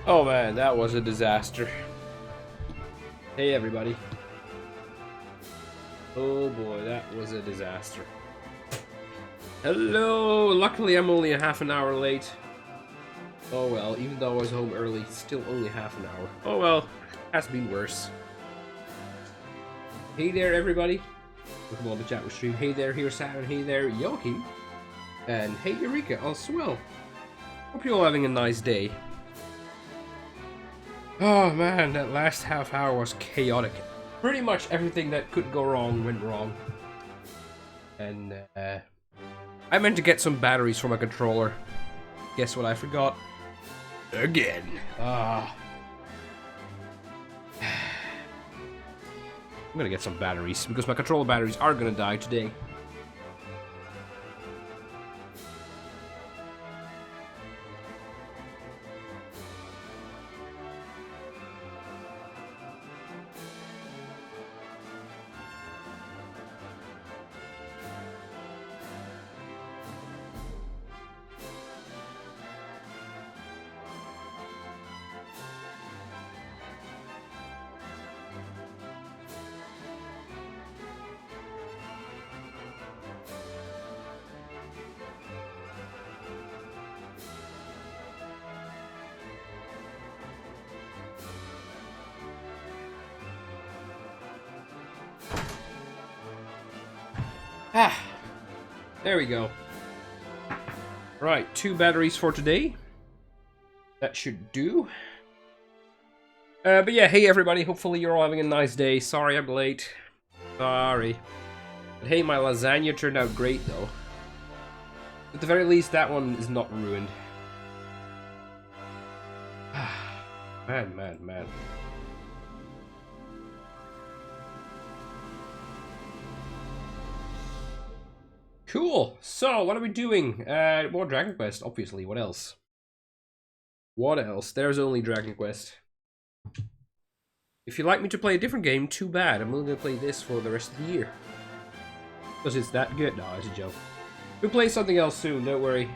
Oh man, that was a disaster. Hey everybody. Oh boy, that was a disaster. Hello! Luckily I'm only a half an hour late. Oh well, even though I was home early, still only half an hour. Oh well, has been worse. Hey there everybody. Welcome on the chat with stream. Hey there, here's Sam, and hey there, Yoki. And hey Eureka as well. Hope you're all having a nice day. Oh man, that last half hour was chaotic. Pretty much everything that could go wrong went wrong. And I meant to get some batteries for my controller. Guess what I forgot? Again. I'm gonna get some batteries because my controller batteries are gonna die today. There we go. Right, 2 batteries for today. That should do. But yeah, hey everybody, hopefully you're all having a nice day. Sorry I'm late. Sorry. But hey, my lasagna turned out great though. At the very least, that one is not ruined. Man. Cool. So, what are we doing? More Dragon Quest, obviously. What else? What else? There's only Dragon Quest. If you'd like me to play a different game, too bad. I'm only gonna play this for the rest of the year. Because it's that good. No, it's a joke. We'll play something else soon, don't worry.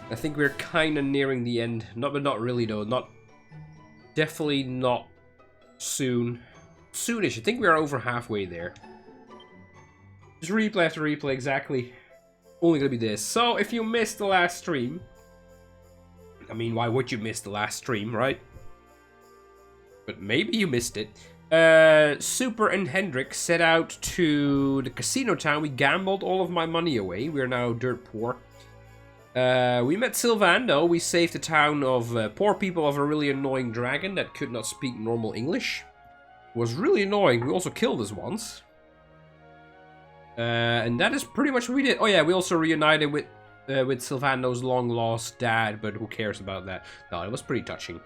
I think we're kinda nearing the end. But not really though. Definitely not soon. Soonish. I think we are over halfway there. Just replay after replay, exactly. Only gonna be this. So, if you missed the last stream... I mean, why would you miss the last stream, right? But maybe you missed it. Super and Hendrik set out to the casino town. We gambled all of my money away. We are now dirt poor. We met Sylvando. We saved the town of poor people of a really annoying dragon that could not speak normal English. It was really annoying. We also killed us once. And that is pretty much what we did. Oh yeah, we also reunited with Sylvando's long-lost dad, but who cares about that? No, it was pretty touching.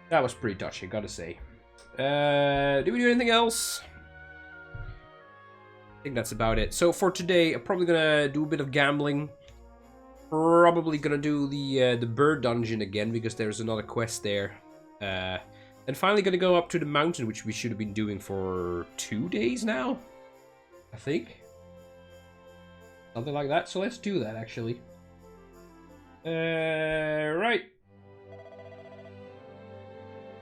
That was pretty touching, gotta say. Did we do anything else? I think that's about it. So for today, I'm probably gonna do a bit of gambling. Probably gonna do the bird dungeon again, because there's another quest there. And finally gonna go up to the mountain, which we should have been doing for 2 days now. I think. Something like that. So let's do that, actually. Right.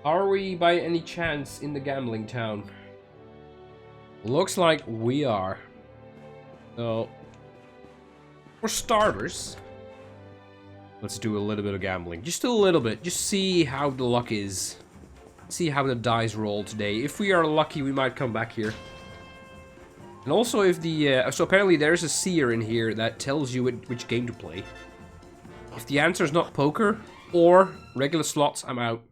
Are we, by any chance, in the gambling town? Looks like we are. So, for starters, let's do a little bit of gambling. Just a little bit. Just see how the luck is. See how the dice roll today. If we are lucky, we might come back here. And also if the... so apparently there's a seer in here that tells you which game to play. If the answer is not poker or regular slots, I'm out.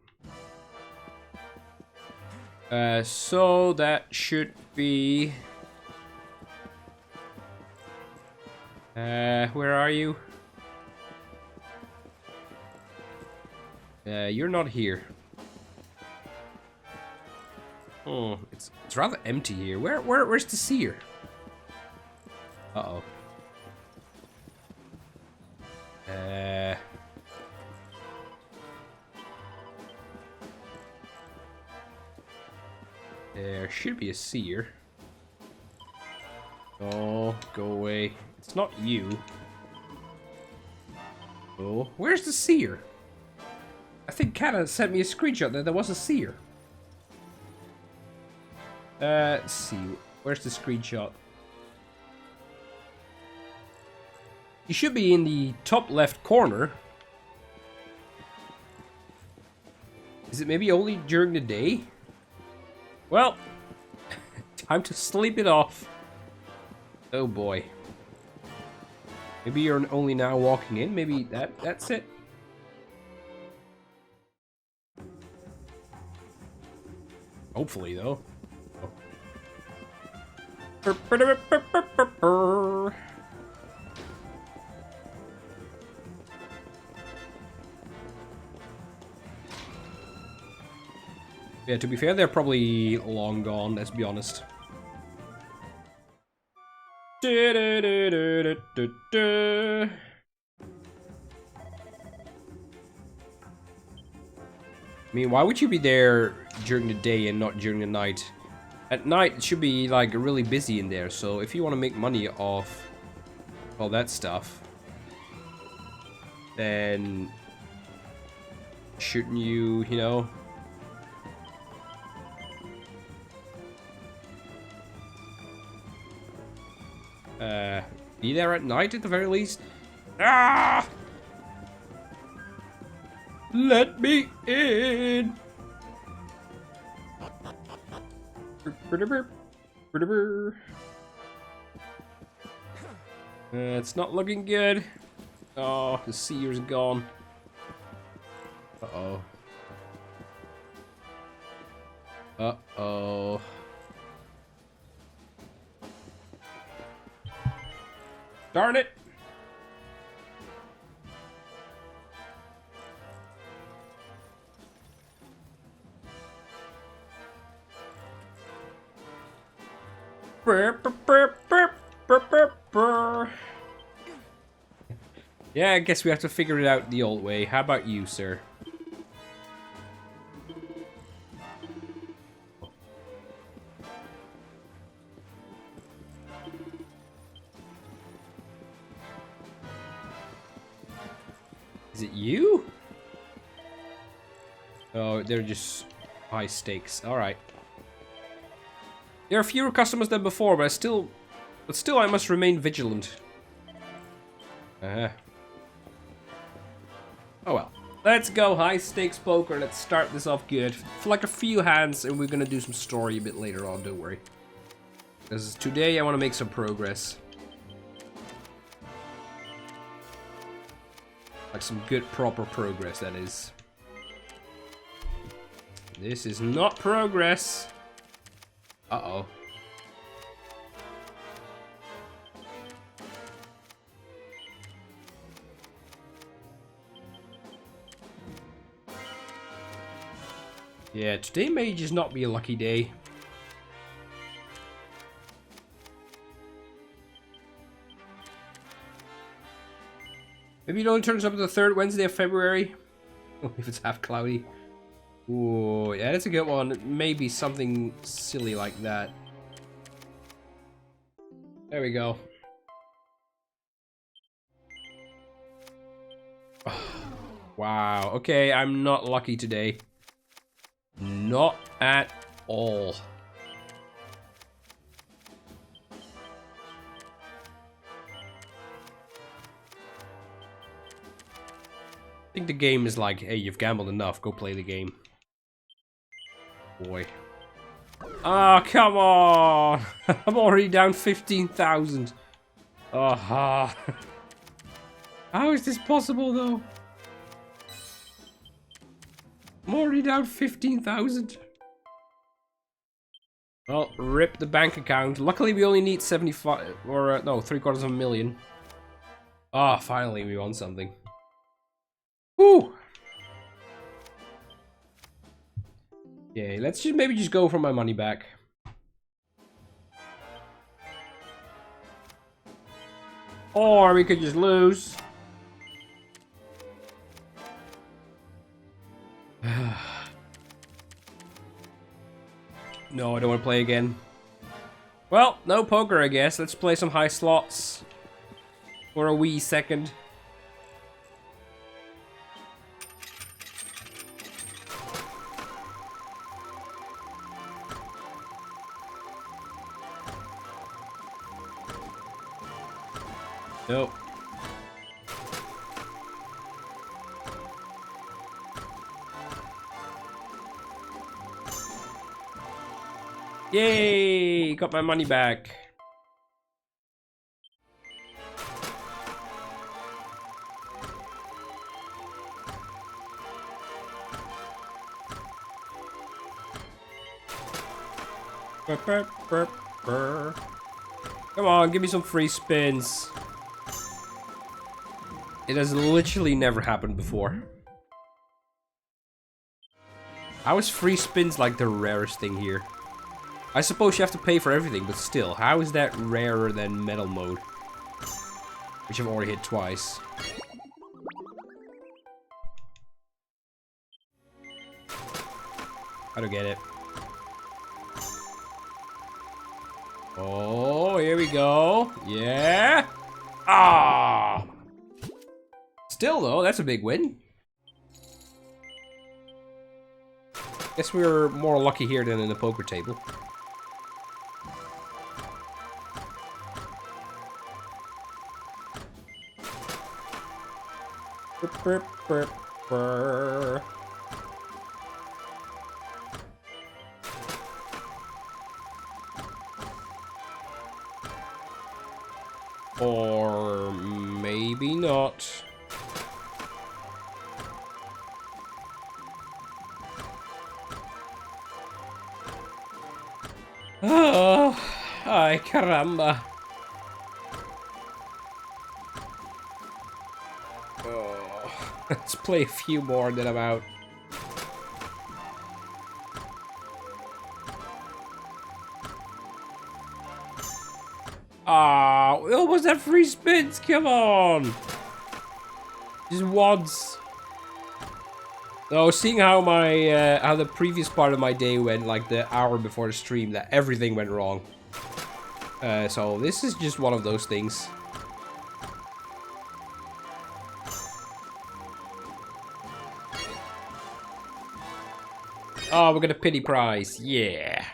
So that should be... where are you? You're not here. Oh, it's rather empty here. Where's the seer? Uh-oh. There should be a seer. Oh, go away. It's not you. Oh, where's the seer? I think Kata sent me a screenshot that there was a seer. Let's see. Where's the screenshot? He should be in the top left corner. Is it maybe only during the day? Well, time to sleep it off. Oh boy. Maybe you're only now walking in. Maybe that's it. Hopefully, though. Oh. Yeah, to be fair, they're probably long gone, let's be honest. I mean, why would you be there during the day and not during the night? At night, it should be, like, really busy in there, so if you want to make money off all that stuff, then shouldn't you, you know... be there at night at the very least? Ah! Let me in! It's not looking good. Oh, the seer's gone. Uh-oh. Uh-oh. Darn it! Yeah, I guess we have to figure it out the old way. How about you, sir? Is it you? Oh, they're just high stakes. All right. There are fewer customers than before, but still I must remain vigilant. Oh well. Let's go high stakes poker. Let's start this off good. For like a few hands, and we're gonna do some story a bit later on. Don't worry. Because today I want to make some progress. Like some good proper progress, that is. This is not progress. Uh-oh. Yeah, today may just not be a lucky day. Maybe it only turns up the 3rd Wednesday of February. If it's half cloudy. Ooh, yeah, that's a good one. Maybe something silly like that. There we go. Wow. Okay, I'm not lucky today. Not at all. I think the game is like, hey, you've gambled enough, go play the game. Boy. Oh, come on! I'm already down 15,000. Aha. How is this possible, though? I'm already down 15,000. Well, rip the bank account. Luckily, we only need 75, or no, 750,000. Ah, finally, we won something. Woo! Yeah, let's just maybe just go for my money back. Or we could just lose. No, I don't want to play again. Well, no poker, I guess. Let's play some high slots for a wee second. Nope. Yay! Got my money back. Come on, give me some free spins. It has literally never happened before. How is free spins like the rarest thing here? I suppose you have to pay for everything, but still, how is that rarer than metal mode? Which I've already hit twice. I don't get it. Oh, here we go. Yeah. Ah. Still though, that's a big win. Guess we were more lucky here than in the poker table. Burp, burp, burp. Or maybe not. Oh, ay caramba. Oh, let's play a few more and then I'm out. Ah, we almost have free spins, come on! Just once. So, seeing how my, how the previous part of my day went, like the hour before the stream, that everything went wrong. So this is just one of those things. Oh, we're gonna pity prize, yeah.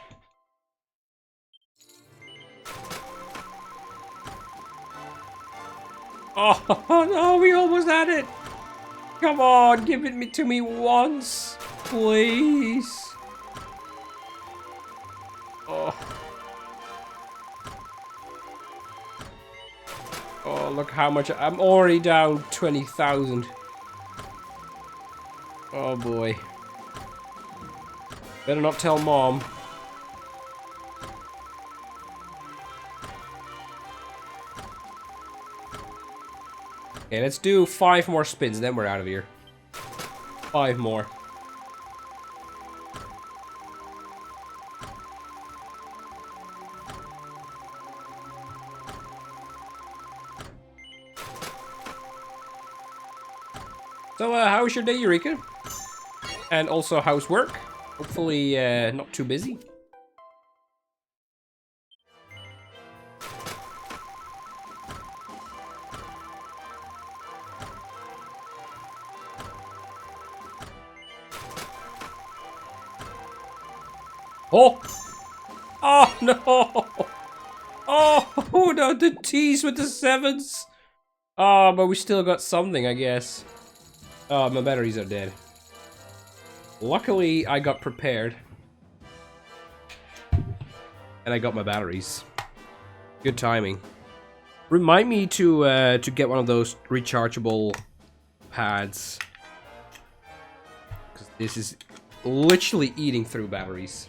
Oh no, we almost had it! Come on, give it to me once, please. Oh. Oh, look how much I'm already down 20,000. Oh boy. Better not tell Mom. Okay, let's do 5 more spins, then we're out of here. 5 more. So, how was your day, Eureka? And also, how's work? Hopefully, not too busy. Oh! Oh, no! Oh, no, the T's with the 7s! Oh, but we still got something, I guess. Oh, my batteries are dead. Luckily, I got prepared. And I got my batteries. Good timing. Remind me to get one of those rechargeable pads. Because this is literally eating through batteries.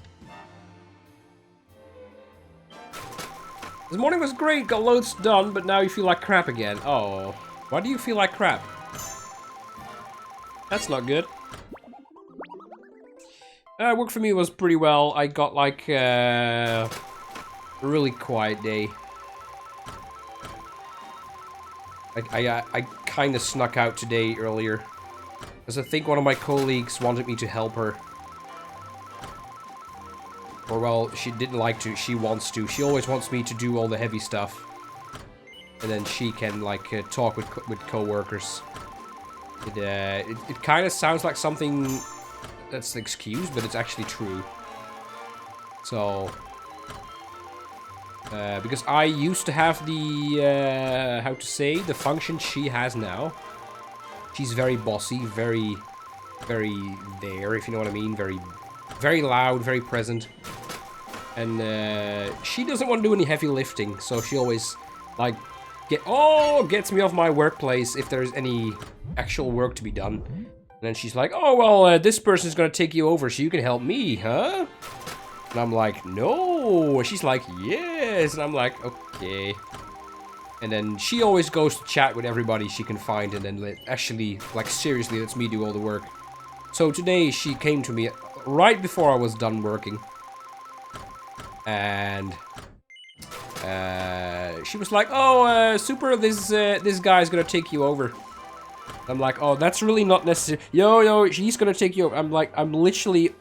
This morning was great, got loads done, but now you feel like crap again. Oh, why do you feel like crap? That's not good. Work for me was pretty well. I got like a really quiet day. I kind of snuck out today earlier. Because I think one of my colleagues wanted me to help her. Or, well, she didn't like to, she wants to. She always wants me to do all the heavy stuff. And then she can, like, talk with co-workers. It kind of sounds like something that's an excuse, but it's actually true. So... Because I used to have the, how to say, the function she has now. She's very bossy, very there, if you know what I mean. Very loud, very present. And she doesn't want to do any heavy lifting, so she always, like, gets me off my workplace if there's any actual work to be done. And then she's like, oh, well, this person's gonna take you over so you can help me, huh? And I'm like, no. She's like, yes. And I'm like, okay. And then she always goes to chat with everybody she can find and then actually, like, seriously lets me do all the work. So today she came to me right before I was done working. And she was like, oh, super, this guy's gonna take you over. I'm like, oh, that's really not necessary. Yo, he's gonna take you over. I'm like, I'm literally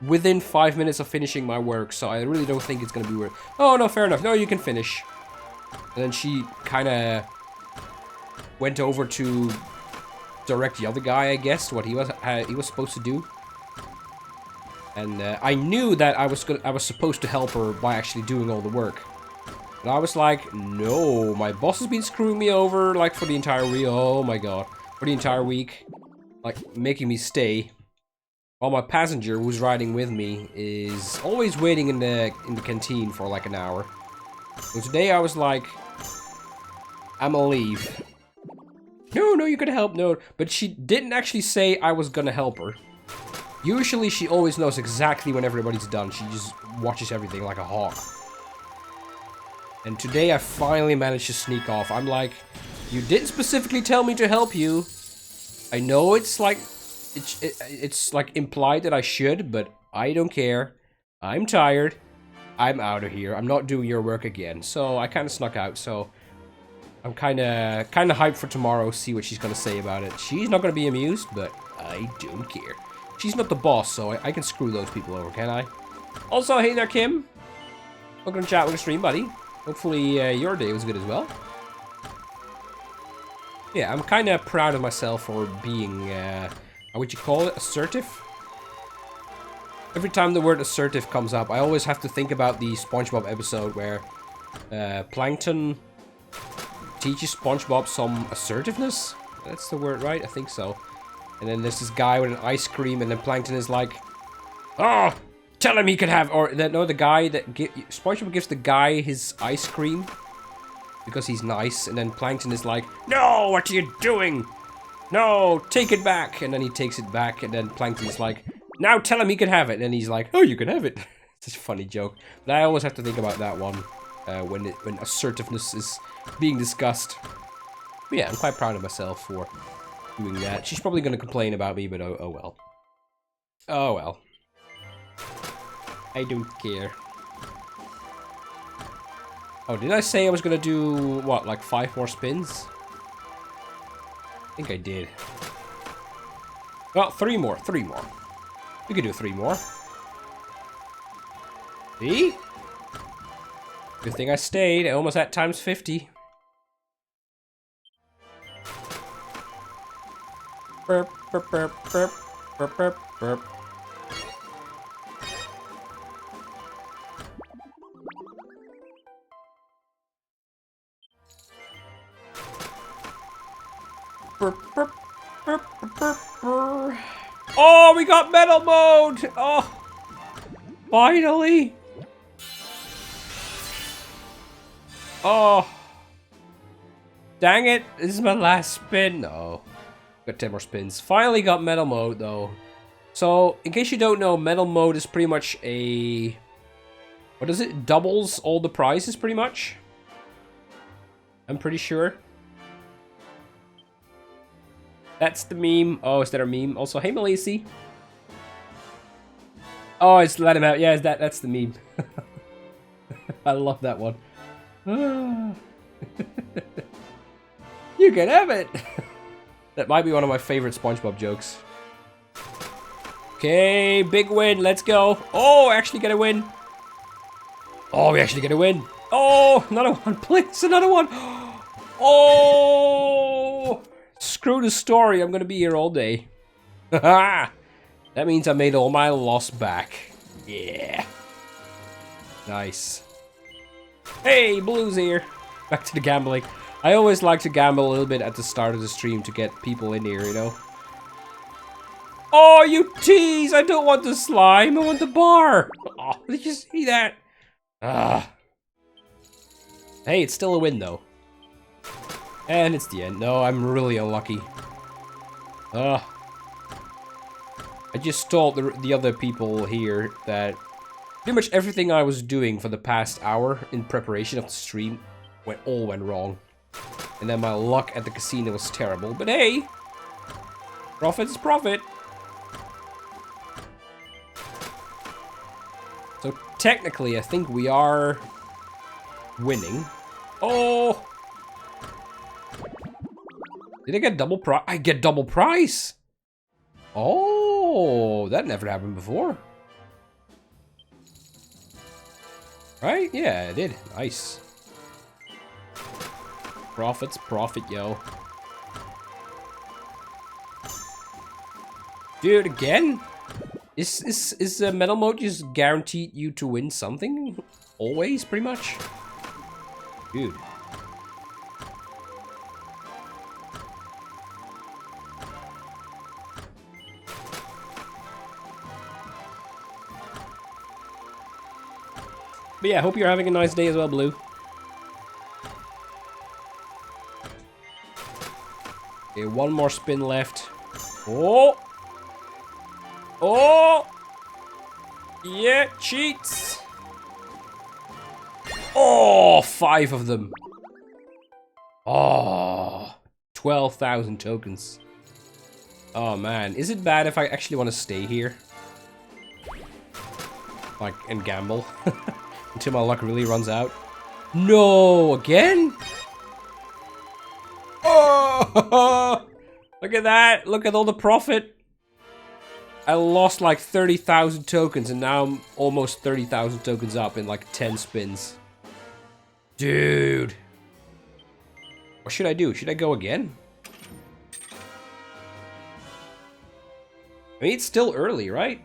within 5 minutes of finishing my work, so I really don't think it's gonna be weird. Oh, no, fair enough. No, you can finish. And then she kind of went over to direct the other guy, I guess, what he was supposed to do. And I knew that I was supposed to help her by actually doing all the work. But I was like, no, my boss has been screwing me over, like, for the entire week. Oh my god. For the entire week. Like, making me stay. While my passenger, who's riding with me, is always waiting in the canteen for like an hour. So today I was like, I'm gonna leave. No, you could help, no. But she didn't actually say I was gonna help her. Usually she always knows exactly when everybody's done. She just watches everything like a hawk. And today I finally managed to sneak off. I'm like, you didn't specifically tell me to help you. I know it's like, it's like implied that I should, but I don't care. I'm tired. I'm out of here. I'm not doing your work again. So I kind of snuck out. So I'm kind of hyped for tomorrow. See what she's gonna say about it. She's not gonna be amused, but I don't care. She's not the boss, so I can screw those people over, can I? Also, hey there, Kim. Welcome to chat with the stream, buddy. Hopefully your day was good as well. Yeah, I'm kind of proud of myself for being, how would you call it, assertive? Every time the word assertive comes up, I always have to think about the SpongeBob episode where Plankton teaches SpongeBob some assertiveness. That's the word, right? I think so. And then there's this guy with an ice cream, and then Plankton is like, oh, tell him he could have, or no, the guy that SpongeBob gives the guy his ice cream because he's nice, and then Plankton is like, no, what are you doing? No, take it back. And then he takes it back, and then Plankton's like, now tell him he can have it. And then he's like, oh, you can have it. It's such a funny joke. But I always have to think about that one when assertiveness is being discussed. But yeah, I'm quite proud of myself for doing that. She's probably going to complain about me, but oh well. Oh well. I don't care. Oh, did I say I was going to do, what, like 5 more spins? I think I did. Well, 3 more. We could do 3 more. See? Good thing I stayed. I almost at times 50. Burp, burp, burp, burp, burp, burp, burp. Burp, burp, burp, burp, burp. Oh, we got metal mode! Oh, finally! Oh, dang it! This is my last spin. No, got 10 more spins. Finally got metal mode though. So, in case you don't know, metal mode is pretty much a, what is it? Doubles all the prizes, pretty much. I'm pretty sure. That's the meme. Oh, is that a meme? Also, hey, Malisi. Oh, it's let him out. Yeah, that's the meme. I love that one. You can have it. That might be one of my favorite SpongeBob jokes. Okay, big win. Let's go. Oh, I actually get a win. Oh, we actually get a win. Oh, another one. Please, another one. Oh. Screw the story, I'm gonna be here all day. Haha! That means I made all my loss back. Yeah. Nice. Hey, Blue's here. Back to the gambling. I always like to gamble a little bit at the start of the stream to get people in here, you know? Oh, you tease! I don't want the slime, I want the bar! Oh, did you see that? Ah. Hey, it's still a win, though. And it's the end. No, I'm really unlucky. Ugh. I just told the other people here that pretty much everything I was doing for the past hour in preparation of the stream all went wrong. And then my luck at the casino was terrible. But hey! Profit's profit! So technically, I think we are winning. Oh! Did I get double price? I get double price! Oh, that never happened before. Right? Yeah, it did. Nice. Profit's profit, yo. Dude, again? Is Metal Mode just guaranteed you to win something? Always, pretty much? Dude. But yeah, hope you're having a nice day as well, Blue. Okay, one more spin left. Oh! Oh! Yeah, cheats! Oh, 5 of them. Oh, 12,000 tokens. Oh man, is it bad if I actually want to stay here? Like, and gamble? Until my luck really runs out? No, again? Oh! Look at that, look at all the profit. I lost like 30,000 tokens and now I'm almost 30,000 tokens up in like 10 spins. Dude. What should I do? Should I go again? I mean, it's still early, right?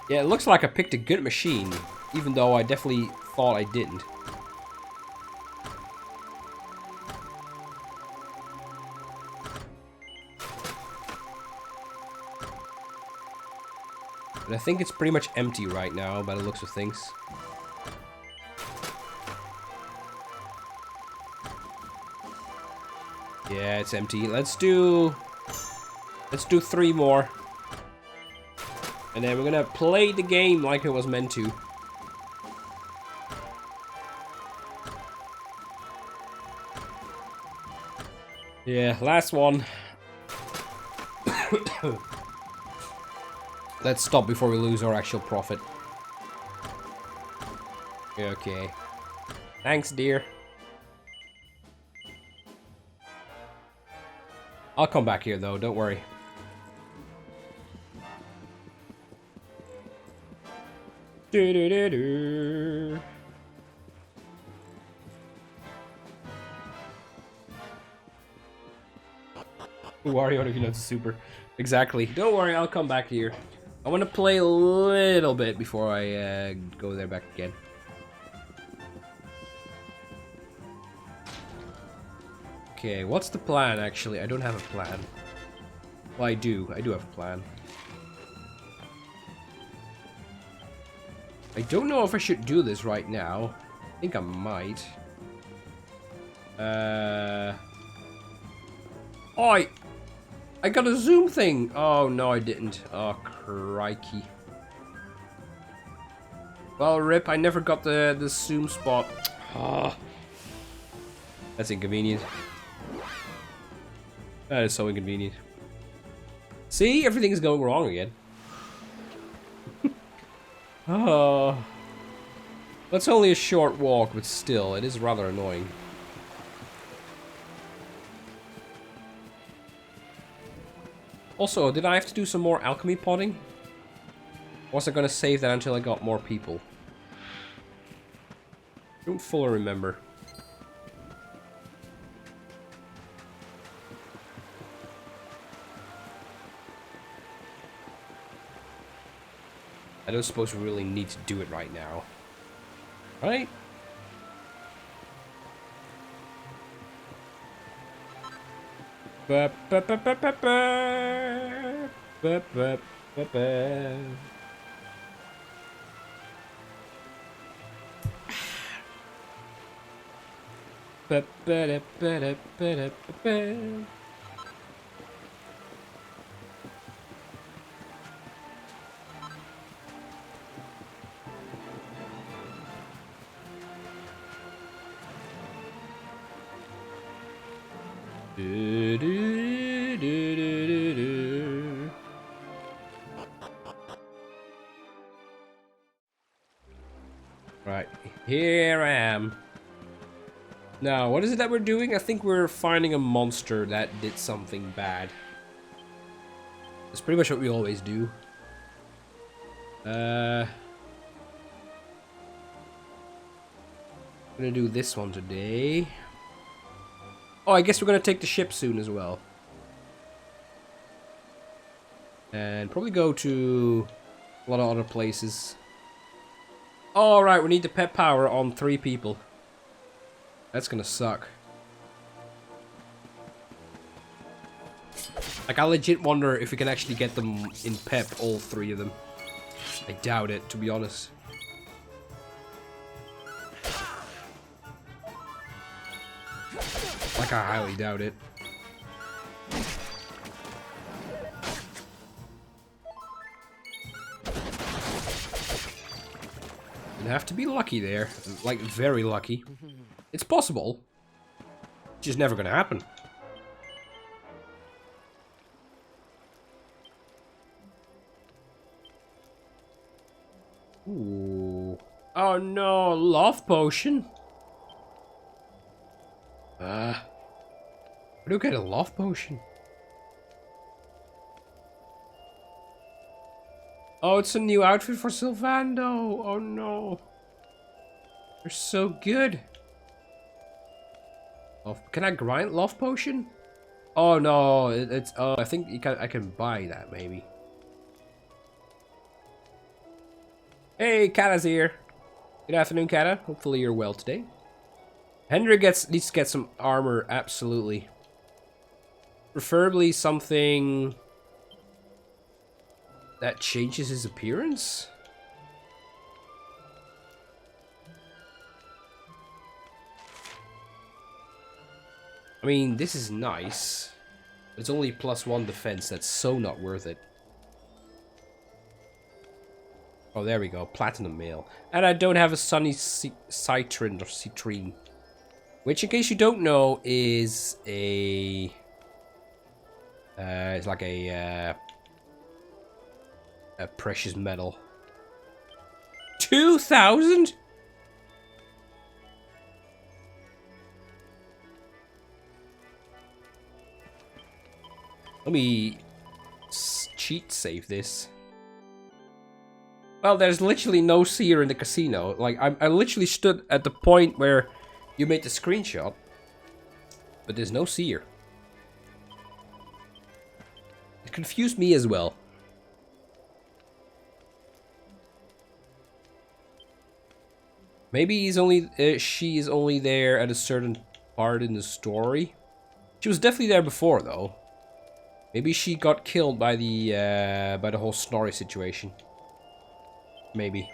Yeah, it looks like I picked a good machine, even though I definitely thought I didn't. But I think it's pretty much empty right now, by the looks of things. Yeah, it's empty. Let's do 3 more. And then we're gonna play the game like it was meant to. Yeah, last one. Let's stop before we lose our actual profit. Okay. Thanks, dear. I'll come back here, though. Don't worry. Do-do-do-do. Wario, if you know it's super. Exactly. Don't worry, I'll come back here. I want to play a little bit before I go there back again. Okay, what's the plan, actually? I don't have a plan. Well, I do. I do have a plan. I don't know if I should do this right now. I think I might. Oh, I got a zoom thing. Oh, no, I didn't. Oh, crikey. Well, rip, I never got the zoom spot. Oh, that's inconvenient. That is so inconvenient. See, everything is going wrong again. Oh, that's only a short walk, but still, it is rather annoying. Also, did I have to do some more alchemy potting? Or was I gonna save that until I got more people? I don't fully remember. I don't suppose we really need to do it right now. Right? Ba, ba, ba, ba, ba, ba. Ba, ba, ba, ba. Ba, ba, da, ba, da, ba, da, ba, ba. Do, do, do, do, do, do. Right, here I am. Now, what is it that we're doing? I think we're finding a monster that did something bad. That's pretty much what we always do. I'm gonna do this one today. Oh, I guess we're gonna take the ship soon as well. And probably go to a lot of other places. All right, we need the pet power on 3 people. That's gonna suck. Like, I legit wonder if we can actually get them in pep, all 3 of them. I doubt it, to be honest. Like, I highly doubt it. You have to be lucky there. Like, very lucky. It's possible. Just never gonna happen. Ooh. Oh no, love potion. Where do you get a love potion? Oh, it's a new outfit for Sylvando. Oh no. They're so good. Oh, can I grind love potion? Oh no, it's I think I can buy that maybe. Hey, Kata's here. Good afternoon, Kata. Hopefully you're well today. Hendrik needs to get some armor, absolutely. Preferably something that changes his appearance? I mean, this is nice. It's only +1 defense. That's so not worth it. Oh, there we go. Platinum mail. And I don't have a Sunny Citrine or Citrine. Which, in case you don't know, is a... it's like a precious metal. 2,000? Let me cheat save this. Well, there's literally no seer in the casino. Like, I literally stood at the point where you made the screenshot. But there's no seer. It confused me as well. Maybe he's only, she is only there at a certain part in the story. She was definitely there before, though. Maybe she got killed by the whole Snorri situation. Maybe.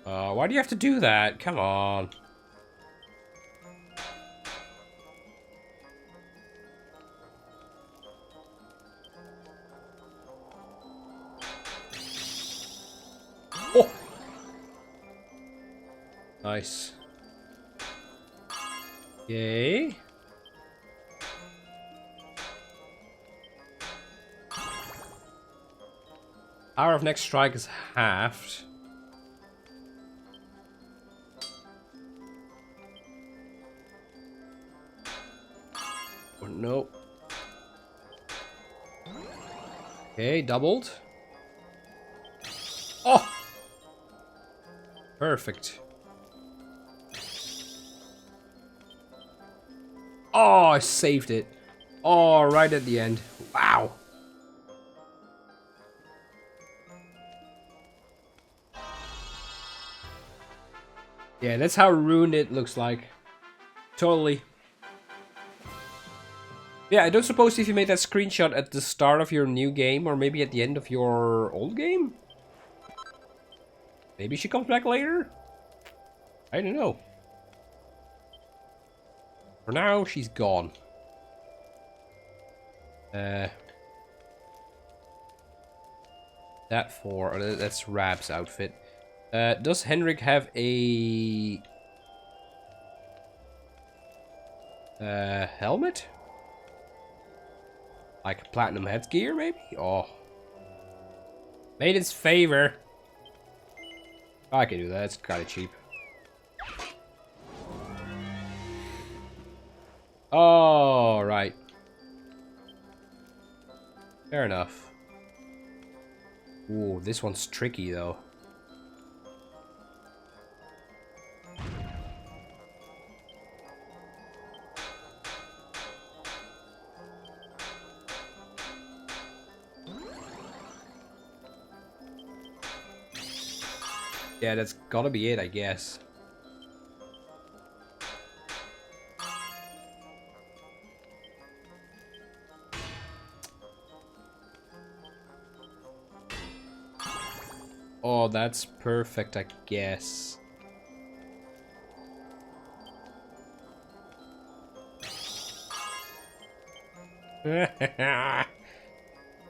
Why do you have to do that? Come on. Oh! Nice. Yay. Hour of next strike is halved. Oh, nope. Okay, doubled. Oh! Perfect. Oh, I saved it. Oh, right at the end. Wow. Yeah, that's how ruined it looks like. Totally. Yeah, I don't suppose if you made that screenshot at the start of your new game, or maybe at the end of your old game? Maybe she comes back later? I don't know. For now, she's gone. That's Rab's outfit. Does Henrik have a helmet? Like platinum headgear, maybe? Oh. Maiden's favor. I can do that, it's kinda cheap. Oh, right. Fair enough. Ooh, this one's tricky though. Yeah, that's gotta be it, I guess. Oh, that's perfect, I guess.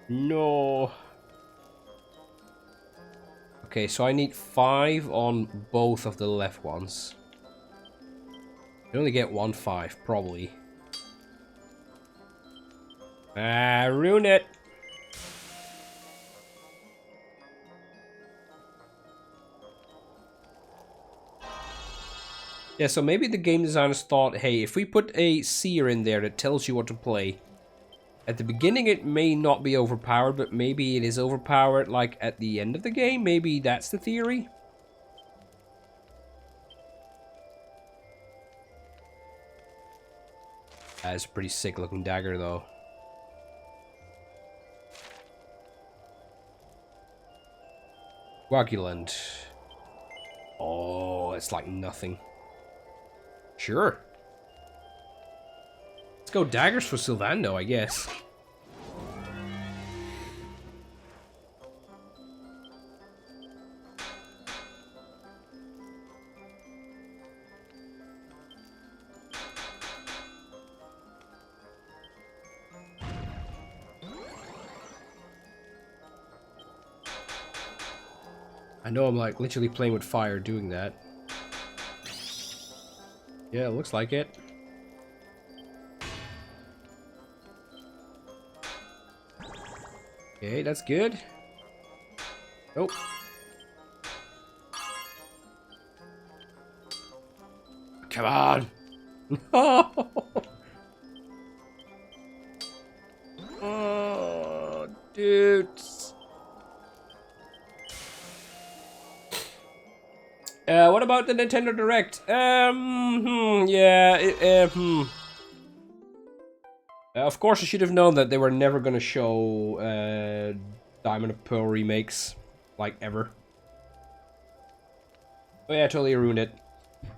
No. Okay, so I need 5 on both of the left ones. I only get 1 5, probably. Ruin it. Yeah, so maybe the game designers thought, hey, if we put a seer in there that tells you what to play, at the beginning it may not be overpowered, but maybe it is overpowered, like, at the end of the game? Maybe that's the theory? That's a pretty sick looking dagger, though. Coagulant. Oh, it's like nothing. Sure. Let's go daggers for Sylvando, I guess. I know I'm like literally playing with fire doing that. Yeah, it looks like it. Okay, that's good. Nope. Come on! Oh, dudes. What about the Nintendo Direct? Yeah, of course, I should have known that they were never gonna show Diamond and Pearl remakes, like, ever. Oh yeah, I totally ruined it.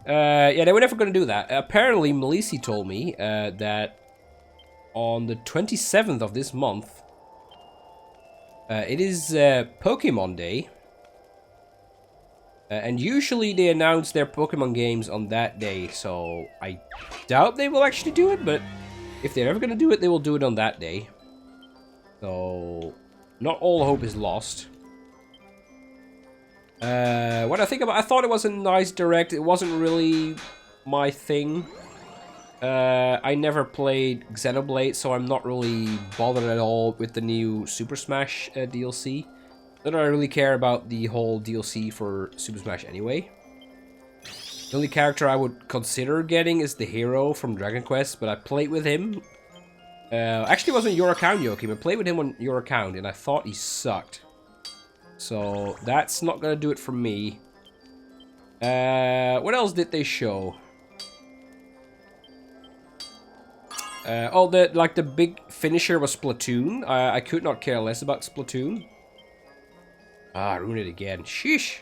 Yeah, they were never gonna do that. Apparently, Melisi told me that on the 27th of this month, it is Pokemon Day. And usually they announce their Pokemon games on that day, so I doubt they will actually do it, but if they're ever gonna do it, they will do it on that day. So, not all hope is lost. What I think about, I thought it was a nice direct. It wasn't really my thing. I never played Xenoblade, so I'm not really bothered at all with the new Super Smash DLC. I don't really care about the whole DLC for Super Smash anyway. The only character I would consider getting is the hero from Dragon Quest, but I played with him. Actually, it wasn't your account, Joachim. I played with him on your account, and I thought he sucked. So, that's not gonna do it for me. What else did they show? Oh, the big finisher was Splatoon. I could not care less about Splatoon. Ah, ruined it again. Sheesh.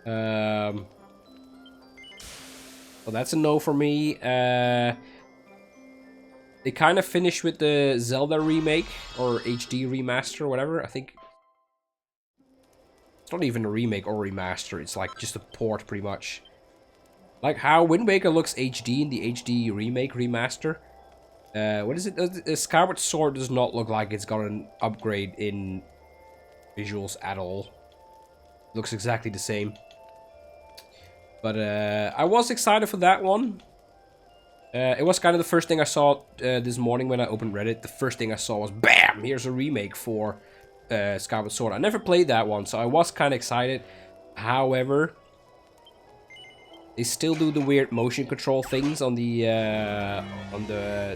Well, that's a no for me. They kind of finished with the Zelda remake or HD remaster or whatever. I think it's not even a remake or remaster. It's like just a port, pretty much. Like how Wind Waker looks HD in the HD remake remaster. What is it? Skyward Sword does not look like it's got an upgrade in visuals at all. Looks exactly the same. But I was excited for that one. It was kind of the first thing I saw this morning when I opened Reddit. The first thing I saw was, BAM! Here's a remake for Skyward Sword. I never played that one, so I was kind of excited. However, they still do the weird motion control things on the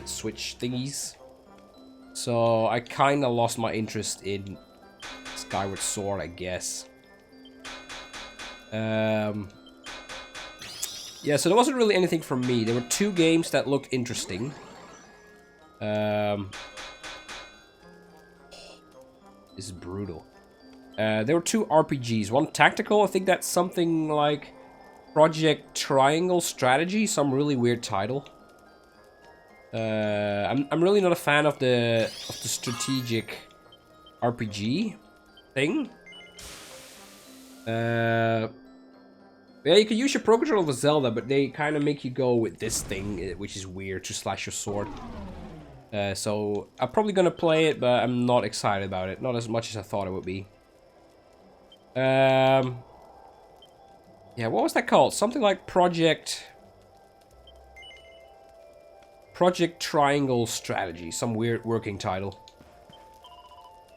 Switch thingies. So I kind of lost my interest in Skyward Sword, I guess. Yeah, so there wasn't really anything from me. There were two games that looked interesting. This is brutal. There were two RPGs. One tactical, I think that's something like Project Triangle Strategy, some really weird title. I'm really not a fan of the strategic RPG thing. Yeah, you can use your Pro Controller for Zelda, but they kind of make you go with this thing, which is weird, to slash your sword. So I'm probably gonna play it, but I'm not excited about it. Not as much as I thought it would be. Yeah, what was that called? Something like Project Triangle Strategy, some weird working title.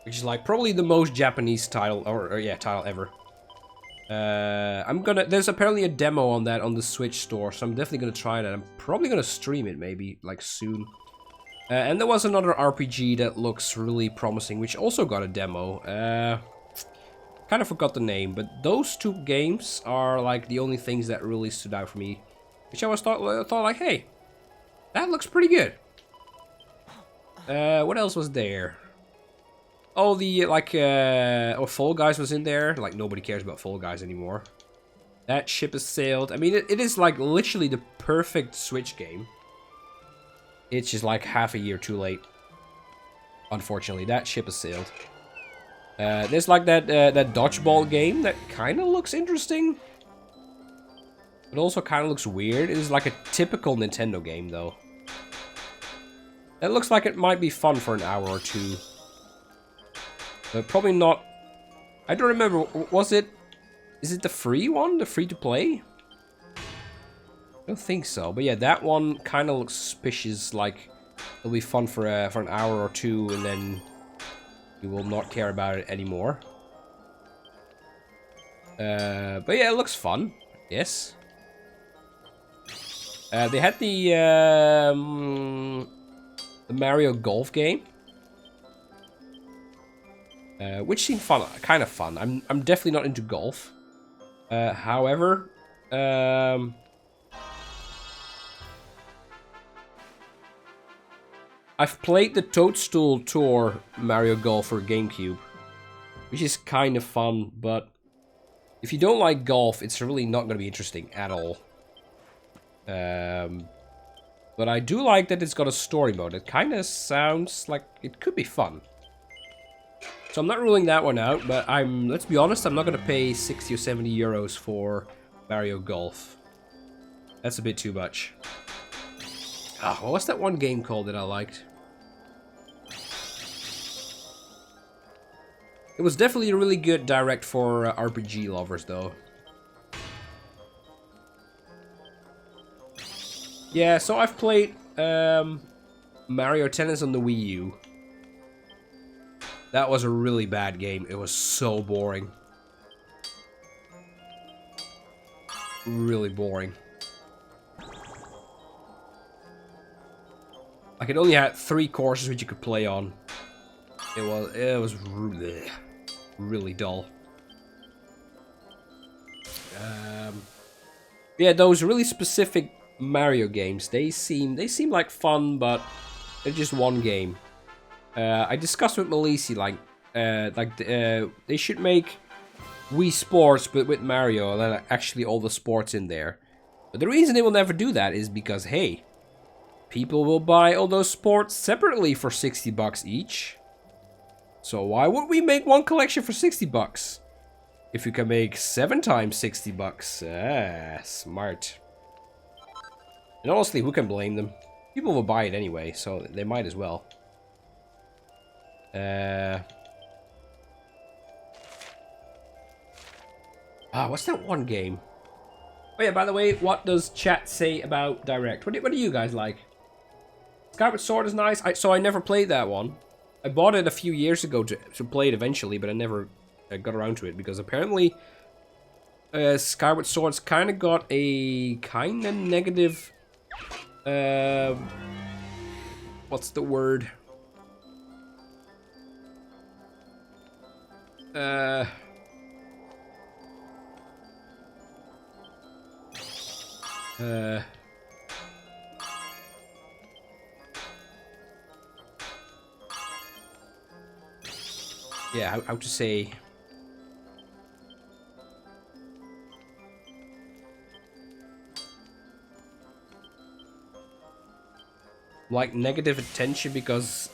Which is like probably the most Japanese title, or yeah, title ever. There's apparently a demo on that on the Switch store, so I'm definitely gonna try that. I'm probably gonna stream it maybe, like soon. And there was another RPG that looks really promising, which also got a demo. Kind of forgot the name, but those two games are like the only things that really stood out for me. Which I thought like, hey, that looks pretty good. What else was there? Oh, Fall Guys was in there. Like, nobody cares about Fall Guys anymore. That ship has sailed. I mean, it is, like, literally the perfect Switch game. It's just, like, half a year too late. Unfortunately, that ship has sailed. There's, like, that dodgeball game that kind of looks interesting. But also kind of looks weird. It is, like, a typical Nintendo game, though. It looks like it might be fun for an hour or two. But probably not. I don't remember. Is it the free one? The free to play? I don't think so. But yeah, that one kind of looks suspicious. Like it'll be fun for an hour or two, and then you will not care about it anymore. But yeah, it looks fun. Yes. They had the Mario Golf game. Which seemed fun, kind of fun. I'm definitely not into golf. However, I've played the Toadstool Tour Mario Golf for GameCube, which is kind of fun, but if you don't like golf, it's really not going to be interesting at all. But I do like that it's got a story mode. It kind of sounds like it could be fun. So I'm not ruling that one out, but let's be honest, I'm not going to pay 60 or 70 euros for Mario Golf. That's a bit too much. Ah, what was that one game called that I liked? It was definitely a really good direct for RPG lovers, though. Yeah, so I've played Mario Tennis on the Wii U. That was a really bad game. It was so boring. Really boring. Like, it only had 3 courses which you could play on. It was really dull. Yeah, those really specific Mario games, they seem like fun, but they're just one game. I discussed with Melisi, they should make Wii Sports, but with Mario, and then actually all the sports in there. But the reason they will never do that is because, hey, people will buy all those sports separately for 60 bucks each. So why would we make one collection for 60 bucks? If you can make 7 times 60 bucks. Smart. And honestly, who can blame them? People will buy it anyway, so they might as well. What's that one game? Oh yeah, by the way, what does chat say about Direct? What do you guys like? Skyward Sword is nice. So I never played that one. I bought it a few years ago to play it eventually, but I never got around to it because apparently Skyward Sword's kind of got a kind of negative... what's the word? Yeah, how to say... like negative attention because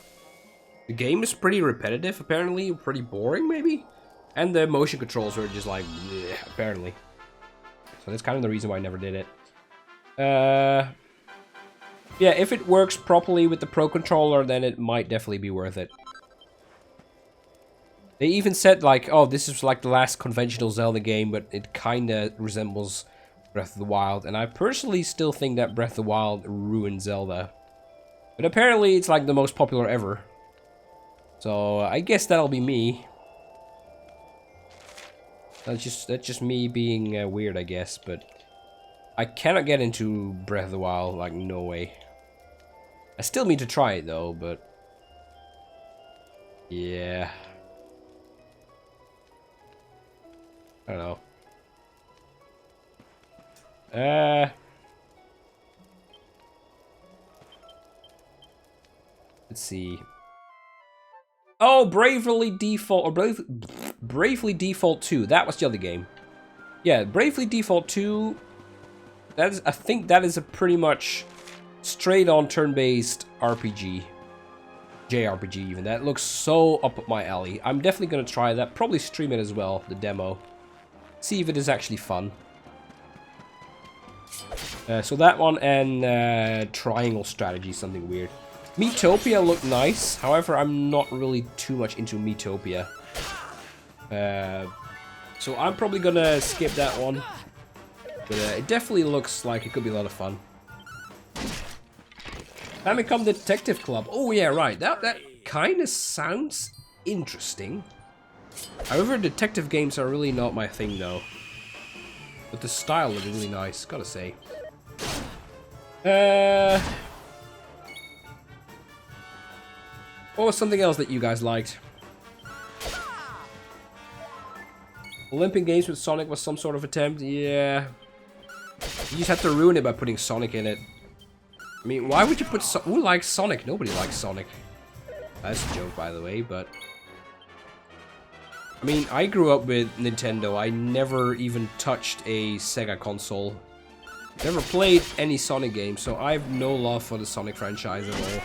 the game is pretty repetitive, apparently, pretty boring maybe, and the motion controls are just like bleh, apparently. So that's kind of the reason why I never did it. Yeah, if it works properly with the Pro Controller, then it might definitely be worth it. They even said like, oh, this is like the last conventional Zelda game, but it kind of resembles Breath of the Wild, and I personally still think that Breath of the Wild ruined Zelda. But apparently it's like the most popular ever. So I guess that'll be me. That's just me being weird, I guess. But I cannot get into Breath of the Wild, like no way. I still need to try it though, but yeah. I don't know. Let's see. Oh, Bravely Default, or Bravely Default 2. That was the other game. Yeah, Bravely Default 2. I think that is a pretty much straight-on turn-based RPG. JRPG even. That looks so up my alley. I'm definitely going to try that. Probably stream it as well, the demo. See if it is actually fun. So that one and Triangle Strategy, something weird. Miitopia looked nice, however, I'm not really too much into Miitopia. So I'm probably gonna skip that one. But it definitely looks like it could be a lot of fun. Famicom Detective Club. Oh yeah, right. That kind of sounds interesting. However, detective games are really not my thing though. But the style looked really nice, gotta say. What was something else that you guys liked? Olympic Games with Sonic was some sort of attempt? Yeah. You just have to ruin it by putting Sonic in it. I mean, why would you put who likes Sonic? Nobody likes Sonic. That's a joke, by the way, but... I mean, I grew up with Nintendo. I never even touched a Sega console. Never played any Sonic games, so I have no love for the Sonic franchise at all.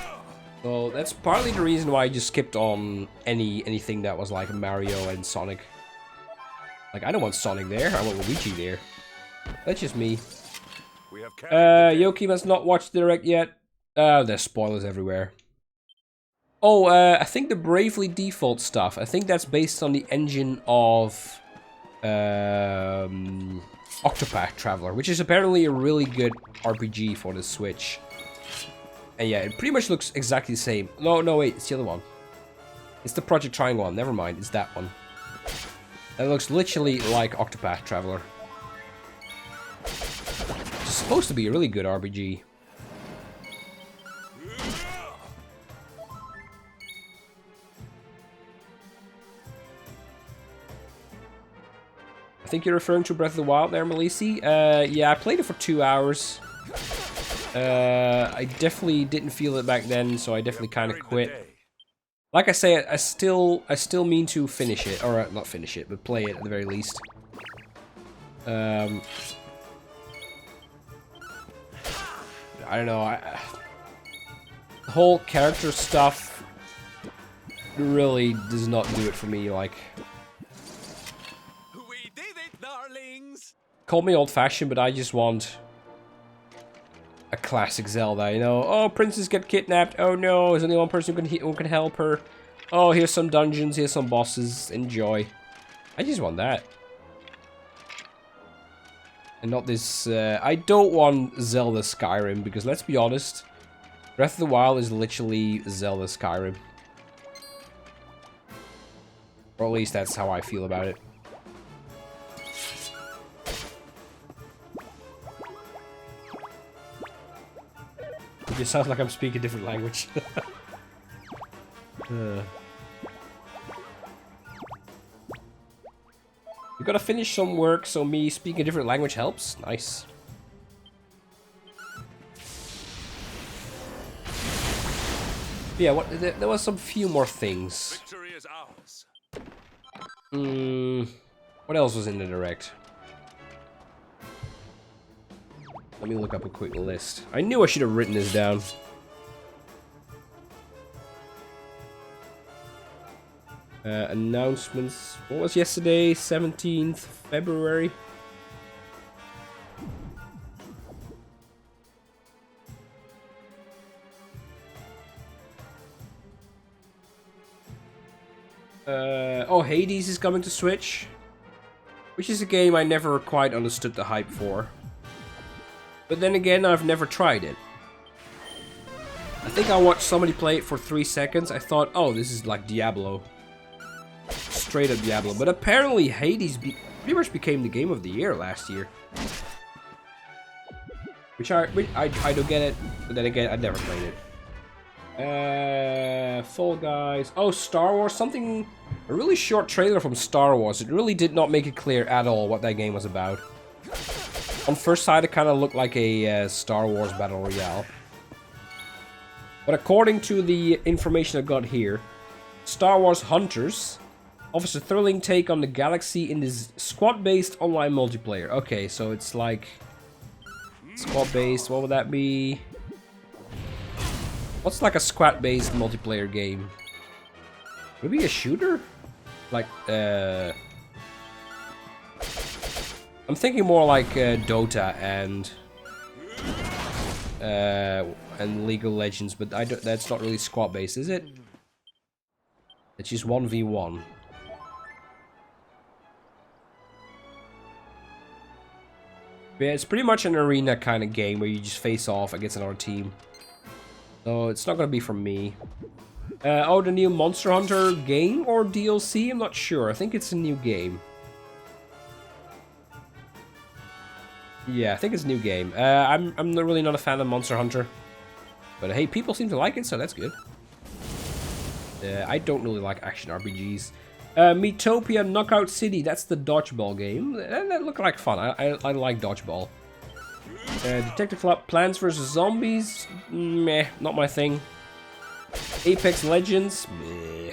So that's partly the reason why I just skipped on anything that was like Mario and Sonic. Like, I don't want Sonic there, I want Luigi there. That's just me. Yoki has not watched the Direct yet. There's spoilers everywhere. Oh, I think the Bravely Default stuff, I think that's based on the engine of Octopath Traveler, which is apparently a really good RPG for the Switch. And yeah, it pretty much looks exactly the same. No, wait, it's the other one. It's the Project Triangle one, never mind, it's that one. That looks literally like Octopath Traveler. It's supposed to be a really good RPG. I think you're referring to Breath of the Wild there, Melisi. Yeah, I played it for 2 hours. I definitely didn't feel it back then, so I definitely kind of quit. Like I say, I still mean to finish it, or not finish it, but play it at the very least. I don't know. The whole character stuff really does not do it for me. Like, we did it, darlings. Call me old-fashioned, but I just want a classic Zelda, you know? Oh, princess get kidnapped. Oh no, there's only one person who can help her. Oh, here's some dungeons, here's some bosses. Enjoy. I just want that. And not this... I don't want Zelda Skyrim, because let's be honest, Breath of the Wild is literally Zelda Skyrim. Or at least that's how I feel about it. It just sounds like I'm speaking a different language. You gotta finish some work, so me speaking a different language helps. Nice. Yeah, there was some few more things. Victory is ours. What else was in the Direct? Let me look up a quick list. I knew I should have written this down. Announcements. What was yesterday? 17th February? Oh, Hades is coming to Switch. Which is a game I never quite understood the hype for. But then again, I've never tried it. I think I watched somebody play it for 3 seconds. I thought, oh, this is like Diablo. Straight up Diablo. But apparently Hades pretty much became the game of the year last year. Which I don't get it. But then again, I never played it. Fall Guys. Oh, Star Wars. Something... A really short trailer from Star Wars. It really did not make it clear at all what that game was about. On first sight, it kind of looked like a Star Wars Battle Royale. But according to the information I got here, Star Wars Hunters offers a thrilling take on the galaxy in this squad-based online multiplayer. Okay, so it's like... Squad-based, what would that be? What's like a squad-based multiplayer game? Would it be a shooter? Like, I'm thinking more like Dota and League of Legends, but that's not really squad-based, is it? It's just 1v1. But yeah, it's pretty much an arena kind of game where you just face off against another team. So it's not gonna be for me. Oh, the new Monster Hunter game or DLC? I'm not sure. I think it's a new game. Yeah, I think it's a new game. I'm really not a fan of Monster Hunter. But hey, people seem to like it, so that's good. I don't really like action RPGs. Miitopia Knockout City, that's the dodgeball game. That looked like fun. I like dodgeball. Detective Club Plants vs. Zombies, meh, not my thing. Apex Legends, meh.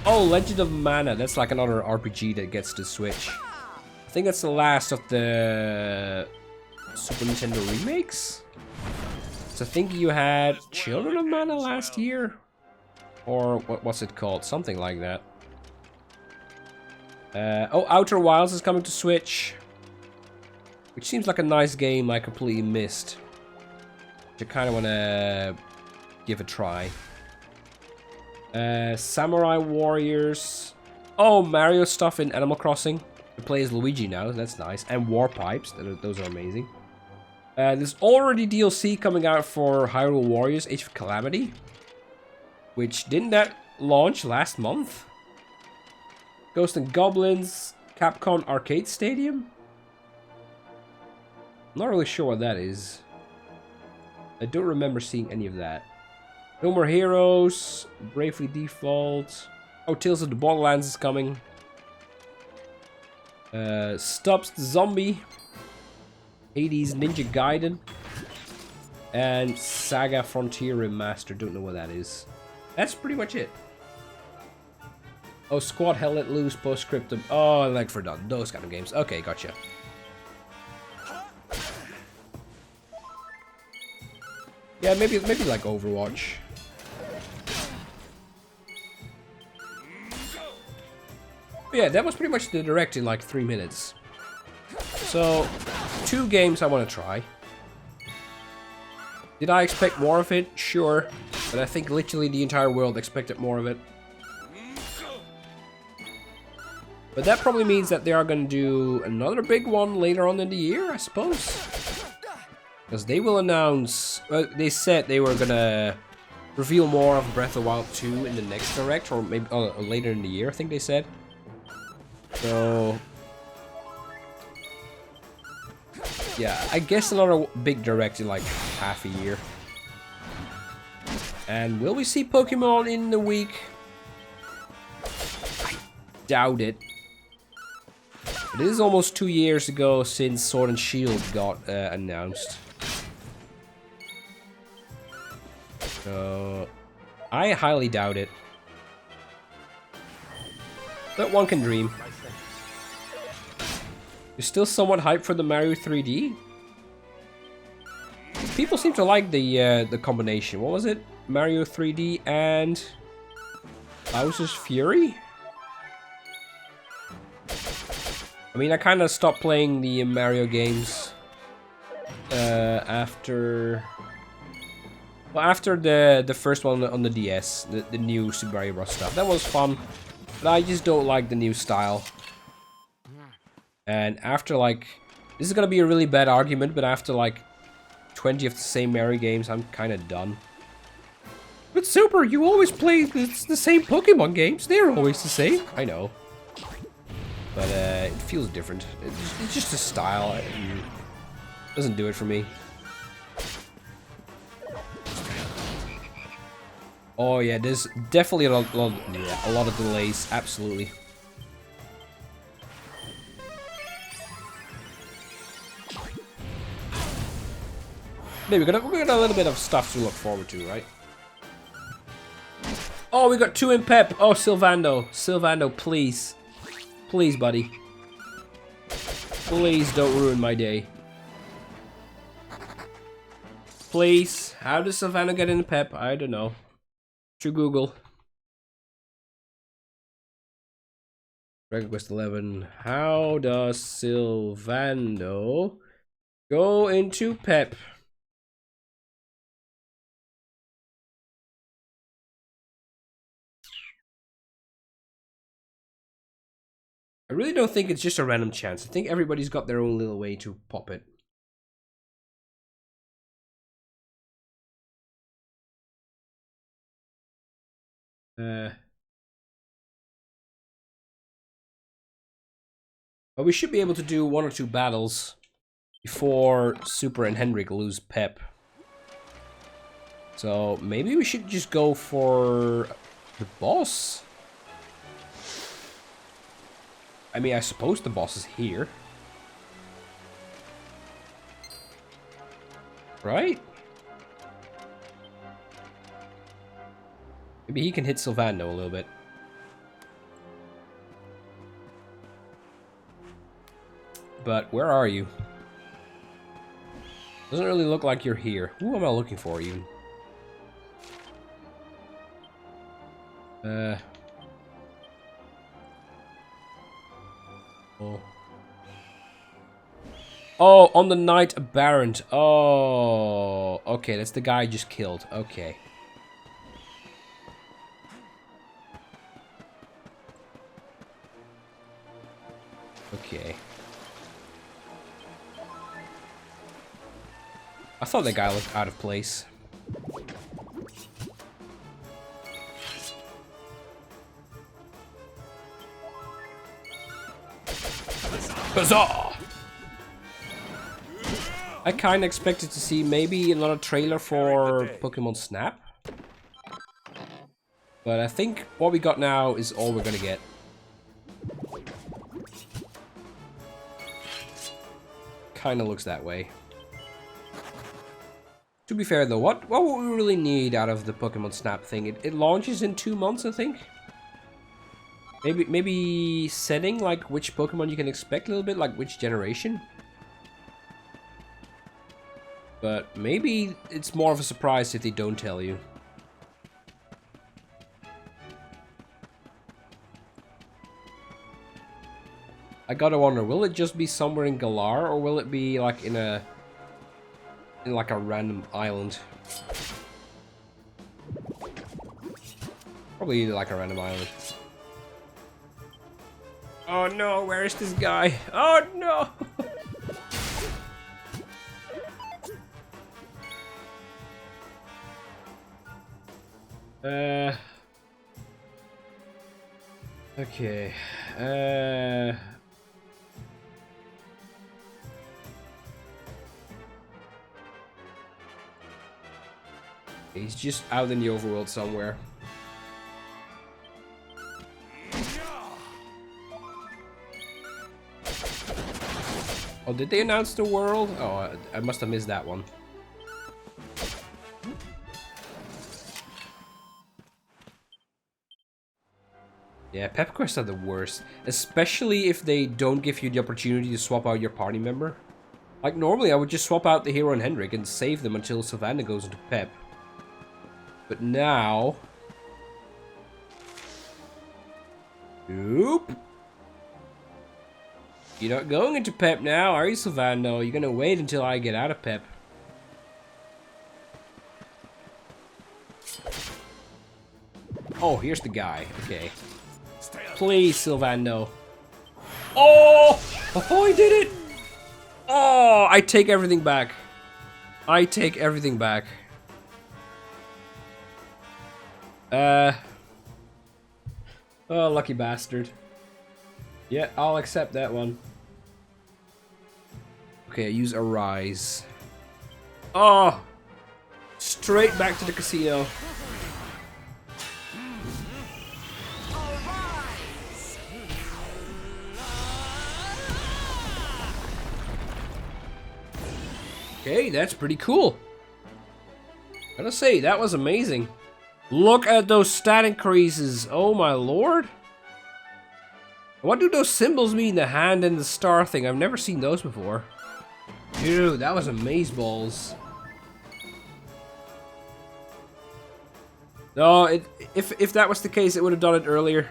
Oh, Legend of Mana, that's like another RPG that gets to Switch. I think that's the last of the Super Nintendo remakes. So I think you had Children of Mana last year? Or what's it called? Something like that. Oh, Outer Wilds is coming to Switch. Which seems like a nice game I completely missed. Which I kind of want to give a try. Samurai Warriors. Oh, Mario stuff in Animal Crossing. You play as Luigi now, that's nice. And War Pipes, those are amazing. There's already DLC coming out for Hyrule Warriors Age of Calamity. Which, didn't that launch last month? Ghosts and Goblins, Capcom Arcade Stadium? Not really sure what that is. I don't remember seeing any of that. No More Heroes, Bravely Default. Oh, Tales of the Borderlands is coming. Stubbs the Zombie, Hades Ninja Gaiden, and Saga Frontier Remastered. Don't know what that is. That's pretty much it. Oh, Squad Hell Let Loose, Postscriptum. Oh, like for those kind of games. Okay, gotcha. Yeah, maybe like Overwatch. But yeah, that was pretty much the direct in like 3 minutes. So, 2 games I want to try. Did I expect more of it? Sure. But I think literally the entire world expected more of it. But that probably means that they are going to do another big one later on in the year, I suppose. Because they will announce... they said they were going to reveal more of Breath of the Wild 2 in the next direct, or maybe later in the year, I think they said. So... yeah, I guess another big direct in like half a year. And will we see Pokemon in the week? I doubt it. It is almost 2 years ago since Sword and Shield got announced. So, I highly doubt it. But one can dream. You're still somewhat hyped for the Mario 3D? People seem to like the combination. What was it? Mario 3D and Bowser's Fury? I mean, I kind of stopped playing the Mario games after the first one on the DS, the new Super Mario Bros. Stuff. That was fun, but I just don't like the new style. And after like, this is gonna be a really bad argument, but after like 20 of the same Mario games, I'm kind of done. But Super, you always play the same Pokemon games. They're always the same. I know. But it feels different. It's just a style. It doesn't do it for me. Oh yeah, there's definitely a lot of delays. Absolutely. Maybe we got a little bit of stuff to look forward to, right? Oh, we got 2 in Pep. Oh, Sylvando. Sylvando, please. Please, buddy. Please don't ruin my day. Please. How does Sylvando get in Pep? I don't know. Through Google. Dragon Quest 11. How does Sylvando go into Pep? I really don't think it's just a random chance. I think everybody's got their own little way to pop it. But we should be able to do 1 or 2 battles before Super and Henrik lose Pep. So maybe we should just go for the boss. I mean, I suppose the boss is here. Right? Maybe he can hit Sylvando a little bit. But where are you? Doesn't really look like you're here. Who am I looking for even? Oh. Oh, on the Knight Aberrant. Oh, okay, that's the guy I just killed. Okay. Okay. I thought that guy looked out of place. Huzzah! I kind of expected to see maybe another trailer for Pokemon Snap. But I think what we got now is all we're gonna get. kind of looks that way. To be fair though, what would we really need out of the Pokemon Snap thing? It launches in 2 months, I think. Maybe setting like which Pokemon you can expect a little bit, like which generation. But maybe it's more of a surprise if they don't tell you. I gotta wonder, will it just be somewhere in Galar, or will it be like in like a random island? Probably like a random island. Oh no, where is this guy? Oh no! Okay. He's just out in the overworld somewhere. Oh, did they announce the world? Oh, I must have missed that one. Yeah, pep quests are the worst. Especially if they don't give you the opportunity to swap out your party member. Like, normally I would just swap out the hero and Hendrik and save them until Sylvander goes into pep. But now... Nope. You're not going into pep now, are you, Sylvando? You're gonna wait until I get out of pep. Oh, here's the guy. Okay. Please, Sylvando. Oh! Oh, he did it! Oh, I take everything back. I take everything back. Oh, lucky bastard. Yeah, I'll accept that one. Okay, I use Arise. Oh! Straight back to the casino. Okay, that's pretty cool. Gotta say, that was amazing. Look at those stat increases. Oh my lord. What do those symbols mean, the hand and the star thing? I've never seen those before. Dude, that was amazeballs. No, if that was the case, it would have done it earlier.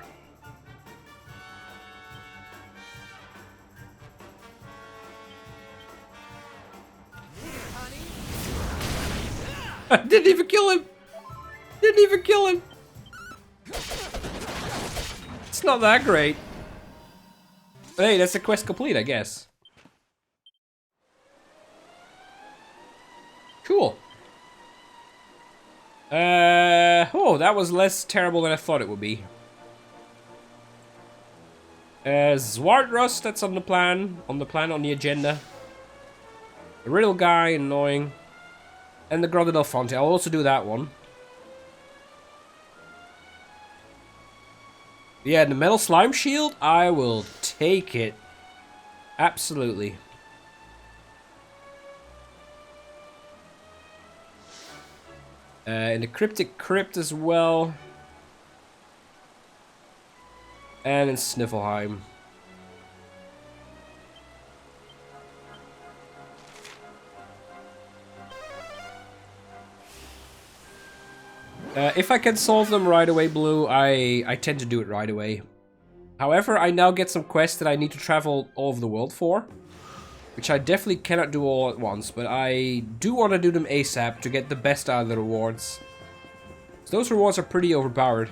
I didn't even kill him. Didn't even kill him. It's not that great. Hey, that's a quest complete, I guess. Cool. Oh, that was less terrible than I thought it would be. Zwardrust, that's on the plan. On the agenda. The Riddle guy, annoying. And the Grotto del Fonte. I'll also do that one. Yeah, the Metal Slime Shield, I will take it. Absolutely. And the Cryptic Crypt as well. And in Sniffelheim. If I can solve them right away, Blue, I tend to do it right away. However, I now get some quests that I need to travel all over the world for. Which I definitely cannot do all at once, but I do want to do them ASAP to get the best out of the rewards. So those rewards are pretty overpowered.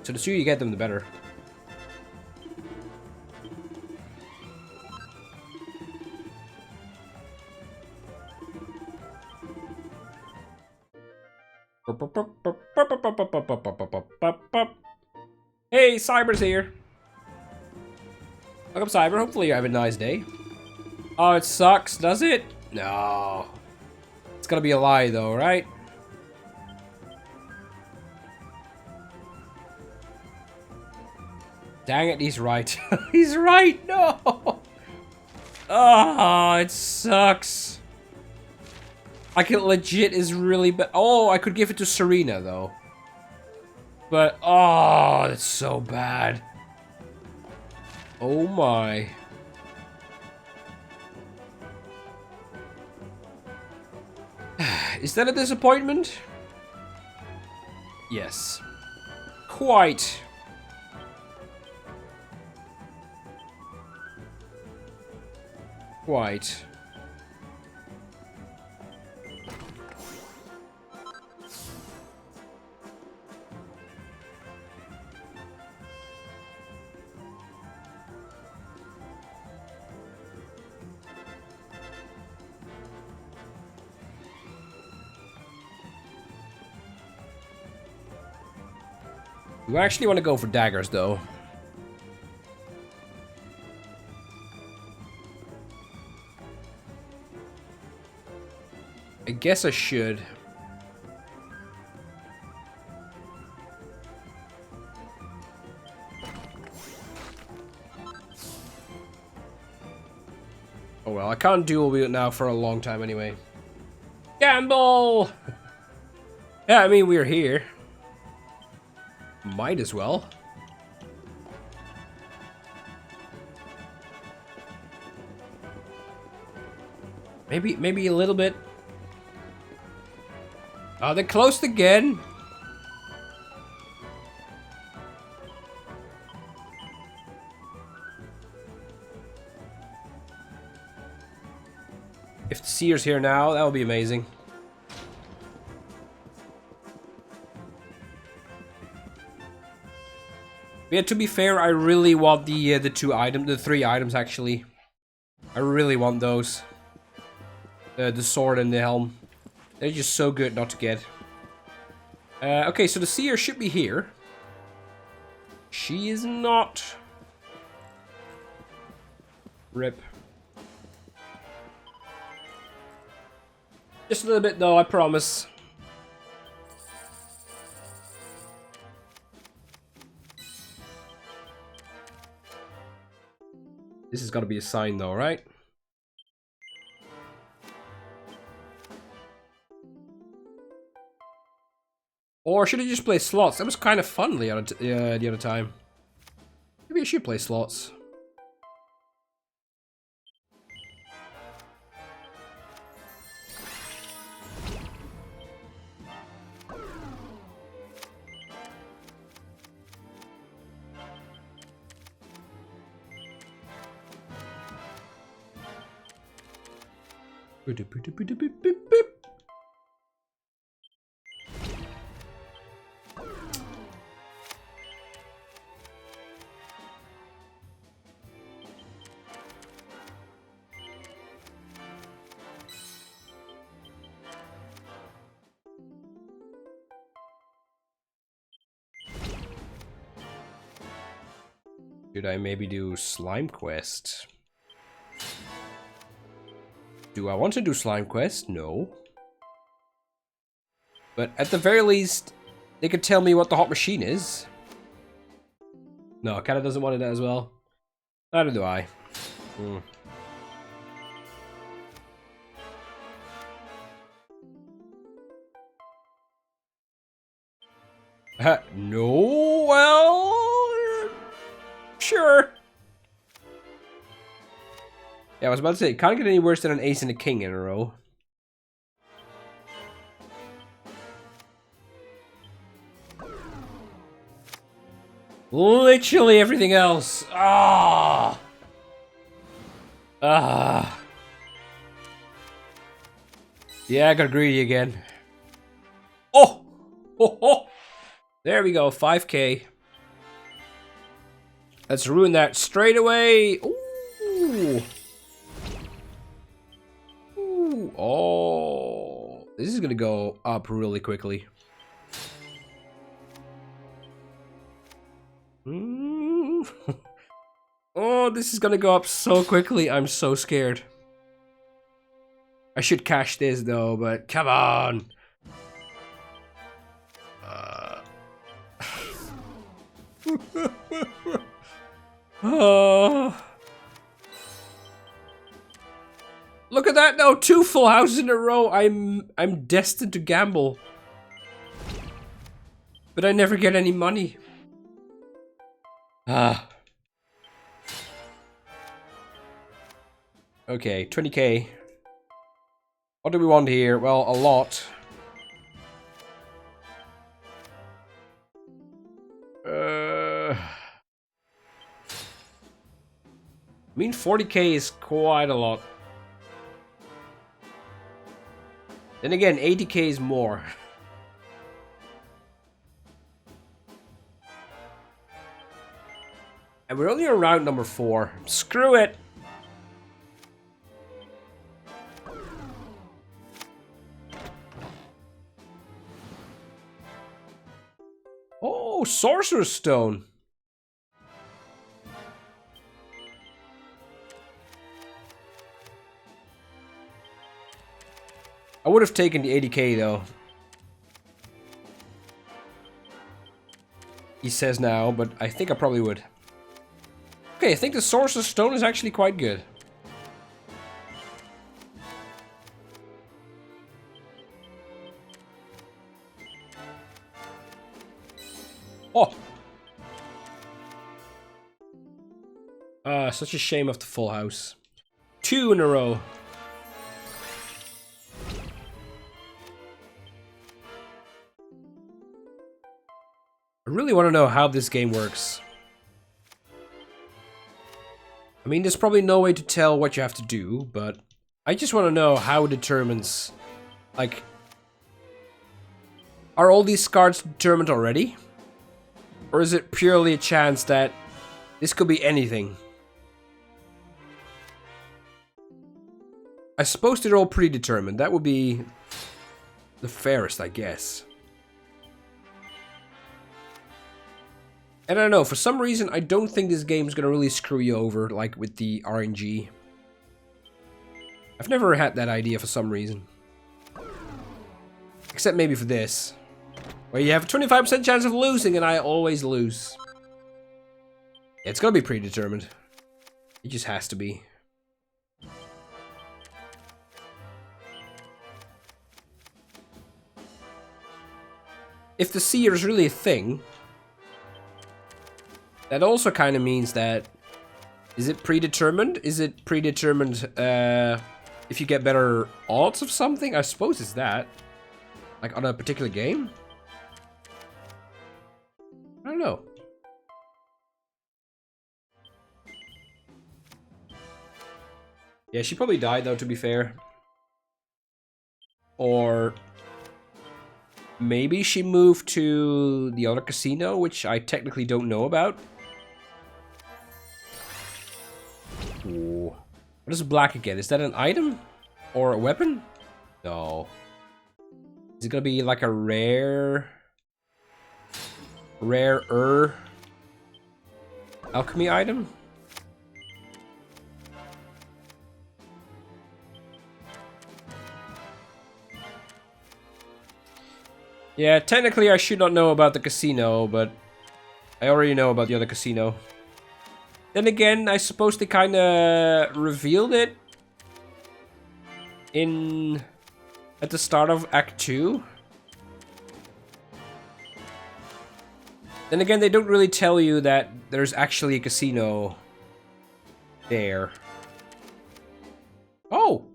So the sooner you get them, the better. Hey, Cyber's here. Welcome, Cyber. Hopefully you have a nice day. Oh, it sucks, does it? No. It's gonna be a lie, though, right? Dang it, he's right. He's right, no! Oh, it sucks. Like, it legit is really bad. Oh, I could give it to Serena, though. But, oh, that's so bad. Oh my. Is that a disappointment? Yes. Quite. Quite. You actually want to go for daggers, though. I guess I should. Oh well, I can't dual wield now for a long time anyway. Gamble! Yeah, I mean, we're here. Might as well. Maybe a little bit. Oh, they're close again. If the Seer's here now, that would be amazing. Yeah, to be fair, I really want the three items actually. I really want those. The sword and the helm. They're just so good not to get. Okay, so the Seer should be here. She is not. Rip. Just a little bit though, I promise. This has got to be a sign though, right? Or should I just play slots? That was kind of fun the other time. Maybe I should play slots. Should I maybe do Slime Quest? Do I want to do Slime Quest? No. But at the very least, they could tell me what the hot machine is. No, Kata doesn't want it as well. Neither do I. No, well... Sure. Yeah, I was about to say, it can't get any worse than an ace and a king in a row. Literally everything else. Ah. Ah. Yeah, I got greedy again. Oh! Oh, oh! There we go, 5k. Let's ruin that straight away. Ooh. Ooh. Oh. This is gonna go up really quickly. Oh, this is gonna go up so quickly. I'm so scared. I should cash this though, but come on. Oh. Look at that! No, 2 full houses in a row. I'm destined to gamble. But I never get any money. Ah. Okay, 20k. What do we want here? Well, a lot. I mean, 40k is quite a lot. Then again, 80k is more. And we're only on round number 4. Screw it! Oh, Sorcerer's Stone! I would have taken the 80k though. He says now, but I think I probably would. Okay, I think the Sorcerer's Stone is actually quite good. Oh! Such a shame of the full house. 2 in a row. I really want to know how this game works. I mean, there's probably no way to tell what you have to do, but I just want to know how it determines, like, are all these cards determined already? Or is it purely a chance that this could be anything? I suppose they're all predetermined. That would be the fairest, I guess. And I don't know, for some reason, I don't think this game is gonna really screw you over, like with the RNG. I've never had that idea for some reason. Except maybe for this. Where you have a 25% chance of losing, and I always lose. Yeah, it's gonna be predetermined. It just has to be. If the seer is really a thing, that also kind of means that... Is it predetermined? Is it predetermined if you get better odds of something? I suppose it's that. Like on a particular game? I don't know. Yeah, she probably died though, to be fair. Or... maybe she moved to the other casino, which I technically don't know about. Ooh. What is black again? Is that an item? Or a weapon? No. Is it gonna be like a rare... rarer... alchemy item? Yeah, technically I should not know about the casino, but I already know about the other casino. Then again, I suppose they kinda revealed it at the start of Act 2. Then again, they don't really tell you that there's actually a casino there. Oh!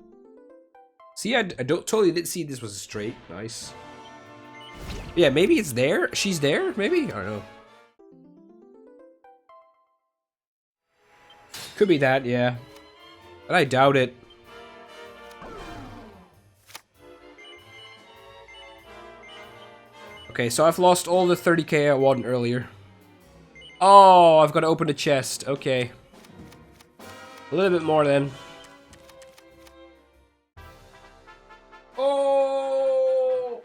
See, I don't totally did see this was straight. Nice. Yeah, maybe it's there. She's there, maybe? I don't know. Could be that, yeah. But I doubt it. Okay, so I've lost all the 30k I won earlier. Oh, I've got to open the chest. Okay. A little bit more then. Oh!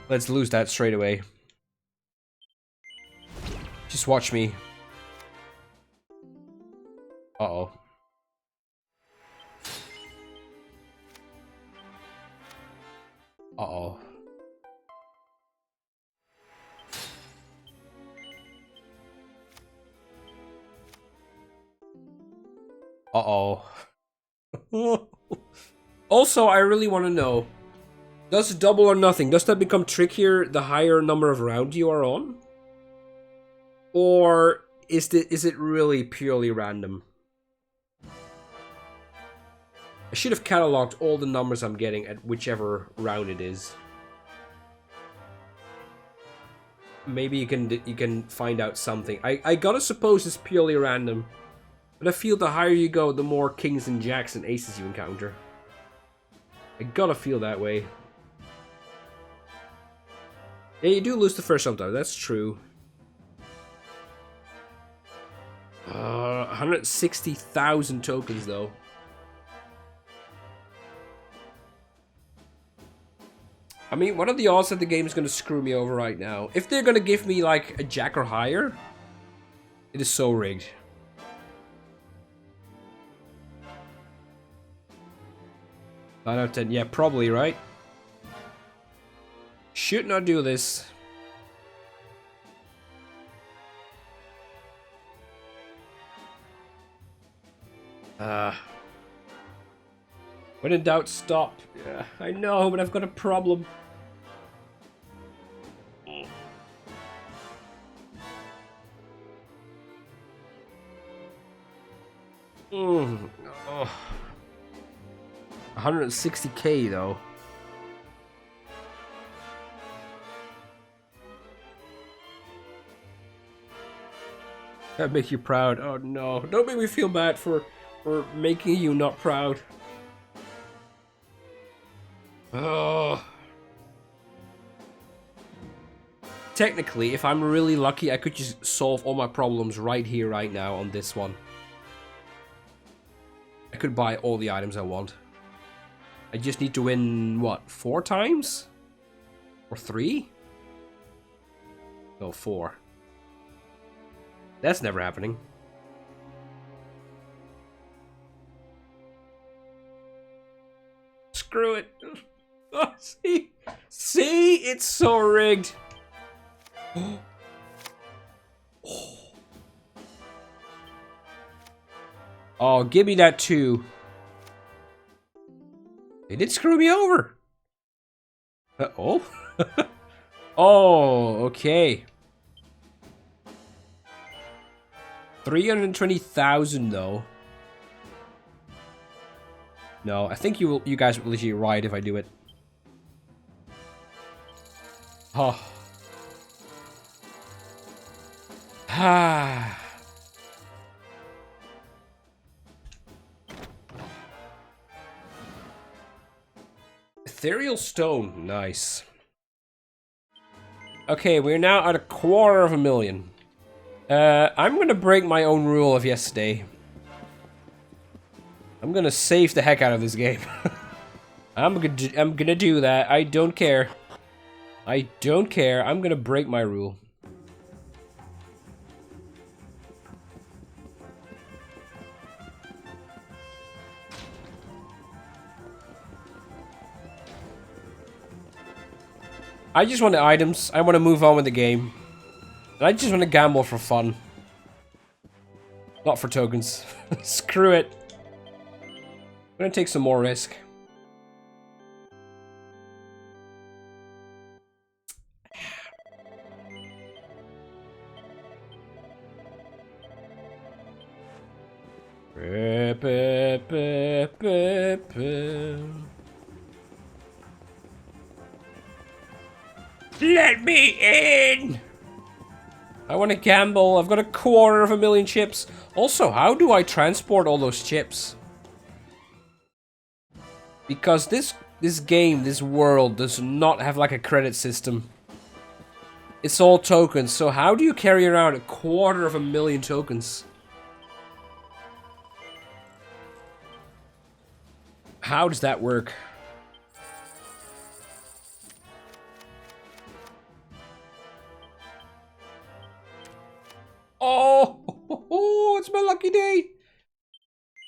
Let's lose that straight away. Just watch me. Uh-oh. Uh-oh. Uh-oh. Also, I really want to know, does double or nothing, does that become trickier the higher number of rounds you are on? Or is it really purely random? I should have cataloged all the numbers I'm getting at whichever round it is. Maybe you can find out something. I gotta suppose it's purely random. But I feel the higher you go, the more kings and jacks and aces you encounter. I gotta feel that way. Yeah, you do lose the first sometimes, that's true. 160,000 tokens though. I mean, what are the odds that the game is gonna screw me over right now? If they're gonna give me like a jack or higher, it is so rigged. Nine out of 10, yeah, probably, right? Should not do this. When in doubt, stop. Yeah, I know, but I've got a problem. Oh. 160k though. That make you proud? Oh no! Don't make me feel bad for making you not proud. Oh. Technically, if I'm really lucky, I could just solve all my problems right here, right now on this one. I could buy all the items I want. I just need to win, what, 4 times? Or 3? No, 4. That's never happening. Screw it. Oh, see? See? It's so rigged. Oh, give me that 2. They did screw me over. Oh? Oh, okay. 320,000 though. No, I think you guys will literally ride if I do it. Oh. Ah. Ethereal stone, nice. Okay, we're now at 250,000. I'm gonna break my own rule of yesterday. I'm gonna save the heck out of this game. I'm gonna do that. I don't care. I don't care. I'm gonna break my rule. I just want the items. I want to move on with the game. And I just want to gamble for fun. Not for tokens. Screw it. I'm gonna take some more risk. Let me in! I want to gamble. I've got 250,000 chips. Also, how do I transport all those chips? Because this game, this world, does not have like a credit system. It's all tokens. So how do you carry around 250,000 tokens? How does that work? Oh, it's my lucky day.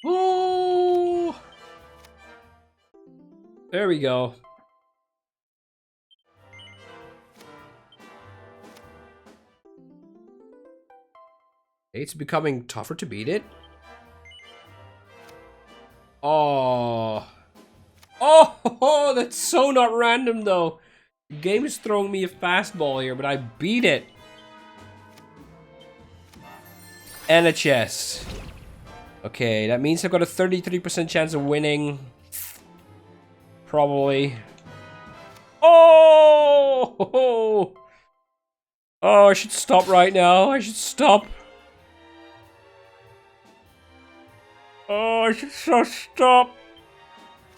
Oh, there we go. It's becoming tougher to beat it. Oh. Oh, that's so not random though. The game is throwing me a fastball here, but I beat it. And a chest. Okay, that means I've got a 33% chance of winning. Probably. Oh! Oh, I should stop right now. I should stop. Oh, I should so stop.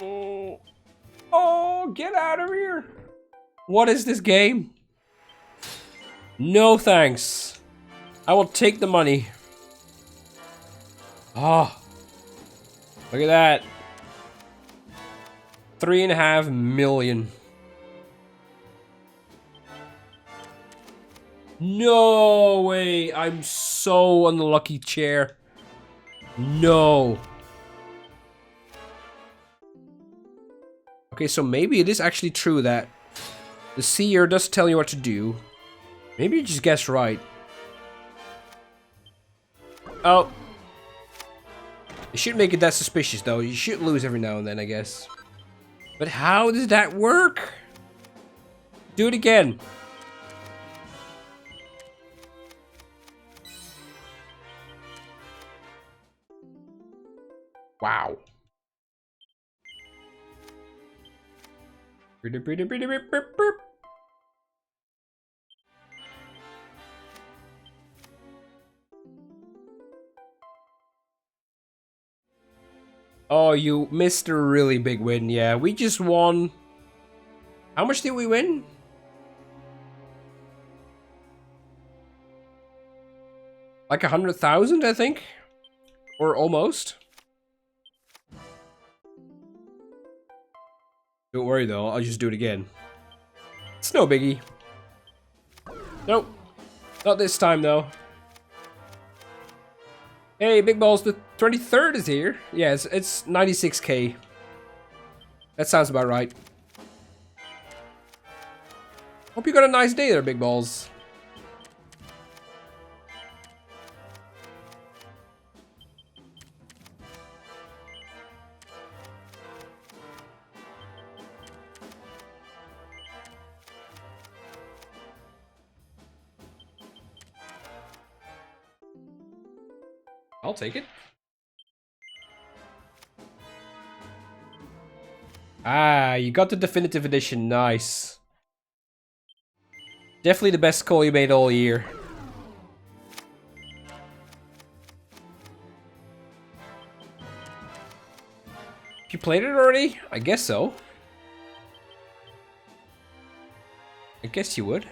Oh. Oh, get out of here. What is this game? No thanks. I will take the money. Oh. Look at that. 3.5 million. No way. I'm so on the lucky chair. No. Okay, so maybe it is actually true that the seer does tell you what to do. Maybe you just guessed right. Oh. You shouldn't make it that suspicious, though. You should lose every now and then, I guess. But how does that work? Do it again. Wow. Oh, you missed a really big win. Yeah, we just won. How much did we win? Like 100,000, I think? Or almost. Don't worry though, I'll just do it again. It's no biggie. Nope. Not this time though. Hey, Big Balls, the 23rd is here. Yeah, it's 96k. That sounds about right. Hope you got a nice day there, Big Balls. I'll take it. Ah, you got the definitive edition. Nice. Definitely the best call you made all year. You played it already? I guess so. I guess you would.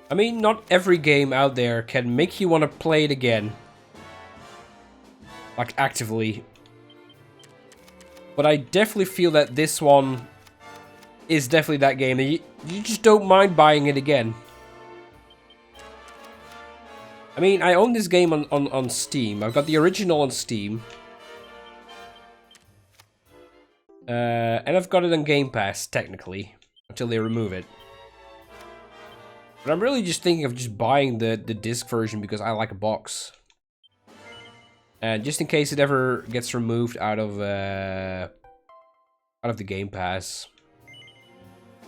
I mean, not every game out there can make you want to play it again. Like, actively. But I definitely feel that this one is definitely that game. You just don't mind buying it again. I mean, I own this game on Steam. I've got the original on Steam. And I've got it on Game Pass, technically. Until they remove it. But I'm really just thinking of just buying the disc version because I like a box. And just in case it ever gets removed out of the Game Pass.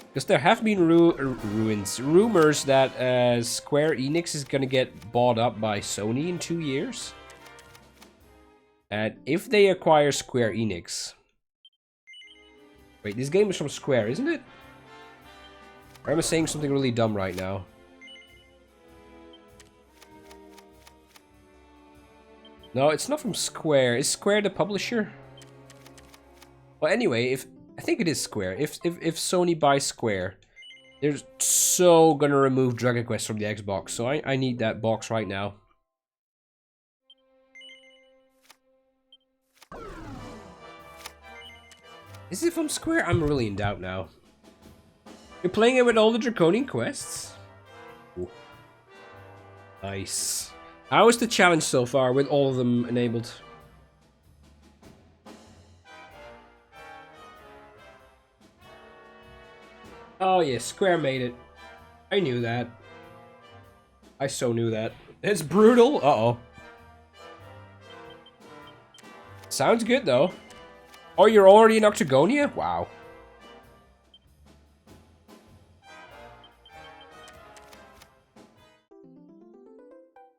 Because there have been rumors that Square Enix is gonna get bought up by Sony in 2 years. And if they acquire Square Enix... Wait, this game is from Square, isn't it? Or am I saying something really dumb right now? No, it's not from Square. Is Square the publisher? Well, anyway, I think it is Square. If Sony buys Square, they're so gonna remove Dragon Quest from the Xbox. So I need that box right now. Is it from Square? I'm really in doubt now. You're playing it with all the Draconian quests? Ooh. Nice. How is the challenge so far with all of them enabled? Oh yeah, Square made it. I knew that. I so knew that. It's brutal. Uh-oh. Sounds good, though. Oh, you're already in Octagonia? Wow.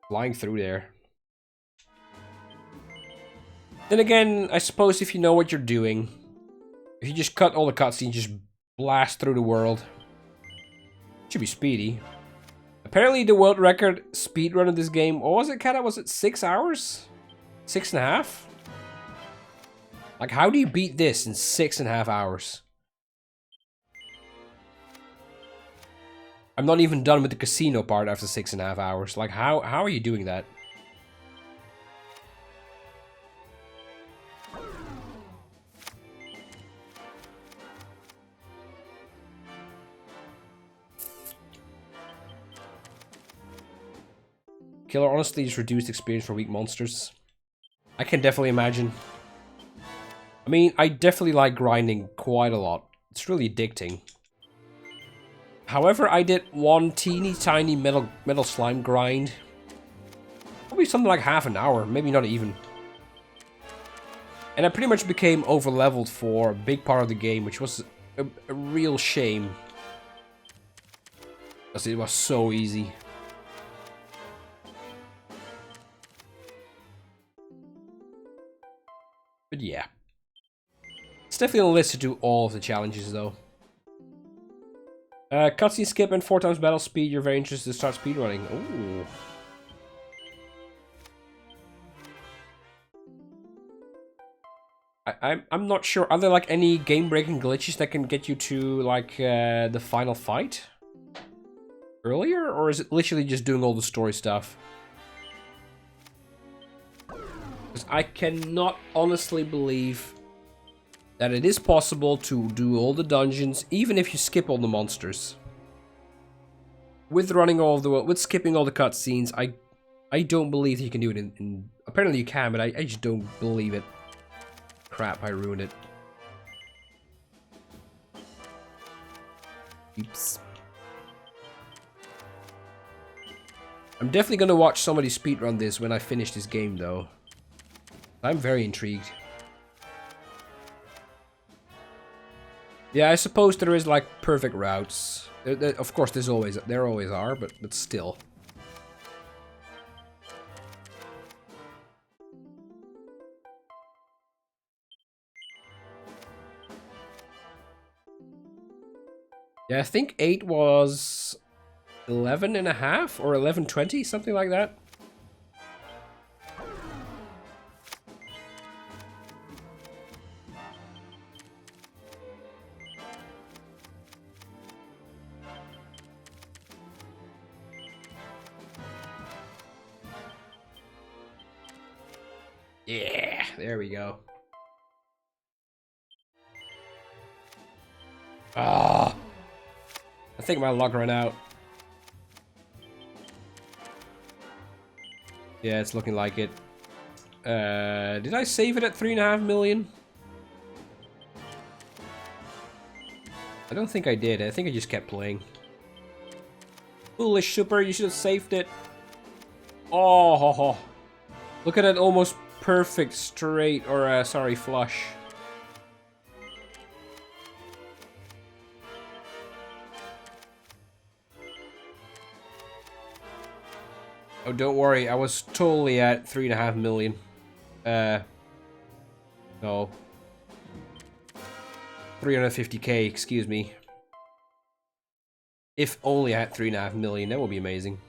Flying through there. Then again, I suppose if you know what you're doing, if you just cut all the cutscenes, just blast through the world, it should be speedy. Apparently the world record speedrun of this game, what was it, Kata? Was it 6 hours? 6.5? Like, how do you beat this in 6.5 hours? I'm not even done with the casino part after 6.5 hours. Like, how are you doing that? Killer honestly just reduced experience for weak monsters. I can definitely imagine. I mean, I definitely like grinding quite a lot. It's really addicting. However, I did one teeny tiny metal slime grind. Probably something like half an hour, maybe not even. And I pretty much became over leveled for a big part of the game, which was a real shame. Because it was so easy. But yeah. It's definitely on the list to do all of the challenges though. Cutscene skip and 4 times battle speed. You're very interested to start speedrunning. Ooh. I'm not sure. Are there like any game-breaking glitches that can get you to like the final fight earlier, or is it literally just doing all the story stuff? Because I cannot honestly believe that it is possible to do all the dungeons, even if you skip all the monsters. With running all the with skipping all the cutscenes, I don't believe you can do it in apparently you can, but I just don't believe it. Crap, I ruined it. Oops. I'm definitely gonna watch somebody speedrun this when I finish this game though. I'm very intrigued. Yeah, I suppose there is like perfect routes. Of course, there always are, but still. Yeah, I think 8 was 11.5 or 11:20, something like that. Yeah, there we go. Ah, I think my luck ran out. Yeah, it's looking like it. Did I save it at 3.5 million? I don't think I did. I think I just kept playing. Foolish Super, you should have saved it. Oh, ho, ho. Look at that almost perfect straight, or sorry, flush. Oh, don't worry, I was totally at 3.5 million. No. 350k, excuse me. If only I had 3.5 million, that would be amazing.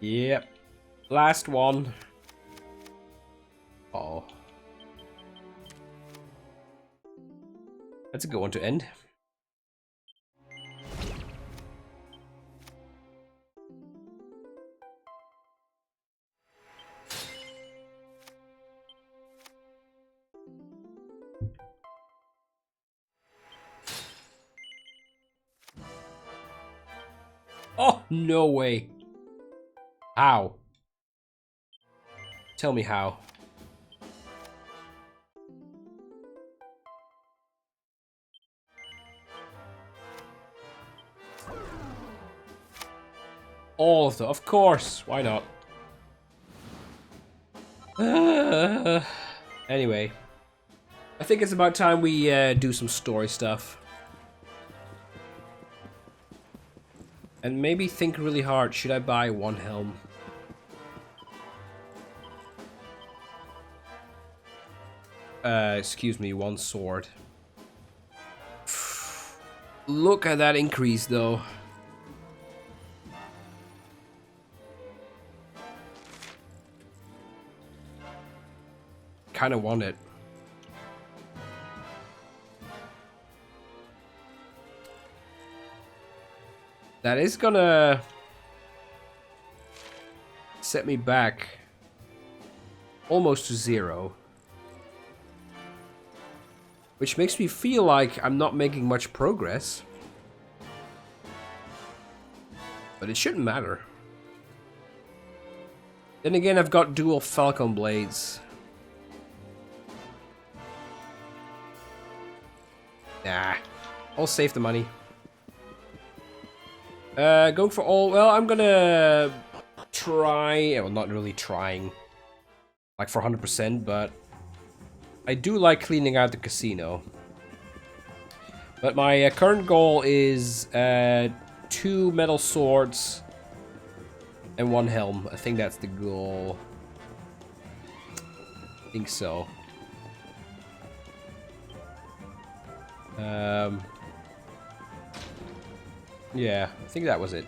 Yep. Last one. Oh. That's a good one to end. Oh, no way. How? Tell me how. All of them, of course. Why not? Anyway, I think it's about time we do some story stuff. And maybe think really hard, should I buy one helm? Excuse me, one sword. Look at that increase though. Kinda want it. That is gonna set me back almost to 0. Which makes me feel like I'm not making much progress. But it shouldn't matter. Then again, I've got dual Falcon blades. Nah, I'll save the money. Going for all... Well, I'm gonna try... Well, not really trying. Like for 100%, but... I do like cleaning out the casino. But my current goal is 2 metal swords and 1 helm. I think that's the goal. I think so. Yeah, I think that was it.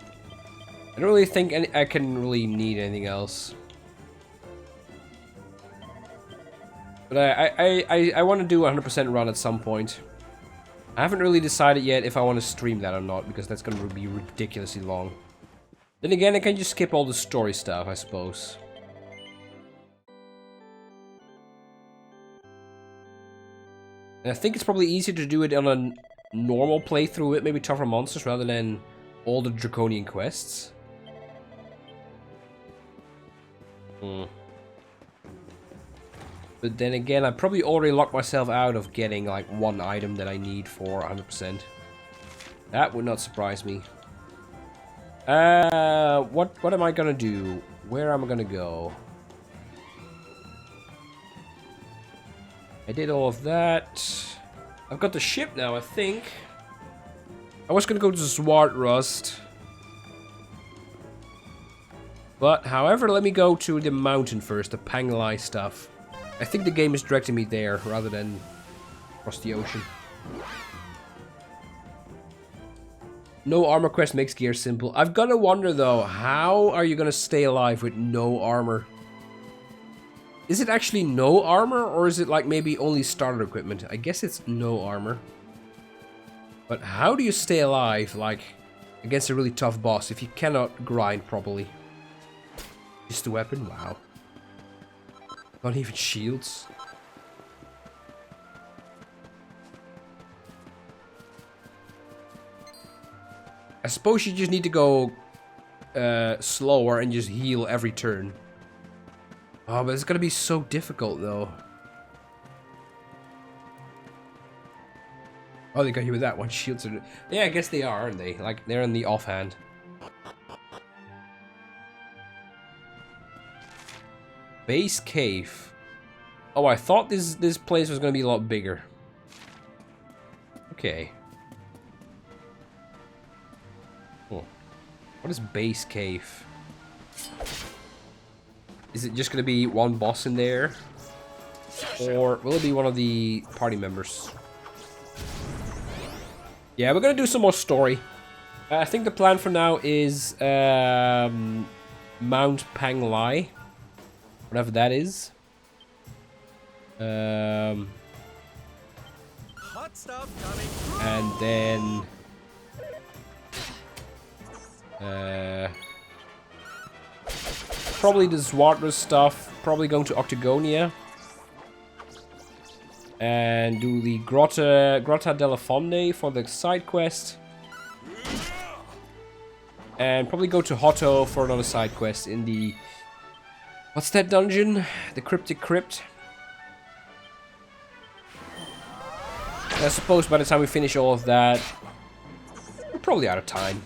I don't really think I can really need anything else. But I want to do 100% run at some point. I haven't really decided yet if I want to stream that or not, because that's going to be ridiculously long. Then again, I can just skip all the story stuff, I suppose. And I think it's probably easier to do it on a normal playthrough with maybe tougher monsters rather than all the draconian quests. But then again, I probably already locked myself out of getting like 1 item that I need for 100%. That would not surprise me. What am I gonna do? Where am I gonna go? I did all of that. I've got the ship now, I think. I was gonna go to Zwartrust. But, however, let me go to the mountain first, the Panglai stuff. I think the game is directing me there, rather than across the ocean. No armor quest makes gear simple. I've gotta wonder, though, how are you gonna stay alive with no armor? Is it actually no armor, or is it like maybe only starter equipment? I guess it's no armor. But how do you stay alive, like, against a really tough boss if you cannot grind properly? Just a weapon? Wow. Not even shields. I suppose you just need to go slower and just heal every turn. Oh, but it's gonna be so difficult though. Oh, they got you with that one. Shields are... Yeah, I guess they are, aren't they? Like, they're in the offhand. Base cave. Oh, I thought this place was gonna be a lot bigger. Okay. Oh. What is base cave? Is it just gonna be one boss in there? Or will it be one of the party members? Yeah, we're gonna do some more story. I think the plan for now is Mount Panglai. Whatever that is. Hot stuff coming through. And then probably the Zwartrust stuff. Probably going to Octagonia. And do the Grotta della Fonde for the side quest. And probably go to Hotto for another side quest in the What's that dungeon? The Cryptic Crypt. I suppose by the time we finish all of that, we're probably out of time.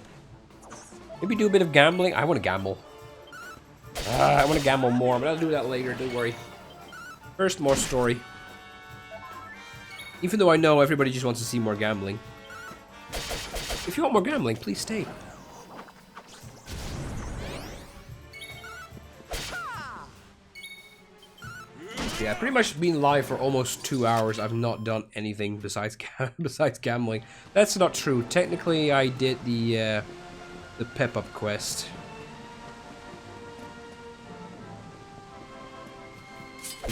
Maybe do a bit of gambling. I want to gamble. I want to gamble more, but I'll do that later. Don't worry. First, more story. Even though I know everybody just wants to see more gambling. If you want more gambling, please stay. Yeah, pretty much been live for almost 2 hours. I've not done anything besides besides gambling. That's not true. Technically, I did the pep up quest.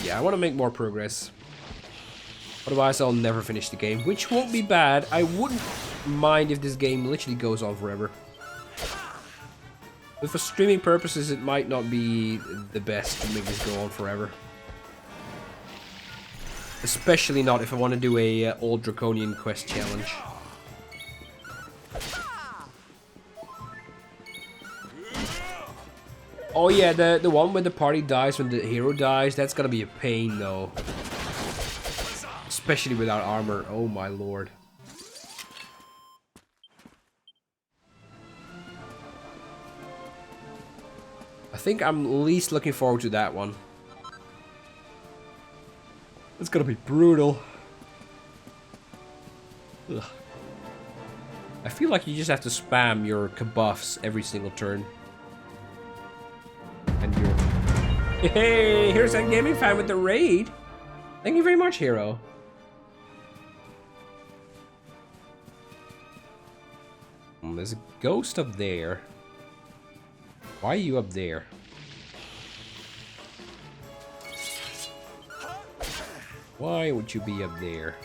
Yeah, I want to make more progress. Otherwise, I'll never finish the game, which won't be bad. I wouldn't mind if this game literally goes on forever. But for streaming purposes, it might not be the best to make this go on forever. Especially not if I want to do a Old Draconian quest challenge. Oh yeah, the one where the party dies when the hero dies, that's gonna be a pain though. Especially without armor, oh my lord. I think I'm least looking forward to that one. It's gonna be brutal. Ugh. I feel like you just have to spam your kabuffs every single turn. And you're... Hey, here's that gaming fan with the raid. Thank you very much, hero. There's a ghost up there. Why are you up there? Why would you be up there?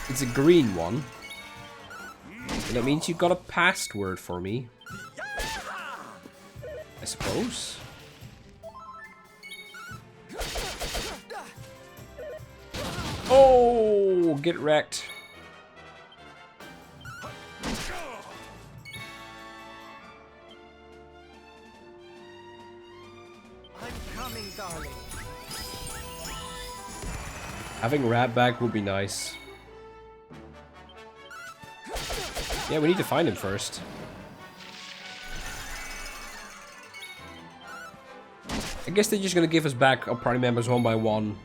It's a green one. And that means you got a password for me. I suppose. Oh, get wrecked. I'm coming, darling. Having Rat back would be nice. Yeah, we need to find him first. I guess they're just gonna give us back our party members one by one.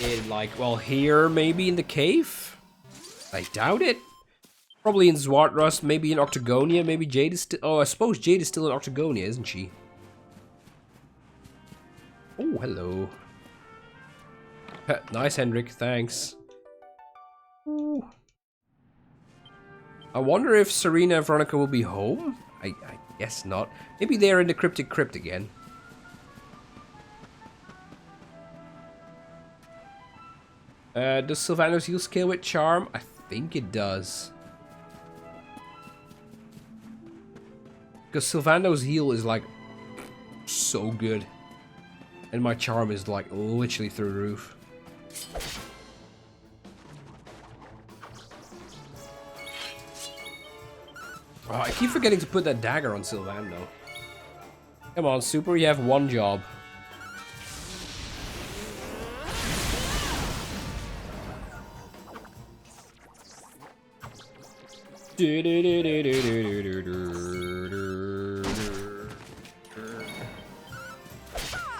In like, well, here, maybe in the cave? I doubt it. Probably in Zwartrust, maybe in Octagonia, maybe Jade is still... Oh, I suppose Jade is still in Octagonia, isn't she? Oh, hello. Nice, Hendrik, thanks. Ooh. I wonder if Serena and Veronica will be home? I guess not. Maybe they're in the Cryptic Crypt again. Does Sylvanos heal scale with charm? I think it does. Because Sylvanos heal is like so good. And my charm is like literally through the roof. Oh, I keep forgetting to put that dagger on Sylvan though. Come on, Super, you have one job.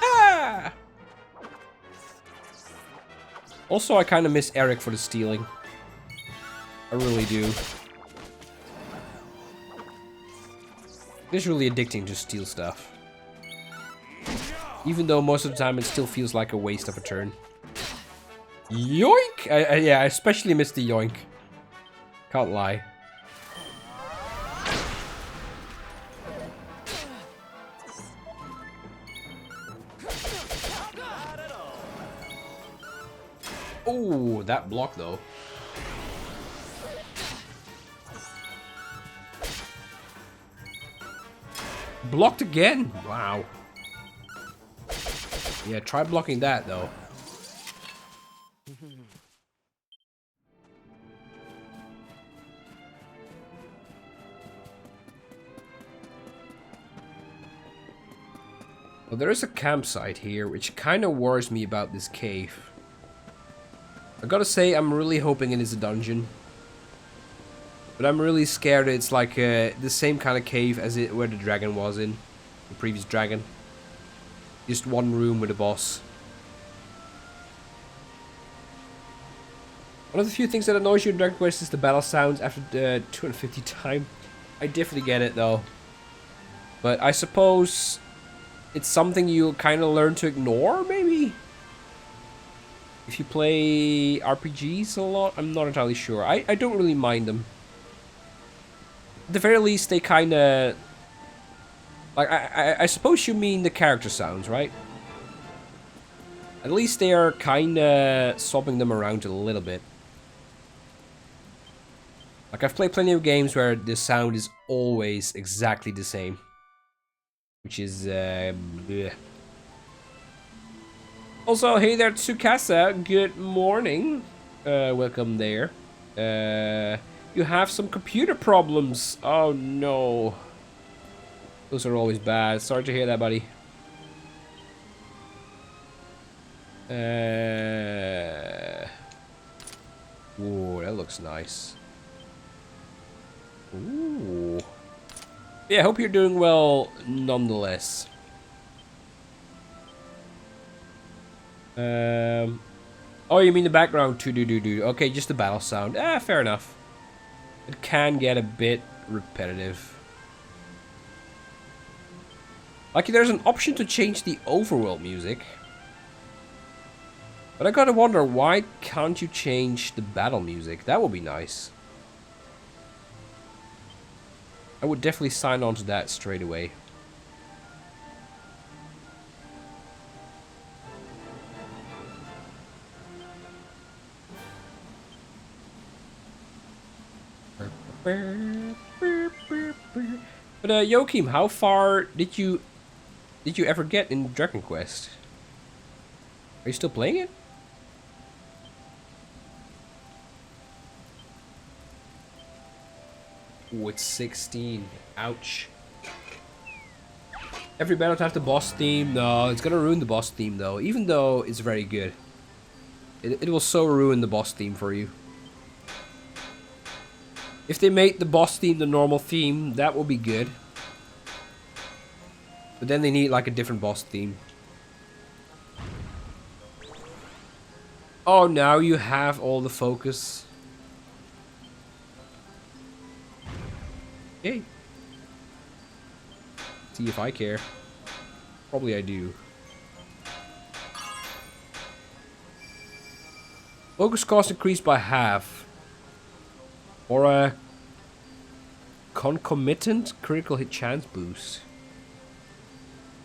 Ah! Also, I kind of miss Eric for the stealing. I really do. It's really addicting to steal stuff. Even though most of the time it still feels like a waste of a turn. Yoink! Yeah, I especially miss the yoink. Can't lie. Oh, that block though. Blocked again? Wow. Yeah, try blocking that though. Well, there is a campsite here, which kind of worries me about this cave. I gotta say, I'm really hoping it is a dungeon. But I'm really scared it's like the same kind of cave as where the dragon was in. The previous dragon. Just one room with a boss. One of the few things that annoys you in Dragon Quest is the battle sounds after the 250 time. I definitely get it though. But I suppose it's something you'll kind of learn to ignore, maybe? If you play RPGs a lot, I'm not entirely sure. I don't really mind them. At the very least, they kind of... Like, I suppose you mean the character sounds, right? At least they are kind of swapping them around a little bit. Like, I've played plenty of games where the sound is always exactly the same. Which is, bleh. Also, hey there, Tsukasa. Good morning. Welcome there. You have some computer problems. Oh, no. Those are always bad. Sorry to hear that, buddy. Ooh, that looks nice. Ooh. Yeah, I hope you're doing well nonetheless. Oh, you mean the background too? Do. Okay, just the battle sound. Fair enough. It can get a bit repetitive. Like, there's an option to change the overworld music. But I gotta wonder, why can't you change the battle music? That would be nice. I would definitely sign on to that straight away. But Joachim, how far did you ever get in Dragon Quest? Are you still playing it? Ooh, it's 16. Ouch. Every battle to have the boss theme. No, it's gonna ruin the boss theme though. Even though it's very good. It will so ruin the boss theme for you. If they made the boss theme the normal theme, that would be good. But then they need like a different boss theme. Oh, now you have all the focus. Yay. See if I care. Probably I do. Focus cost increased by half. Or a concomitant critical hit chance boost.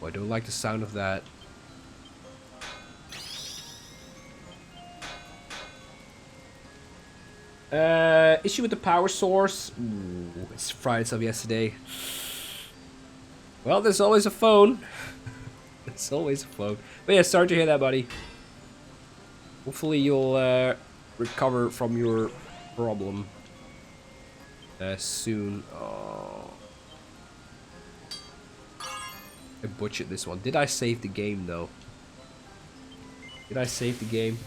Oh, I don't like the sound of that. Issue with the power source. Ooh, it's fried itself yesterday. Well, there's always a phone. There's always a phone. But yeah, sorry to hear that, buddy. Hopefully you'll recover from your problem soon. Oh. I butchered this one. Did I save the game though? Did I save the game?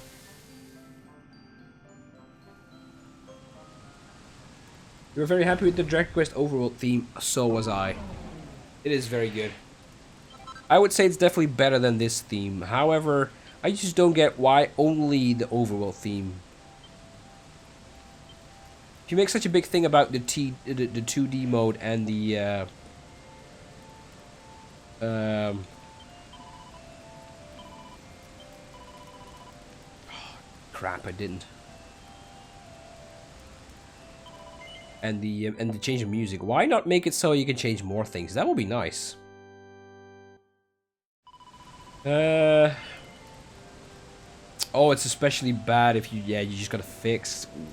You were very happy with the Dragon Quest overworld theme. So was I. It is very good. I would say it's definitely better than this theme. However, I just don't get why only the overworld theme. If you make such a big thing about the 2D mode and the crap, I didn't. And the change of music. Why not make it so you can change more things? That would be nice. Oh, it's especially bad if you just gotta fix. Ooh.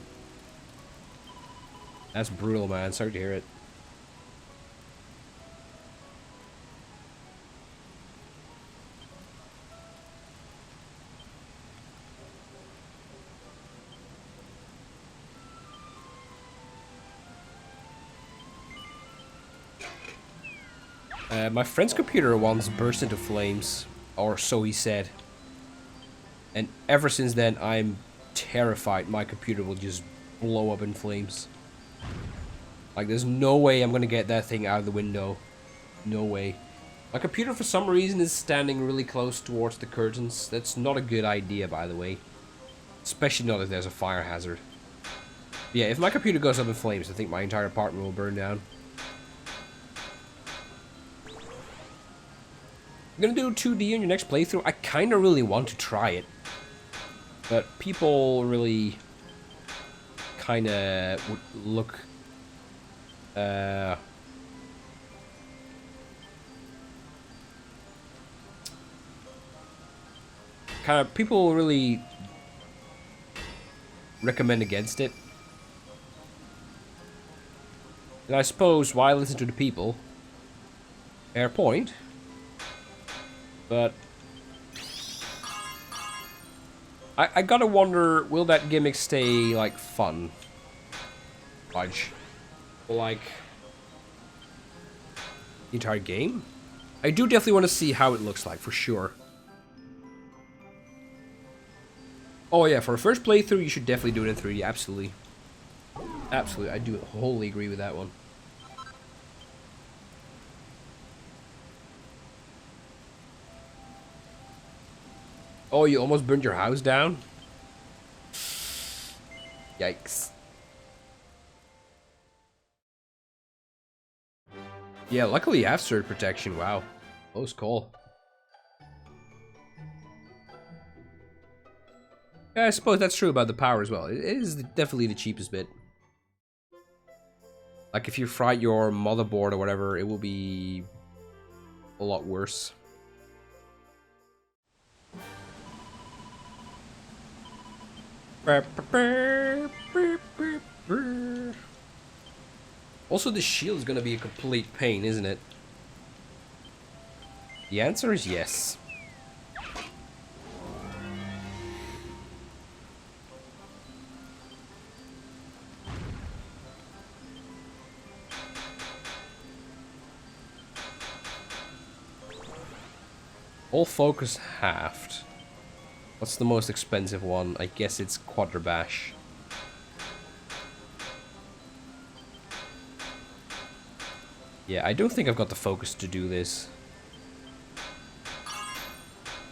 That's brutal, man. Sorry to hear it. My friend's computer once burst into flames, or so he said. And ever since then, I'm terrified my computer will just blow up in flames. Like, there's no way I'm gonna get that thing out of the window. No way. My computer, for some reason, is standing really close towards the curtains. That's not a good idea, by the way. Especially not if there's a fire hazard. But yeah, if my computer goes up in flames, I think my entire apartment will burn down. You're gonna do 2D in your next playthrough? I kinda really want to try it. But people really kinda would look... kind of... People really recommend against it. And I suppose why listen to the people? Fair point. But I gotta wonder, will that gimmick stay, like, fun? Like, the entire game? I do definitely want to see how it looks like, for sure. Oh yeah, for a first playthrough, you should definitely do it in 3D, absolutely. Absolutely, I do wholly agree with that one. Oh, you almost burned your house down? Yikes. Yeah, luckily you have surge protection, wow. Close call. Yeah, I suppose that's true about the power as well. It is definitely the cheapest bit. Like, if you fry your motherboard or whatever, it will be a lot worse. Also, the shield is gonna be a complete pain, isn't it? The answer is yes. All focus halved. What's the most expensive one? I guess it's Quadrabash. Yeah, I don't think I've got the focus to do this.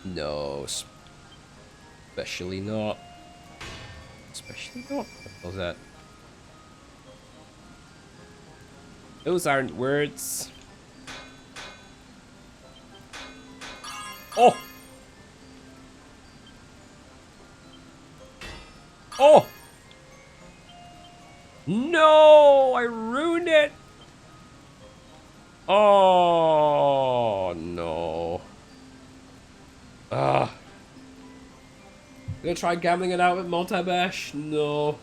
No, especially not. Especially not. What was that? Those aren't words. Oh! Oh! No! I ruined it! Oh, no. Ah. Gonna try gambling it out with Multibash? No.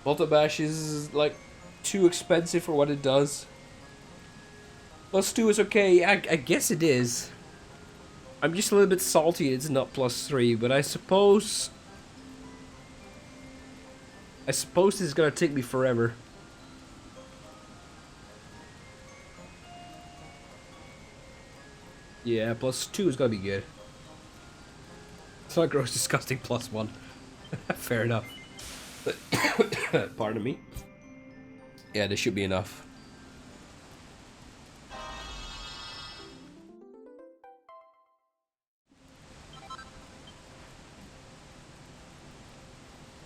Multibash is, like, too expensive for what it does. +2 is okay. I guess it is. I'm just a little bit salty it's not +3, but I suppose... this is gonna take me forever. Yeah, +2 is gonna be good. It's not gross, disgusting +1. Fair enough. Pardon me. Yeah, this should be enough.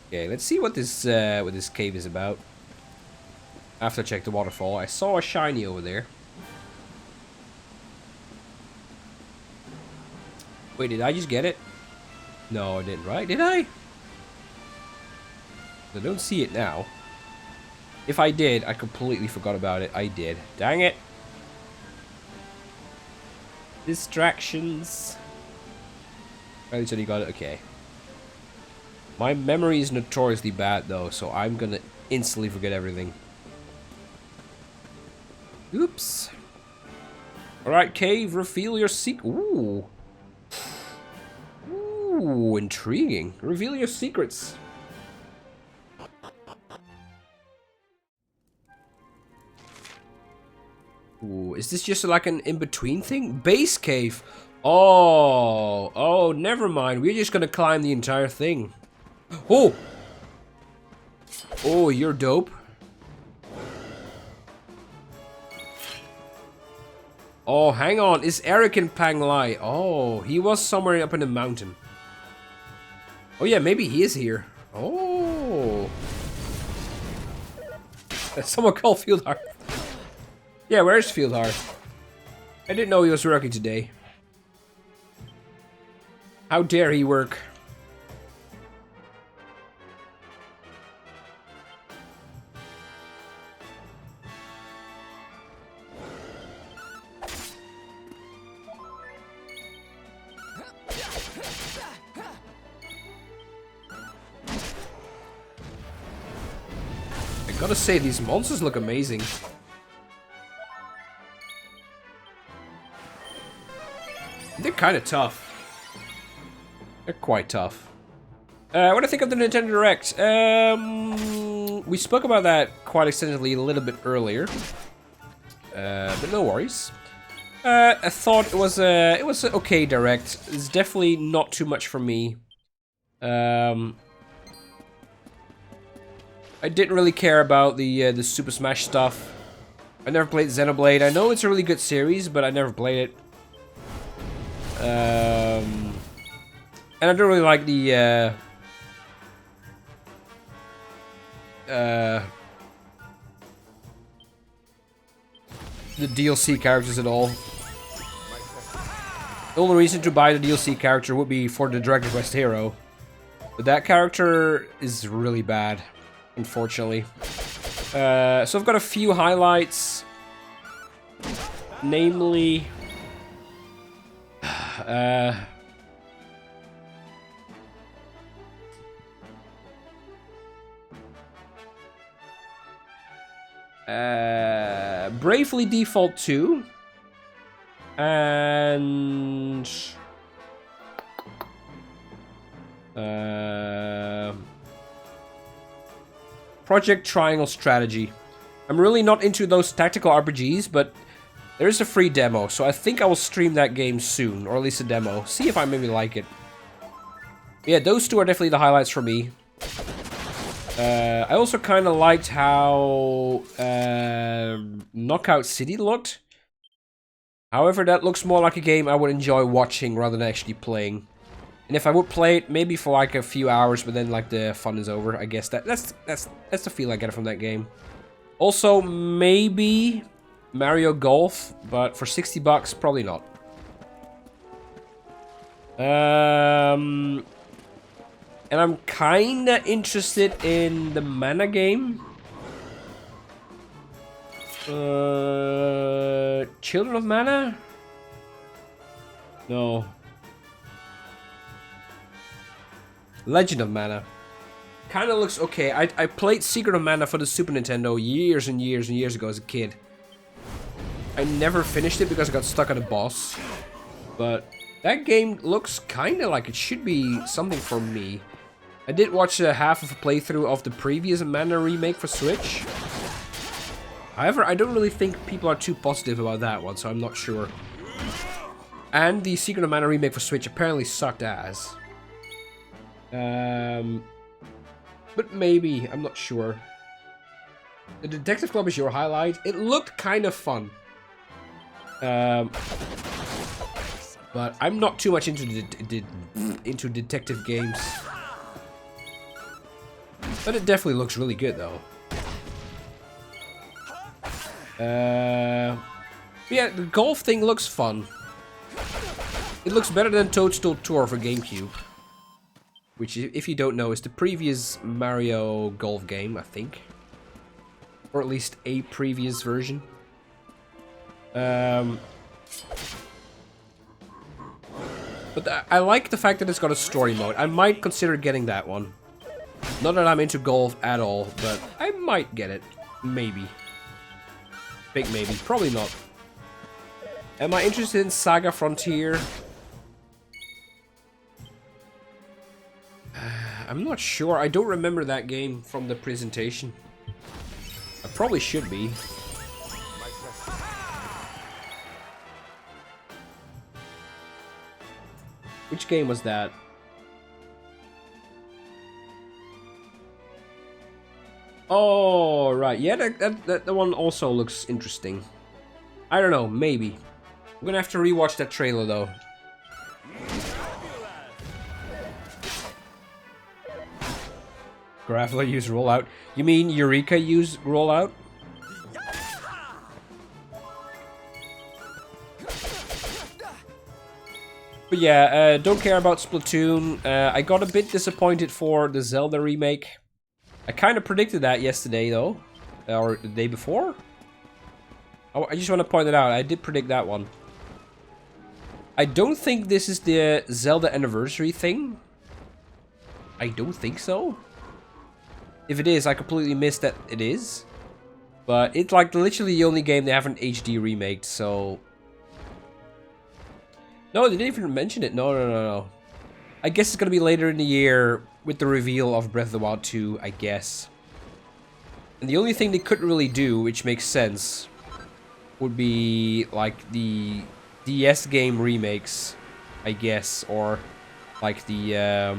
Okay, let's see what this cave is about. After I checked the waterfall, I saw a shiny over there. Wait, did I just get it? No, I didn't, right? Did I? I don't see it now. If I did, I completely forgot about it. I did. Dang it. Distractions. Oh, you said you got it? Okay. My memory is notoriously bad, though, so I'm gonna instantly forget everything. Oops. Alright, cave, reveal your secret. Ooh. Ooh, intriguing. Reveal your secrets. Ooh, is this just like an in-between thing? Base cave. Oh, never mind. We're just gonna climb the entire thing. Oh! Oh, you're dope. Oh, hang on. Is Eric in Panglai? Oh, he was somewhere up in the mountain. Oh yeah, maybe he is here. Oh. Someone call Fieldheart. Yeah, where's Fieldheart? I didn't know he was working today. How dare he work? I gotta say, these monsters look amazing. They're kind of tough. They're quite tough. What do I think of the Nintendo Direct? We spoke about that quite extensively a little bit earlier, but no worries. I thought it was a okay Direct. It's definitely not too much for me. I didn't really care about the Super Smash stuff. I never played Xenoblade. I know it's a really good series, but I never played it. And I don't really like the DLC characters at all. The only reason to buy the DLC character would be for the Dragon Quest hero. But that character is really bad, unfortunately. So I've got a few highlights. Namely... Bravely Default 2 and Project Triangle Strategy. I'm really not into those tactical RPGs, but there is a free demo, so I think I will stream that game soon, or at least a demo. See if I maybe like it. Yeah, those two are definitely the highlights for me. I also kind of liked how Knockout City looked. However, that looks more like a game I would enjoy watching rather than actually playing. And if I would play it, maybe for like a few hours, but then like the fun is over. I guess that's the feel I get from that game. Also, maybe Mario Golf, but for 60 bucks, probably not. And I'm kinda interested in the Mana game. Children of Mana? No. Legend of Mana. Kinda looks okay. I played Secret of Mana for the Super Nintendo years and years and years ago as a kid. I never finished it because I got stuck on a boss. But that game looks kinda like it should be something for me. I did watch half of a playthrough of the previous Mana remake for Switch. However, I don't really think people are too positive about that one, so I'm not sure. And the Secret of Mana remake for Switch apparently sucked ass. But maybe, I'm not sure. The Detective Club is your highlight. It looked kind of fun. But I'm not too much into detective games. But it definitely looks really good, though. Yeah, the golf thing looks fun. It looks better than Toadstool Tour for GameCube. Which, if you don't know, is the previous Mario Golf game, I think. Or at least a previous version. But I like the fact that it's got a story mode. I might consider getting that one. Not that I'm into golf at all, but I might get it. Maybe. Big maybe. Probably not. Am I interested in Saga Frontier? I'm not sure. I don't remember that game from the presentation. I probably should be. Which game was that? Oh, right. Yeah, that one also looks interesting. I don't know, maybe. I'm gonna have to rewatch that trailer, though. Graveler use rollout. You mean Eureka use rollout? But yeah, don't care about Splatoon. I got a bit disappointed for the Zelda remake. I kind of predicted that yesterday, though. Or the day before. I just want to point it out. I did predict that one. I don't think this is the Zelda anniversary thing. I don't think so. If it is, I completely missed that it is. But it's like literally the only game they haven't HD remaked, so... No, they didn't even mention it. No. I guess it's gonna be later in the year with the reveal of Breath of the Wild 2, I guess. And the only thing they couldn't really do, which makes sense, would be like the DS game remakes, I guess, or like the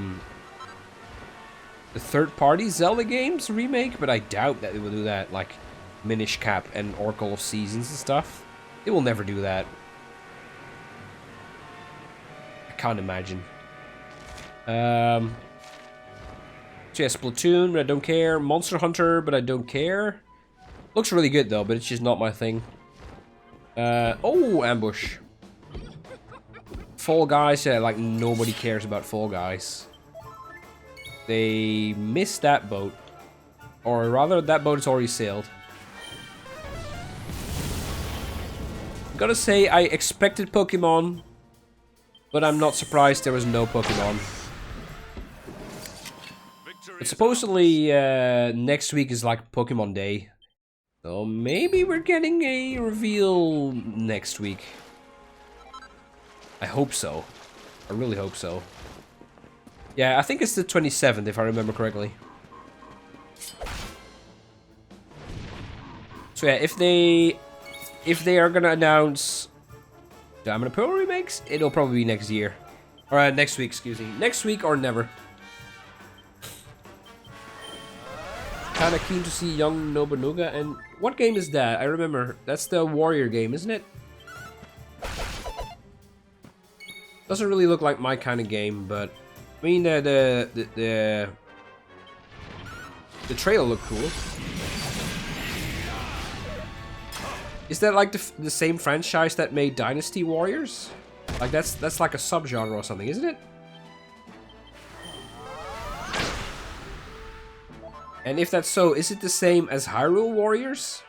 third-party Zelda games remake, but I doubt that they will do that, like Minish Cap and Oracle of Seasons and stuff. They will never do that. I can't imagine. So yeah, Splatoon, but I don't care. Monster Hunter, but I don't care. Looks really good though, but it's just not my thing. Oh, Ambush. Fall Guys, yeah, like nobody cares about Fall Guys. They missed that boat. Or rather, that boat has already sailed. Gotta say, I expected Pokemon, but I'm not surprised there was no Pokemon. But supposedly, next week is like Pokemon Day. So maybe we're getting a reveal next week. I hope so. I really hope so. Yeah, I think it's the 27th, if I remember correctly. So yeah, if they are gonna announce Diamond and Pearl remakes, it'll probably be next year. Or next week, excuse me. Next week or never. Kinda keen to see Young Nobunaga. And what game is that? I remember. That's the Warrior game, isn't it? Doesn't really look like my kind of game, but I mean the trailer looked cool. Is that like the same franchise that made Dynasty Warriors? Like that's like a subgenre or something, isn't it? And if that's so, is it the same as Hyrule Warriors?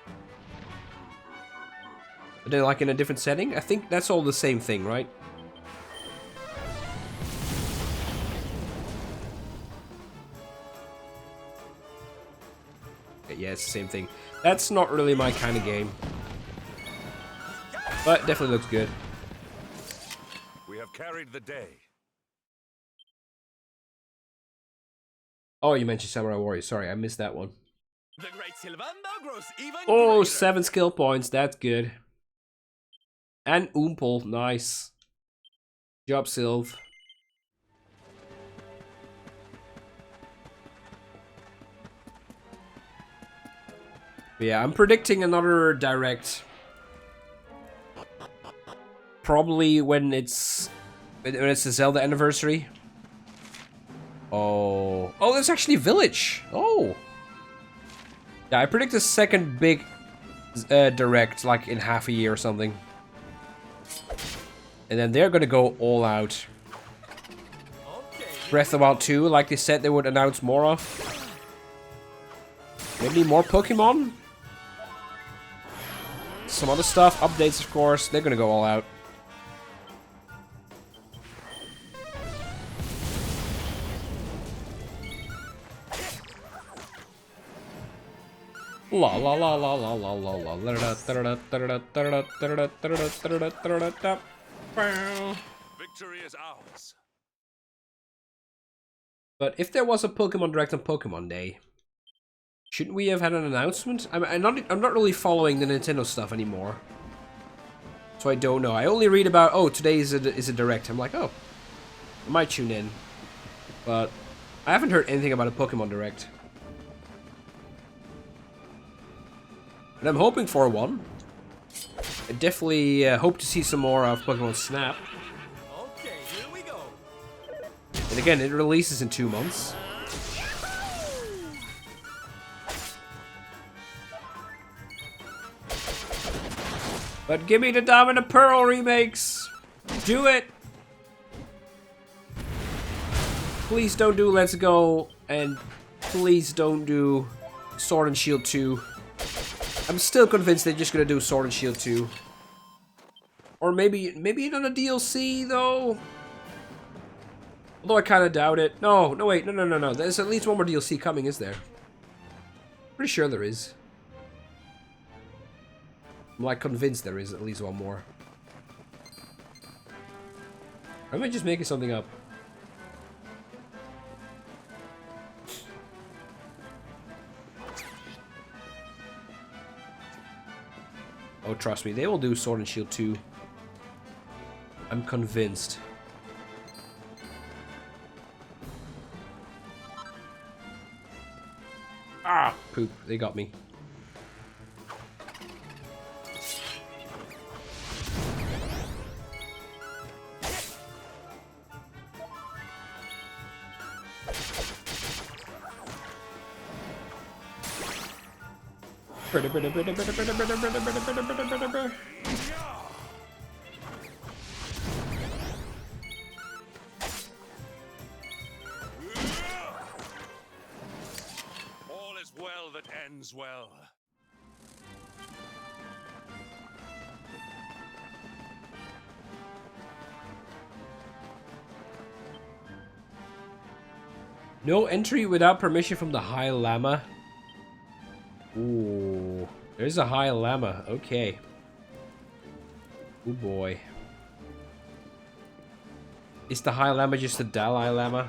But then like in a different setting? I think that's all the same thing, right? Yeah, it's the same thing. That's not really my kind of game. But definitely looks good. We have carried the day. Oh, you mentioned Samurai Warriors. Sorry, I missed that one. The great Sylvander grows even Oh, greater. 7 skill points. That's good. And Oompole. Nice. Job, Sylv. But yeah, I'm predicting another direct. Probably when it's the Zelda anniversary. Oh, there's actually Village. Oh, yeah. I predict a second big direct, like in half a year or something, and then they're gonna go all out. Okay. Breath of the Wild 2, like they said they would announce more of. Maybe more Pokemon. Some other stuff, updates, of course. They're gonna go all out. La la la la la la la la la Victory is ours. But if there was a Pokemon Direct on Pokemon Day, shouldn't we have had an announcement? I'm not really following the Nintendo stuff anymore, so I don't know. I only read about, oh, today is a Direct. I'm like, oh, I might tune in. But I haven't heard anything about a Pokemon Direct. And I'm hoping for one. I definitely hope to see some more of Pokemon Snap. Okay, here we go. And again, it releases in 2 months. But give me the Diamond and Pearl remakes! Do it! Please don't do Let's Go, and please don't do Sword and Shield 2. I'm still convinced they're just gonna do Sword and Shield 2. Or maybe another DLC, though? Although I kinda doubt it. No, wait, no. There's at least one more DLC coming, is there? Pretty sure there is. I'm like convinced there is at least one more. Or am I just making something up? Oh, trust me, they will do Sword and Shield 2. I'm convinced. Ah, poop, they got me. All is well that ends well. No entry without permission from the High Llama. Ooh, there's a High Llama. Okay. Oh boy. Is the High Llama just the Dalai Lama?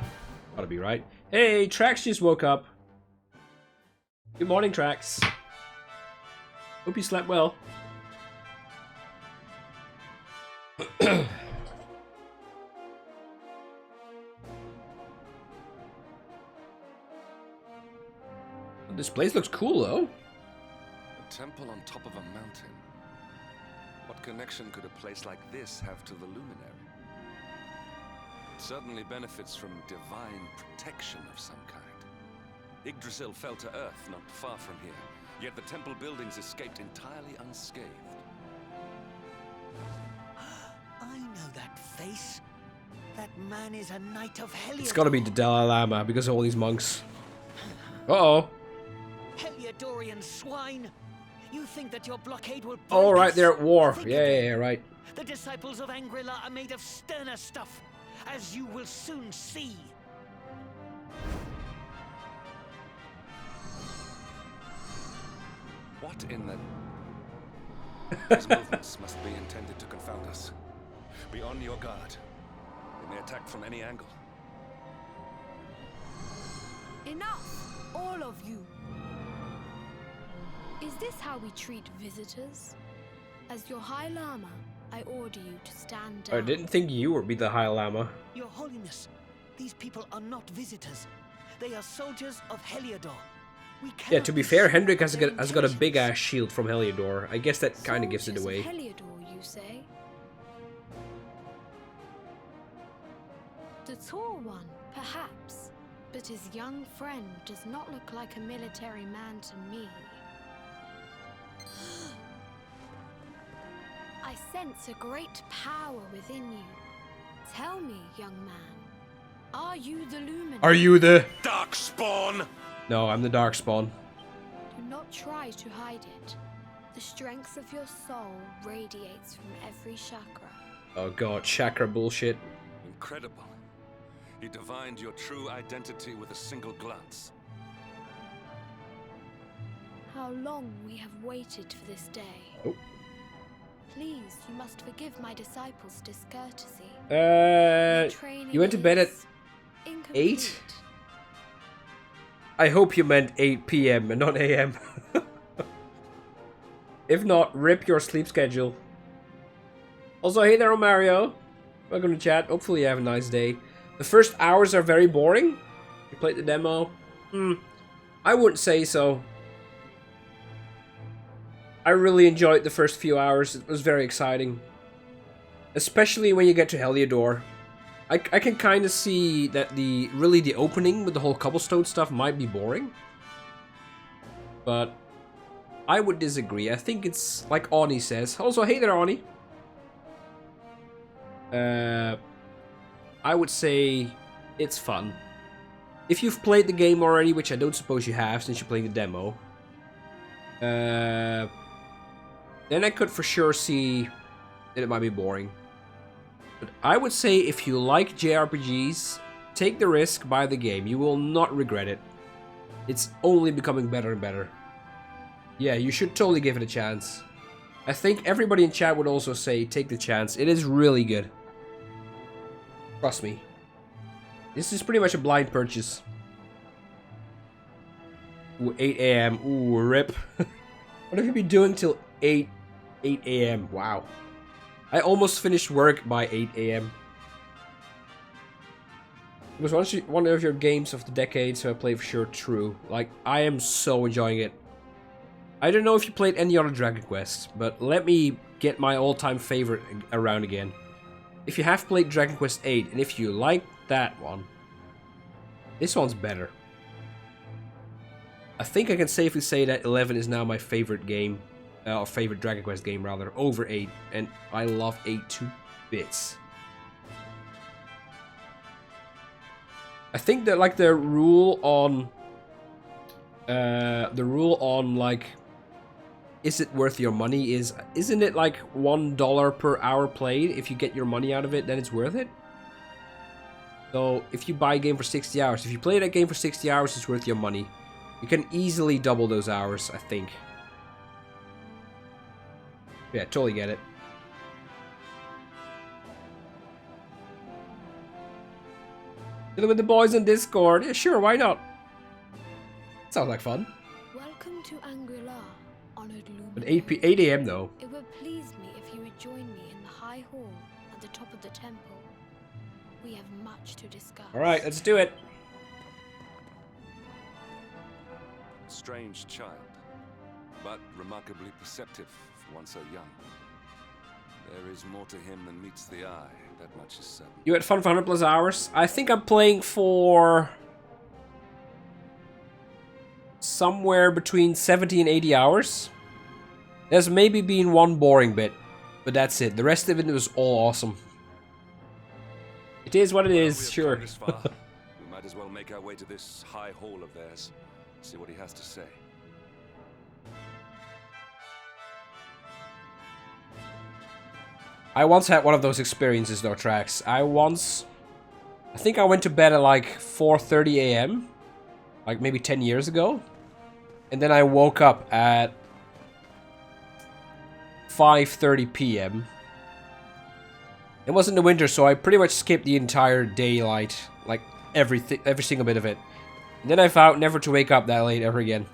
Gotta be right. Hey, Trax just woke up. Good morning, Trax. Hope you slept well. This place looks cool, though. A temple on top of a mountain. What connection could a place like this have to the luminary? It certainly benefits from divine protection of some kind. Yggdrasil fell to earth not far from here, yet the temple buildings escaped entirely unscathed. I know that face. That man is a knight of Heliodor. It's gotta be the Dalai Lama because of all these monks. Uh-oh. Heliodorian swine. You think that your blockade will break Oh, right, us? they're at war. Think Yeah, again. right. The disciples of Angrila are made of sterner stuff, as you will soon see. What in the... These movements must be intended to confound us. Be on your guard. They may attack from any angle. Enough, all of you. Is this how we treat visitors? As your High Lama, I order you to stand down. I didn't think you would be the High Lama. Your Holiness, these people are not visitors. They are soldiers of Heliodor. We Yeah, to be fair, Hendrik has their got a big intentions. ass shield from Heliodor. I guess that kind of gives it Soldiers away. of Heliodor, you say? The tall one, perhaps, but his young friend does not look like a military man to me. I sense a great power within you. Tell me, young man, are you the Luminary? Are you the... Darkspawn! No, I'm the Darkspawn. Do not try to hide it. The strength of your soul radiates from every chakra. Oh god, chakra bullshit. Incredible. He divined your true identity with a single glance. How long we have waited for this day. Oh. Please, you must forgive my disciples' discourtesy. Training You went to bed at is 8? incomplete. I hope you meant 8 PM and not AM. If not, rip your sleep schedule. Also, hey there, Mario. Welcome to chat. Hopefully you have a nice day. The first hours are very boring. You played the demo? I wouldn't say so. I really enjoyed the first few hours. It was very exciting. Especially when you get to Heliodor. I can kind of see that the opening with the whole cobblestone stuff might be boring. But I would disagree. I think it's like Ani says. Also, hey there, Ani. I would say it's fun. If you've played the game already, which I don't suppose you have since you're playing the demo, then I could for sure see that it might be boring. But I would say if you like JRPGs, take the risk, buy the game. You will not regret it. It's only becoming better and better. Yeah, you should totally give it a chance. I think everybody in chat would also say take the chance. It is really good. Trust me. This is pretty much a blind purchase. Ooh, 8 AM. Ooh, rip. What have you been doing till 8 AM? Wow. I almost finished work by 8 AM. It was one of your games of the decade, so I played for sure. True. Like, I am so enjoying it. I don't know if you played any other Dragon Quest, but let me get my all-time favorite around again. If you have played Dragon Quest VIII, and if you like that one, this one's better. I think I can safely say that 11 is now my favorite game, or favorite Dragon Quest game rather, over 8, and I love 8 to bits. I think that like the rule on like, is it worth your money isn't it like $1 per hour played? If you get your money out of it, then it's worth it. So if you buy a game for 60 hours, if you play that game for 60 hours, it's worth your money. You can easily double those hours, I think. Yeah, totally get it. Dealing with the boys on Discord. Yeah, sure, why not? Sounds like fun. Welcome to Angri-La, honored But luminary. 8 AM though. It would please me if you would join me in the high hall at the top of the temple. We have much to discuss. Alright, let's do it. Strange child, but remarkably perceptive for one so young. There is more to him than meets the eye, that much is certain. You had fun for 100 plus hours? I think I'm playing for somewhere between 70 and 80 hours. There's maybe been one boring bit, but that's it. The rest of it was all awesome. It is what it is, We have sure. come this far. We might as well make our way to this high hall of theirs. See what he has to say. I once had one of those experiences, though, Trax. I think I went to bed at like 4:30 AM. Like maybe 10 years ago. And then I woke up at 5:30 PM. It was in the winter, so I pretty much skipped the entire daylight. Like every single bit of it. And then I vowed never to wake up that late ever again.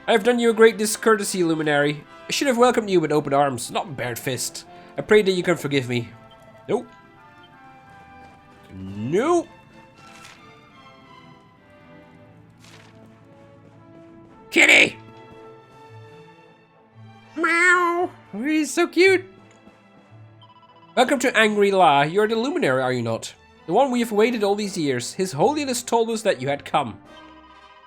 I have done you a great discourtesy, Luminary. I should have welcomed you with open arms, not bared fist. I pray that you can forgive me. Nope. Nope. Kitty! Meow! He's so cute. Welcome to Angri-La. You're the Luminary, are you not? The one we have waited all these years. His Holiness told us that you had come.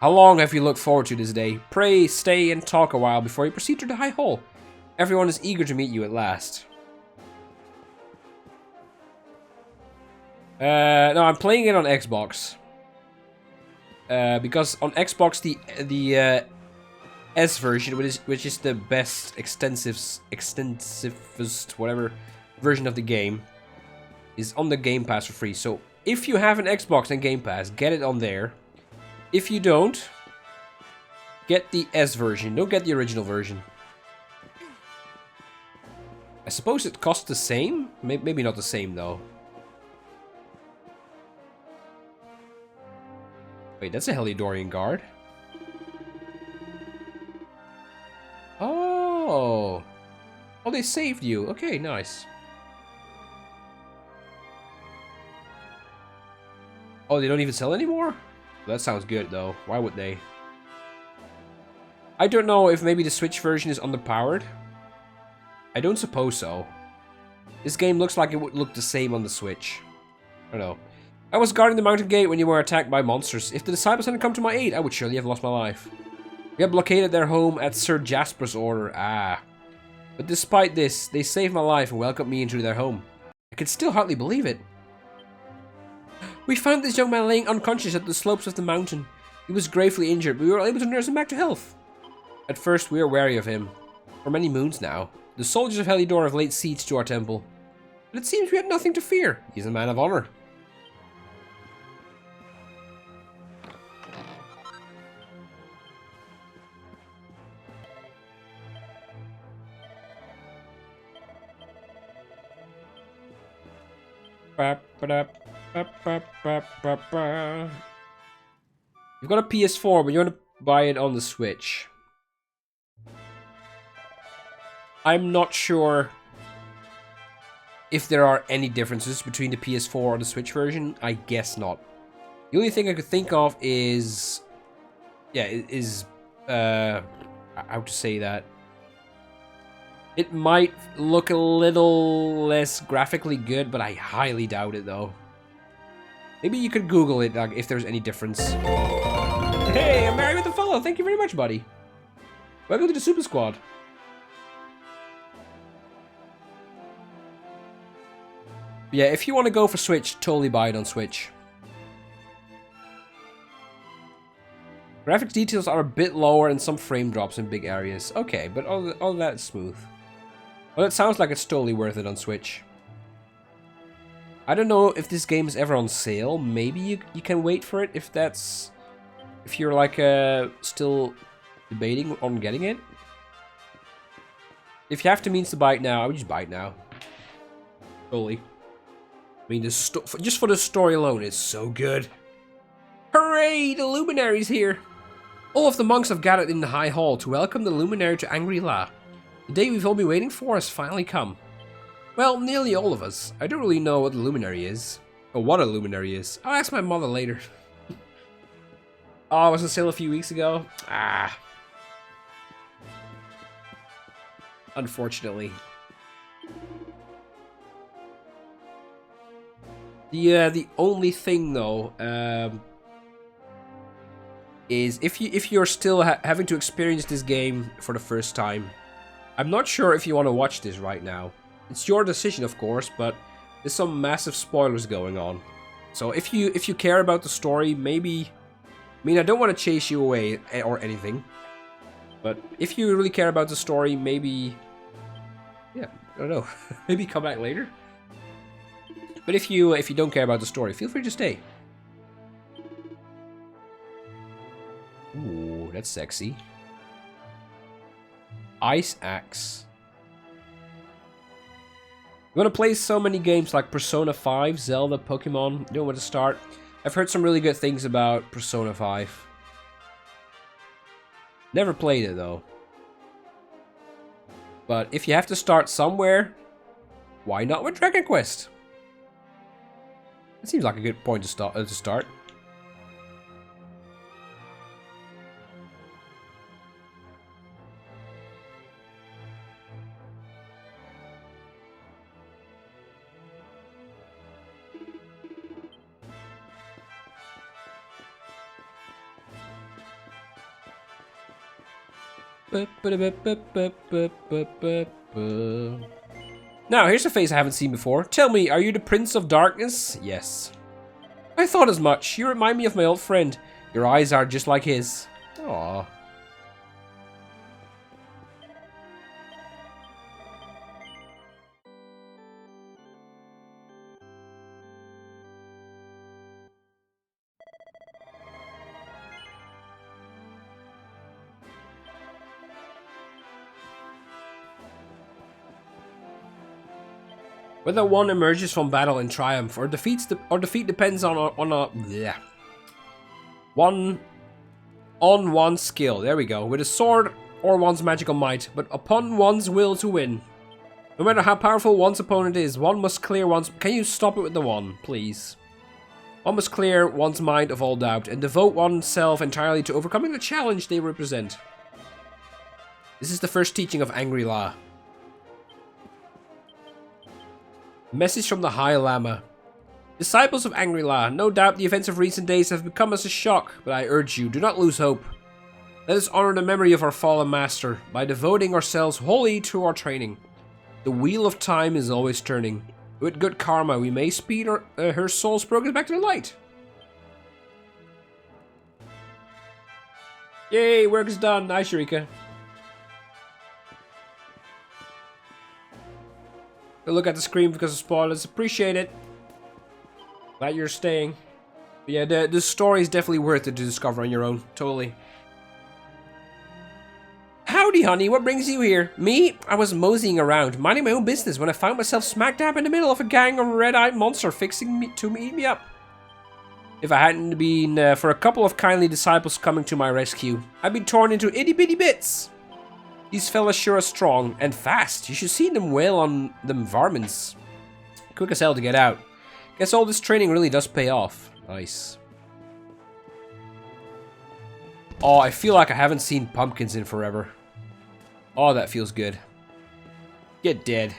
How long have you looked forward to this day? Pray stay and talk a while before you proceed to the High Hall. Everyone is eager to meet you at last. No, I'm playing it on Xbox. Because on Xbox the S version, which is the best extensivest whatever version of the game, is on the Game Pass for free. So if you have an Xbox and Game Pass, get it on there. If you don't, get the S version. Don't get the original version. I suppose it costs the same? Maybe not the same though. Wait, that's a Heliodorian guard. Oh. Oh, they saved you. Okay, nice. Oh, they don't even sell anymore? That sounds good, though. Why would they? I don't know if maybe the Switch version is underpowered. I don't suppose so. This game looks like it would look the same on the Switch. I don't know. I was guarding the mountain gate when you were attacked by monsters. If the disciples hadn't come to my aid, I would surely have lost my life. We had blockaded their home at Sir Jasper's order. Ah. But despite this, they saved my life and welcomed me into their home. I can still hardly believe it. We found this young man laying unconscious at the slopes of the mountain. He was gravely injured, but we were able to nurse him back to health. At first, we were wary of him. For many moons now, the soldiers of Heliodor have laid siege to our temple. But it seems we had nothing to fear. He's a man of honor. You've got a PS4, but you want to buy it on the Switch. I'm not sure if there are any differences between the PS4 or the Switch version. I guess not. The only thing I could think of is... yeah, how to say that? It might look a little less graphically good, but I highly doubt it, though. Maybe you could Google it, like, if there's any difference. Hey, I'm married with a fellow. Thank you very much, buddy. Welcome to the Super Squad. Yeah, if you want to go for Switch, totally buy it on Switch. Graphics details are a bit lower and some frame drops in big areas. Okay, but all that is smooth. Well, it sounds like it's totally worth it on Switch. I don't know if this game is ever on sale. Maybe you can wait for it if that's... if you're like still debating on getting it. If you have the means to buy it now, I would just buy it now. Totally. I mean, just for the story alone, it's so good. Hooray! The Luminary's here! All of the monks have gathered in the High Hall to welcome the Luminary to Angri-La. The day we've all been waiting for has finally come. Well, nearly all of us. I don't really know what the Luminary is. Or what a Luminary is. I'll ask my mother later. Oh, it was on sale a few weeks ago? Ah. Unfortunately. The only thing though, is if you're still having to experience this game for the first time, I'm not sure if you want to watch this right now. It's your decision, of course, but there's some massive spoilers going on. So if you care about the story, maybe... I mean, I don't want to chase you away or anything, but if you really care about the story, maybe... yeah, I don't know. Maybe come back later. But if you don't care about the story, feel free to stay. Ooh, that's sexy. Ice Axe. You want to play so many games like Persona 5, Zelda, Pokemon? You know where to start? I've heard some really good things about Persona 5. Never played it though. But if you have to start somewhere, why not with Dragon Quest? It seems like a good point to start. Now, here's a face I haven't seen before. Tell me, are you the Prince of Darkness? Yes. I thought as much. You remind me of my old friend. Your eyes are just like his. Aww. Whether one emerges from battle in triumph or defeat depends on one's skill. There we go. With a sword or one's magical might, but upon one's will to win. No matter how powerful one's opponent is, one must clear one's... Can you stop it with the one, please? One must clear one's mind of all doubt and devote oneself entirely to overcoming the challenge they represent. This is the first teaching of Angry-La. Message from the High Lama. Disciples of Angry-La, no doubt the events of recent days have become us a shock, but I urge you, do not lose hope. Let us honor the memory of our fallen master by devoting ourselves wholly to our training. The wheel of time is always turning. With good karma, we may speed her soul's progress back to the light. Yay, work is done. Nice, Eureka. Good look at the screen because of spoilers. Appreciate it. Glad you're staying. But yeah, the story is definitely worth it to discover on your own. Totally. Howdy, honey. What brings you here? Me? I was moseying around, minding my own business when I found myself smack dab in the middle of a gang of red-eyed monster fixing to eat me up. If I hadn't been for a couple of kindly disciples coming to my rescue, I'd been torn into itty-bitty bits. These fellas sure are strong and fast. You should see them wail on them varmints. Quick as hell to get out. Guess all this training really does pay off. Nice. Oh, I feel like I haven't seen pumpkins in forever. Oh, that feels good. Get dead.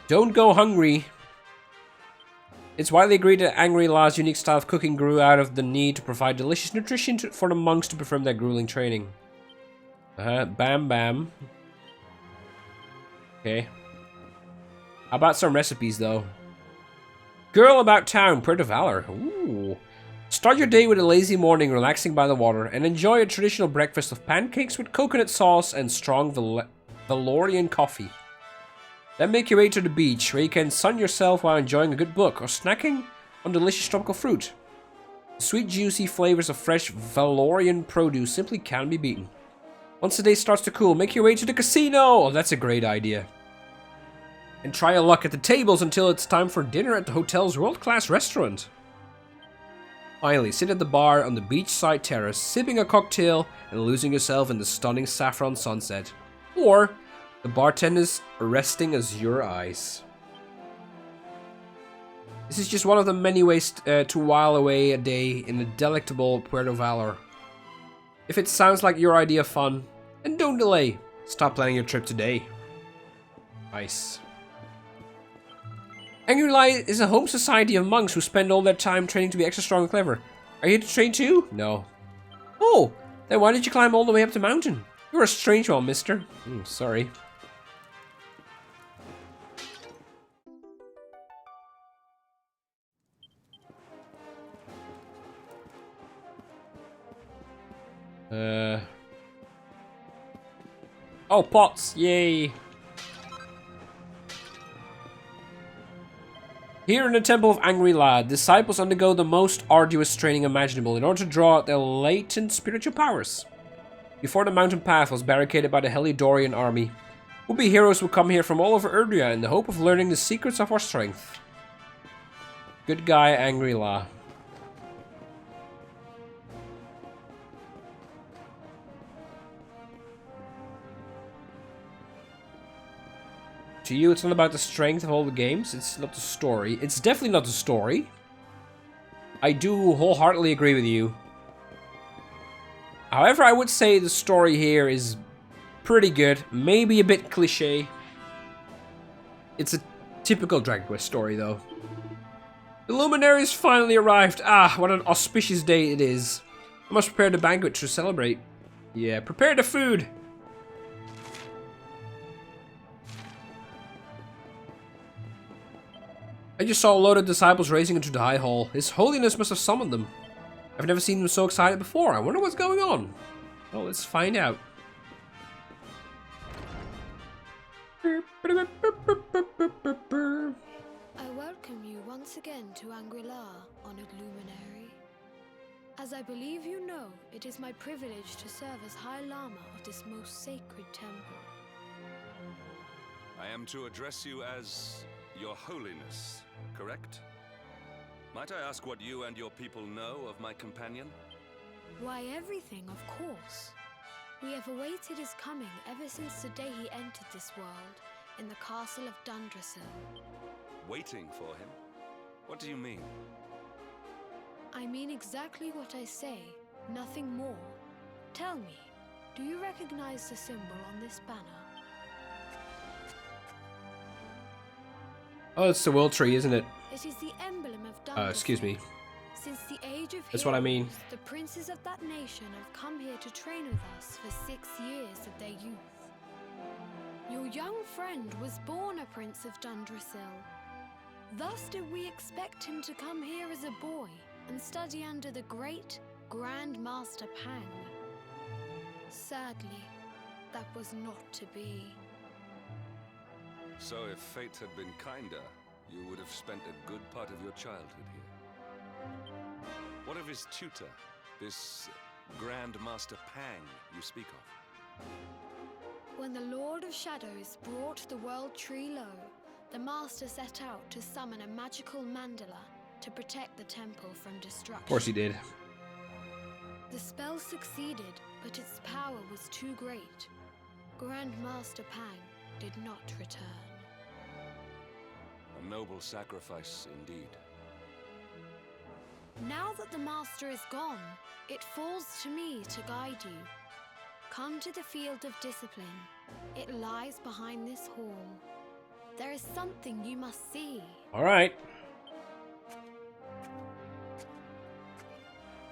Don't go hungry. It's widely agreed that Angry-La's unique style of cooking grew out of the need to provide delicious nutrition for the monks to perform their grueling training. Bam bam. Okay. How about some recipes, though? Girl about town, Puerto Valor. Ooh. Start your day with a lazy morning relaxing by the water and enjoy a traditional breakfast of pancakes with coconut sauce and strong Valorian coffee. Then make your way to the beach where you can sun yourself while enjoying a good book or snacking on delicious tropical fruit. The sweet, juicy flavors of fresh Valorian produce simply can't be beaten. Once the day starts to cool, make your way to the casino! Oh, that's a great idea. And try your luck at the tables until it's time for dinner at the hotel's world-class restaurant. Finally, sit at the bar on the beachside terrace, sipping a cocktail and losing yourself in the stunning saffron sunset. Or the bartender's resting azure eyes. This is just one of the many ways to while away a day in the delectable Puerto Valor. If it sounds like your idea of fun, then don't delay. Stop planning your trip today. Nice. Angry-La is a home society of monks who spend all their time training to be extra strong and clever. Are you here to train too? No. Oh, then why did you climb all the way up the mountain? You're a strange one, mister. Sorry. Oh, pots! Yay! Here in the Temple of Angry-La, disciples undergo the most arduous training imaginable in order to draw out their latent spiritual powers. Before the mountain path was barricaded by the Heliodorian army, would-be heroes would come here from all over Erdrea in the hope of learning the secrets of our strength. Good guy, Angry-La. To you, it's not about the strength of all the games. It's not the story. It's definitely not the story. I do wholeheartedly agree with you. However, I would say the story here is pretty good. Maybe a bit cliche. It's a typical Dragon Quest story, though. The luminaries finally arrived. Ah, what an auspicious day it is. I must prepare the banquet to celebrate. Yeah, prepare the food. I just saw a load of disciples racing into the High Hall. His Holiness must have summoned them. I've never seen them so excited before. I wonder what's going on. Well, let's find out. I welcome you once again to Angry-La, honored luminary. As I believe you know, it is my privilege to serve as High Lama of this most sacred temple. I am to address you as Your Holiness, correct? Might I ask what you and your people know of my companion? Why, everything, of course. We have awaited his coming ever since the day he entered this world, in the castle of Dundrasil. Waiting for him? What do you mean? I mean exactly what I say, nothing more. Tell me, do you recognize the symbol on this banner? Oh, it's the world tree, isn't it? It is the emblem of Dundrasil. Excuse me. Since the age of That's what I mean. heroes, the princes of that nation have come here to train with us for 6 years of their youth. Your young friend was born a prince of Dundrasil. Thus did we expect him to come here as a boy and study under the great Grand Master Pang. Sadly, that was not to be. So if fate had been kinder, you would have spent a good part of your childhood here. What of his tutor, this Grand Master Pang you speak of? When the Lord of Shadows brought the World Tree low, the Master set out to summon a magical mandala to protect the temple from destruction. Of course he did. The spell succeeded, but its power was too great. Grand Master Pang did not return. A noble sacrifice indeed. Now that the Master is gone, it falls to me to guide you. Come to the Field of Discipline. It lies behind this hall. There is something you must see. Alright.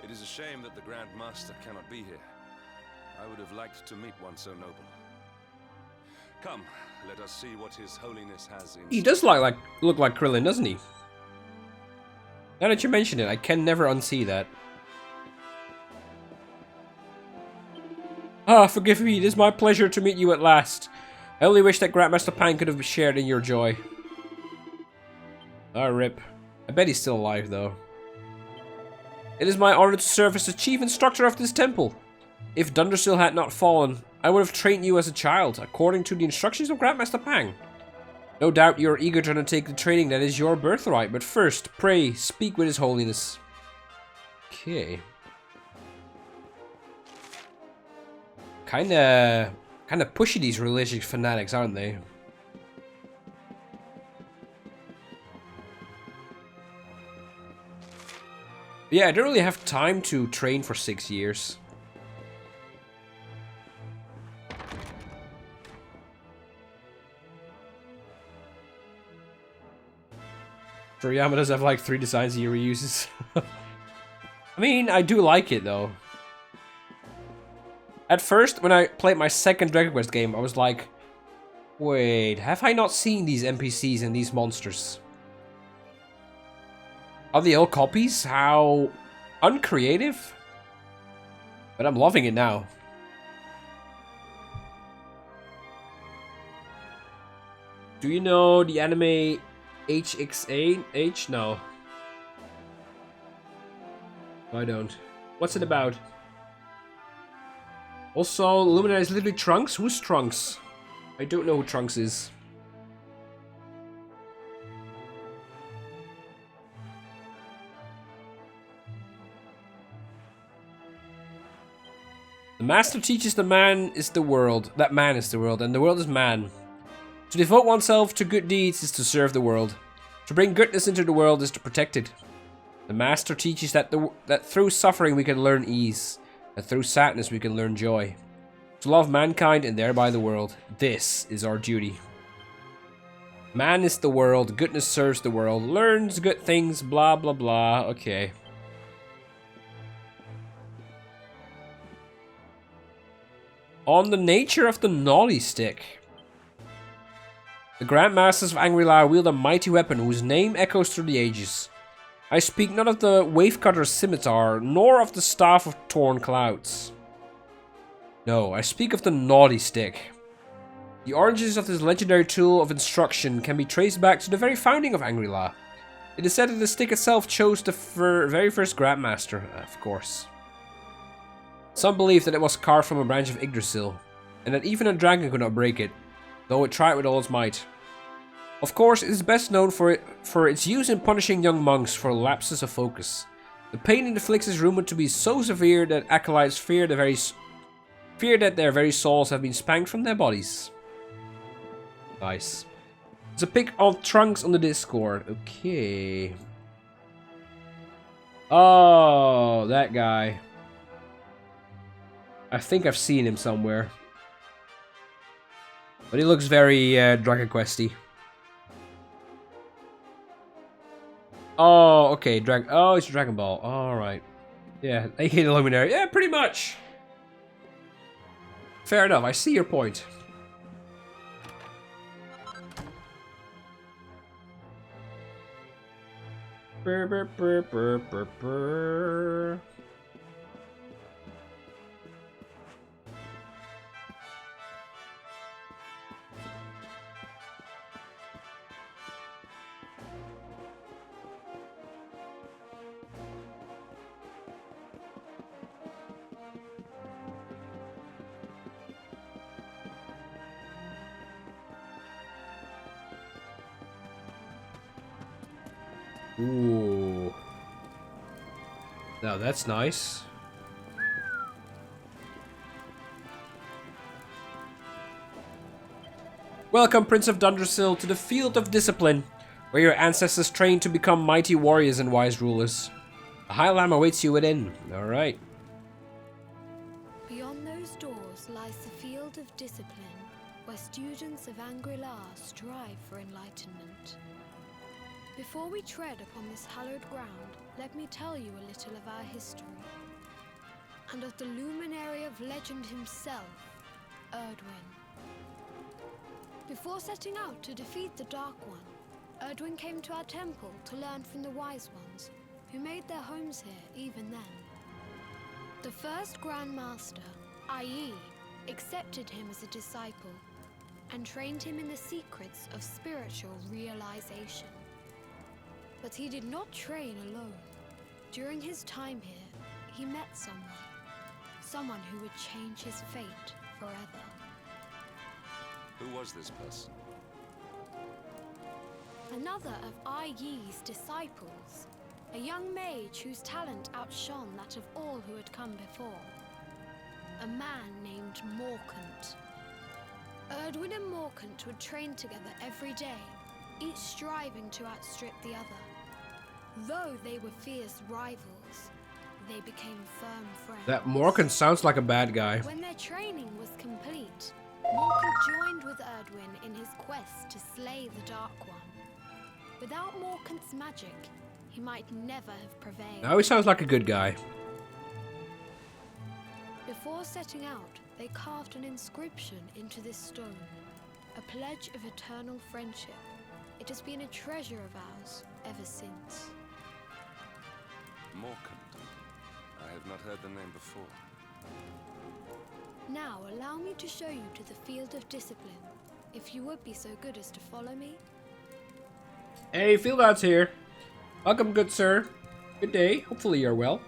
It is a shame that the Grand Master cannot be here. I would have liked to meet one so noble. Come, let us see what His Holiness has in He does look like Krillin, doesn't he? Now that you mention it, I can never unsee that. Ah, forgive me, it is my pleasure to meet you at last. I only wish that Grandmaster Pang could have shared in your joy. Ah, rip. I bet he's still alive, though. It is my honor to serve as the chief instructor of this temple. If Dundrasil had not fallen, I would have trained you as a child, according to the instructions of Grandmaster Pang. No doubt you are eager to undertake the training that is your birthright, but first, pray, speak with His Holiness. Okay. Kinda pushy, these religious fanatics, aren't they? Yeah, I don't really have time to train for 6 years. Toriyama does have like 3 designs he reuses. I mean, I do like it though. At first, when I played my second Dragon Quest game, I was like, wait, have I not seen these NPCs and these monsters? Are they all copies? How uncreative? But I'm loving it now. Do you know the anime HXH? No. I don't. What's it about? Also, Luminary is literally Trunks? Who's Trunks? I don't know who Trunks is. The Master teaches the man is the world, that man is the world, and the world is man. To devote oneself to good deeds is to serve the world. To bring goodness into the world is to protect it. The Master teaches that through suffering we can learn ease, that through sadness we can learn joy. To love mankind and thereby the world. This is our duty. Man is the world, goodness serves the world, learns good things, blah blah blah. Okay. On the nature of the Naughty Stick. The Grandmasters of Angri-La wield a mighty weapon whose name echoes through the ages. I speak not of the Wavecutter's scimitar, nor of the Staff of Torn Clouds. No, I speak of the Naughty Stick. The origins of this legendary tool of instruction can be traced back to the very founding of Angri-La. It is said that the stick itself chose the very first Grandmaster, of course. Some believe that it was carved from a branch of Yggdrasil, and that even a dragon could not break it, though it tried with all its might. Of course, it is best known for its use in punishing young monks for lapses of focus. The pain it inflicts is rumored to be so severe that acolytes fear the very Fear that their very souls have been spanked from their bodies. Nice. There's a pic of Trunks on the Discord. Okay. Oh, that guy. I think I've seen him somewhere. But he looks very Dragon Questy. Oh, okay. Oh, it's Dragon Ball. Alright. Yeah, AK Luminary. Yeah, pretty much. Fair enough. I see your point. Brr, brr, brr, brr, brr, brr. Ooh. Now that's nice. Welcome, Prince of Dundrasil, to the Field of Discipline, where your ancestors trained to become mighty warriors and wise rulers. A High Lamb awaits you within. Alright. Beyond those doors lies the Field of Discipline, where students of Angri-La strive for enlightenment. Before we tread upon this hallowed ground, let me tell you a little of our history, and of the luminary of legend himself, Erdwin. Before setting out to defeat the Dark One, Erdwin came to our temple to learn from the Wise Ones, who made their homes here even then. The first Grand Master, Ai, accepted him as a disciple, and trained him in the secrets of spiritual realization. But he did not train alone. During his time here, he met someone who would change his fate forever. Who was this person? Another of Ai Yi's disciples, a young mage whose talent outshone that of all who had come before. A man named Morkant. Erdwin and Morkant would train together every day, each striving to outstrip the other. Though they were fierce rivals, they became firm friends. That Morkant sounds like a bad guy. When their training was complete, Morkant joined with Erdwin in his quest to slay the Dark One. Without Morkant's magic, he might never have prevailed. Now he sounds like a good guy. Before setting out, they carved an inscription into this stone, a pledge of eternal friendship. It has been a treasure of ours ever since. Morkant. I have not heard the name before. Now allow me to show you to the Field of Discipline, if you would be so good as to follow me. Hey, Fieldout's here. Welcome, good sir. Good day. Hopefully you're well.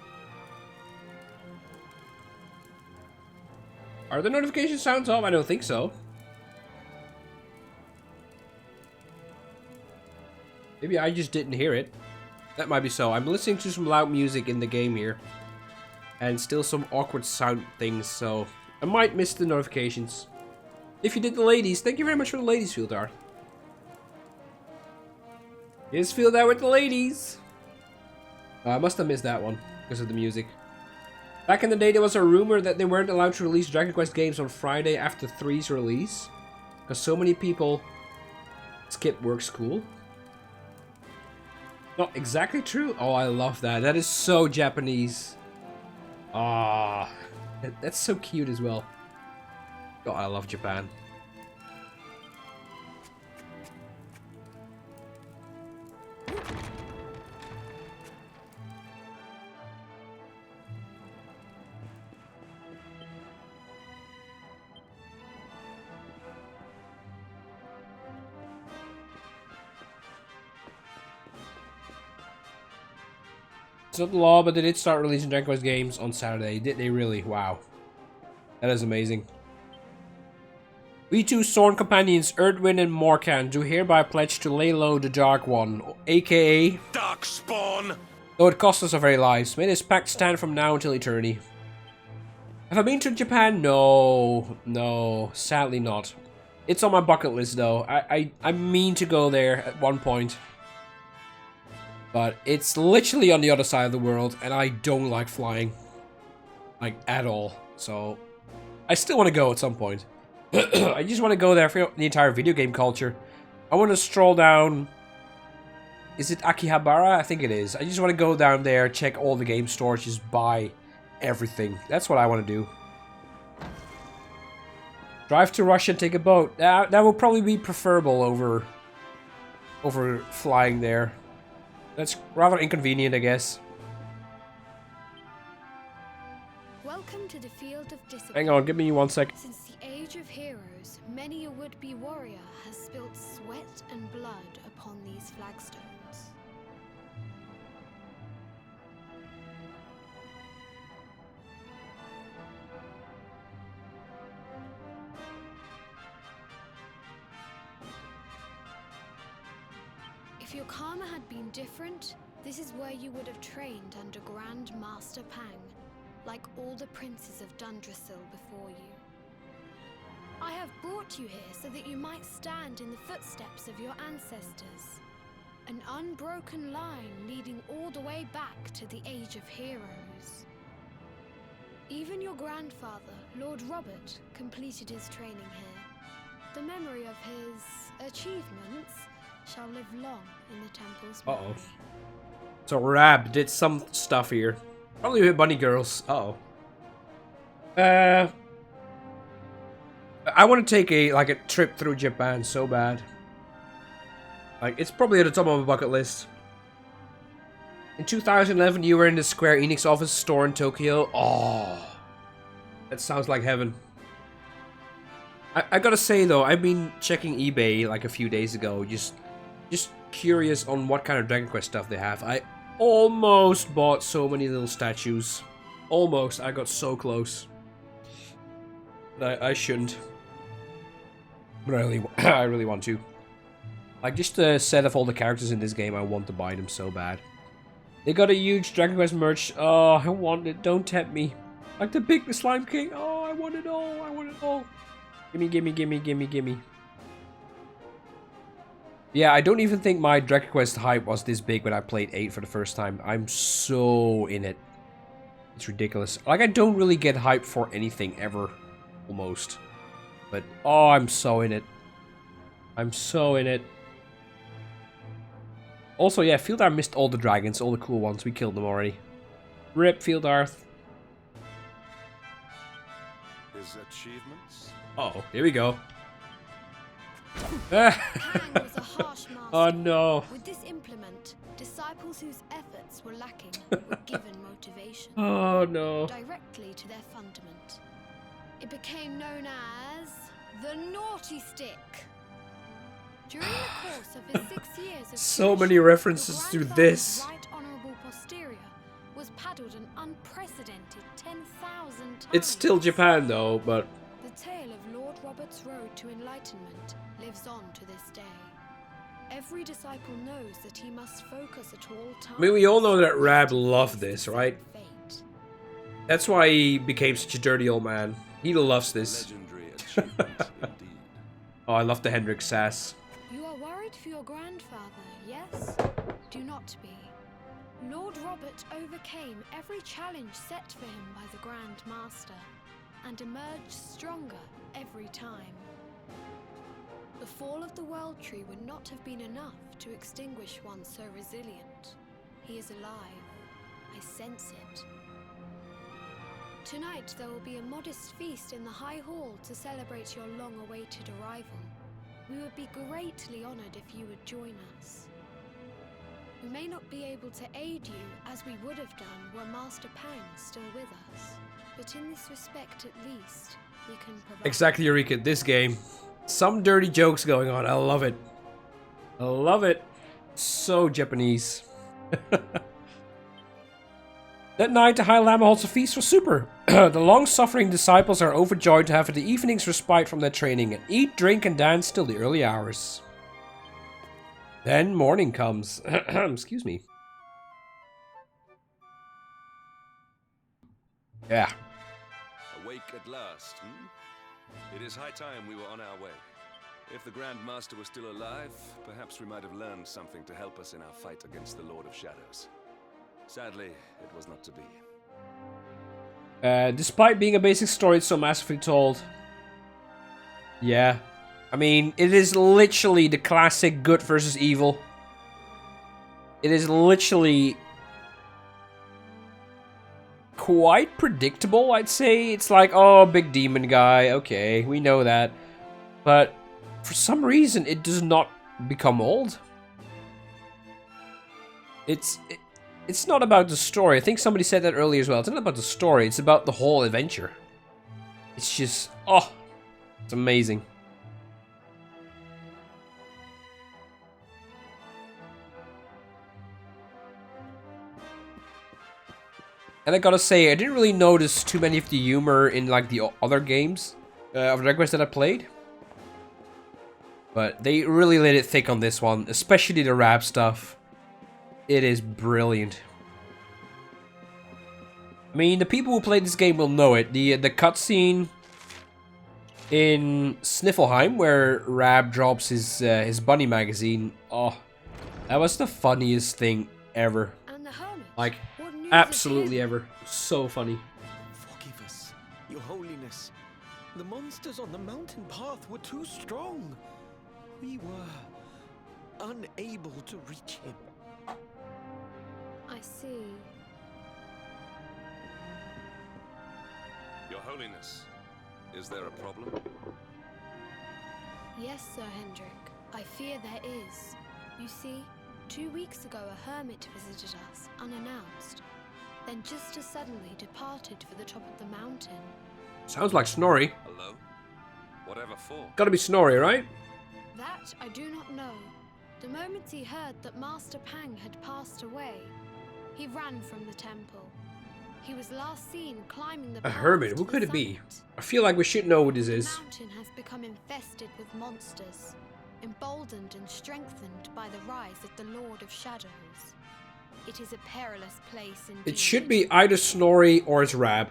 Are the notification sounds off? I don't think so. Maybe I just didn't hear it. That might be so. I'm listening to some loud music in the game here. And still some awkward sound things, so I might miss the notifications. If you did the ladies, thank you very much for the ladies, Fieldart. Here's Fieldout with the ladies. I must have missed that one because of the music. Back in the day, there was a rumor that they weren't allowed to release Dragon Quest games on Friday after 3's release, because so many people skip work school. Not exactly true. Oh, I love that. That is so Japanese. Ah, that's so cute as well. Oh, I love Japan. It's not the law, but they did start releasing Dragon Quest games on Saturday. Did they really? Wow. That is amazing. We two sworn companions, Erdwin and Morkant, do hereby pledge to lay low the Dark One, aka Darkspawn! though it costs us our very lives. May this pact stand from now until eternity. Have I been to Japan? No. No, sadly not. It's on my bucket list though. I mean to go there at one point. But it's literally on the other side of the world, and I don't like flying. Like, at all. So, I still want to go at some point. I just want to go there for the entire video game culture. I want to stroll down... Is it Akihabara? I think it is. I just want to go down there, check all the game stores, just buy everything. That's what I want to do. Drive to Russia and take a boat. That will probably be preferable over flying there. That's rather inconvenient, I guess. Welcome to the field of discipline. Hang on, give me 1 sec. Since the age of heroes, many a would-be warrior has spilt sweat and blood upon these flagstones. If your karma had been different, this is where you would have trained under Grand Master Pang, like all the princes of Dundrasil before you. I have brought you here so that you might stand in the footsteps of your ancestors. An unbroken line leading all the way back to the Age of Heroes. Even your grandfather, Lord Robert, completed his training here. The memory of his achievements shall live long in the temple's memory. Uh-oh. So Rab did some stuff here. Probably with bunny girls. Uh-oh. I want to take a trip through Japan so bad. Like, it's probably at the top of my bucket list. In 2011, you were in the Square Enix office store in Tokyo. Oh, that sounds like heaven. I gotta say though, I've been checking eBay like a few days ago, just curious on what kind of Dragon Quest stuff they have. I almost bought so many little statues. Almost, I got so close. But I shouldn't. But I really want to. Like, just the set of all the characters in this game, I want to buy them so bad. They got a huge Dragon Quest merch. Oh, I want it. Don't tempt me. Like the big Slime King. Oh, I want it all. I want it all. Gimme, gimme, gimme, gimme, gimme. Yeah, I don't even think my Dragon Quest hype was this big when I played 8 for the first time. I'm so in it. It's ridiculous. Like, I don't really get hype for anything ever. Almost. But, oh, I'm so in it. I'm so in it. Also, yeah, Fieldar missed all the dragons, all the cool ones. We killed them already. Rip, Fieldarth. His achievements? Uh-oh, here we go. Pang was a harsh master. Oh no. With this implement, disciples whose efforts were lacking were given motivation. Oh no. Directly to their fundament. It became known as the Naughty Stick. During the course of his 6 years of So many stewardship, references the to grandfather's this. Right honorable posterior was paddled an unprecedented 10,000 times. It's still Japan though, but The tale of Lord Robert's road to enlightenment lives on to this day. Every disciple knows that he must focus at all times. I mean, we all know that Rab loved this, right? Fate. That's why he became such a dirty old man. He loves this. Legendary achievement, indeed. Oh, I love the Hendrik sass. You are worried for your grandfather, yes? Do not be. Lord Robert overcame every challenge set for him by the Grand Master, and emerged stronger every time. The fall of the World Tree would not have been enough to extinguish one so resilient. He is alive. I sense it. Tonight there will be a modest feast in the High Hall to celebrate your long-awaited arrival. We would be greatly honored if you would join us. We may not be able to aid you as we would have done were Master Pang still with us, but in this respect at least, we can provide... Exactly, Eureka. This game. Some dirty jokes going on. I love it. I love it. So Japanese. That night, the High Lama holds a feast for Super. The long-suffering disciples are overjoyed to have the evening's respite from their training and eat, drink, and dance till the early hours. Then morning comes. Excuse me. Yeah. last, hmm? It is high time we were on our way. If the Grand Master was still alive, perhaps we might have learned something to help us in our fight against the Lord of Shadows. Sadly, it was not to be. Despite being a basic story, it's so massively told. Yeah. I mean, it is literally the classic good versus evil. It is literally quite predictable, I'd say. It's like, oh, big demon guy, okay, we know that. But for some reason, it does not become old. It's not about the story. I think somebody said that earlier as well. It's not about the story, it's about the whole adventure. It's just, oh, it's amazing. And I gotta say, I didn't really notice too many of the humor in like the other games of Dragon Quest that I played. But they really laid it thick on this one, especially the rap stuff. It is brilliant. I mean, the people who played this game will know it. The cutscene in Sniffelheim, where Rab drops his bunny magazine. Oh, that was the funniest thing ever. And the hermit. Like, What news absolutely of him? ever. So funny. Forgive us, Your Holiness. The monsters on the mountain path were too strong. We were unable to reach him. I see. Your Holiness, is there a problem? Yes, Sir Hendrik. I fear there is. You see, 2 weeks ago a hermit visited us, unannounced. Then just as suddenly departed for the top of the mountain. Sounds like Snorri. Hello? Whatever for? Gotta be Snorri, right? That I do not know. The moment he heard that Master Pang had passed away, he ran from the temple. He was last seen climbing the A path hermit, to who the could it be? summit. I feel like we should know what this The is. mountain has become infested with monsters, emboldened and strengthened by the rise of the Lord of Shadows. It is a perilous place indeed. It should be either Snorri or it's Rab.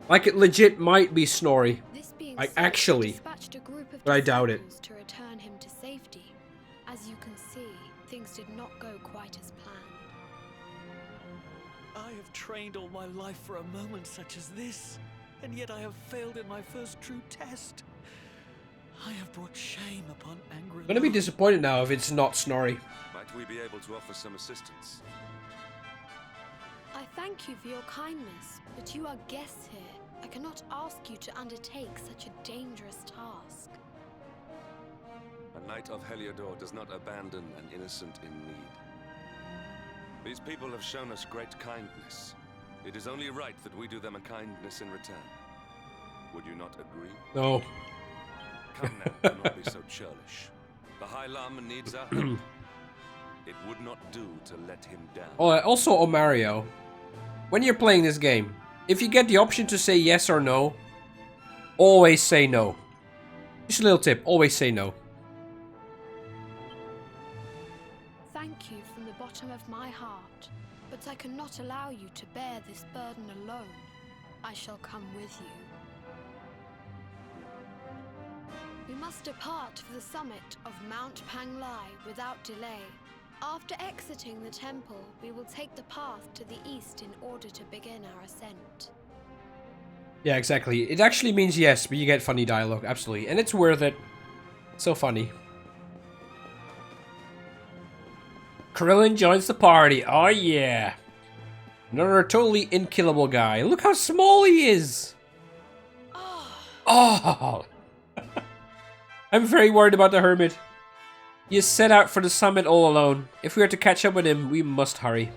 Like, it legit might be Snorri. This being I said, actually- dispatched a group of but I doubt it. disciples to return him to safety. As you can see, things did not go quite as planned. I have trained all my life for a moment such as this, and yet I have failed in my first true test. I have brought shame upon Angry. I'm gonna be disappointed now if it's not Snorri. Might we be able to offer some assistance? I thank you for your kindness, but you are guests here. I cannot ask you to undertake such a dangerous task. A knight of Heliodor does not abandon an innocent in need. These people have shown us great kindness. It is only right that we do them a kindness in return. Would you not agree? No. Come now, do not be so churlish. The High Lama needs our help. It would not do to let him down. Oh, also, Omario, when you're playing this game, if you get the option to say yes or no, always say no. Just a little tip, always say no. Thank you from the bottom of my heart, but I cannot allow you to bear this burden alone. I shall come with you. We must depart for the summit of Mount Panglai without delay. After exiting the temple, we will take the path to the east in order to begin our ascent. Yeah, exactly. It actually means yes, but you get funny dialogue, absolutely. And it's worth it. So funny. Krillin joins the party. Oh yeah. Another totally unkillable guy. Look how small he is. Oh. I'm very worried about the hermit. He is set out for the summit all alone. If we are to catch up with him, we must hurry.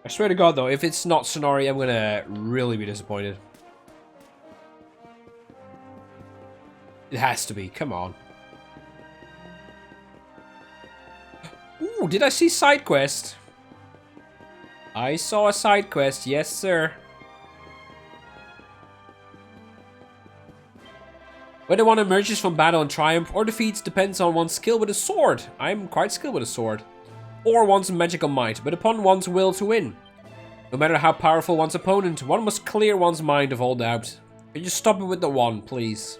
I swear to God though, if it's not Snorri, I'm gonna really be disappointed. It has to be, come on. Ooh, did I see side quest? I saw a side quest, yes sir. Whether one emerges from battle in triumph or defeats depends on one's skill with a sword. I'm quite skilled with a sword. Or one's magical might, but upon one's will to win. No matter how powerful one's opponent, one must clear one's mind of all doubt. Can you stop it with the one, please?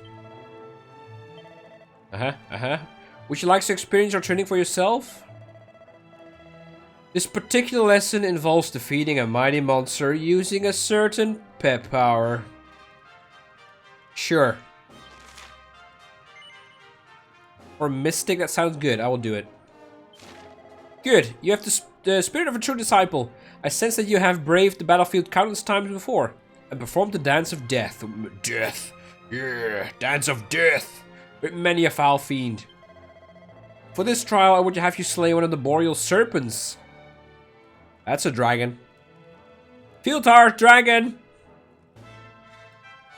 Would you like to experience your training for yourself? This particular lesson involves defeating a mighty monster using a certain pep power. Sure. Or Mystic, that sounds good. I will do it. Good. You have the spirit of a true disciple. I sense that you have braved the battlefield countless times before and performed the dance of death. Death. Yeah, dance of death. With many a foul fiend. For this trial, I would have you slay one of the boreal serpents. That's a dragon. Fieltar, dragon!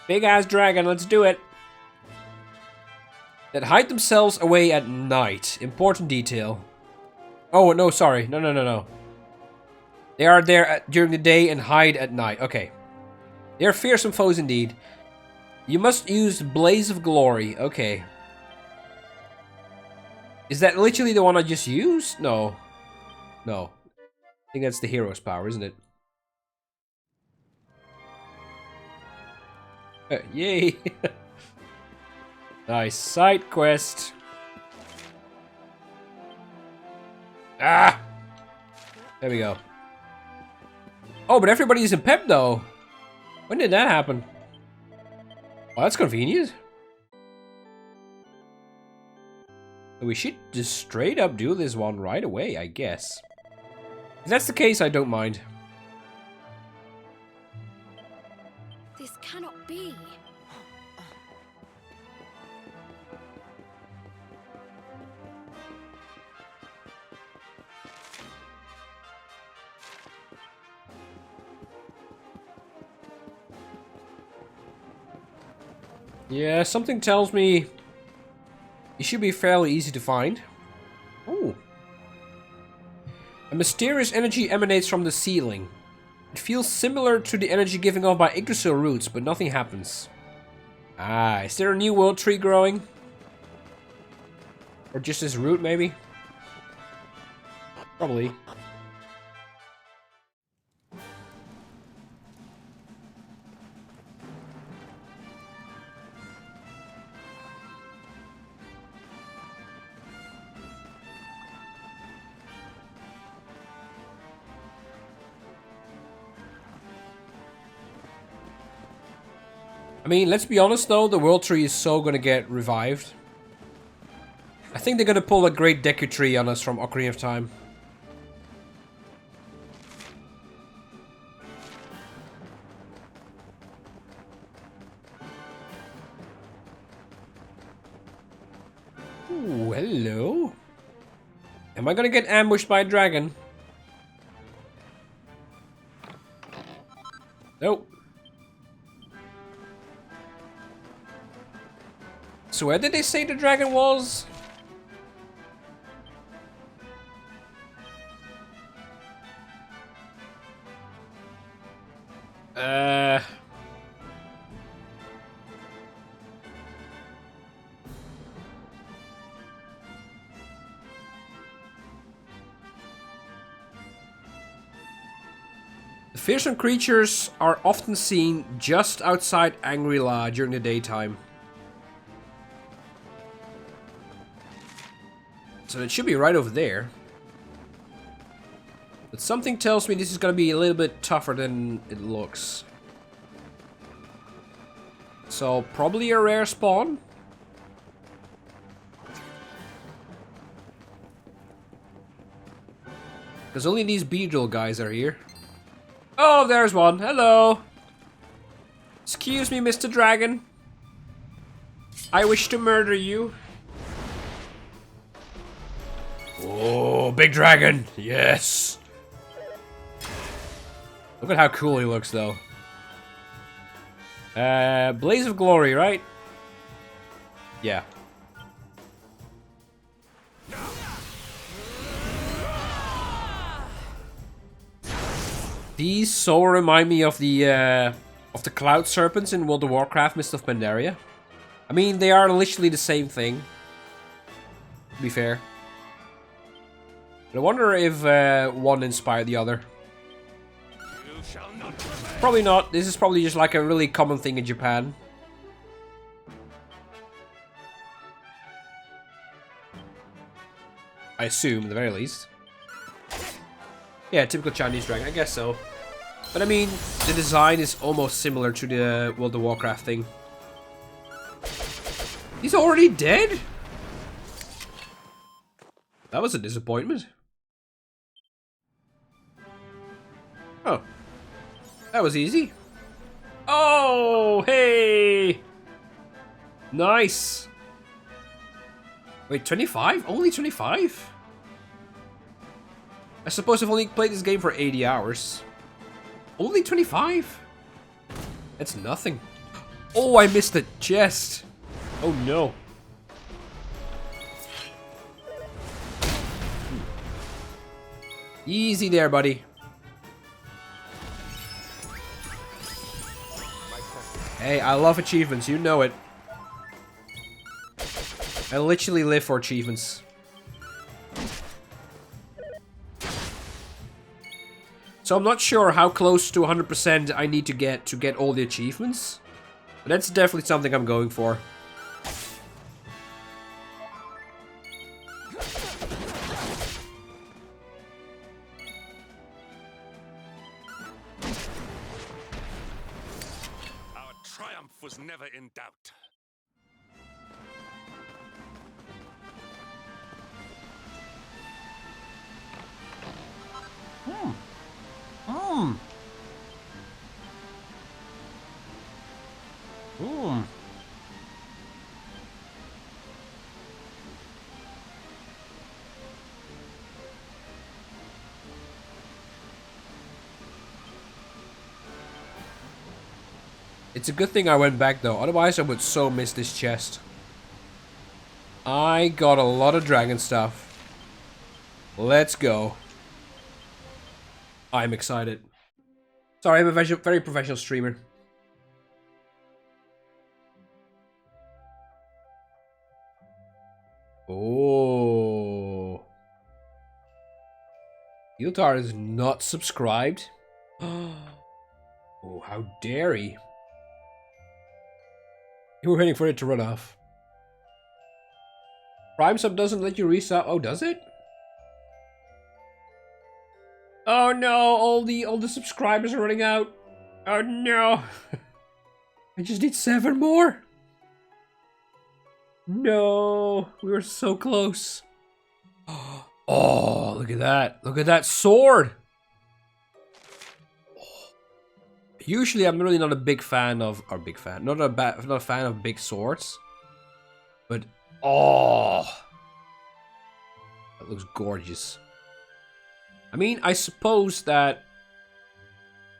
Big ass dragon, let's do it. That hide themselves away at night. Important detail. Oh, no, sorry. No. They are there during the day and hide at night. Okay. They are fearsome foes indeed. You must use Blaze of Glory. Okay. Is that literally the one I just used? No. No. I think that's the hero's power, isn't it? Yay! Nice side quest. Ah! There we go. Oh, but everybody's in Pep though. When did that happen? Oh, that's convenient. We should just straight up do this one right away, I guess. If that's the case, I don't mind. This cannot be. Yeah, something tells me it should be fairly easy to find. Oh. A mysterious energy emanates from the ceiling. It feels similar to the energy given off by Yggdrasil roots, but nothing happens. Ah, is there a new world tree growing? Or just this root, maybe? Probably. I mean, let's be honest though, the World Tree is so gonna get revived. I think they're gonna pull a Great Deku Tree on us from Ocarina of Time. Ooh, hello. Am I gonna get ambushed by a dragon? Nope. So where did they say the dragon was? The fearsome creatures are often seen just outside Angry-La during the daytime. So it should be right over there. But something tells me this is going to be a little bit tougher than it looks. So probably a rare spawn. Because only these beetle guys are here. Oh, there's one. Hello. Excuse me, Mr. Dragon. I wish to murder you. Oh, big dragon! Yes! Look at how cool he looks, though. Blaze of Glory, right? Yeah. These so remind me of the Cloud Serpents in World of Warcraft: Mist of Pandaria. I mean, they are literally the same thing. To be fair. But I wonder if one inspired the other. You Probably not. This is probably just like a really common thing in Japan. I assume, at the very least. Yeah, typical Chinese dragon, I guess so. But I mean, the design is almost similar to the World of Warcraft thing. He's already dead? That was a disappointment. Oh. That was easy. Oh, hey! Nice. Wait, 25? Only 25? I suppose I've only played this game for 80 hours. Only 25? That's nothing. Oh, I missed the chest. Oh no. Easy there, buddy. Hey, I love achievements, you know it. I literally live for achievements. So I'm not sure how close to 100% I need to get all the achievements. But that's definitely something I'm going for. Our triumph was never in doubt. It's a good thing I went back though, otherwise I would so miss this chest. I got a lot of dragon stuff. Let's go. I'm excited. Sorry, I'm a very professional streamer. Oh. Yultar is not subscribed. Oh, how dare he. You were waiting for it to run off. Prime sub doesn't let you resub. Oh, does it? Oh no, all the subscribers are running out. Oh no. I just need 7 more. No, we were so close. Oh, look at that. Look at that sword. Usually I'm really not a big fan of, not a fan of big swords. But, oh. That looks gorgeous. I mean, I suppose that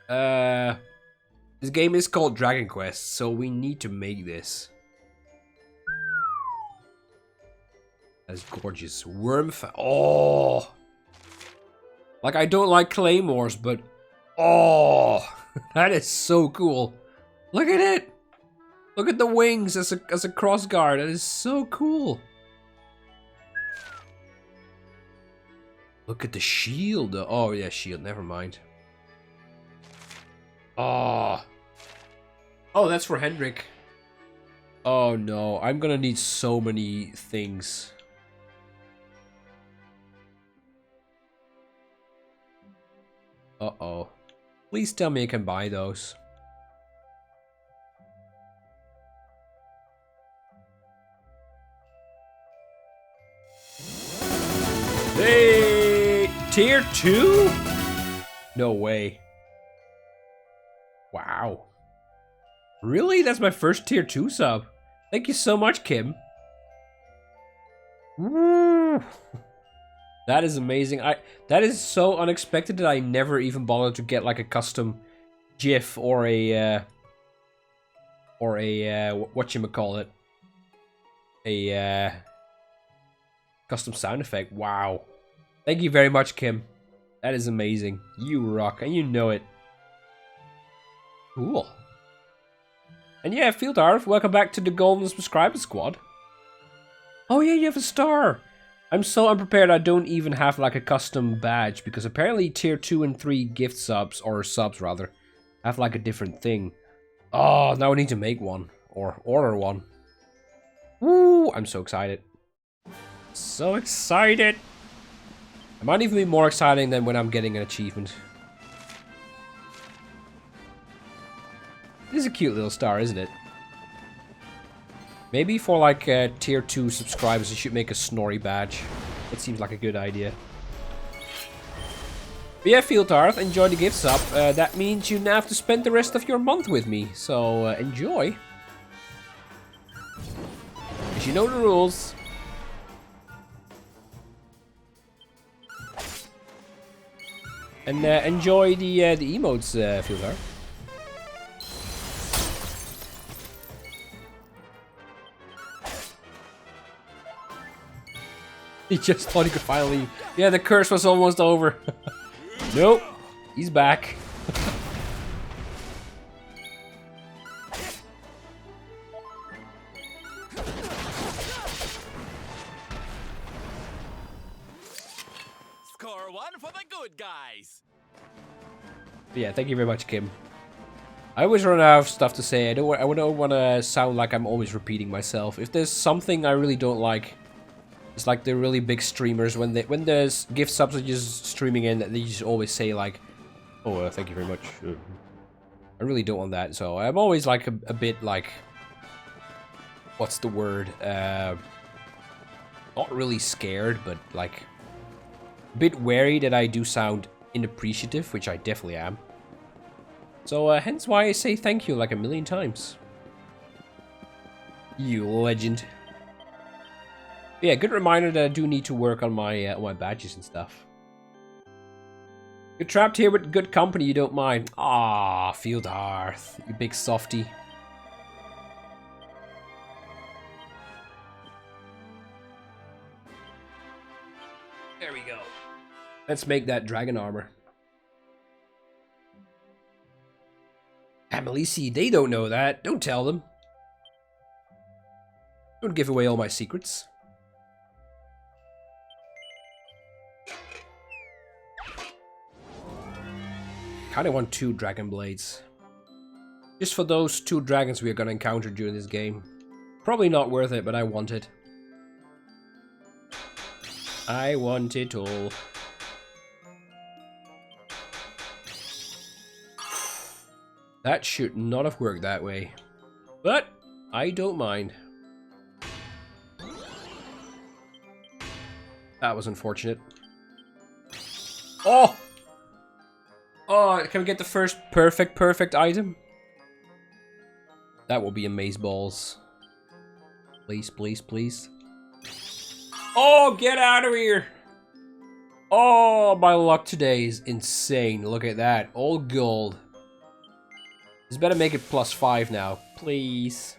this game is called Dragon Quest, so we need to make this. That's gorgeous. Oh. Like, I don't like claymores, but oh. That is so cool. Look at it. Look at the wings as a crossguard. That is so cool. Look at the shield. Oh yeah, shield. Never mind. Oh. Oh, that's for Hendrik. Oh no, I'm gonna need so many things. Uh-oh. Please tell me I can buy those. Hey! Tier 2? No way. Wow. Really? That's my first tier 2 sub. Thank you so much, Kim. Woo! That is amazing. That is so unexpected that I never even bothered to get like a custom GIF or a whatchamacallit, a custom sound effect. Wow. Thank you very much, Kim. That is amazing. You rock, and you know it. Cool. And yeah, Field Arf, welcome back to the Golden Subscriber Squad. Oh yeah, you have a star. I'm so unprepared I don't even have like a custom badge, because apparently tier 2 and 3 gift subs, or subs rather, Have like a different thing. Oh, now I need to make one. Or order one. Woo! I'm so excited. So excited! It might even be more exciting than when I'm getting an achievement. This is a cute little star, isn't it? Maybe for like tier 2 subscribers, you should make a Snorri badge. It seems like a good idea. But yeah, Fieldhearth, enjoy the gift sub. That means you now have to spend the rest of your month with me. So enjoy. As you know the rules. And enjoy the emotes, Fieldhearth. He just thought he could finally... Yeah, the curse was almost over. Nope. He's back. Score one for the good guys. Yeah, thank you very much, Kim. I always run out of stuff to say. I don't want to sound like I'm always repeating myself. If there's something I really don't like... It's like the really big streamers when there's gift subs are just streaming in, they just always say like, "Oh, thank you very much." I really don't want that, so I'm always like a bit like, what's the word? Not really scared, but like a bit wary that I do sound inappreciative, which I definitely am. So hence why I say thank you like a million times. You legend. Yeah, good reminder that I do need to work on my badges and stuff. You're trapped here with good company, you don't mind. Ah, Fieldhearth, you big softy. There we go. Let's make that dragon armor. Amalisi, they don't know that. Don't tell them. Don't give away all my secrets. Kinda want 2 dragon blades. Just for those 2 dragons we are gonna encounter during this game. Probably not worth it, but I want it. I want it all. That should not have worked that way. But I don't mind. That was unfortunate. Oh! Oh, can we get the first perfect item? That will be amazeballs. Please, please, please. Oh, get out of here! Oh, my luck today is insane. Look at that. All gold. This better make it +5 now. Please.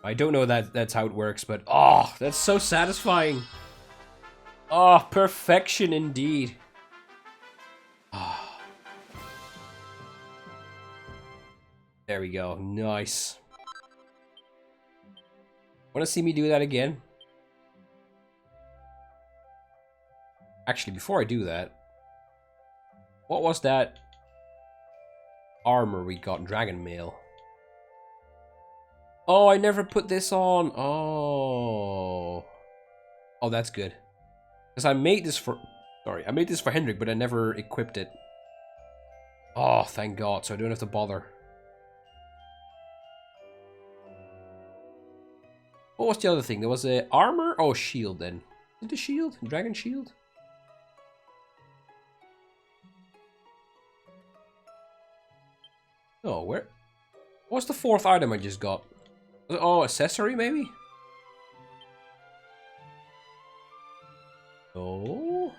I don't know that that's how it works, but oh, that's so satisfying. Oh, perfection indeed. There we go. Nice. Want to see me do that again? Actually, before I do that, what was that armor we got? Dragon mail. Oh, I never put this on. Oh. Oh, that's good. Because I made this for... Sorry, I made this for Hendrik, but I never equipped it. Oh, thank God, so I don't have to bother. What was the other thing? There was a armor? Oh, shield then. Is it a shield? Dragon shield? Oh, where? What's the 4th item I just got? Oh, accessory maybe? Oh.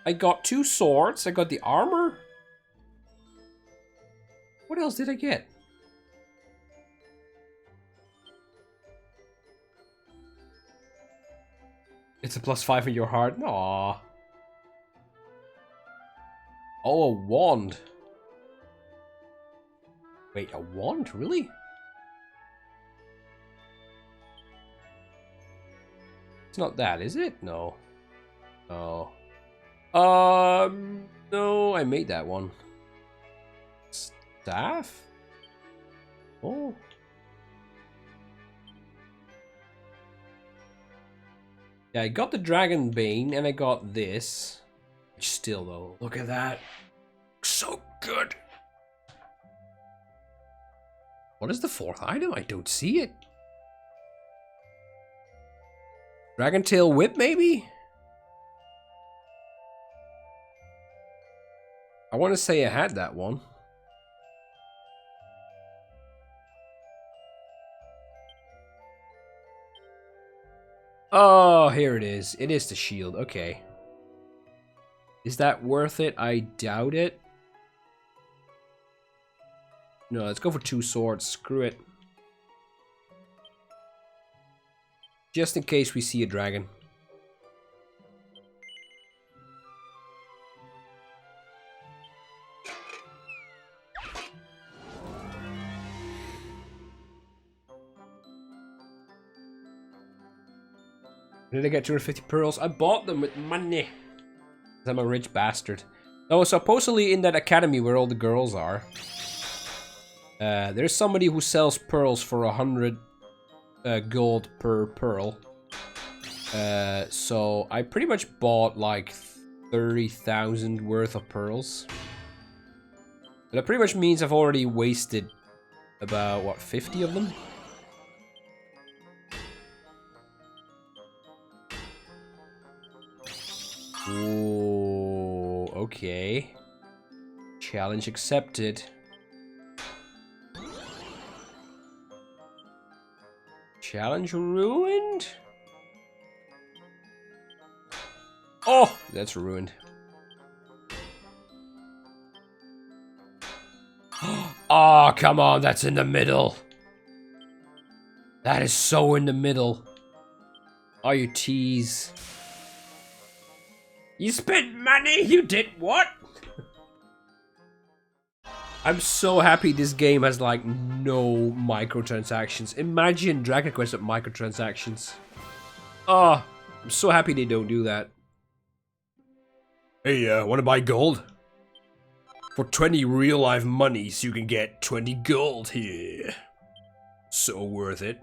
I got 2 swords. I got the armor. What else did I get? It's a +5 in your heart. Aww. Oh, a wand. Wait, a wand? Really? It's not that, is it? No. Oh. No, I made that one. Staff? Oh. Yeah, I got the Dragon Bane and I got this. Still though, look at that. So good. What is the fourth item? I don't see it. Dragon Tail Whip, maybe? I want to say I had that one. Oh, here it is. It is the shield. Okay. Is that worth it? I doubt it. No, let's go for 2 swords. Screw it. Just in case we see a dragon. Did I get 250 pearls? I bought them with money. I'm a rich bastard. No, supposedly in that academy where all the girls are, there's somebody who sells pearls for 100 gold per pearl. So I pretty much bought like 30,000 worth of pearls. But that pretty much means I've already wasted about, what, 50 of them? Ooh, okay. Challenge accepted. Challenge ruined? Oh, that's ruined. Oh, come on, that's in the middle. That is so in the middle. Oh, you tease. You spent money? You did what? I'm so happy this game has like no microtransactions. Imagine Dragon Quest with microtransactions. Oh, I'm so happy they don't do that. Hey, wanna buy gold? For 20 real life monies, you can get 20 gold here. So worth it.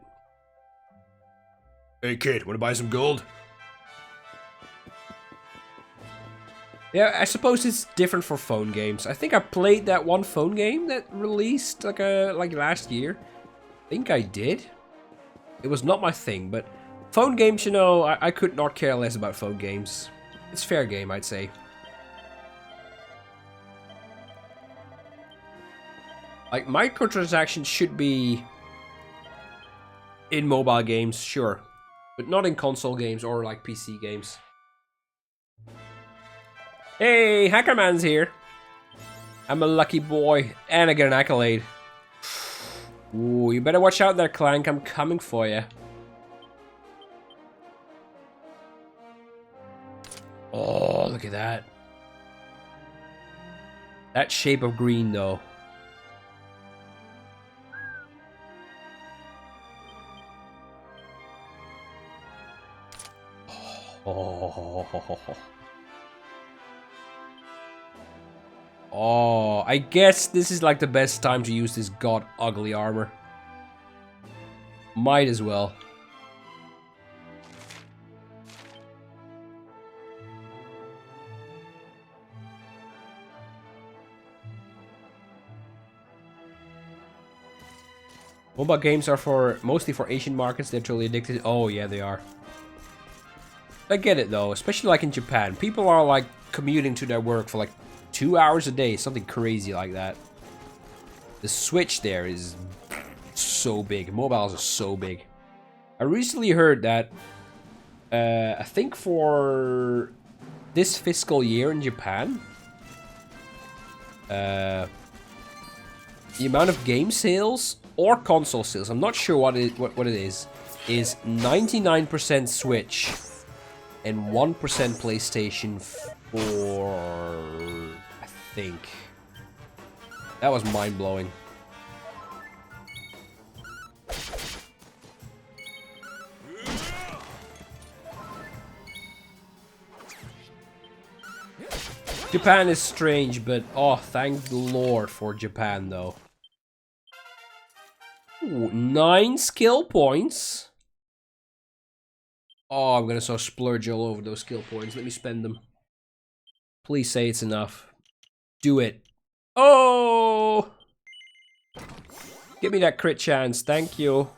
Hey kid, wanna buy some gold? Yeah, I suppose it's different for phone games. I think I played that one phone game that released like last year. I think I did. It was not my thing, but phone games, you know, I could not care less about phone games. It's fair game, I'd say. Like, microtransactions should be in mobile games, sure. But not in console games or like PC games. Hey, Hackerman's here. I'm a lucky boy, and I get an accolade. Ooh, you better watch out there, Clank. I'm coming for you. Oh, look at that. That shape of green, though. Oh, I guess this is like the best time to use this god ugly armor. Might as well. Mobile games are mostly for Asian markets. They're totally addicted. Oh yeah, they are. I get it though, especially like in Japan. People are like commuting to their work for like 2 hours a day, something crazy like that. The Switch there is so big. Mobiles are so big. I recently heard that I think for this fiscal year in Japan, the amount of game sales or console sales, I'm not sure what it is 99% Switch and 1% PlayStation 4, I think. That was mind-blowing. Japan is strange, but oh, thank the Lord for Japan, though. Ooh, 9 skill points. Oh, I'm gonna so splurge all over those skill points. Let me spend them. Please say it's enough. Do it. Oh! Give me that crit chance, thank you.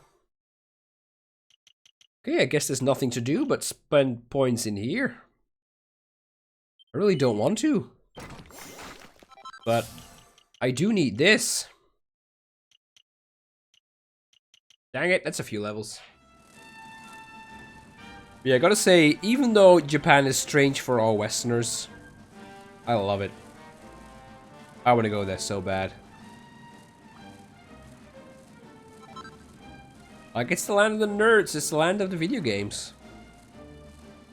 Okay, I guess there's nothing to do but spend points in here. I really don't want to. But I do need this. Dang it, that's a few levels. Yeah, I gotta say, even though Japan is strange for all Westerners, I love it. I want to go there so bad. Like, it's the land of the nerds, it's the land of the video games.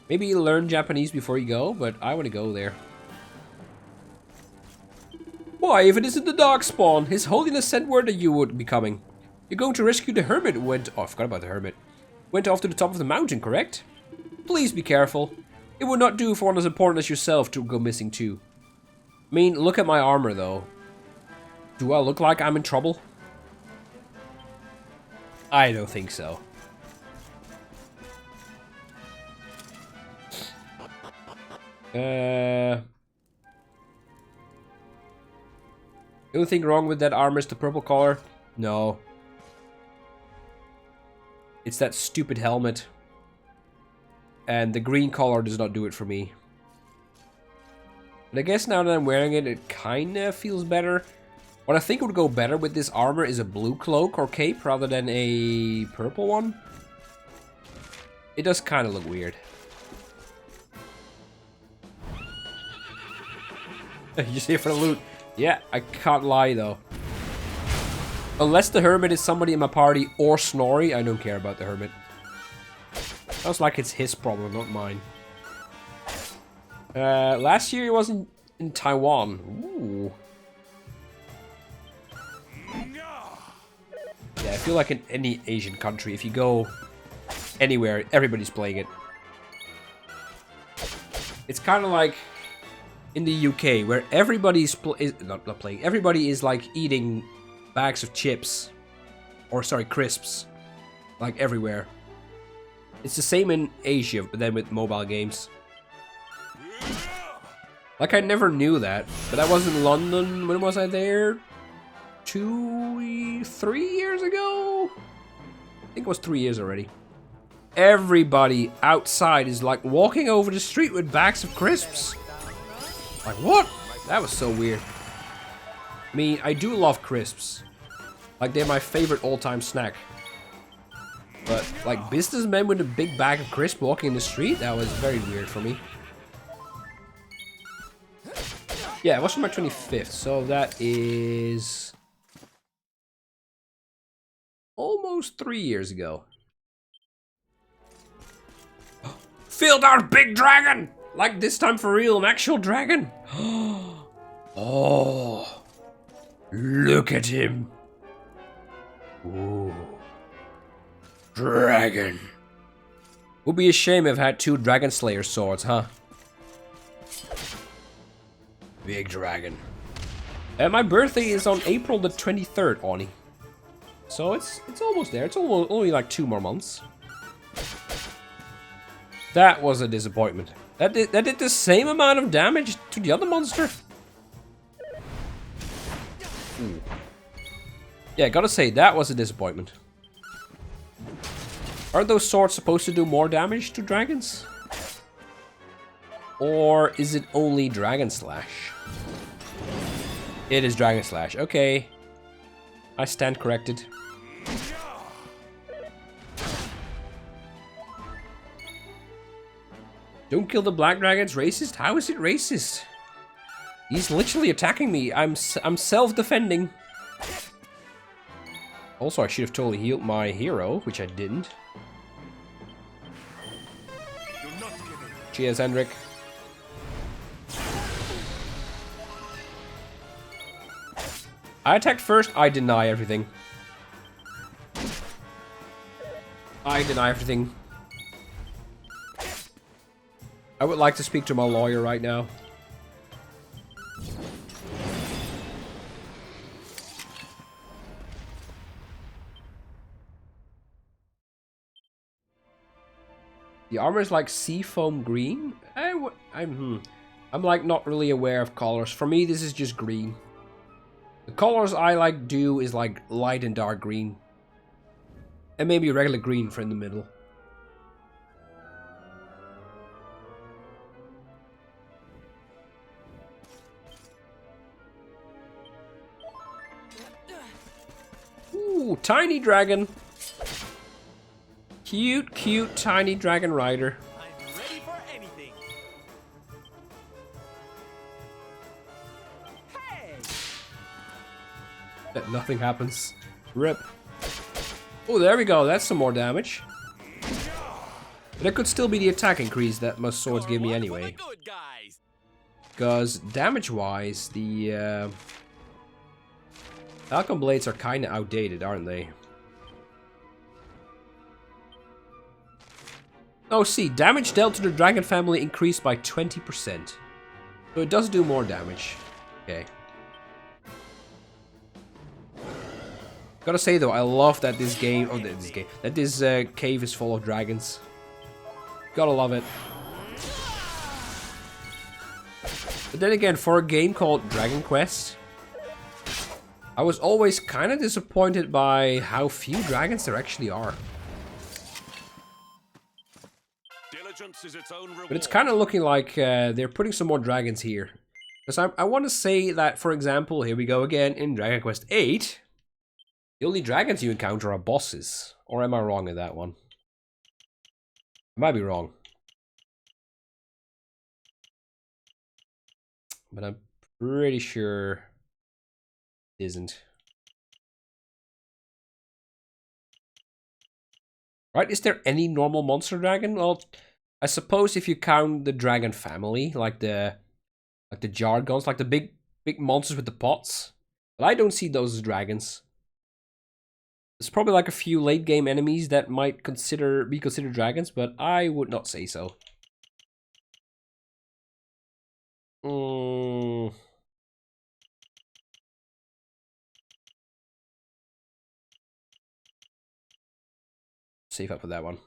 Maybe you learn Japanese before you go, but I want to go there. Why, if it isn't the Darkspawn, His Holiness sent word that you would be coming. You're going to rescue the hermit who went... Oh, I forgot about the hermit. Went off to the top of the mountain, correct? Please be careful. It would not do for one as important as yourself to go missing too. I mean, look at my armor, though. Do I look like I'm in trouble? I don't think so. The only thing wrong with that armor is the purple color? No. It's that stupid helmet. And the green color does not do it for me. But I guess now that I'm wearing it, it kinda feels better. What I think would go better with this armor is a blue cloak or cape rather than a purple one. It does kinda look weird. You're just here for the loot. Yeah, I can't lie though. Unless the hermit is somebody in my party or Snorri, I don't care about the hermit. Sounds like it's his problem, not mine. Last year he was in Taiwan. Ooh. Yeah, I feel like in any Asian country, if you go anywhere, everybody's playing it. It's kind of like in the UK, where everybody's not playing. Everybody is like eating bags of chips, or sorry, crisps, like everywhere. It's the same in Asia, but then with mobile games. Like I never knew that, but I was in London. When was I there? 3 years ago? I think it was 3 years already. Everybody outside is like walking over the street with bags of crisps. Like, what? That was so weird. I mean, I do love crisps. Like, they're my favorite all-time snack. But, like, businessmen with a big bag of crisps walking in the street? That was very weird for me. Yeah, it was for my 25th, so that is... almost 3 years ago. Filled our big dragon! Like this time for real, an actual dragon. Oh, look at him. Ooh. Dragon. Would be a shame if I had 2 Dragon Slayer swords, huh? Big dragon. My birthday is on April the 23rd, Oni. So it's almost there. It's only like 2 more months. That was a disappointment. That did the same amount of damage to the other monster. Ooh. Yeah, gotta say, that was a disappointment. Aren't those swords supposed to do more damage to dragons? Or is it only Dragon Slash? It is Dragon Slash, okay. I stand corrected. Don't kill the black dragons, racist? How is it racist? He's literally attacking me. I'm self-defending. Also, I should have totally healed my hero, which I didn't. Cheers, Hendrik. I attacked first, I deny everything. I deny everything. I would like to speak to my lawyer right now. The armor is like seafoam green. I'm like not really aware of colors. For me, this is just green. The colors I like do is like light and dark green. And maybe regular green for in the middle. Ooh, tiny dragon. Cute, cute, tiny dragon rider. I'm ready for anything. Hey! That nothing happens. Rip. Oh, there we go. That's some more damage. But it could still be the attack increase that most swords give me anyway. For the good guys. Because damage-wise, the Falcon Blades are kind of outdated, aren't they? Oh, see, damage dealt to the dragon family increased by 20%. So it does do more damage. Okay. Gotta say though, I love that this game, that this cave is full of dragons. Gotta love it. But then again, for a game called Dragon Quest, I was always kind of disappointed by how few dragons there actually are. Is its own reward. But it's kind of looking like they're putting some more dragons here. Because I want to say that, for example, here we go again, in Dragon Quest VIII, the only dragons you encounter are bosses. Or am I wrong in that one? I might be wrong. But I'm pretty sure it isn't. Right, is there any normal monster dragon? Well, I suppose if you count the dragon family, like the Jargons, like the big monsters with the pots. But I don't see those as dragons. There's probably like a few late game enemies that might be considered dragons, but I would not say so. Safe up with that one.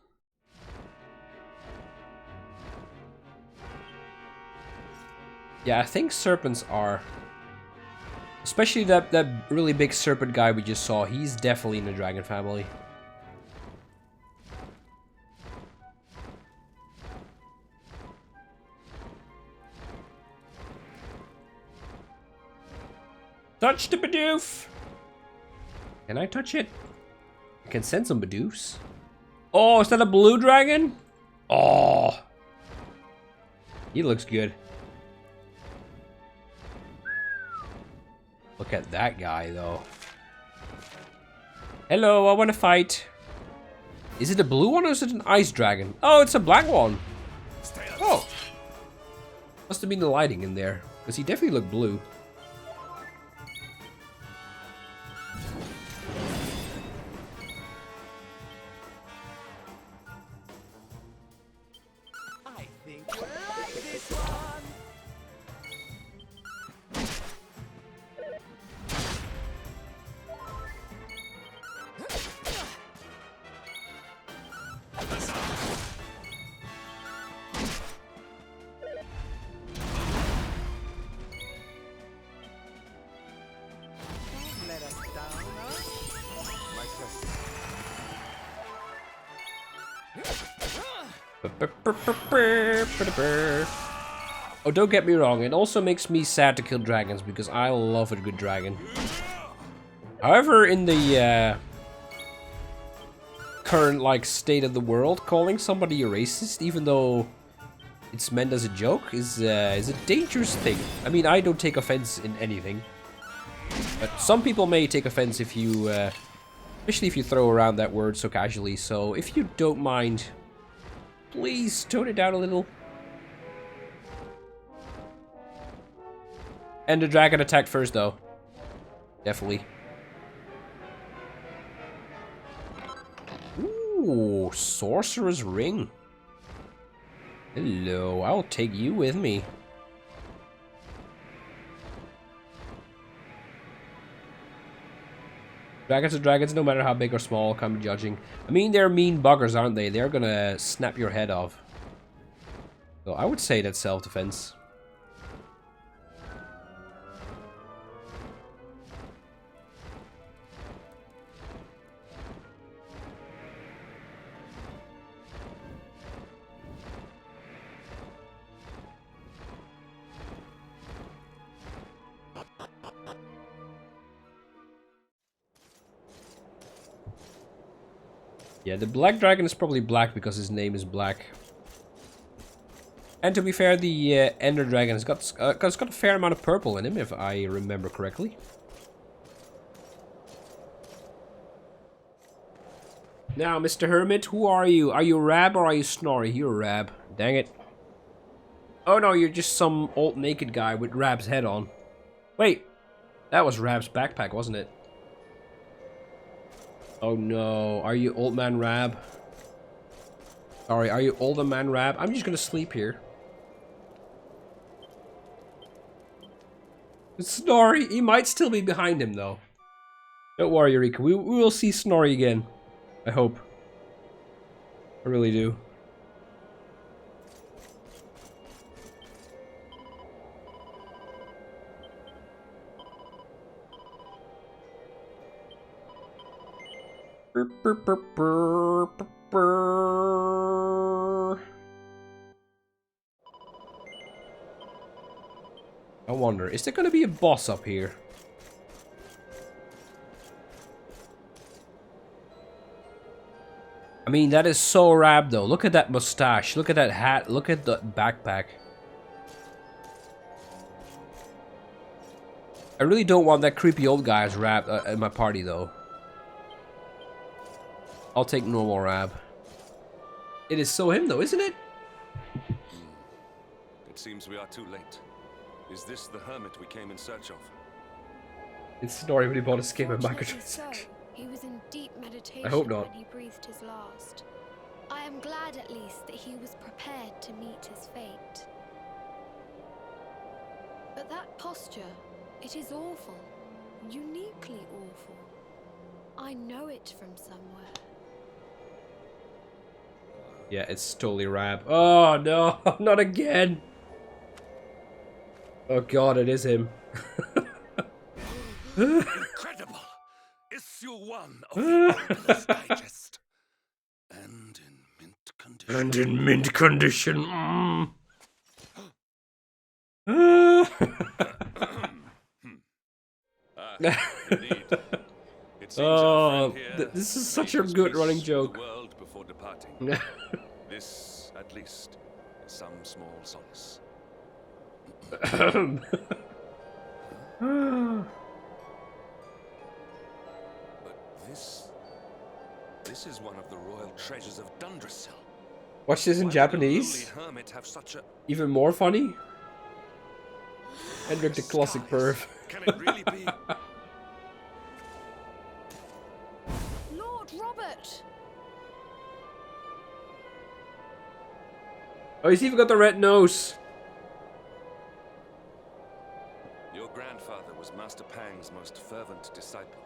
Yeah, I think serpents are. Especially that really big serpent guy we just saw. He's definitely in the dragon family. Touch the Bidoof! Can I touch it? I can send some Bidoofs. Oh, is that a blue dragon? Oh! He looks good. Look at that guy, though. Hello, I want to fight. Is it a blue one or is it an ice dragon? Oh, it's a black one. Oh. Must have been the lighting in there. Because he definitely looked blue. I think you'll like this one. Don't let us down, Oh, don't get me wrong, it also makes me sad to kill dragons because I love a good dragon. However, in the current like state of the world, calling somebody a racist, even though it's meant as a joke, is a dangerous thing. I mean, I don't take offense in anything, but some people may take offense if you, especially if you throw around that word so casually. So if you don't mind, please tone it down a little. And the dragon attacked first, though. Definitely. Ooh, Sorcerer's Ring. Hello, I'll take you with me. Dragons are dragons, no matter how big or small, can't be judging. I mean, they're mean buggers, aren't they? They're gonna snap your head off. So I would say that's self-defense. Yeah, the black dragon is probably black because his name is Black. And to be fair, the Ender Dragon has got a fair amount of purple in him, if I remember correctly. Now, Mr. Hermit, who are you? Are you Rab or are you Snorri? You're Rab. Dang it. Oh no, you're just some old naked guy with Rab's head on. Wait, that was Rab's backpack, wasn't it? Oh no, are you old man Rab? Sorry, are you older man Rab? I'm just gonna sleep here. Snorri, he might still be behind him though. Don't worry, Eureka, we will see Snorri again. I hope. I really do. I wonder, is there gonna be a boss up here? I mean, that is so Rab though. Look at that mustache, look at that hat, look at the backpack. I really don't want that creepy old guy as Rab in my party though. I'll take normal Rab. It is so him though, isn't it? It seems we are too late. Is this the hermit we came in search of? It's Snorri when he bought a skin with Fortunately microtransactions. so. He was in deep meditation I hope not. when he breathed his last. I am glad at least that he was prepared to meet his fate. But that posture, it is awful. Uniquely awful. I know it from somewhere. Yeah, it's totally Rab. Oh no, not again. Oh god, it is him. Incredible! Issue 1 of the Oculus Digest. And in mint condition. And in mint condition. Indeed. It seems Oh, our friend here this is such made a his good peace running with joke. The world before departing. This, at least, is some small solace. But this is one of the royal treasures of Dundrasil. Watch this in Why would a Japanese. lowly hermit have such a... Even more funny. Hendrik the classic perv. Can it really be? Lord Robert! Oh, he's even got the red nose. Your grandfather was Master Pang's most fervent disciple.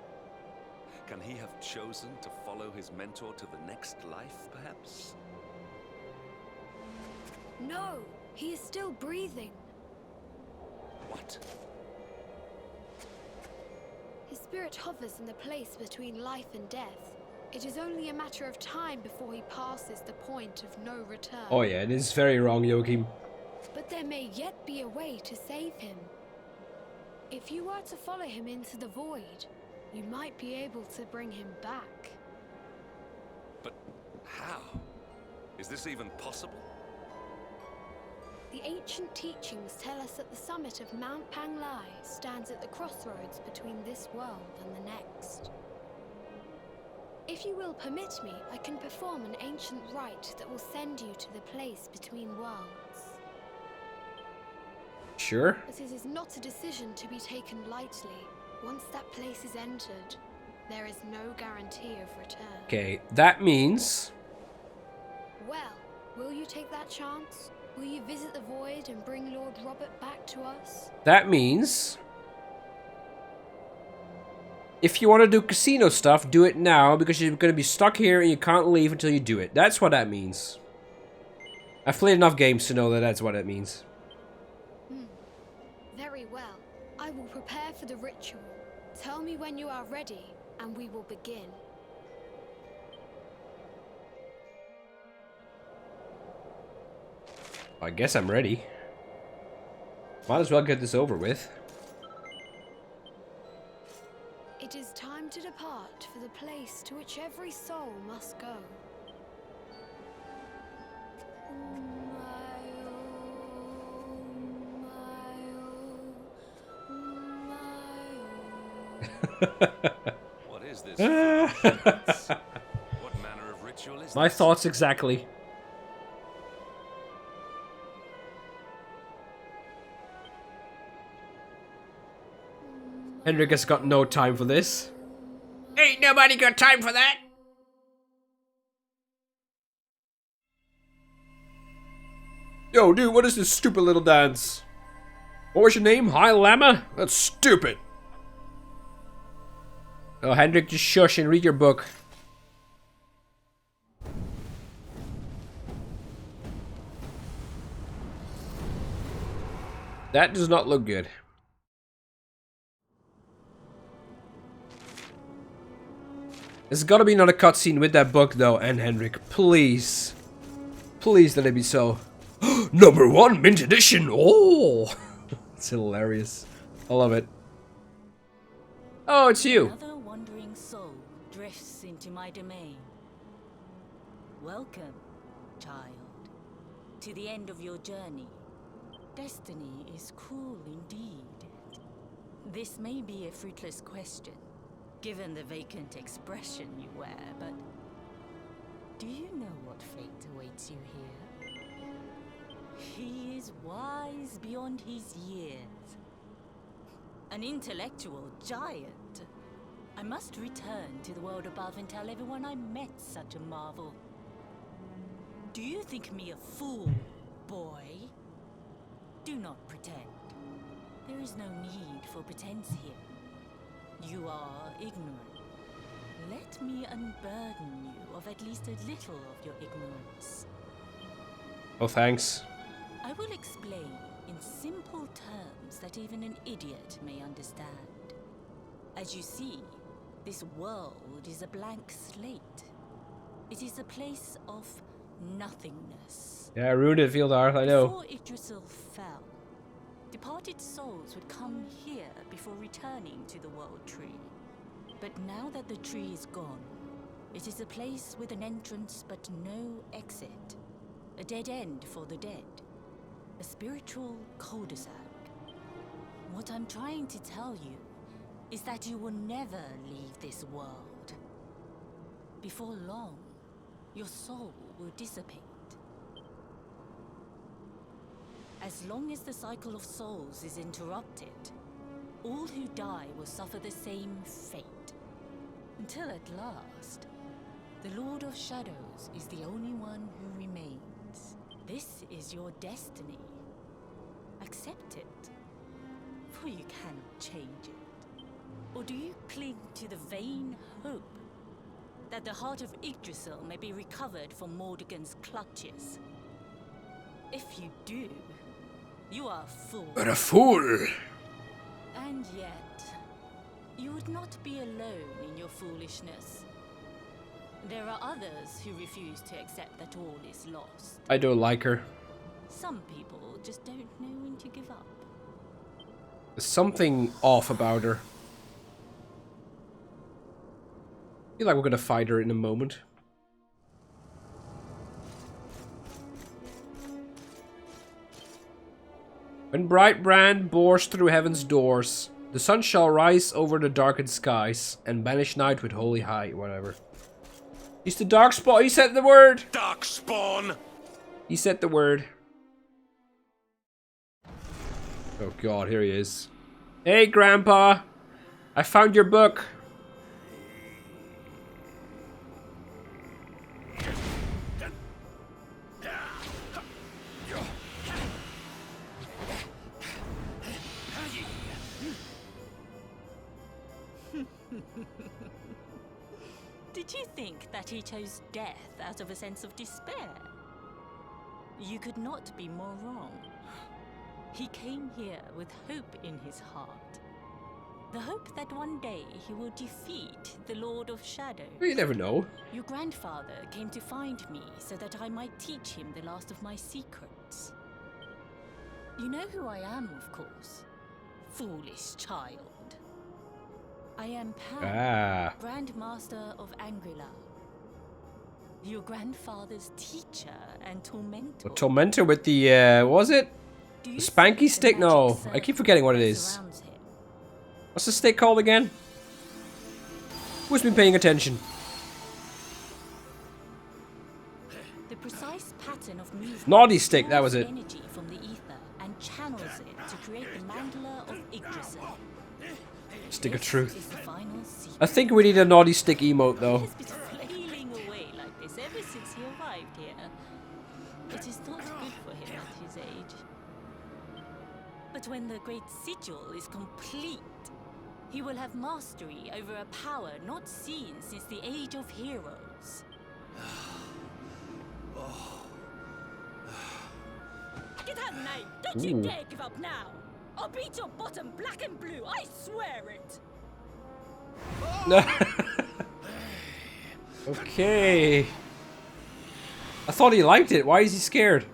Can he have chosen to follow his mentor to the next life, perhaps? No, he is still breathing. What? His spirit hovers in the place between life and death. It is only a matter of time before he passes the point of no return. Oh yeah, it is very wrong, Joachim. But there may yet be a way to save him. If you were to follow him into the void, you might be able to bring him back. But how? Is this even possible? The ancient teachings tell us that the summit of Mount Panglai stands at the crossroads between this world and the next. If you will permit me, I can perform an ancient rite that will send you to the place between worlds. Sure. But it is not a decision to be taken lightly. Once that place is entered, there is no guarantee of return. Okay, that means... Well, will you take that chance? Will you visit the void and bring Lord Robert back to us? That means... If you want to do casino stuff, do it now, because you're going to be stuck here and you can't leave until you do it. That's what that means. I've played enough games to know that that's what it means. Very well. I will prepare for the ritual. Tell me when you are ready, and we will begin. I guess I'm ready. Might as well get this over with. It is time to depart for the place to which every soul must go. What is this? What manner of ritual is My this? thoughts exactly. Henrik has got no time for this. Ain't nobody got time for that. Yo, dude, what is this stupid little dance? What was your name? High Llama? That's stupid. Oh, Hendrik, just shush and read your book. That does not look good. There's gotta be another cutscene with that book though, and Henrik, please. Please let it be so. #1 mint edition! Oh! It's hilarious. I love it. Oh, it's you. Another wandering soul drifts into my domain. Welcome, child, to the end of your journey. Destiny is cruel indeed. This may be a fruitless question, given the vacant expression you wear, but do you know what fate awaits you here? He is wise beyond his years. An intellectual giant. I must return to the world above and tell everyone I met such a marvel. Do you think me a fool, boy? Do not pretend. There is no need for pretense here. You are ignorant. Let me unburden you of at least a little of your ignorance. Oh, thanks. I will explain in simple terms that even an idiot may understand. As you see, this world is a blank slate. It is a place of nothingness. Yeah, I ruined it, Fieldar, I know. Before Yggdrasil fell, departed souls would come here before returning to the World Tree. But now that the tree is gone, it is a place with an entrance but no exit. A dead end for the dead. A spiritual cul-de-sac. What I'm trying to tell you is that you will never leave this world. Before long, your soul will dissipate. As long as the cycle of souls is interrupted, all who die will suffer the same fate. Until at last, the Lord of Shadows is the only one who remains. This is your destiny. Accept it, for you cannot change it. Or do you cling to the vain hope that the heart of Yggdrasil may be recovered from Mordegon's clutches? If you do, you are a fool. But a fool! And yet, you would not be alone in your foolishness. There are others who refuse to accept that all is lost. I don't like her. Some people just don't know when to give up. There's something off about her. I feel like we're gonna fight her in a moment. When bright brand bores through heaven's doors, the sun shall rise over the darkened skies and banish night with holy height, whatever. He's the Darkspawn. He said the word. Darkspawn! He said the word. Oh god, here he is. Hey, Grandpa. I found your book. Did you think that he chose death out of a sense of despair? You could not be more wrong. He came here with hope in his heart. The hope that one day he will defeat the Lord of Shadows. Well, you never know. Your grandfather came to find me so that I might teach him the last of my secrets. You know who I am, of course. Foolish child. I am Pan, Grandmaster of Angrila. Your grandfather's teacher and tormentor. A tormentor with the, what was it? Do The you spanky see the stick? magic No, I circle keep forgetting what it that is. surrounds him? What's the stick called again? Who's been paying attention? The precise pattern of movement Naughty stick, that was draws it. energy from the ether and channels it to create the Mandala of Yggdrasil. Stick of This truth. is the final secret. I think we need a naughty stick emote He though. has been flailing away like this ever since he arrived here. It is not good for him at his age. But when the great sigil is complete, he will have mastery over a power not seen since the Age of Heroes. Get out, knight! Don't you Ooh. dare give up now! I'll beat your bottom black and blue, I swear it! Okay. I thought he liked it. Why is he scared?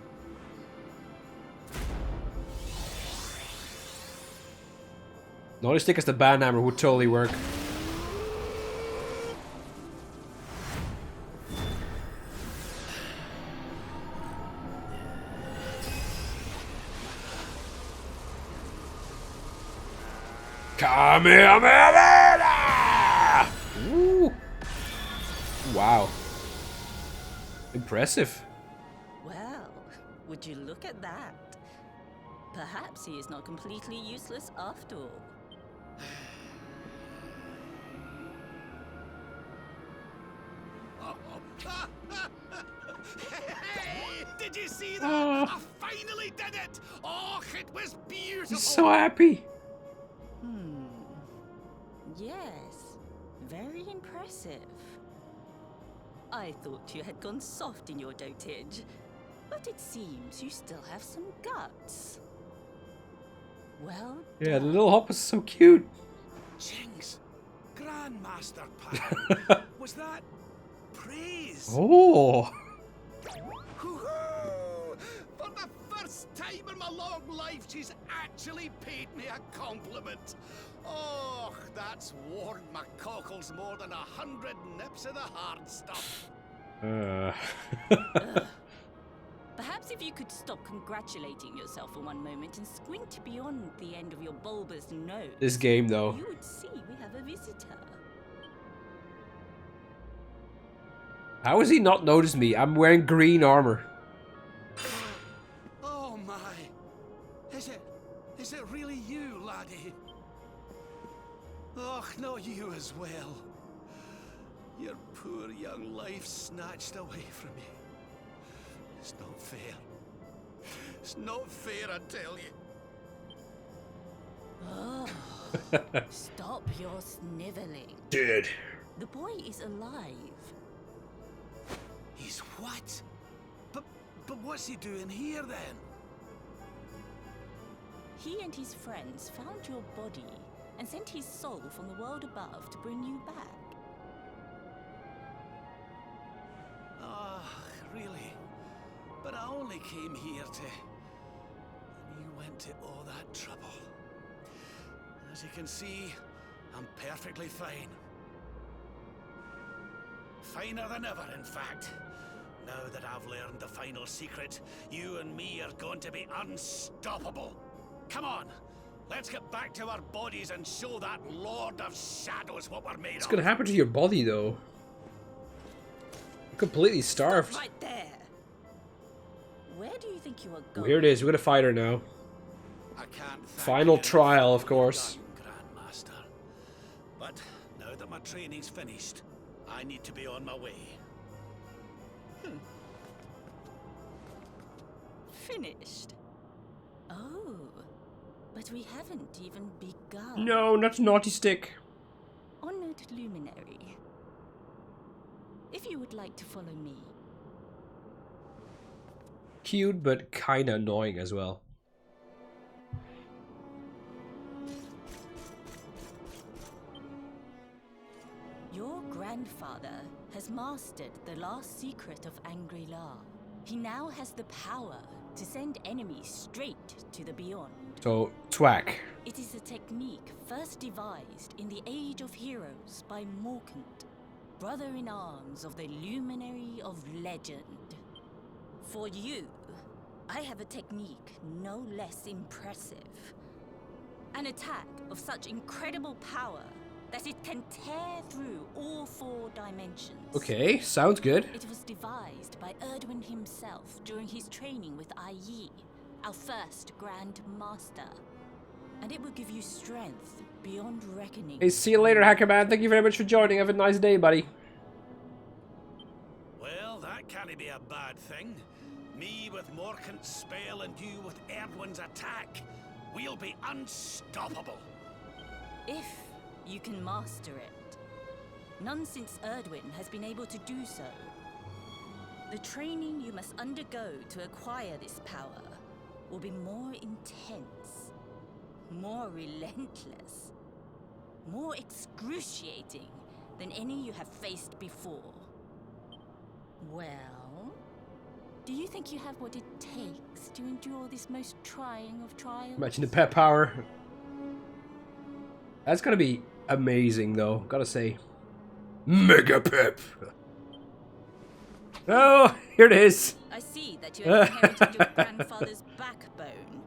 Naughty stick as the band hammer would totally work. Kamehameha! Ooh. Wow. Impressive. Well, would you look at that? Perhaps he is not completely useless after all. Hey, did you see that? Oh. I finally did it! Oh, it was beautiful! He's so happy. Yes, very impressive. I thought you had gone soft in your dotage, but it seems you still have some guts. Well Yeah, the done. little hop is so cute. Jinx, Grandmaster Pan, was that praise? Oh. Hoo-hoo! For the first time in my long life, she's actually paid me a compliment. Oh, that's warmed my cockles more than 100 nips of the hard stuff. Perhaps if you could stop congratulating yourself for one moment and squint beyond the end of your bulbous nose, This game though. you would see we have a visitor. How has he not noticed me? I'm wearing green armor. Oh my. Is it really you, laddie? Oh, not you as well. Your poor young life snatched away from you. It's not fair. It's not fair, I tell you. Oh, stop your sniveling. Dead. The boy is alive. He's what? But what's he doing here then? He and his friends found your body and sent his soul from the world above to bring you back. Ah, really? But I only came here to... And you went to all that trouble. As you can see, I'm perfectly fine. Finer than ever, in fact. Now that I've learned the final secret, you and me are going to be unstoppable. Come on, let's get back to our bodies and show that Lord of Shadows what we're made What's of. gonna happen to your body though? You're completely starved. Right there. Where do you think you are Oh, going? here it is. We're gonna fight her now. I can't thank Final you trial, enough of for what you've course. done, Grandmaster. But now that my training's finished, I need to be on my way. Finished. Oh, but we haven't even begun. No, not naughty stick. On remote luminary. If you would like to follow me. Cute, but kinda annoying as well. Your grandfather has mastered the last secret of Angri-La. He now has the power to send enemies straight to the beyond. So, Twack. It is a technique first devised in the Age of Heroes by Morkant, brother-in-arms of the Luminary of Legend. For you, I have a technique no less impressive. An attack of such incredible power that it can tear through all 4 dimensions. Okay, sounds good. It was devised by Erdwin himself during his training with Yi, our first Grand Master. And it will give you strength beyond reckoning. Hey, see you later, Hacker Man. Thank you very much for joining. Have a nice day, buddy. Well, that can't be a bad thing. Me with Morkant's spell and you with Erdwin's attack. We'll be unstoppable. If you can master it. None since Erdwin has been able to do so. The training you must undergo to acquire this power will be more intense, more relentless, more excruciating than any you have faced before. Well, do you think you have what it takes to endure this most trying of trials? Imagine the pet power. That's gonna be amazing, though. Gotta say. Mega Pep! Oh, here it is! I see that you have inherited your grandfather's backbone.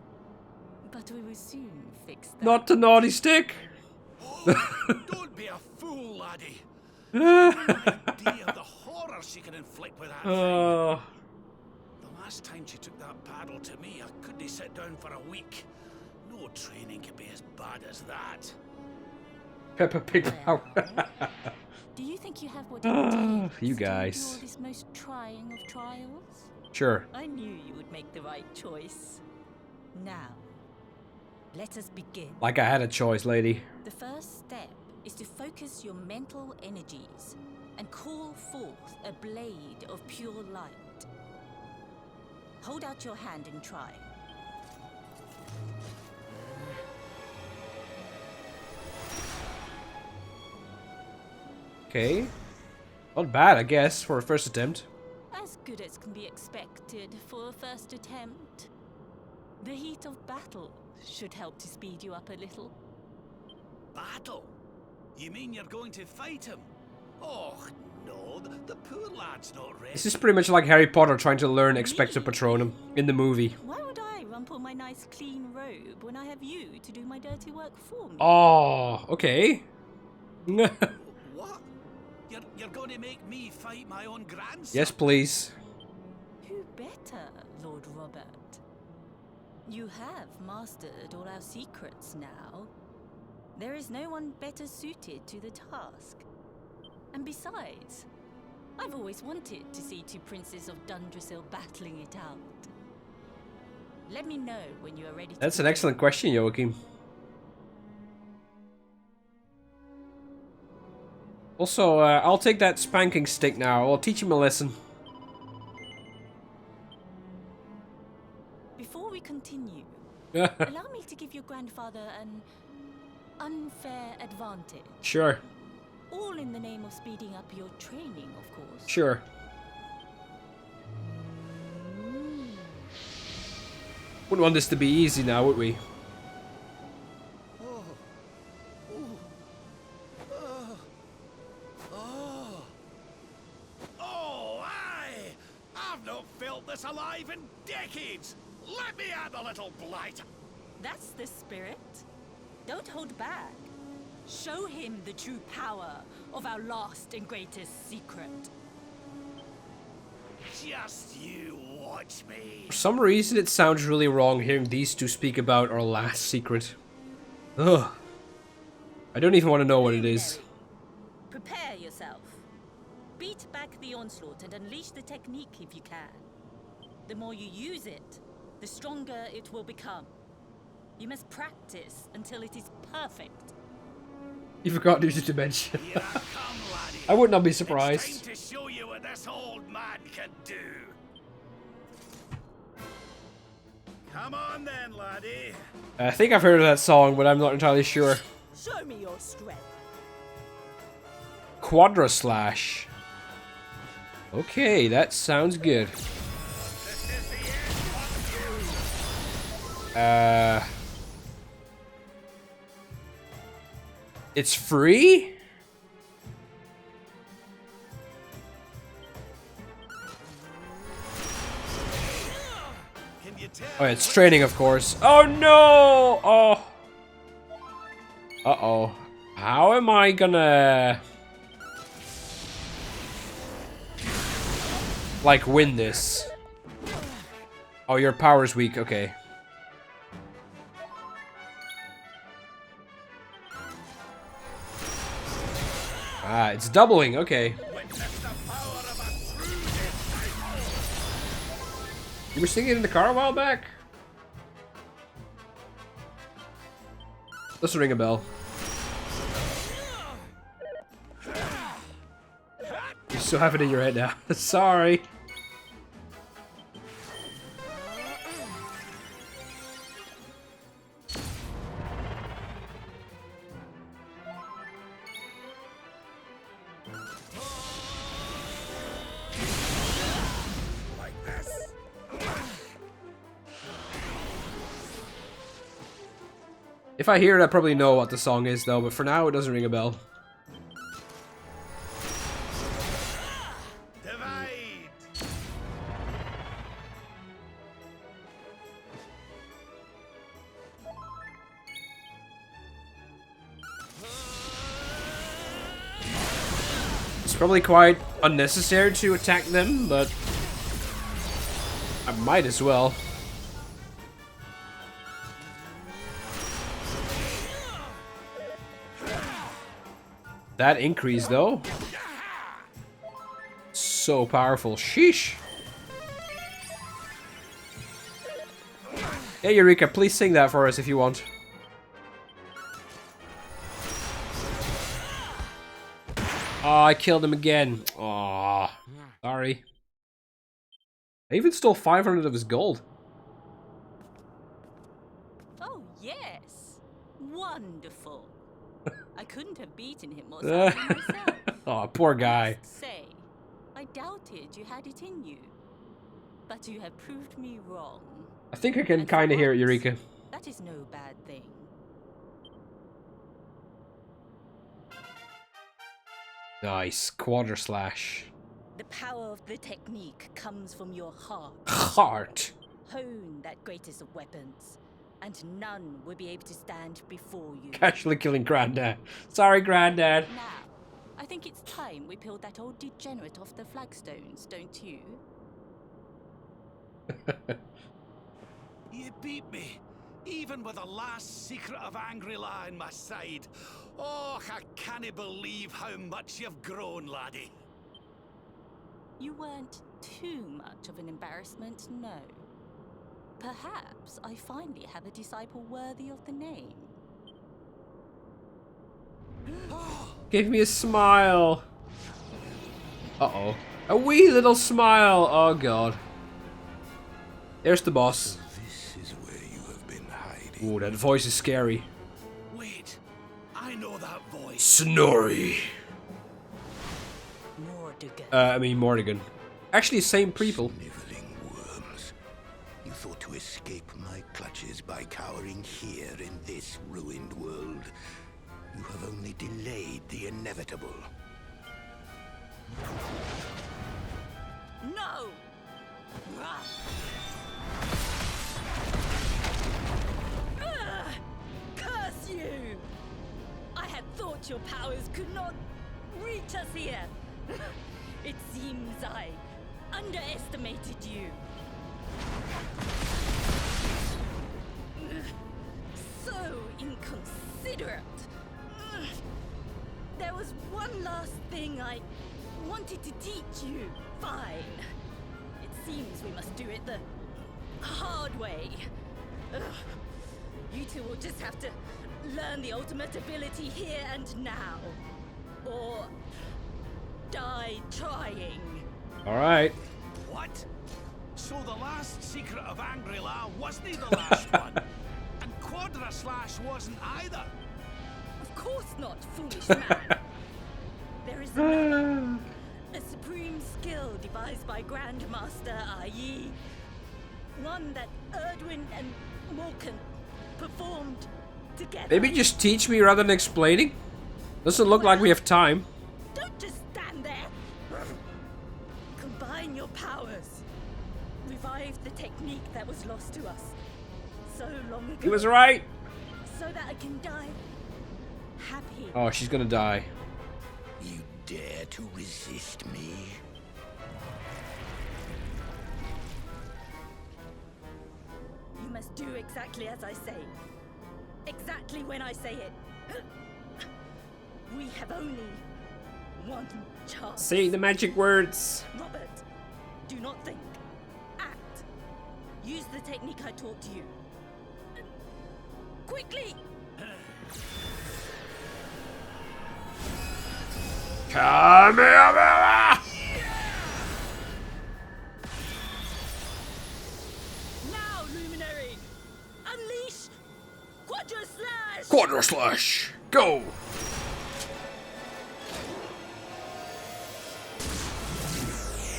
But we will soon fix that. Not the naughty stick! Don't be a fool, laddie. No idea of the horror she can inflict with that thing. Oh, The last time she took that paddle to me, I couldn't sit down for a week. No training can be as bad as that. Peppa Pig power. Do you think you have what it takes You to guys. endure this most trying of trials? Sure. I knew you would make the right choice. Now, let us begin. Like I had a choice, lady. The first step is to focus your mental energies and call forth a blade of pure light. Hold out your hand and try. Okay. Not bad, I guess, for a first attempt. As good as can be expected for a first attempt. The heat of battle should help to speed you up a little. Battle? You mean you're going to fight him? Oh, no, the poor lad's not ready. This is pretty much like Harry Potter trying to learn Expecto Patronum in the movie. Why would I rumple my nice clean robe when I have you to do my dirty work for me? Oh, okay. What? You're going to make me fight my own grandson? Yes, please. Who better, Lord Robert? You have mastered all our secrets now. There is no one better suited to the task. And besides, I've always wanted to see 2 princes of Dundrasil battling it out. Let me know when you are ready to That's an begin. excellent question, Joachim. Also, I'll take that spanking stick now. I'll teach him a lesson. Before we continue, allow me to give your grandfather an unfair advantage. Sure, All in the name of speeding up your training, of course. sure. Wouldn't want this to be easy now, would we? Oh, aye! I've not felt this alive in decades! Let me at the little blight! That's the spirit. Don't hold back. Show him the true power of our last and greatest secret. Just you watch me. For some reason, it sounds really wrong hearing these two speak about our last secret. Ugh. I don't even want to know what it is. Prepare yourself. Beat back the onslaught and unleash the technique if you can. The more you use it, the stronger it will become. You must practice until it is perfect. You forgot to use dementia. Here I come, laddie. I would not be It's surprised. time to show you what this old man can do. Come on then, laddie. I think I've heard of that song, but I'm not entirely sure. Show me your strength. Quadra Slash. Okay, that sounds good. This is the end of you. It's free? Can you tell? Oh, it's training, of course. Oh no! Oh. Uh-oh. How am I gonna... like, win this? Oh, your power's weak. Okay. Ah, it's doubling. Okay. Witness the power of a true disciple. You were singing in the car a while back? Let's ring a bell. You still have it in your head now. Sorry. Like this. If I hear it, I probably know what the song is, though, but for now, it doesn't ring a bell. Divide. It's probably quite unnecessary to attack them, but I might as well. That increase, though. So powerful. Sheesh. Yeah, Eureka, please sing that for us if you want. Oh, I killed him again. Aw, sorry. I even stole 500 of his gold. Oh, yes. Wonderful. I couldn't have beaten him more soundly myself. Oh, poor guy. Must say, I doubted you had it in you. But you have proved me wrong. I think I can And for kind of hear it, once, Eureka. That is no bad thing. Nice. Quadra Slash. The power of the technique comes from your heart. Heart. Hone that greatest of weapons, and none will be able to stand before you. Casually killing Granddad. Sorry, Granddad. Now, I think it's time we peeled that old degenerate off the flagstones, don't you? You beat me, even with the last secret of Angry-La in my side. Oh, I can't believe how much you've grown, laddie. You weren't too much of an embarrassment, no. Perhaps I finally have a disciple worthy of the name. Gave me a smile. Uh-oh. A wee little smile. Oh, God. There's the boss. This is where you have been hiding. Ooh, that voice is scary. Wait, I know that voice. Snorri. Mordegon. I mean, Mordegon. Actually, same people. Sniveling worms. You thought to escape my clutches by cowering here in this ruined world. You have only delayed the inevitable. No! Curse you! I had thought your powers could not reach us here. It seems I underestimated you. So inconsiderate. There was one last thing I wanted to teach you. Fine. It seems we must do it the hard way. Ugh. You two will just have to Learn the ultimate ability here and now. Or die trying. Alright. What? So the last secret of Angri-La wasn't the last one? And Quadra Slash wasn't either? Of course not, foolish man. There is another. A supreme skill devised by Grandmaster Ai. One that Erdwin and Morkan performed together. Maybe just teach me rather than explaining. Doesn't look like we have time. Don't just stand there. Combine your powers. Revive the technique that was lost to us so long ago. He was right. So that I can die happy. Oh, she's gonna die. You dare to resist me? You must do exactly as I say. Exactly when I say it. We have only one chance. Say the magic words. Robert, do not think. Act. Use the technique I taught you. Quickly! Kamehameha! Now, Luminary! Unleash Quadra Slash! Quadra Slash! Go!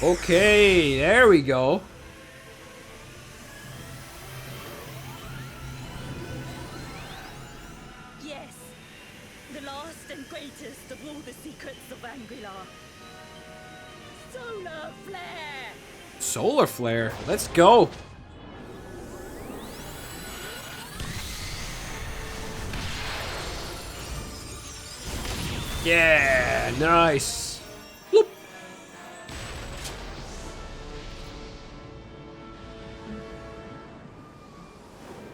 Okay, there we go. Yes, the last and greatest of all the secrets of Angri-La. Solar Flare! Solar Flare. Let's go. Yeah, nice. Bloop.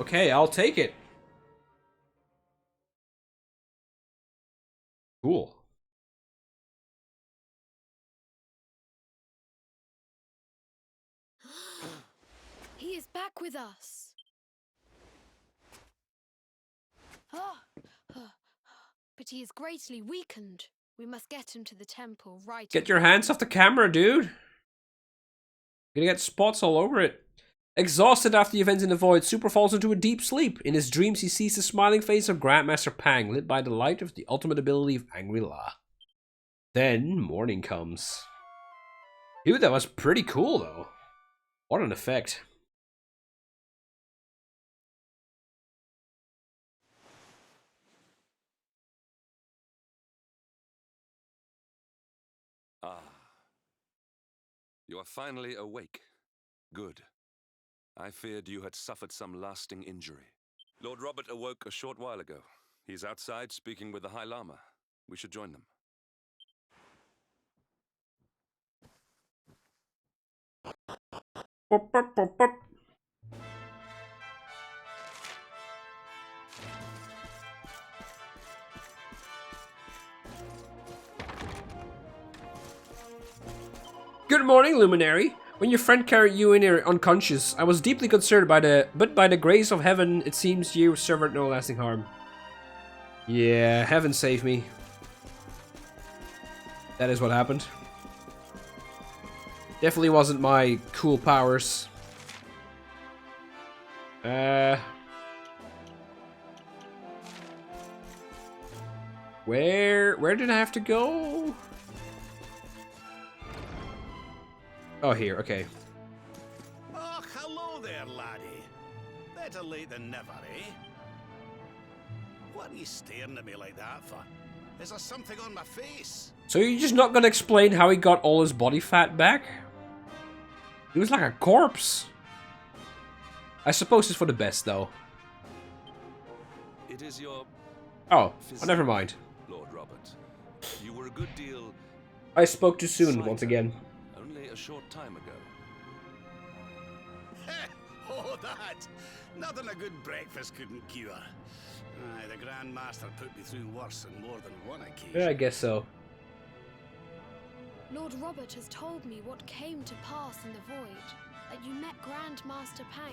Okay, I'll take it. Cool. He is back with us. But he is greatly weakened. We must get him to the temple right Get your hands off the camera, dude. You're gonna get spots all over it. Exhausted after the events in the void, Super falls into a deep sleep. In his dreams, he sees the smiling face of Grandmaster Pang, lit by the light of the ultimate ability of Angri-La. Then, morning comes. Dude, that was pretty cool, though. What an effect. Ah. You are finally awake. Good. I feared you had suffered some lasting injury. Lord Robert awoke a short while ago. He's outside speaking with the High Lama. We should join them. Bop, bop, bop, bop. Good morning, Luminary. When your friend carried you in here unconscious, I was deeply concerned by the grace of heaven, it seems you suffered no lasting harm. Yeah, heaven save me. That is what happened. Definitely wasn't my cool powers. Where did I have to go? Oh, here, okay. Oh, hello there, laddie. Better late than never, eh? What are you staring at me like that for? Is there something on my face? So you're just not gonna explain how he got all his body fat back? He was like a corpse. I suppose it's for the best, though. It is your... Oh, never mind. Lord Robert. You were a good deal... I spoke too soon, once again. Only a short time ago. Oh, that! Nothing a good breakfast couldn't cure. Aye, the Grand Master put me through worse on more than one occasion. Yeah, I guess so. Lord Robert has told me what came to pass in the void. that you met Grandmaster Pang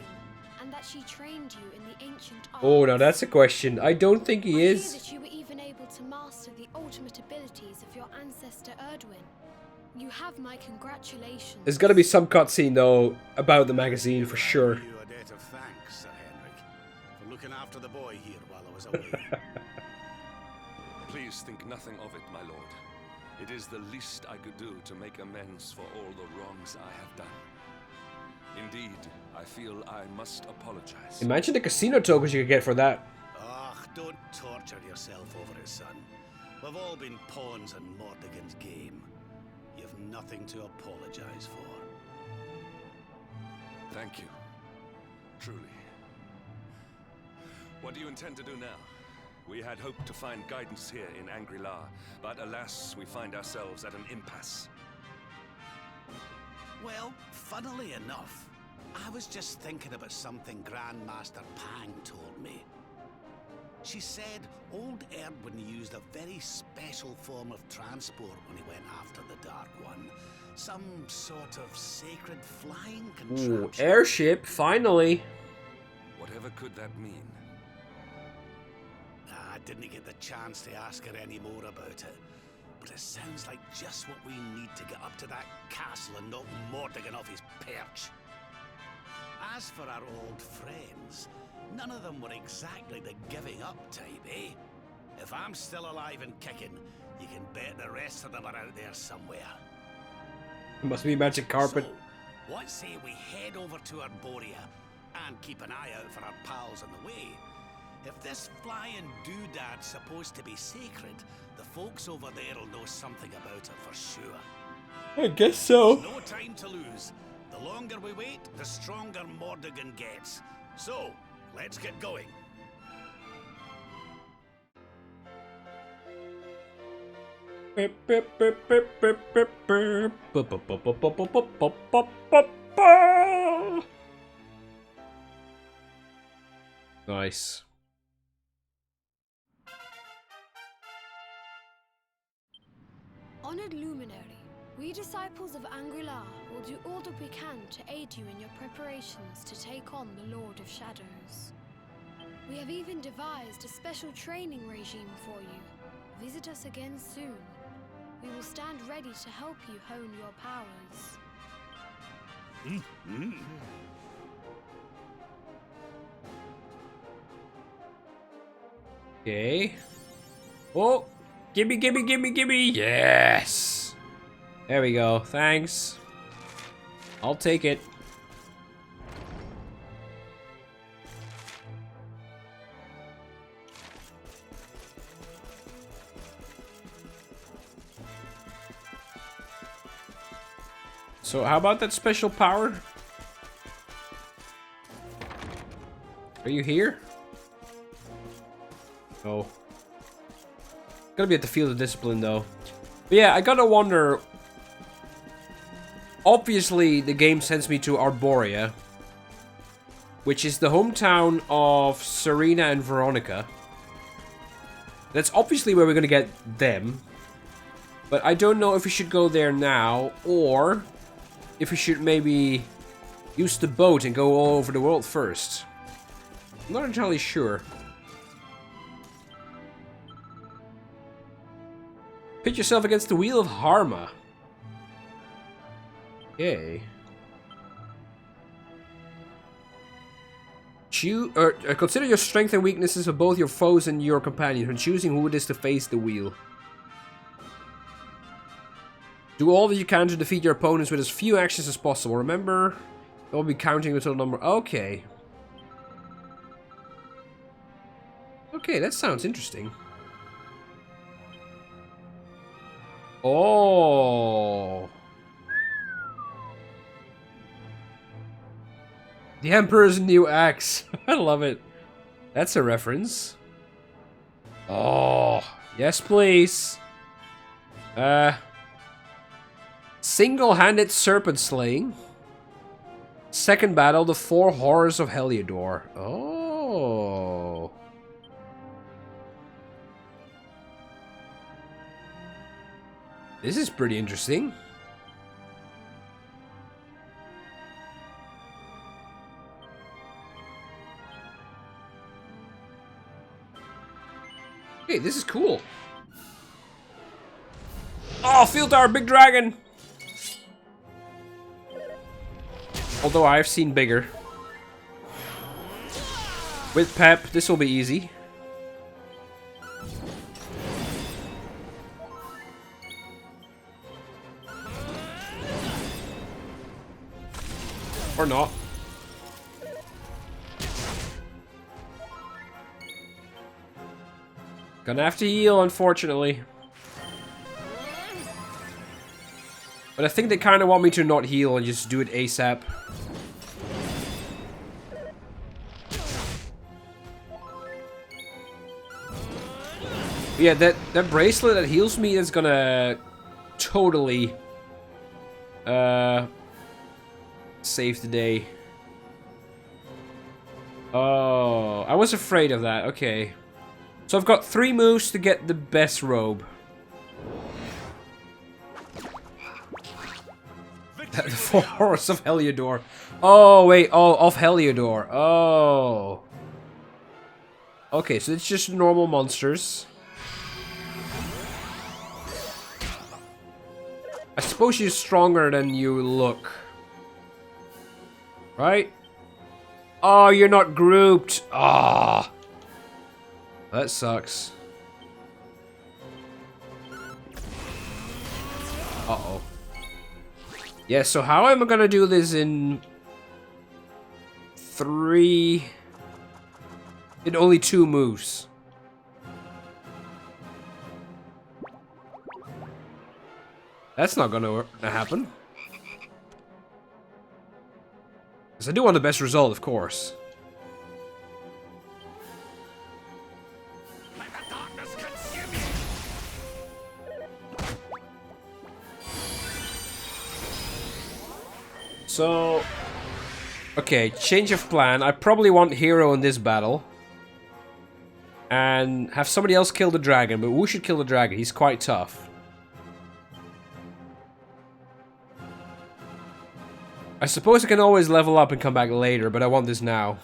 and that she trained you in the ancient arts. Oh, now that's a question. I don't think he I hear is. that you were even able to master the ultimate abilities of your ancestor Erdwin. You have my congratulations. There's gotta be some cutscene, though, about the magazine for sure. You a debt of thanks, Sir Henrik, for looking after the boy here while I was away. Please think nothing of it, my lord. It is the least I could do to make amends for all the wrongs I have done. Indeed, I feel I must apologize. Imagine the casino tokens you could get for that. Ugh, don't torture yourself over it, son. We've all been pawns in Mordegon's game. You've nothing to apologize for. Thank you. Truly. What do you intend to do now? We had hoped to find guidance here in Angri-La, but alas, we find ourselves at an impasse. Well, funnily enough, I was just thinking about something Grandmaster Pang told me. She said old Erdwin used a very special form of transport when he went after the Dark One. Some sort of sacred flying contraption. Ooh, airship, finally. Whatever could that mean? I didn't get the chance to ask her any more about it, but it sounds like just what we need to get up to that castle and knock Mordegon off his perch. As for our old friends, none of them were exactly the giving up type, eh? If I'm still alive and kicking, you can bet the rest of them are out there somewhere. Must be magic carpet. So, what say we head over to Arborea and keep an eye out for our pals on the way? If this flying doodad's supposed to be sacred, the folks over there'll know something about it for sure. I guess so. No time to lose. The longer we wait, the stronger Mordegon gets. So, let's get going. Nice. Honored Luminary, we disciples of Angri-La will do all that we can to aid you in your preparations to take on the Lord of Shadows. We have even devised a special training regime for you. Visit us again soon. We will stand ready to help you hone your powers. Okay. Oh, gimme, gimme, gimme, gimme. Yes. There we go. Thanks. I'll take it. So how about that special power? Are you here? Oh. Gotta be at the Field of Discipline though. But yeah, I gotta wonder. Obviously, the game sends me to Arborea, which is the hometown of Serena and Veronica. That's obviously where we're gonna get them. But I don't know if we should go there now, or if we should maybe use the boat and go all over the world first. I'm not entirely sure. Pit yourself against the Wheel of Harma. Okay. Consider your strengths and weaknesses of both your foes and your companions when choosing who it is to face the wheel. Do all that you can to defeat your opponents with as few actions as possible. Remember, you'll be counting the total number. Okay. Okay, that sounds interesting. Oh. The Emperor's new axe. I love it. That's a reference. Oh, yes, please. Single-handed serpent slaying. Second battle, the Four Horrors of Heliodor. Oh. This is pretty interesting. Okay, this is cool. Oh, field tower, big dragon! Although I've seen bigger. With Pep, this will be easy. Or not. Gonna have to heal, unfortunately. But I think they kind of want me to not heal and just do it ASAP. Yeah, that bracelet that heals me is gonna totally save the day. Oh, I was afraid of that. Okay. So I've got 3 moves to get the best robe. The 4 Horse of Heliodor. Oh, wait. Oh, of Heliodor. Oh. Okay, so it's just normal monsters. I suppose you're stronger than you look. Right? Oh, you're not grouped. Ah. That sucks. Uh-oh. Yeah, so how am I gonna do this in 3... in only 2 moves? That's not gonna happen. Because I do want the best result, of course. Let the darkness consume you. So... okay, change of plan. I probably want Hero in this battle. And have somebody else kill the dragon, but who should kill the dragon? He's quite tough. I suppose I can always level up and come back later, but I want this now.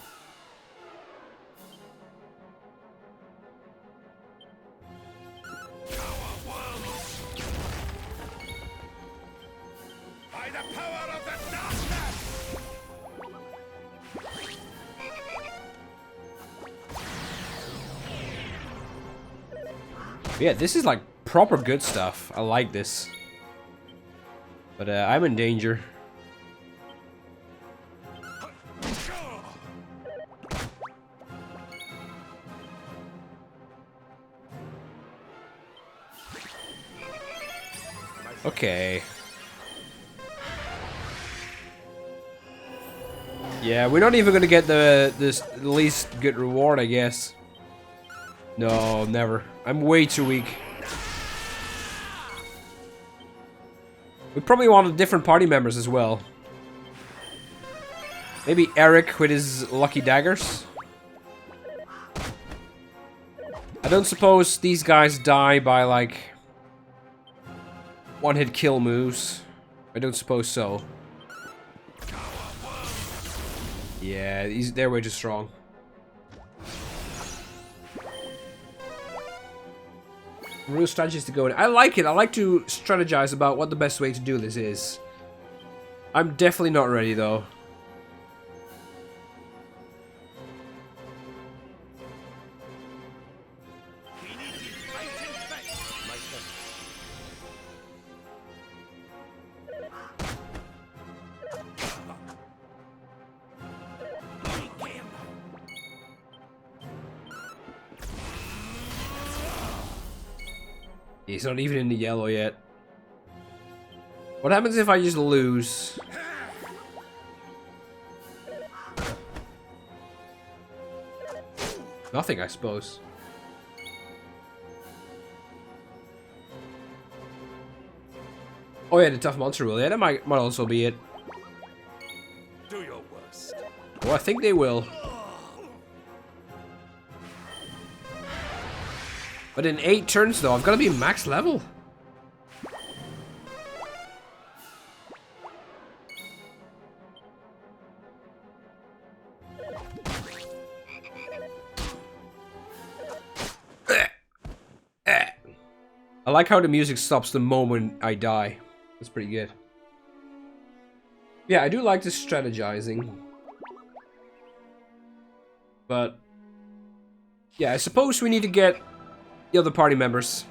By the power of the darkness. Yeah, this is like proper good stuff. I like this. But I'm in danger. Okay. Yeah, we're not even gonna get the least good reward, I guess. No, never. I'm way too weak. We probably wanted different party members as well. Maybe Eric with his lucky daggers. I don't suppose these guys die by like one-hit kill moves. I don't suppose so. Yeah, they're way too strong. Real strategies to go in. I like it. I like to strategize about what the best way to do this is. I'm definitely not ready though. He's not even in the yellow yet. What happens if I just lose? Nothing, I suppose. Oh yeah, the tough monster rule. Yeah, that might also be it. Do your worst. Oh, I think they will. But in 8 turns though, I've got to be max level. I like how the music stops the moment I die. That's pretty good. Yeah, I do like this strategizing. But yeah, I suppose we need to get the other party members.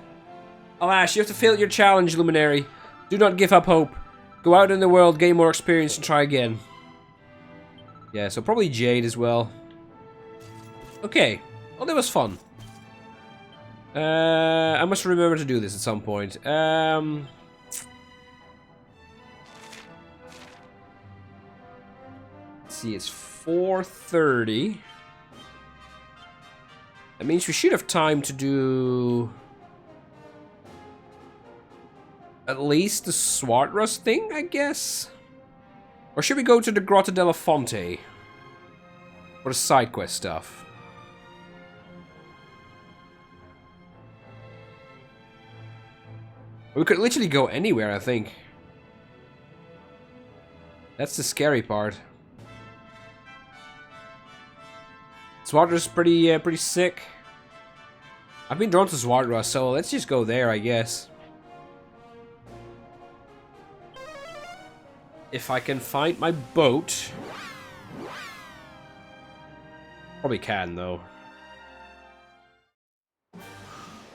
Alas, you have to fail your challenge, Luminary. Do not give up hope. Go out in the world, gain more experience, and try again. Yeah, so probably Jade as well. Okay. Well, that was fun. I must remember to do this at some point. Let's see, it's 4:30. That means we should have time to do at least the Swartrust thing, I guess? Or should we go to the Grotta della Fonte? For the side quest stuff? We could literally go anywhere, I think. That's the scary part. Swartrust's pretty sick. I've been drawn to Swartrust, so let's just go there, I guess. If I can find my boat. Probably can, though.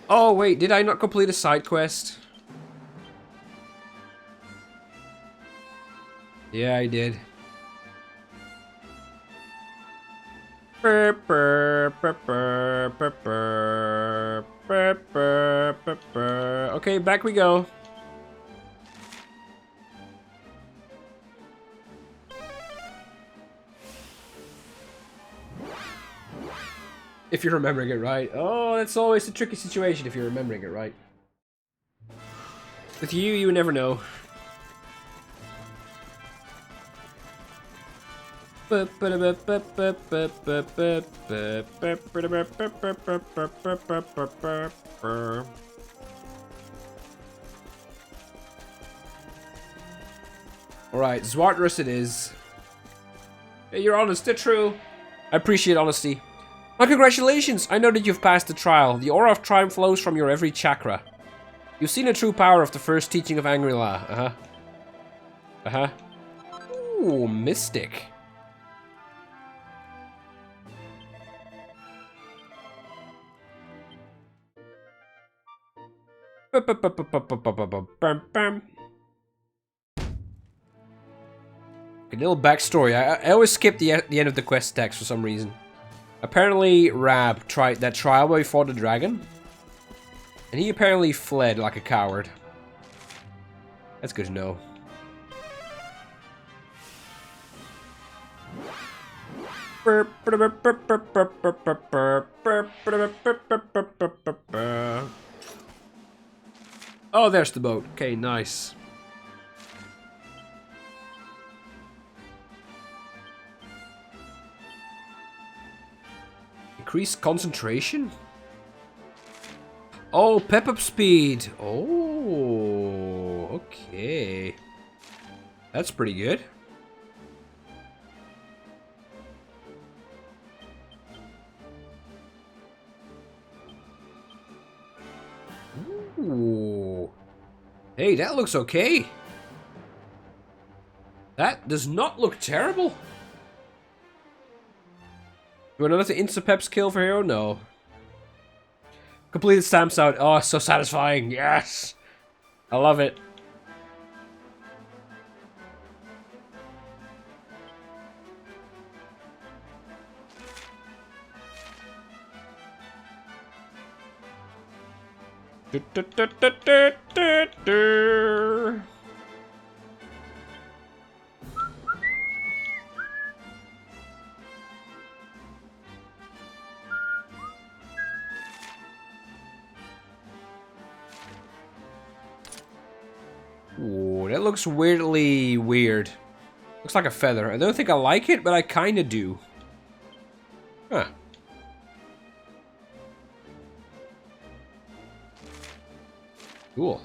Oh, wait, did I not complete a side quest? Yeah, I did. Okay, back we go. If you're remembering it right. Oh, that's always a tricky situation if you're remembering it right. With you, you never know. Alright, Swartrust it is. Hey, you're honest, they're true. I appreciate honesty. My congratulations! I know that you've passed the trial. The aura of triumph flows from your every chakra. You've seen the true power of the first teaching of Angri-La. Ooh, mystic. A little backstory. I always skip the end of the quest text for some reason. Apparently, Rab tried that trial where he fought the dragon. And he apparently fled like a coward. That's good to know. Oh, there's the boat. Okay, nice. Increased concentration? Oh, pep up speed. Oh, okay. That's pretty good. Ooh. Hey, that looks okay. That does not look terrible. Do another insta-pep skill for hero? No. Completed stamps out. Oh, so satisfying. Yes. I love it. Ooh, that looks weirdly weird. Looks like a feather. I don't think I like it, but I kinda do. Huh. Cool.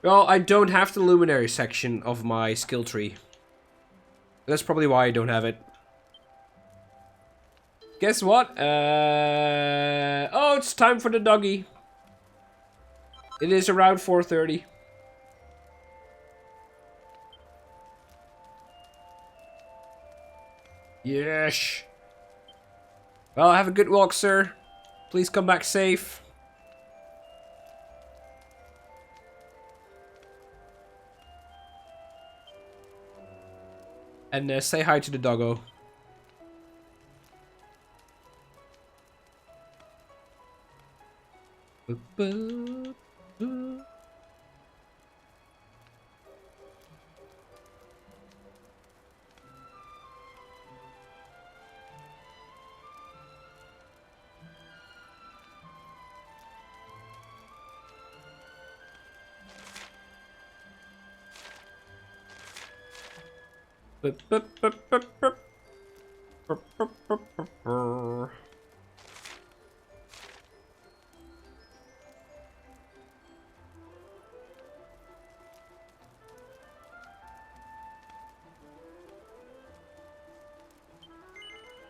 Well, I don't have the luminary section of my skill tree. That's probably why I don't have it. Guess what? Oh, it's time for the doggy. It is around 4:30. Yes. Well, have a good walk, sir. Please come back safe. And say hi to the doggo.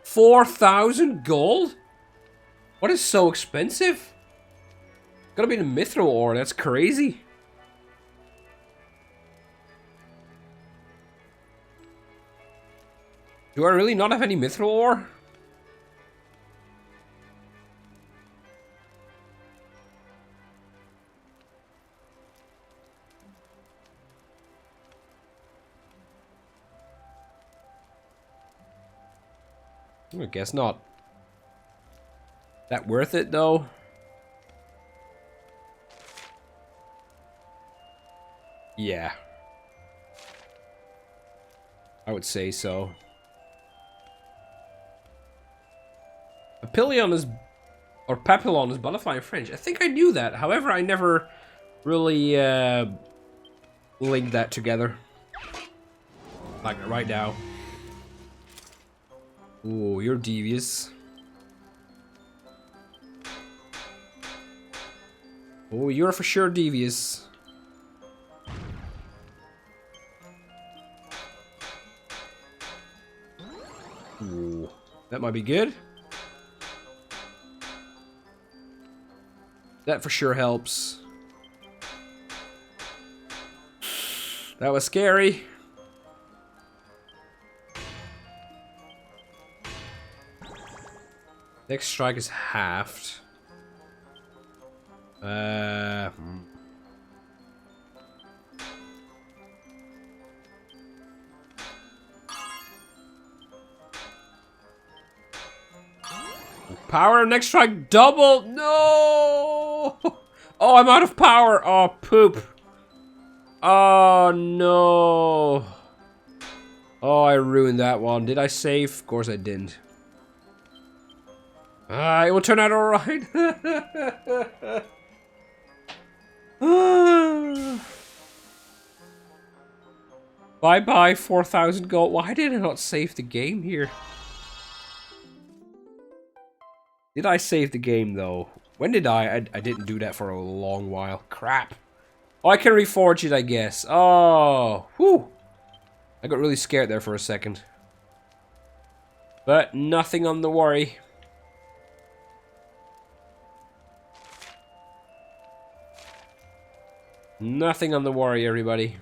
$4,000 gold? What is so expensive? Gotta be the mithril ore, that's crazy. Do I really not have any mithril ore? I guess not. That worth it though? Yeah. I would say so. Papillon is... or Papillon is butterfly in French. I think I knew that. However, I never really linked that together. Like right now. Ooh, you're devious. Oh, you're for sure devious. Ooh, that might be good. That for sure helps. That was scary. Next strike is halved. Power next strike double. No. Oh, I'm out of power. Oh, poop. Oh no. Oh, I ruined that one. Did I save? Of course I didn't. It will turn out alright. Bye-bye, 4,000 gold. Why did I not save the game here? Did I save the game, though? When did I didn't do that for a long while. Crap. Oh, I can reforge it, I guess. Oh, whew. I got really scared there for a second. But nothing on the worry. Nothing on the worry, everybody.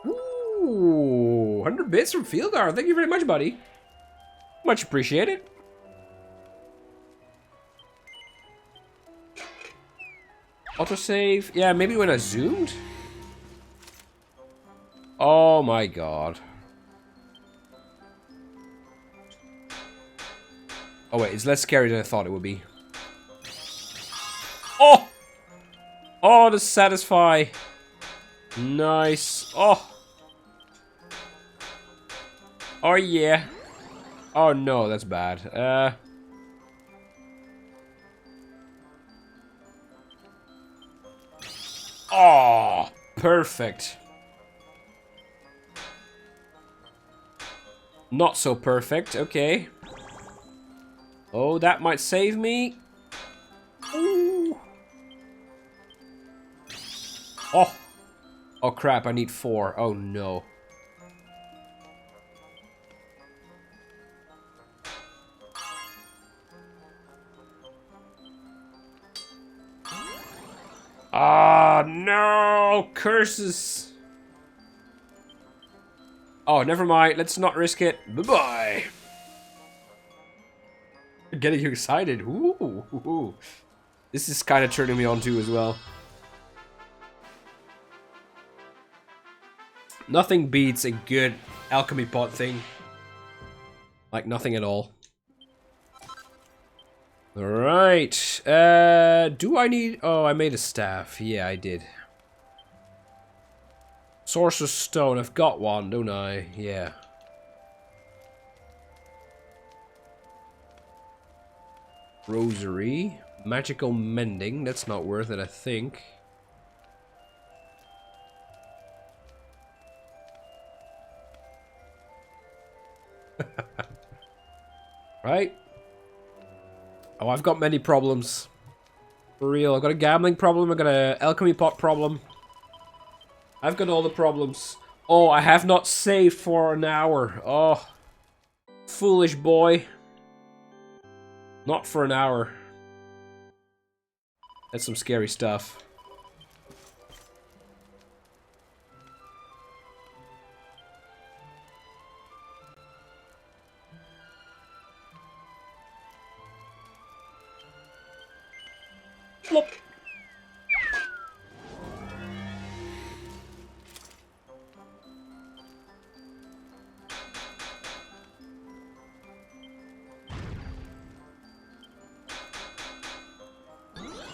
Ooh, 100 bits from Fieldar. Thank you very much, buddy. Much appreciated. Autosave. Yeah, maybe when I zoomed. Oh my god. Oh wait, it's less scary than I thought it would be. Oh! Oh, to satisfy. Nice. Oh. Oh yeah. Oh no, that's bad. Oh, perfect. Not so perfect, okay. Oh, that might save me. Ooh. Oh. Oh crap, I need 4. Oh no. Ah, no! Curses! Oh, never mind. Let's not risk it. Bye-bye. Getting you excited. Ooh. This is kind of turning me on too as well. Nothing beats a good alchemy pot thing. Like nothing at all. Alright. Do I need... Oh, I made a staff. Yeah, I did. Sorcerer's Stone. I've got one, don't I? Yeah. Rosary. Magical Mending. That's not worth it, I think. Right? Oh, I've got many problems. For real. I've got a gambling problem. I've got an alchemy pot problem. I've got all the problems. Oh, I have not saved for an hour. Oh. Foolish boy. Not for an hour. That's some scary stuff. Plop.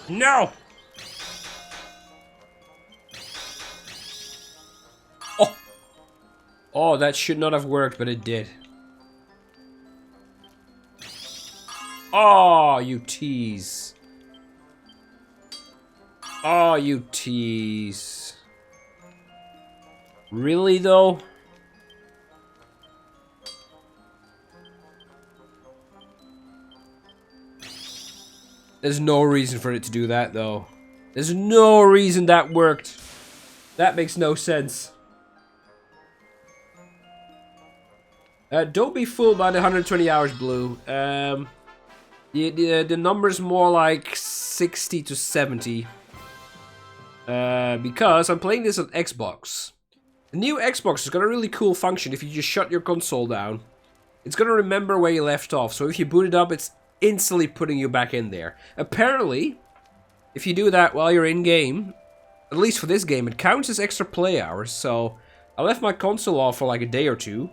No! Oh! Oh, that should not have worked, but it did. Oh, you tease. Oh, you tease. Really, though? There's no reason for it to do that, though. There's no reason that worked. That makes no sense. Don't be fooled by the 120 hours blue. The number's more like 60 to 70. Because I'm playing this on Xbox. The new Xbox has got a really cool function. If you just shut your console down, it's gonna remember where you left off. So if you boot it up, it's instantly putting you back in there. Apparently, if you do that while you're in game, at least for this game, it counts as extra play hours. So I left my console off for like a day or two,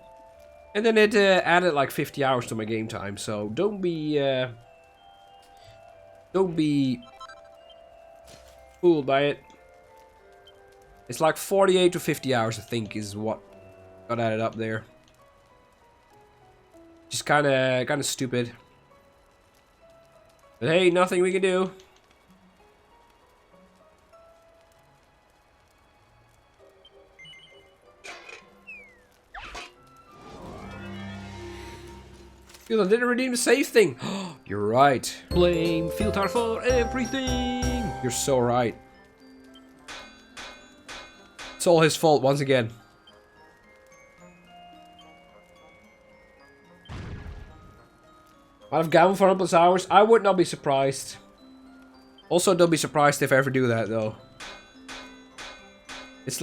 and then it added like 50 hours to my game time. So don't be fooled by it. It's like 48 to 50 hours, I think, is what got added up there. Just kind of stupid. But hey, nothing we can do. Dude, I didn't redeem the save thing. You're right. Blame Fieltar for everything. You're so right. It's all his fault once again. I've gambled for 100+ hours. I would not be surprised. Also, don't be surprised if I ever do that, though. It's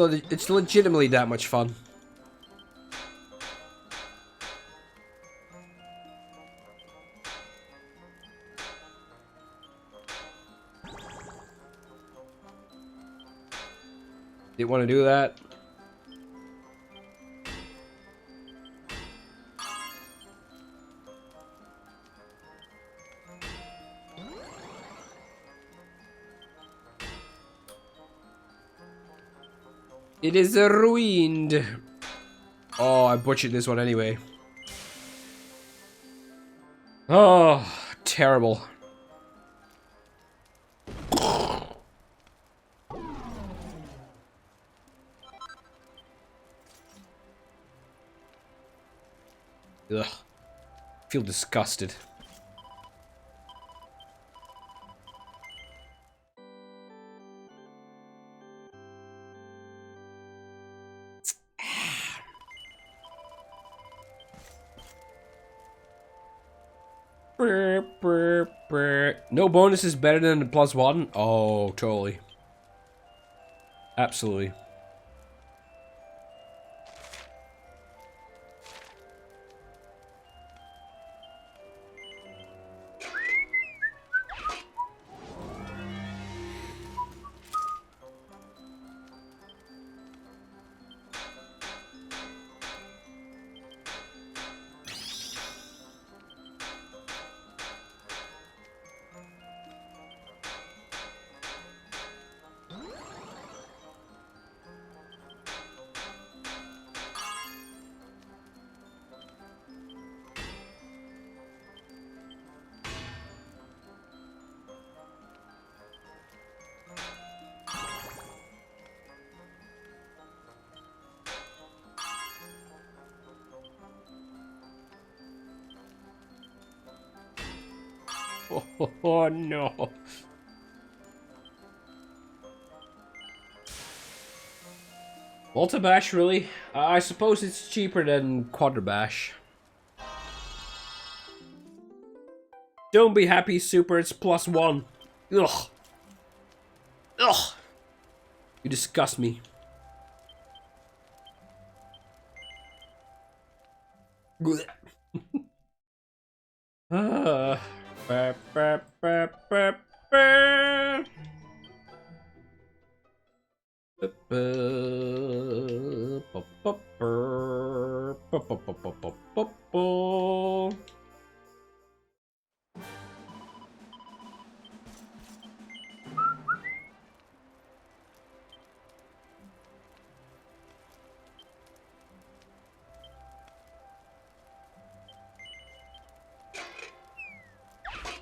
legitimately that much fun. Didn't want to do that. It is ruined. Oh, I butchered this one anyway. Oh, terrible. Ugh. Feel disgusted. No bonus is better than the +1? Oh, totally. Absolutely. Oh no. Multibash, really? I suppose it's cheaper than Quadrabash. Don't be happy, Super. It's +1. Ugh. Ugh. You disgust me. Ba, ba, ba, ba, ba.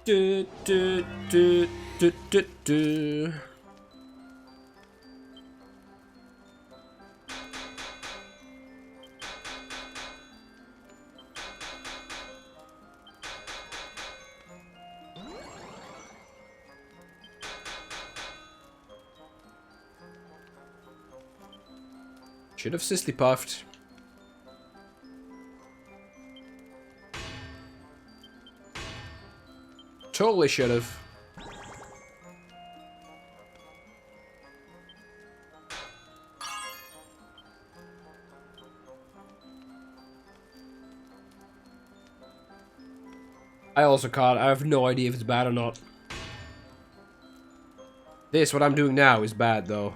Do, do, do, do, do, do. Should have Sisley puffed. Totally should have. I also can't. I have no idea if it's bad or not. This, what I'm doing now, is bad though.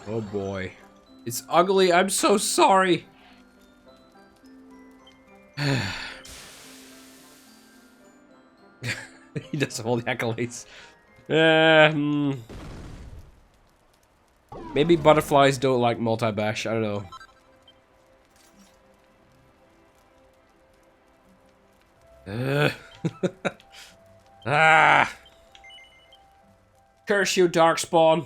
Oh boy. It's ugly. I'm so sorry. He does have all the accolades. Maybe butterflies don't like multi-bash. I don't know. Ah! Curse you, Darkspawn.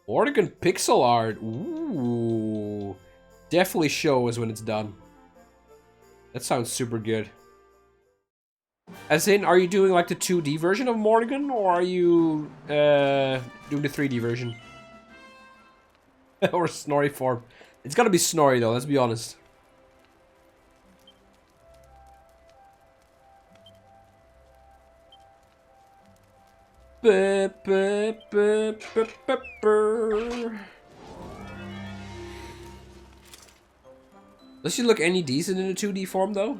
Morrigan pixel art. Ooh. Definitely shows when it's done. That sounds super good. As in, are you doing like the 2D version of Morrigan, or are you doing the 3D version? Or Snorri form? It's gotta be Snorri though, let's be honest. Does she look any decent in a 2D form though?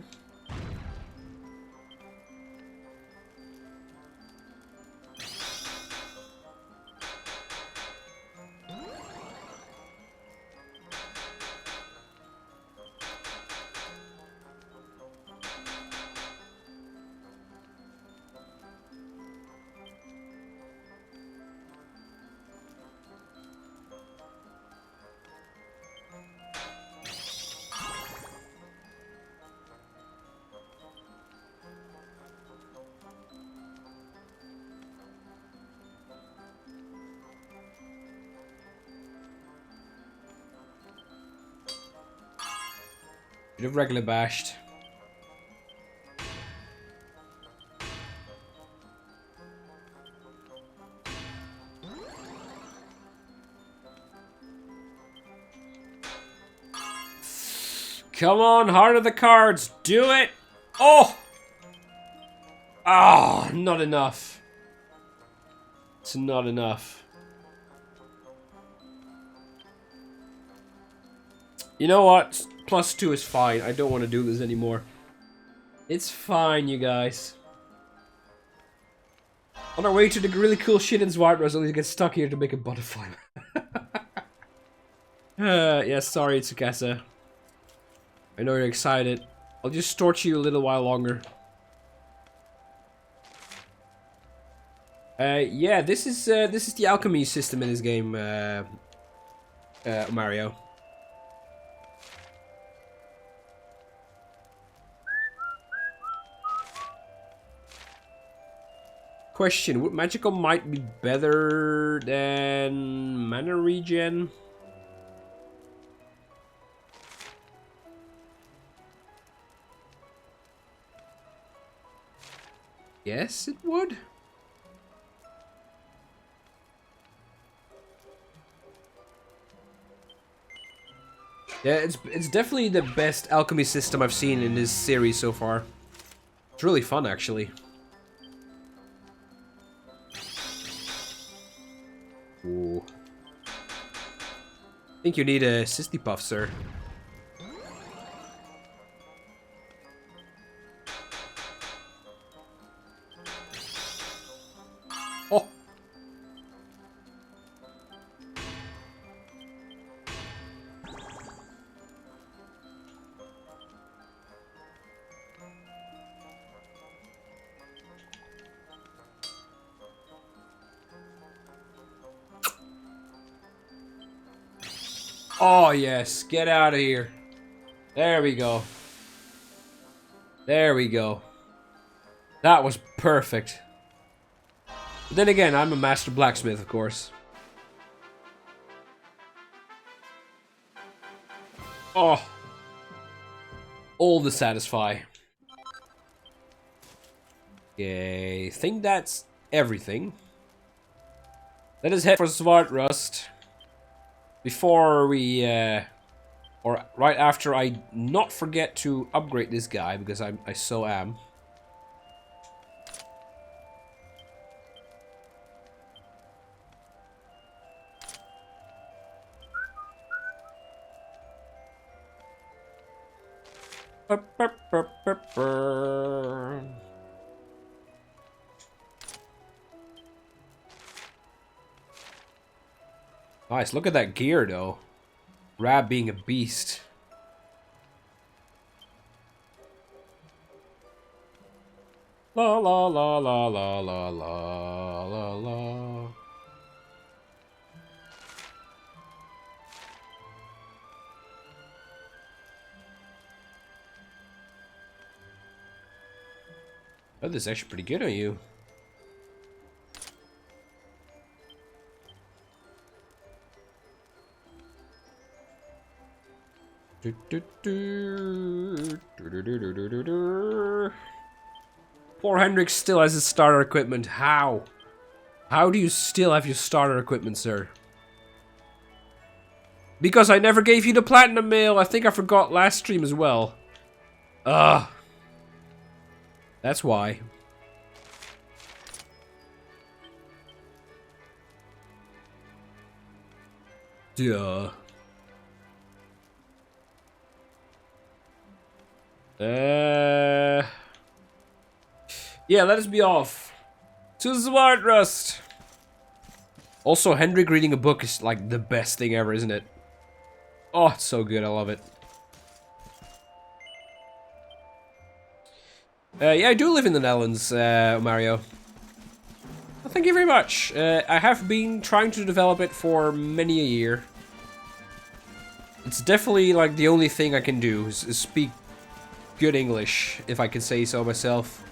Should have regular bashed. Come on, heart of the cards, do it! Oh! Ah, not enough. It's not enough. You know what? +2 is fine. I don't want to do this anymore. It's fine, you guys. On our way to the really cool shit in Zwartros, only to get stuck here to make a butterfly. Yeah, sorry, Tsukasa. I know you're excited. I'll just torture you a little while longer. Yeah, this is the alchemy system in this game, Mario. Question: would magical might be better than mana regen? Yes, it would. Yeah, it's definitely the best alchemy system I've seen in this series so far. It's really fun, actually. Ooh. I think you need a Sisty Puff, sir. Oh! Oh, yes. Get out of here. There we go. There we go. That was perfect. But then again, I'm a master blacksmith, of course. Oh. All to satisfy. Okay, I think that's everything. Let us head for Zwartrust. Before we, or right after I not forget to upgrade this guy, because I so am. Nice, look at that gear though. Rab being a beast. La la la la la la la la la. Oh, this is actually pretty good on you. Poor Hendrik still has his starter equipment. How? How do you still have your starter equipment, sir? Because I never gave you the platinum mail. I think I forgot last stream as well. Ugh. That's why. Duh. Yeah, let us be off. To Zwartrust. Also, Hendrik reading a book is like the best thing ever, isn't it? Oh, it's so good. I love it. Yeah, I do live in the Netherlands, Mario. Well, thank you very much. I have been trying to develop it for many a year. It's definitely like the only thing I can do is speak good English, if I can say so myself.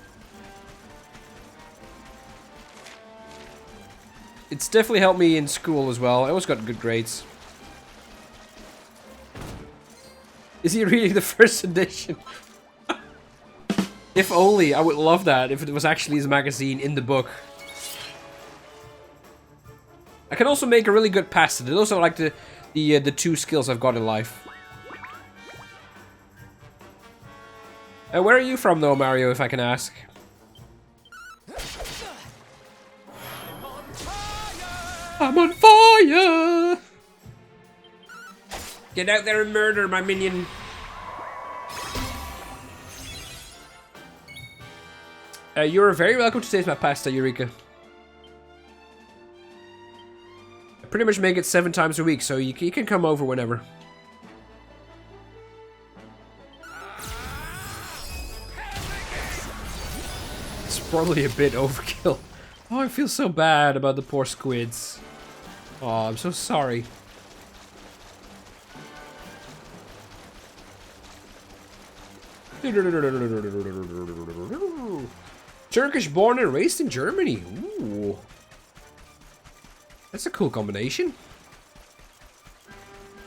It's definitely helped me in school as well. I always got good grades. Is he reading the first edition? If only, I would love that if it was actually his magazine in the book. I can also make a really good pasta. Those are like the two skills I've got in life. Where are you from though, Mario, if I can ask? I'm on fire! Get out there and murder my minion. You're very welcome to taste my pasta, Eureka. I pretty much make it 7 times a week, so you can come over whenever. It's probably a bit overkill. Oh, I feel so bad about the poor squids. Oh, I'm so sorry. Turkish born and raised in Germany. Ooh. That's a cool combination.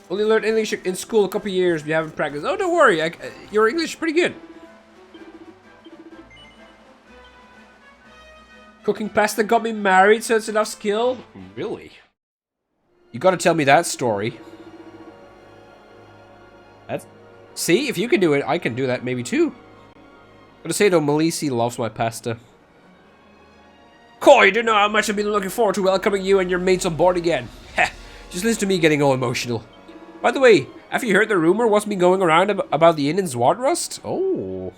Only learned English in school a couple years, we haven't practiced. Oh, don't worry, your English is pretty good. Cooking pasta got me married, so it's enough skill? Really? You gotta tell me that story. That's... See, if you can do it, I can do that maybe too. Gotta say though, Malisi loves my pasta. Coy, you don't know how much I've been looking forward to welcoming you and your mates on board again. Heh, just listen to me getting all emotional. By the way, have you heard the rumor what's been going around about the inn in Zwardrust? Oh.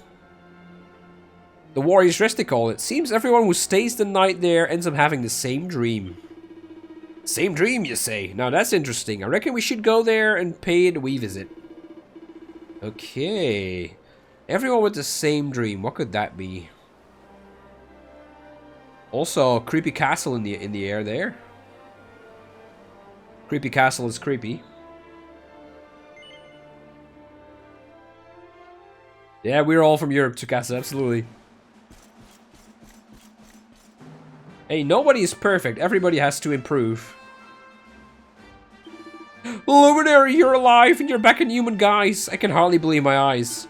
The Warrior's Rest they call it. Seems everyone who stays the night there ends up having the same dream. Same dream, you say? Now that's interesting. I reckon we should go there and pay it a wee visit. Okay. Everyone with the same dream. What could that be? Also, creepy castle in the air there. Creepy castle is creepy. Yeah, we're all from Europe, Tsukasa, absolutely. Hey, nobody is perfect. Everybody has to improve. Luminary, you're alive and you're back in human guise. I can hardly believe my eyes.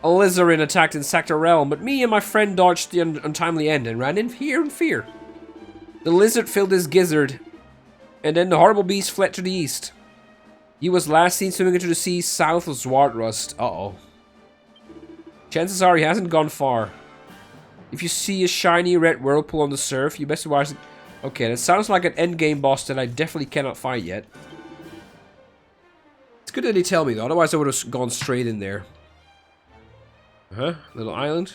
A Lizarin attacked in Sector Realm, but me and my friend dodged the untimely end and ran in here in fear. The lizard filled his gizzard, and then the horrible beast fled to the east. He was last seen swimming into the sea south of Zwardrust. Uh-oh. Chances are he hasn't gone far. If you see a shiny red whirlpool on the surf, you best watch it. Okay, that sounds like an endgame boss that I definitely cannot fight yet. It's good that they tell me though, otherwise I would have gone straight in there. Huh? Little island.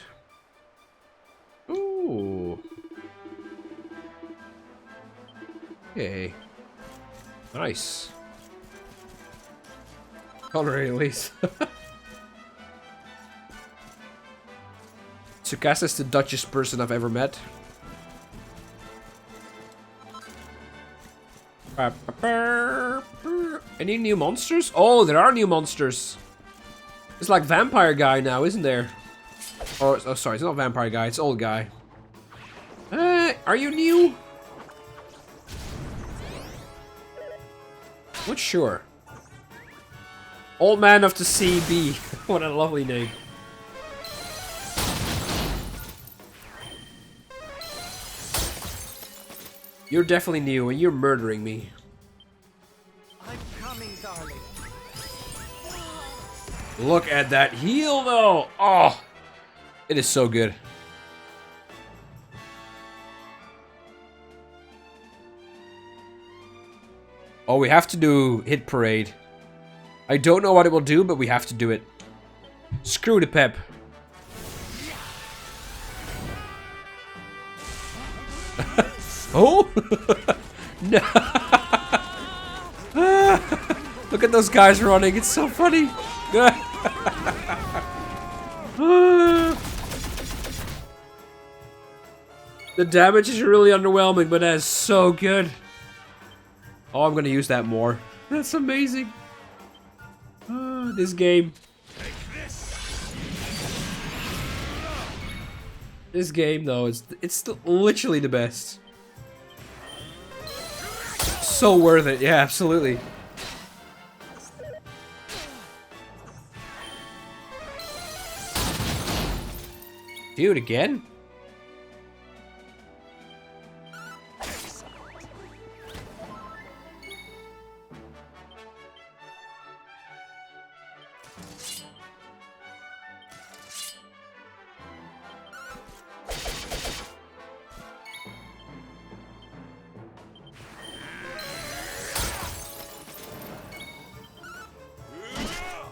Ooh. Okay. Nice. Already at least. Tsukasa's the Dutchest person I've ever met. Any new monsters? Oh, there are new monsters. It's like Vampire Guy now, isn't there? Oh, sorry, it's not Vampire Guy, it's Old Guy. Are you new? Not sure. Old Man of the CB. What a lovely name. You're definitely new and you're murdering me. I'm coming, darling. Look at that heal though. Oh, it is so good. Oh, we have to do Hit Parade. I don't know what it will do, but we have to do it. Screw the pep. Oh! No! Look at those guys running, it's so funny! The damage is really underwhelming, but that is so good. Oh, I'm gonna use that more. That's amazing. This game. This game, though, it's literally the best. So worth it. Yeah, absolutely. Dude, again?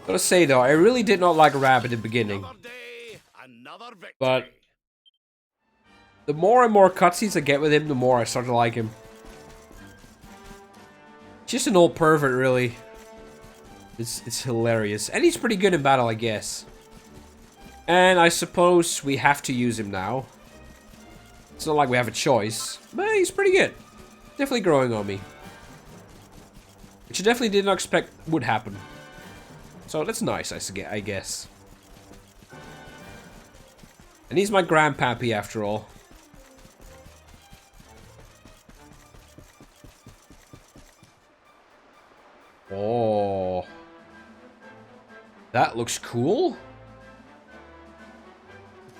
Gotta say though, I really did not like Rab at the beginning. Another day, another victory. But the more and more cutscenes I get with him, the more I start to like him. Just an old pervert, really. It's hilarious. And he's pretty good in battle, I guess. And I suppose we have to use him now. It's not like we have a choice. But he's pretty good. Definitely growing on me. Which I definitely did not expect would happen. So that's nice, I guess. And he's my grandpappy after all. Oh. That looks cool.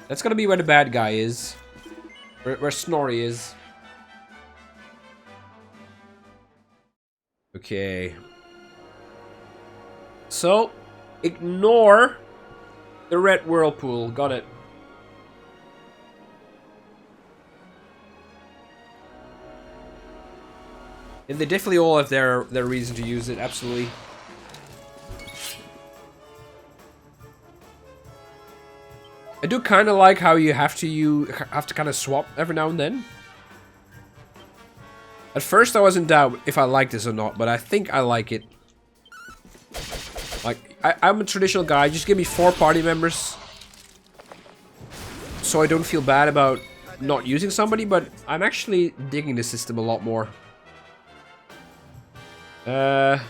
That's gonna be where the bad guy is. Where Snorri is. Okay. So, ignore the red whirlpool. Got it. And they definitely all have their reason to use it, absolutely. I do kind of like how you have to kind of swap every now and then. At first I was in doubt if I like this or not, but I think I like it. Like, I'm a traditional guy, just give me 4 party members. So I don't feel bad about not using somebody, but I'm actually digging the system a lot more. I'm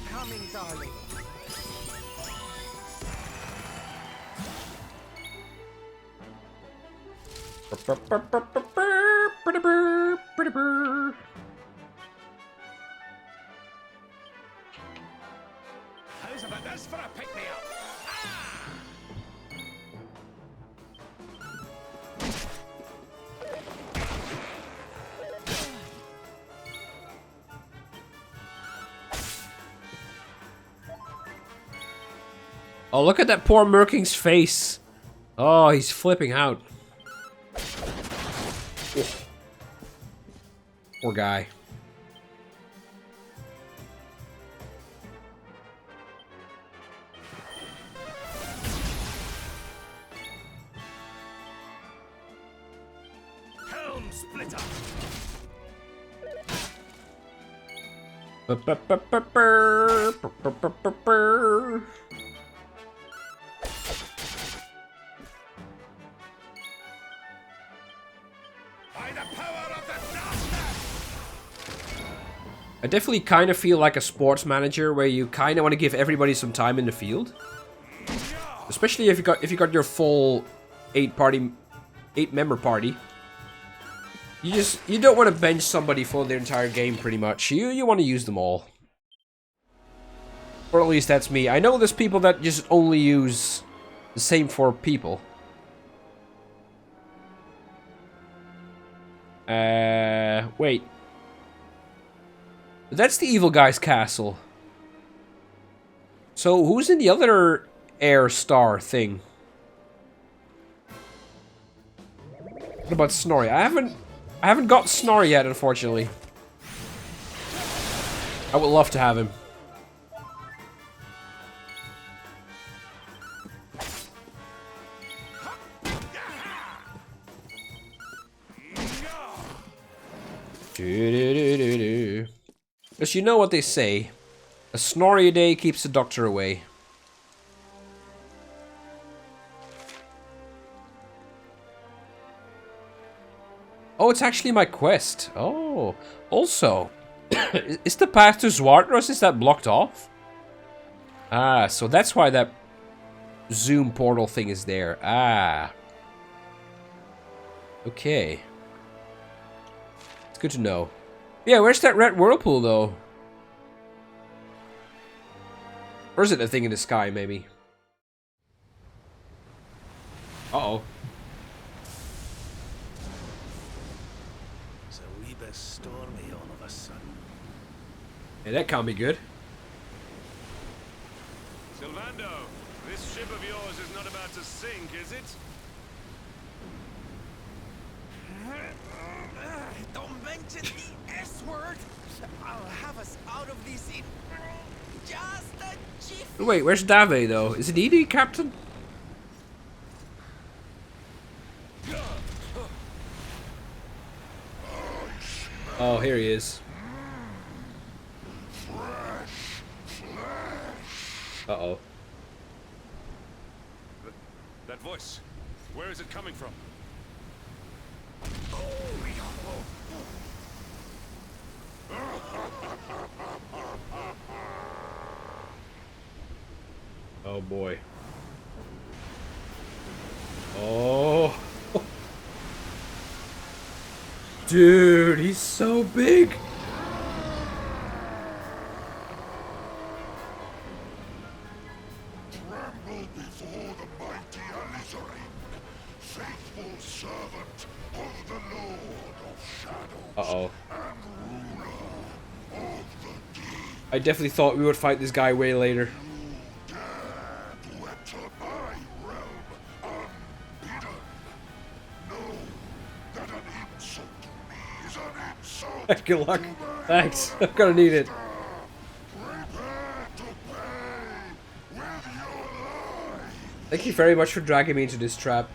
coming, darling. How's about this for a pick-me-up? Oh, look at that poor Merking's face. Oh, he's flipping out. Oh. Poor guy. Helm splitter. By the power of the Darkness! I definitely kind of feel like a sports manager where you kind of want to give everybody some time in the field. Especially if you got your full 8-member party. You don't want to bench somebody for their entire game pretty much. You want to use them all. Or at least that's me. I know there's people that just only use the same 4 people. Wait. That's the evil guy's castle. So who's in the other air star thing? What about Snorri? I haven't got Snorri yet, unfortunately. I would love to have him. Because you know what they say. A Snorri a day keeps the doctor away. Oh, it's actually my quest. Oh. Also, is the path to Zwartros, is that blocked off? Ah, so that's why that zoom portal thing is there. Ah. Okay. It's good to know. Yeah, where's that red whirlpool, though? Or is it a thing in the sky, maybe? Uh-oh. It's a wee bit stormy all of a sudden. Hey, that can't be good. Sylvando, this ship of yours is not about to sink, is it? Don't mention the S word. I'll have us out of this in just a jiffy. Wait, where's Dave, though? Is it Edie, Captain? Oh, here he is. Uh-oh. That voice, where is it coming from? Oh boy. Oh. Dude, he's so big. Tremble before the mighty Alizarin, faithful servant of the Lord of Shadows. Uh-oh. And ruler of the deep. I definitely thought we would fight this guy way later. Dare to enter my realm unbidden. Know that an insult to me is an insult. Good luck. Thanks. I'm gonna need it. Prepare to pay with your life. Thank you very much for dragging me into this trap.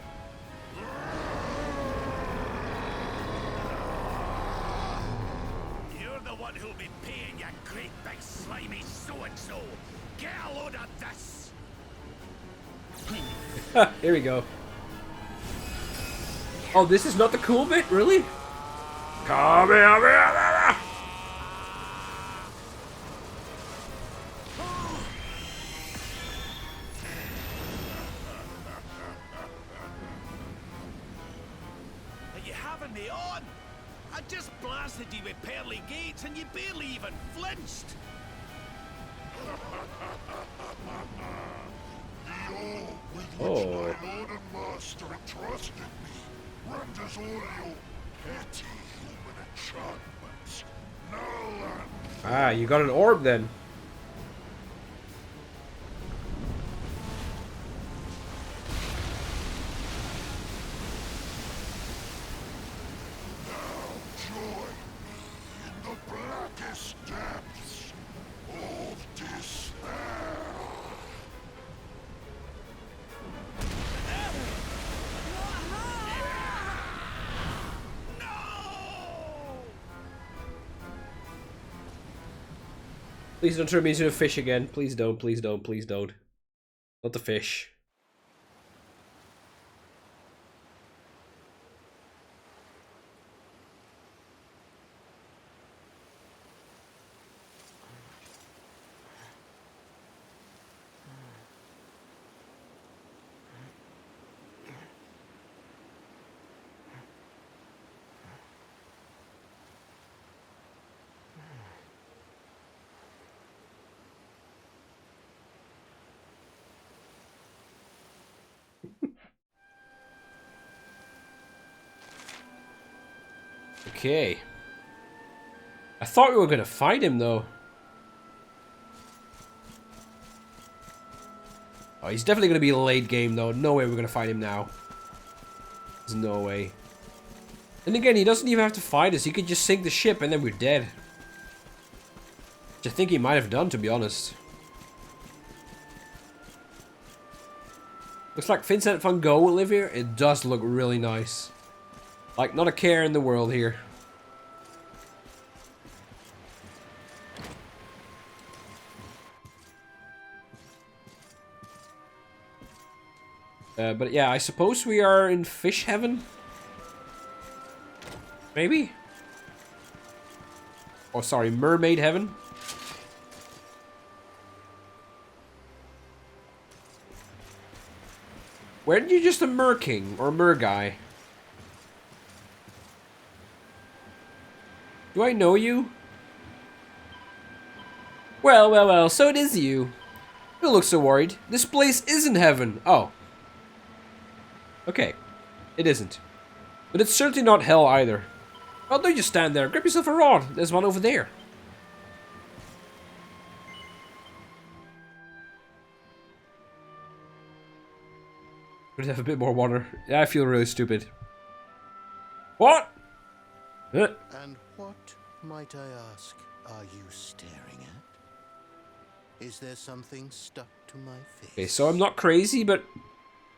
You're the one who'll be paying, you great big slimy so-and-so. Get a load of this. Here we go. Oh, this is not the cool bit? Really? Come here. Are you having me on? I just blasted you with pearly gates and you barely even flinched. The all with which Oh. my lord and master entrusted me renders all your petty human enchantments null and Ah, you got an orb then. join me in the blackest depths of despair. Please don't turn me into a fish again. Please don't, please don't, please don't. Not the fish. Okay. I thought we were gonna find him though. Oh, he's definitely gonna be late game though. No way we're gonna find him now. There's no way. And again, he doesn't even have to fight us. He could just sink the ship and then we're dead. Which I think he might have done, to be honest. Looks like Vincent van Gogh will live here. It does look really nice. Like, not a care in the world here. But yeah, I suppose we are in fish heaven? Maybe? Oh, sorry, mermaid heaven? Weren't you just a mer king or mer guy? Do I know you? Well, so it is you. Don't look so worried. This place isn't heaven. Oh. Okay. It isn't. But it's certainly not hell either. Oh, don't you stand there. Grab yourself a rod. There's one over there. Could have a bit more water. Yeah, I feel really stupid. What? And what, might I ask, are you staring at? Is there something stuck to my face? Okay, so I'm not crazy, but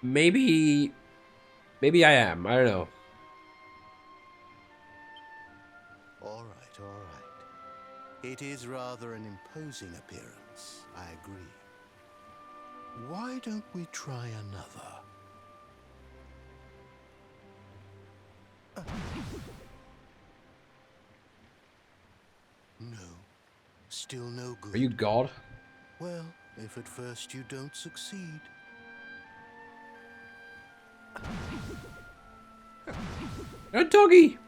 maybe I am. I don't know. All right, all right. It is rather an imposing appearance, I agree. Why don't we try another? No. Still no good. Are you God? Well, if at first you don't succeed. A doggy!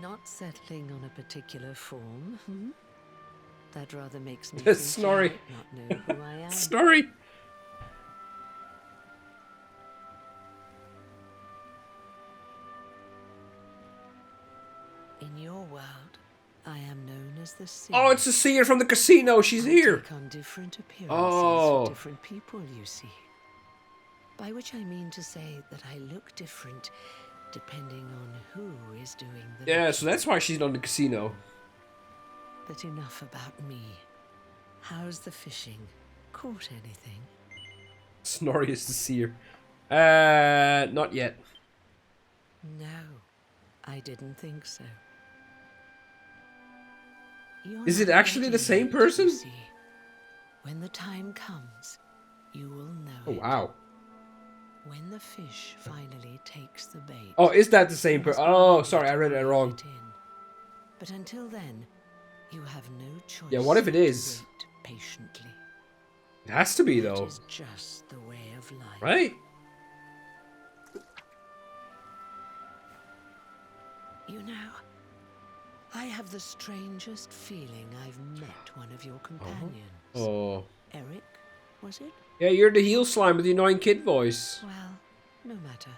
Not settling on a particular form, hmm? That rather makes me think Snorri. you might not know who I am. Snorri! In your world, I am known as the Seer. Oh, it's the seer from the casino. She's I here. take on different appearances Oh. for different people, you see. By which I mean to say that I look different depending on who is doing the Yeah, looking. so that's why she's not in the casino. But enough about me. How's the fishing? Caught anything? Snorri is the seer. Not yet. No, I didn't think so. You're Is it not actually ready the same yet, you person? see. When the time comes, you will know Oh, it. wow. When the fish finally takes the bait. Oh, is that the same you must person? be Oh, ready sorry, I to read it reel wrong. in. But until then, you have no choice. Yeah, what if it but to is? wait patiently. It has to be, That though. is just the way of life. Right? You know, I have the strangest feeling I've met one of your companions. Oh. Eric, was it? Yeah, you're the heel slime with the annoying kid voice. Well, no matter.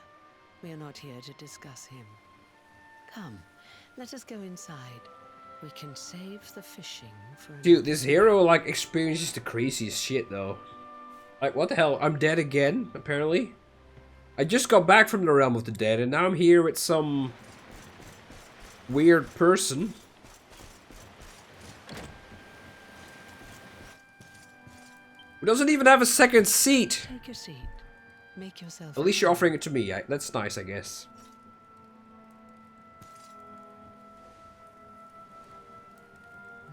We are not here to discuss him. Come, let us go inside. We can save the fishing for... Dude, this hero, like, experiences the craziest shit, though. Like, what the hell? I'm dead again, apparently. I just got back from the realm of the dead, and now I'm here with some... weird person. Who doesn't even have a second seat. Take your seat. Make yourself... At least you're offering it to me. That's nice, I guess.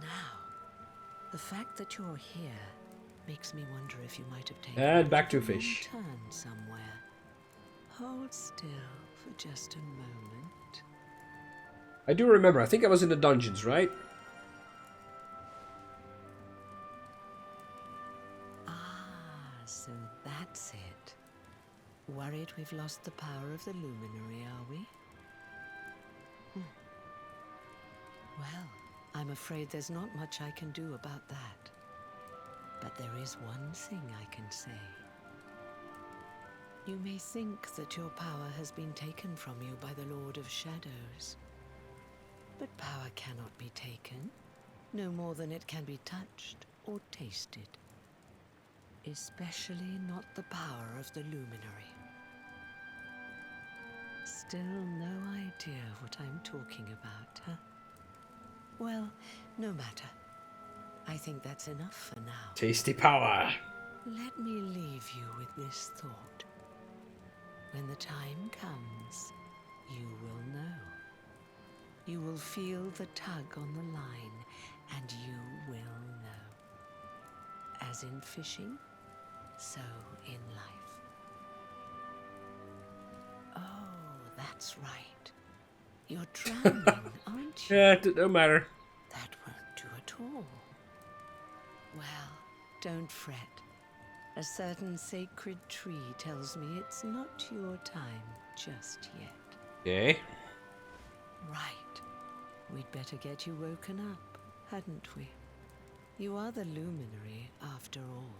Now, the fact that you're here makes me wonder if you might have taken... And back to a fish. turn somewhere. Hold still for just a moment. I do remember. I think I was in the dungeons, right? Ah, so that's it. Worried we've lost the power of the luminary, are we? Well, I'm afraid there's not much I can do about that. But there is one thing I can say. You may think that your power has been taken from you by the Lord of Shadows. But power cannot be taken, no more than it can be touched or tasted. Especially not the power of the luminary. Still no idea what I'm talking about, huh? Well, no matter. I think that's enough for now. Tasty power. Let me leave you with this thought. When the time comes, you will know. You will feel the tug on the line, and you will know. As in fishing, so in life. Oh, that's right. You're drowning, aren't you? Yeah, it don't matter. That won't do at all. Well, don't fret. A certain sacred tree tells me it's not your time just yet. Okay. Right. We'd better get you woken up. hadn't we? You are the luminary, after all.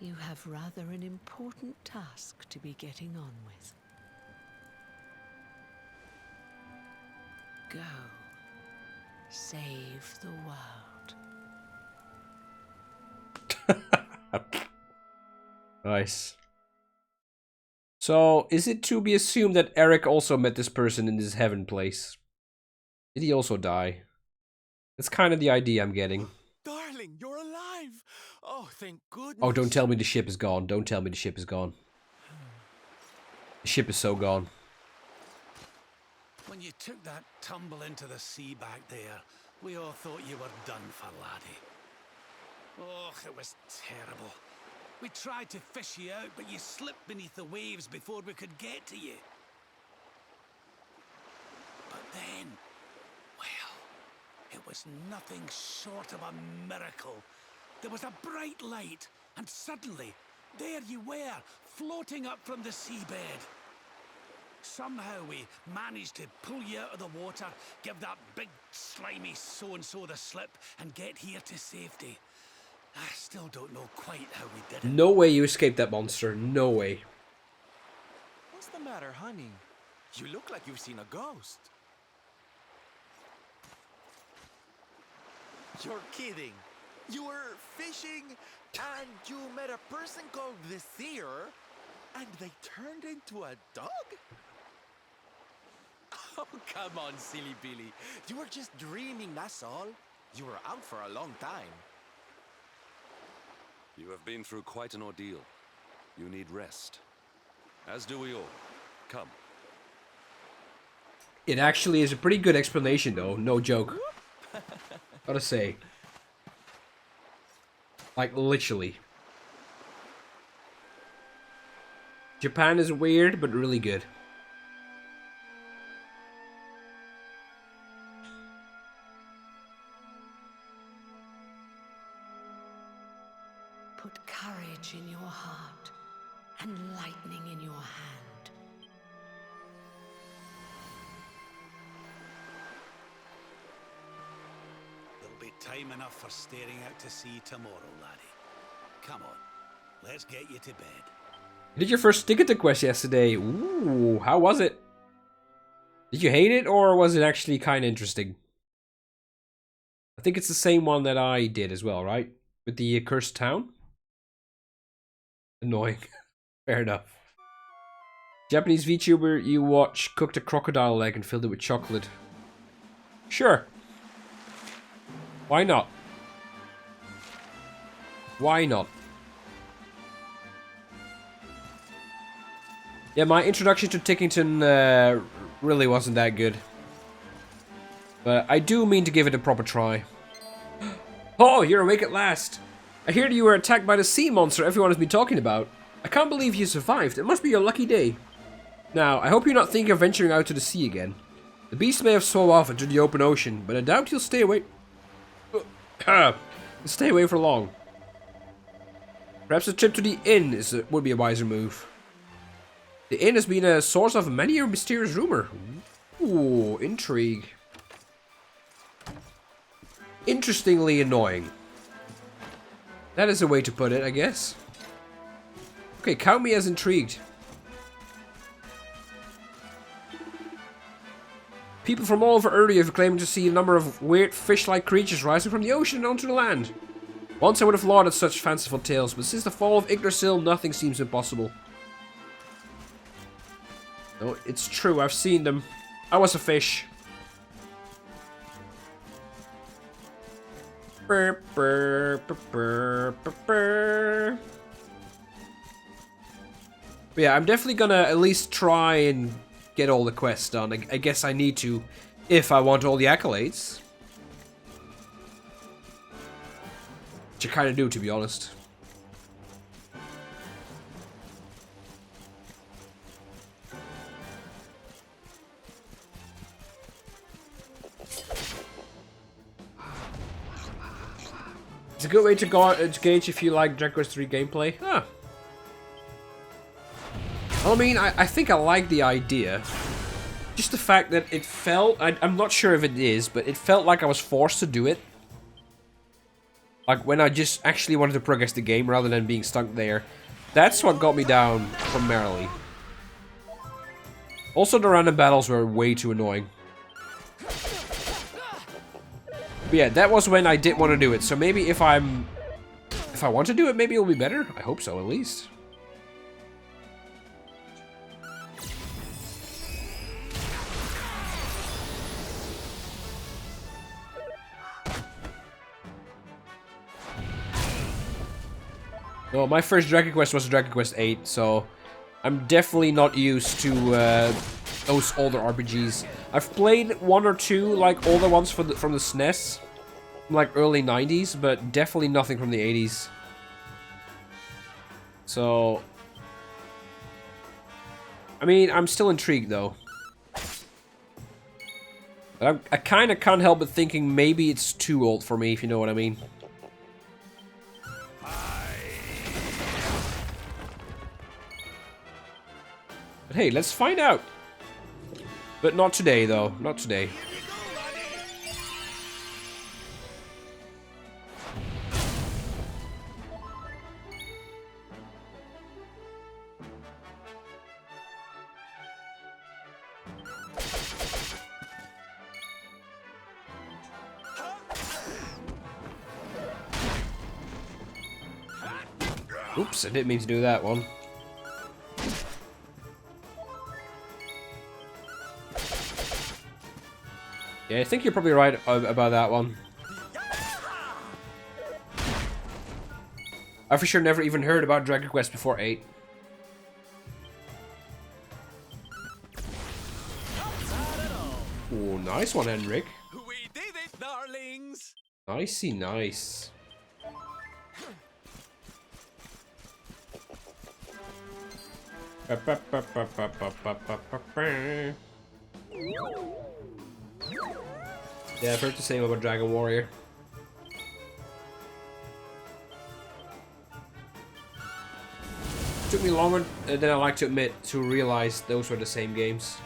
You have rather an important task to be getting on with. Go. Save the world. Nice. So, is it to be assumed that Eric also met this person in this heaven place? Did he also die? That's kind of the idea I'm getting. Darling, you're alive! Oh, thank goodness. Oh, don't tell me the ship is gone. Don't tell me the ship is gone. The ship is so gone. When you took that tumble into the sea back there, we all thought you were done for, laddie. Oh, it was terrible. We tried to fish you out, but you slipped beneath the waves before we could get to you. But then, well, it was nothing short of a miracle. There was a bright light, and suddenly, there you were, floating up from the seabed. Somehow we managed to pull you out of the water, give that big slimy so-and-so the slip, and get here to safety. I still don't know quite how we did it. No way you escaped that monster. No way. What's the matter, honey? You look like you've seen a ghost. You're kidding. You were fishing and you met a person called the Seer and they turned into a dog? Oh, come on, silly Billy. You were just dreaming, that's all. You were out for a long time. You have been through quite an ordeal. You need rest. As do we all. Come. It actually is a pretty good explanation, though. No joke. Gotta say. Like, literally. Japan is weird, but really good. Put courage in your heart and lightning in your hand. There'll be time enough for staring out to sea tomorrow, laddie. Come on, let's get you to bed. You did your first Stick-It quest yesterday. Ooh, how was it? Did you hate it, or was it actually kind of interesting? I think it's the same one that I did as well, right? With the cursed town? Annoying. Fair enough. Japanese VTuber you watch cooked a crocodile leg and filled it with chocolate. Sure. Why not? Why not? Yeah, my introduction to Tickington really wasn't that good. But I do mean to give it a proper try. Oh, you're awake at last. I hear that you were attacked by the sea monster everyone has been talking about. I can't believe you survived. It must be your lucky day. Now, I hope you're not thinking of venturing out to the sea again. The beast may have swum off into the open ocean, but I doubt he'll stay away. Stay away for long. Perhaps a trip to the inn would be a wiser move. The inn has been a source of many a mysterious rumor. Ooh, intrigue. Interestingly annoying. That is a way to put it, I guess. Okay, count me as intrigued. People from all over Uri have claimed to see a number of weird fish-like creatures rising from the ocean onto the land. Once I would have lauded such fanciful tales, but since the fall of Yggdrasil, nothing seems impossible. No, it's true, I've seen them. I was a fish. Burr, burr, burr, burr, burr, burr. But yeah, I'm definitely gonna at least try and get all the quests done. I guess I need to, if I want all the accolades. Which I kind of do, to be honest. It's a good way to gauge if you like Dragon Quest III gameplay. Huh. I mean, I think I like the idea. Just the fact that it felt... I'm not sure if it is, but it felt like I was forced to do it. Like when I just actually wanted to progress the game rather than being stuck there. That's what got me down primarily. Also, the random battles were way too annoying. But yeah, that was when I didn't want to do it. So maybe if I want to do it, maybe it'll be better. I hope so, at least. No, my first Dragon Quest was Dragon Quest 8, so I'm definitely not used to those older RPGs. I've played one or two, like, older ones from the SNES, from, like, early 90s, but definitely nothing from the 80s. So, I mean, I'm still intrigued, though. But I kind of can't help but thinking maybe it's too old for me, if you know what I mean. But hey, let's find out. But not today, though. Not today. Oops, I didn't mean to do that one. Yeah, I think you're probably right about that one. I for sure never even heard about Dragon Quest before 8. Oh, nice one, Henrik. We did it, darlings! Nicey nice. Yeah, I've heard the same about Dragon Warrior. It took me longer than I like to admit to realize those were the same games.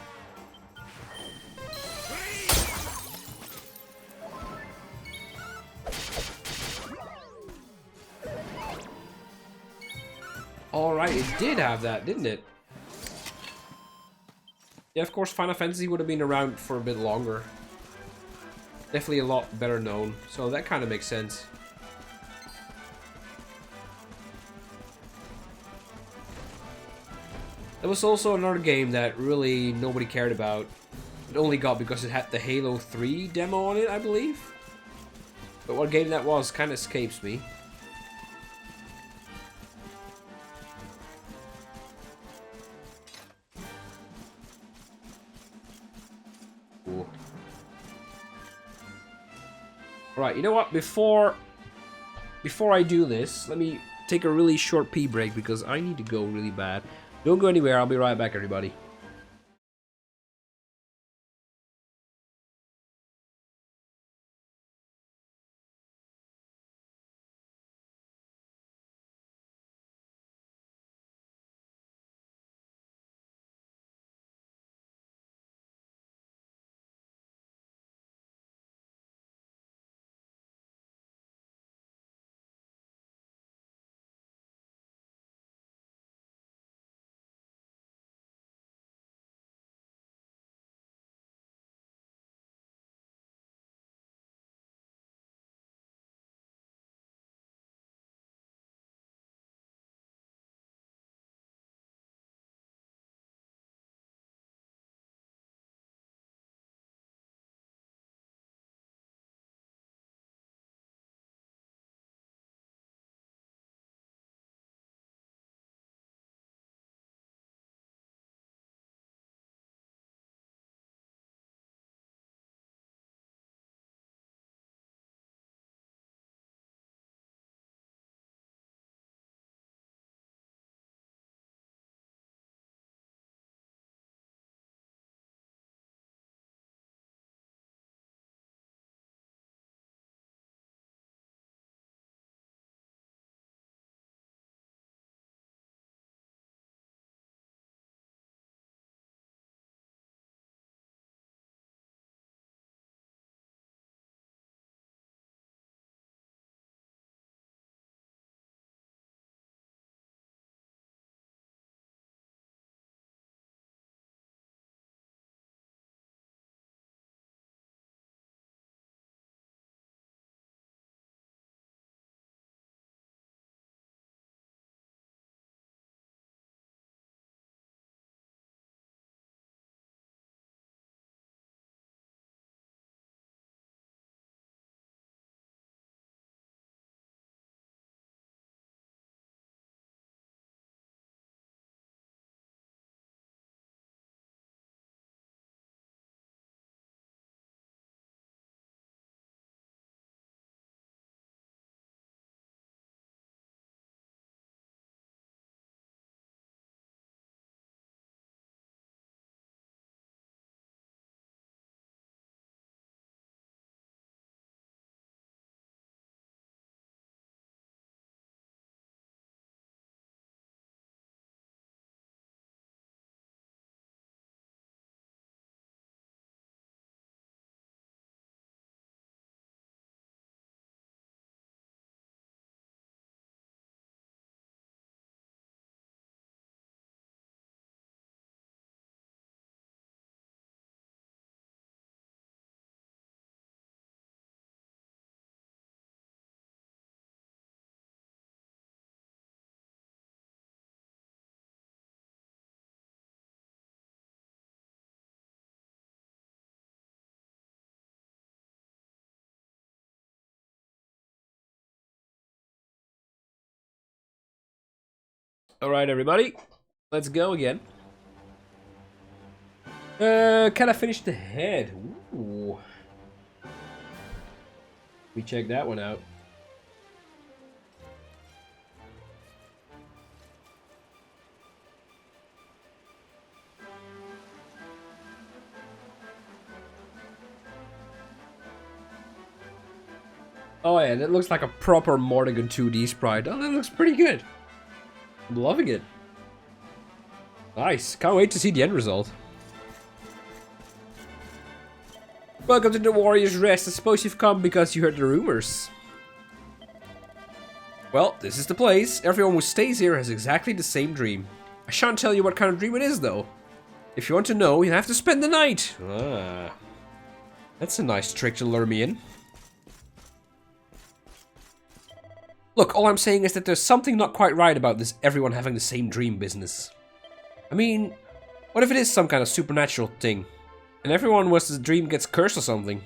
Alright, it did have that, didn't it? Yeah, of course, Final Fantasy would have been around for a bit longer. Definitely a lot better known, so that kind of makes sense. There was also another game that really nobody cared about. It only got because it had the Halo 3 demo on it, I believe. But what game that was kind of escapes me. Cool. Right, you know what? Before I do this, let me take a really short pee break because I need to go really bad. Don't go anywhere, I'll be right back, everybody. Alright, everybody. Let's go again. Can I finish the head? Ooh. Let me check that one out. Oh yeah, that looks like a proper Morrigan 2D sprite. Oh, that looks pretty good. I'm loving it. Nice. Can't wait to see the end result. Welcome to the Warrior's Rest. I suppose you've come because you heard the rumors. Well, this is the place. Everyone who stays here has exactly the same dream. I shan't tell you what kind of dream it is, though. If you want to know, you have to spend the night. Ah. That's a nice trick to lure me in. Look, all I'm saying is that there's something not quite right about this everyone having the same dream business. I mean, what if it is some kind of supernatural thing? And everyone was the dream gets cursed or something?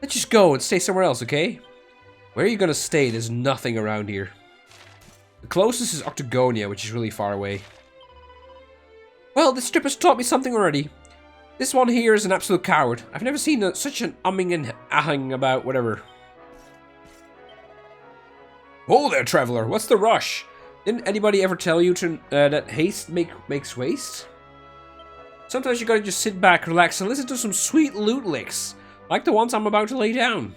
Let's just go and stay somewhere else, okay? Where are you gonna stay? There's nothing around here. The closest is Octagonia, which is really far away. Well, this trip has taught me something already. This one here is an absolute coward. I've never seen such an umming and ahhing about whatever. Whoa there, traveler. What's the rush? Didn't anybody ever tell you to, that haste makes waste? Sometimes you gotta just sit back, relax, and listen to some sweet loot licks. Like the ones I'm about to lay down.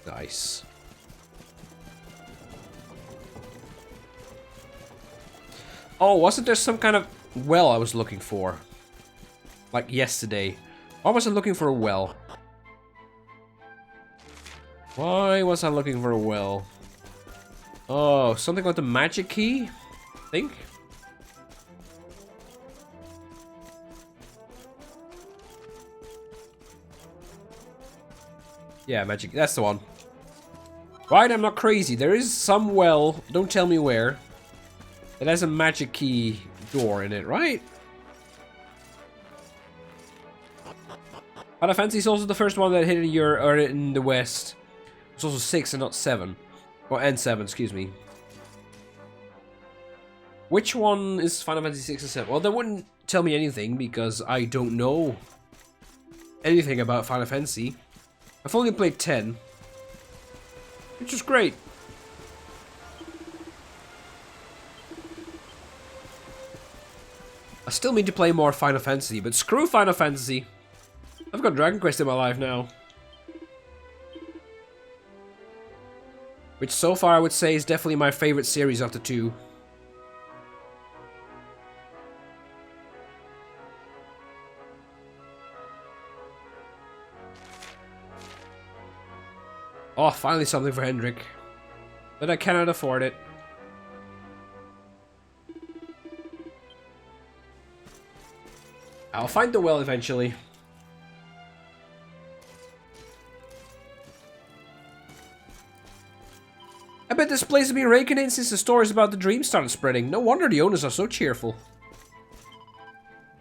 Nice. Oh, wasn't there some kind of well I was looking for? Like yesterday. Why was I looking for a well? Why was I looking for a well? Oh, something like the magic key? I think? Yeah, magic. That's the one. Right, I'm not crazy. There is some well, don't tell me where, that has a magic key door in it, right? Final Fantasy is also the first one that hit in Europe or in the West. It's also 6 and not 7. Or and 7, excuse me. Which one is Final Fantasy 6 and 7? Well, that wouldn't tell me anything because I don't know anything about Final Fantasy. I've only played 10. Which is great. I still need to play more Final Fantasy, but screw Final Fantasy. I've got Dragon Quest in my life now. Which so far I would say is definitely my favorite series of the two. Oh, finally something for Hendrik. But I cannot afford it. I'll find the well eventually. I bet this place has been raking in since the stories about the dream started spreading. No wonder the owners are so cheerful.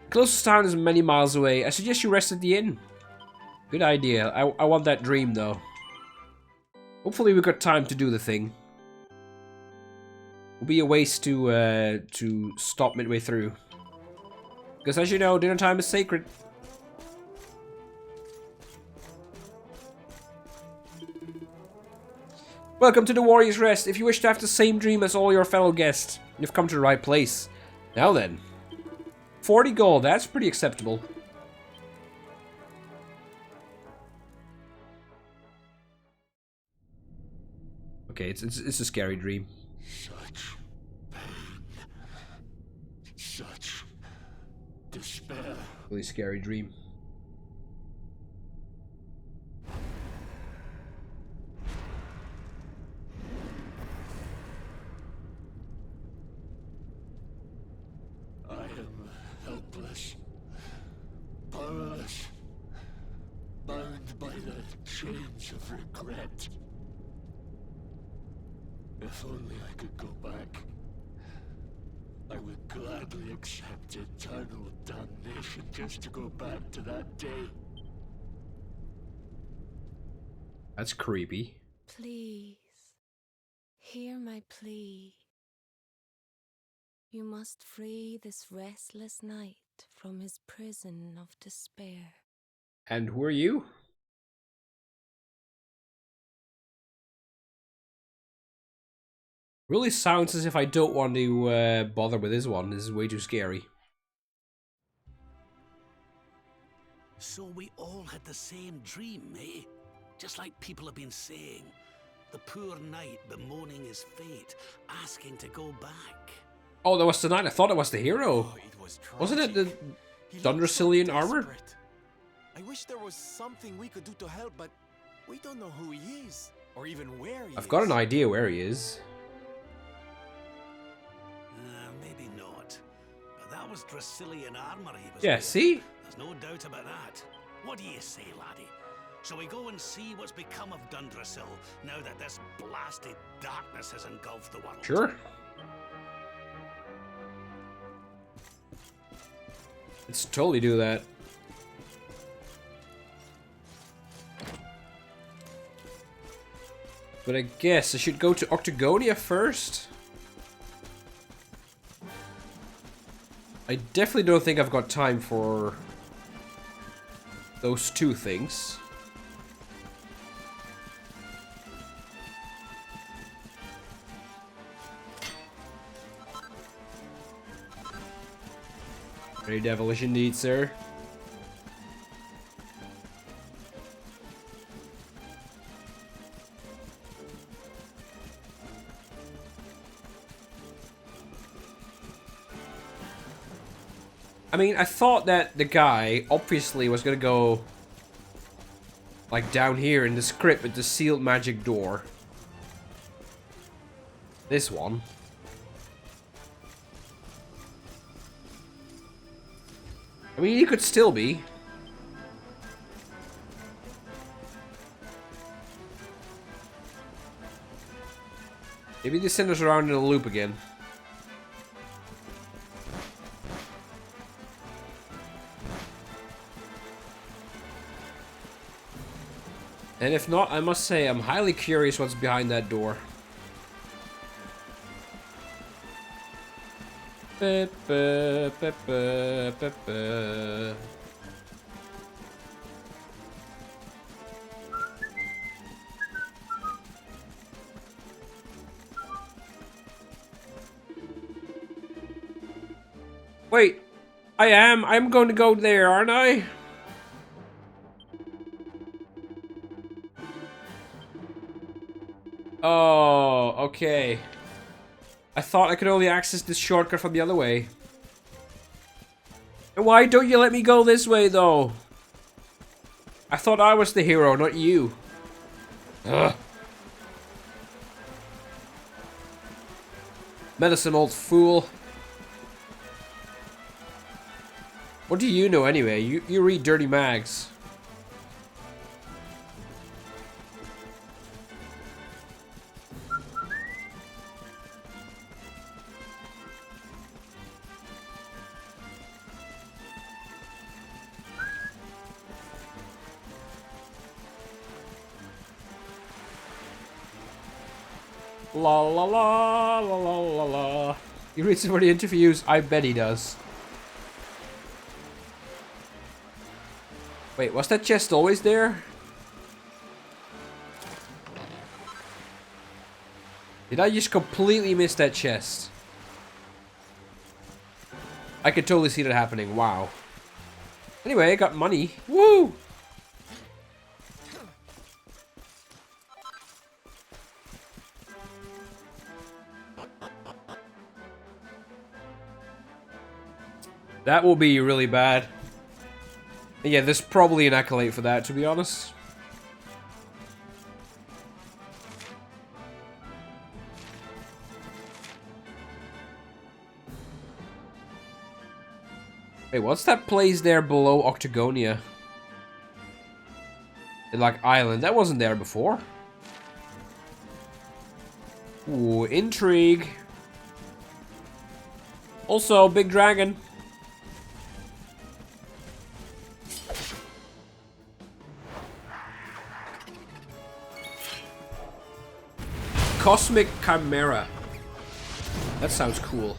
The closest town is many miles away. I suggest you rest at the inn. Good idea. I want that dream though. Hopefully we've got time to do the thing. Will be a waste to stop midway through. Because as you know, dinner time is sacred. Welcome to the Warrior's Rest. If you wish to have the same dream as all your fellow guests, you've come to the right place. Now then. 40 gold, that's pretty acceptable. Okay, it's a scary dream. Such pain. Such despair. Really scary dream. I am helpless. Powerless. Bound by the chains of regret. If only I could go back, I would gladly accept eternal damnation just to go back to that day. That's creepy. Please, Hear my plea. You must free this restless knight from his prison of despair. And who are you? Really sounds as if I don't want to bother with this one. This is way too scary. So we all had the same dream, eh? Just like people have been saying. The poor knight bemoaning his fate, asking to go back. Oh, that was the knight. I thought it was the hero. Oh, it was Wasn't it tragic. the He looked Dundrasilian so armor? desperate. I wish there was something we could do to help, but we don't know who he is, or even where he is. I've got an idea where he is. Maybe not. But that was Dracilian armor he was Yeah, wearing. see? There's no doubt about that. What do you say, laddie? Shall we go and see what's become of Dundrasil now that this blasted darkness has engulfed the world? Sure. Let's totally do that. But I guess I should go to Octagonia first. I definitely don't think I've got time for those two things. Very devilish indeed, sir. I mean, I thought that the guy obviously was gonna go like down here in this crypt with the sealed magic door. This one. I mean, he could still be. Maybe they send us around in a loop again. And if not, I must say I'm highly curious what's behind that door. Wait, I'm going to go there, aren't I? Oh, okay. I thought I could only access this shortcut from the other way. And why don't you let me go this way, though? I thought I was the hero, not you. Ugh. Meddlesome old fool. What do you know anyway? You read dirty mags. La la la la la la la. He reads some of the interviews. I bet he does. Wait, was that chest always there? Did I just completely miss that chest? I could totally see that happening. Wow. Anyway, I got money. Woo! That will be really bad. Yeah, there's probably an accolade for that, to be honest. Wait, what's that place there below Octagonia? In, like, island. That wasn't there before. Ooh, intrigue. Also, big dragon. Cosmic Chimera. That sounds cool.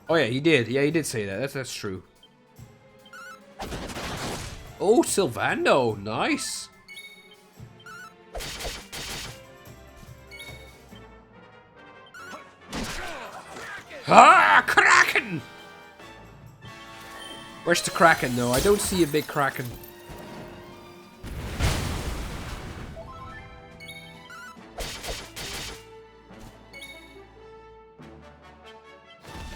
Oh yeah, he did. Yeah, he did say that. That's true. Oh, Sylvando. Nice. Ah, Kraken! Where's the Kraken, though? I don't see a big Kraken.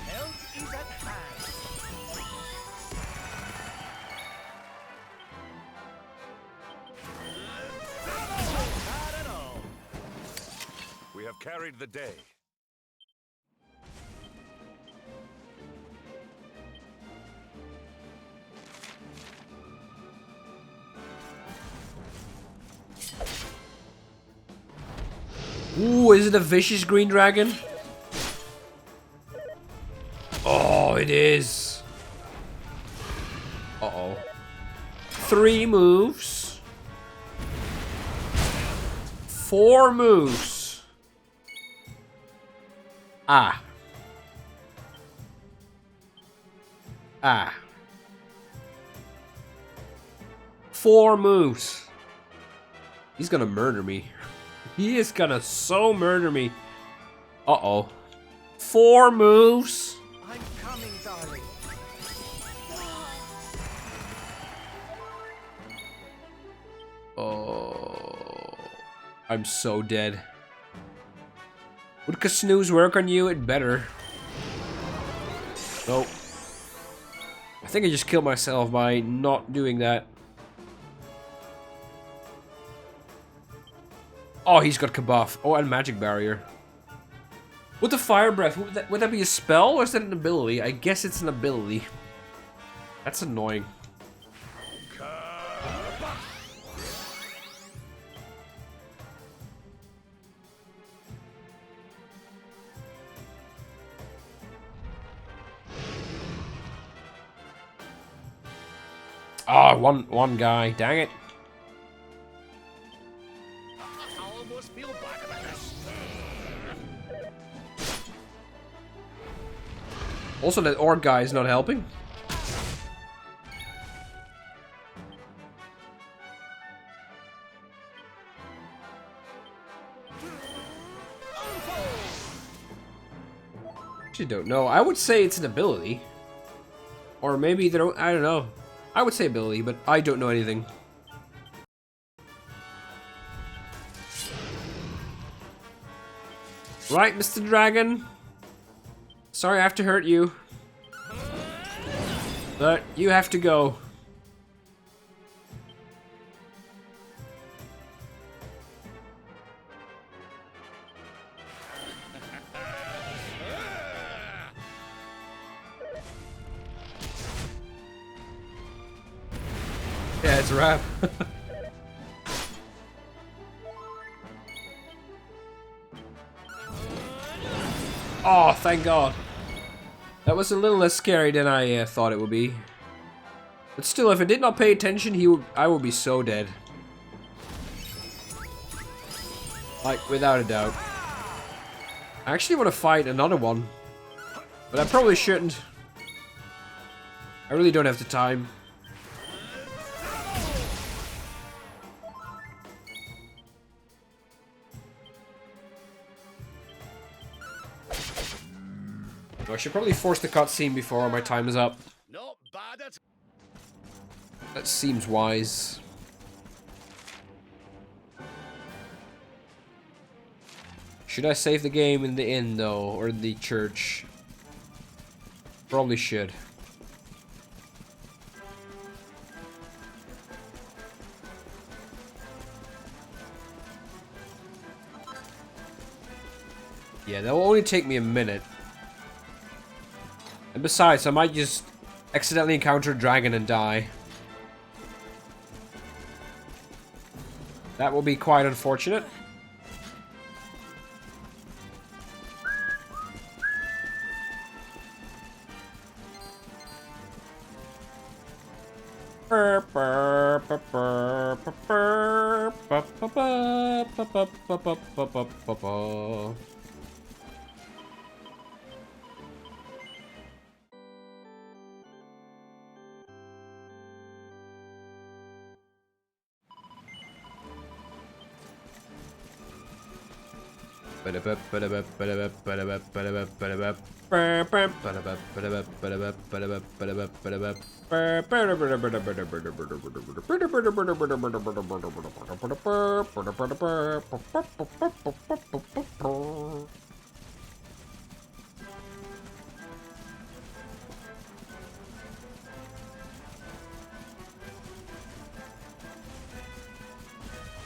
Help is at hand. Not at all. We have carried the day. Ooh, is it a vicious green dragon? Oh, it is. Uh-oh. 3 moves. 4 moves. Ah. Ah. 4 moves. He's gonna murder me. He is gonna so murder me. Uh-oh. 4 moves. I'm coming, darling. Oh. I'm so dead. Would Kasnooze work on you? It better. Nope. I think I just killed myself by not doing that. Oh, he's got Kabuff. Oh, and Magic Barrier. With the Fire Breath, would that be a spell or is that an ability? I guess it's an ability. That's annoying. Ah, one guy. Dang it. I almost feel bad about this. Also, that orc guy is not helping. Actually, don't know. I would say it's an ability, or maybe they don't. I don't know. I would say ability, but I don't know anything. Right, Mr. Dragon. Sorry I have to hurt you. But you have to go. Yeah, it's a wrap. Oh, thank God. That was a little less scary than I thought it would be. But still, if I did not pay attention, I would be so dead. Like, without a doubt. I actually want to fight another one. But I probably shouldn't. I really don't have the time. I should probably force the cutscene before my time is up. Not bad at That seems wise. Should I save the game in the inn, though, or the church? Probably should. Yeah, that will only take me a minute. And besides, I might just accidentally encounter a dragon and die. That will be quite unfortunate.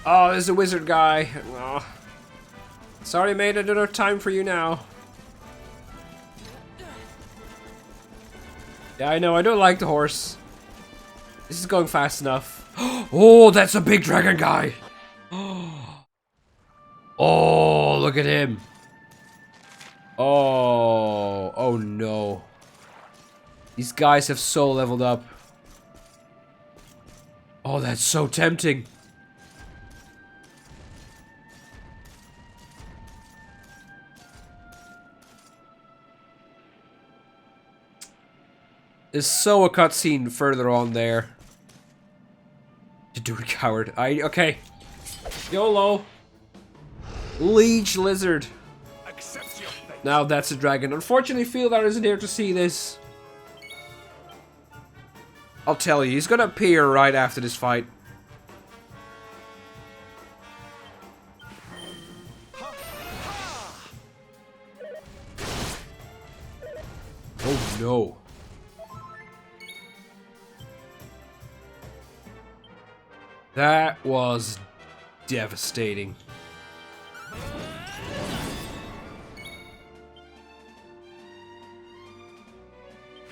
Oh, there's a wizard guy. Oh. Sorry, mate, I don't have time for you now. Yeah, I know, I don't like the horse. This is going fast enough. Oh, that's a big dragon guy. Oh, look at him. Oh, oh no. These guys have so leveled up. Oh, that's so tempting. There's so a cutscene further on there. To do a coward. Okay. YOLO. Liege Lizard. Now that's a dragon. Unfortunately, Fieldar isn't here to see this. I'll tell you, he's gonna appear right after this fight. Oh no. That was devastating.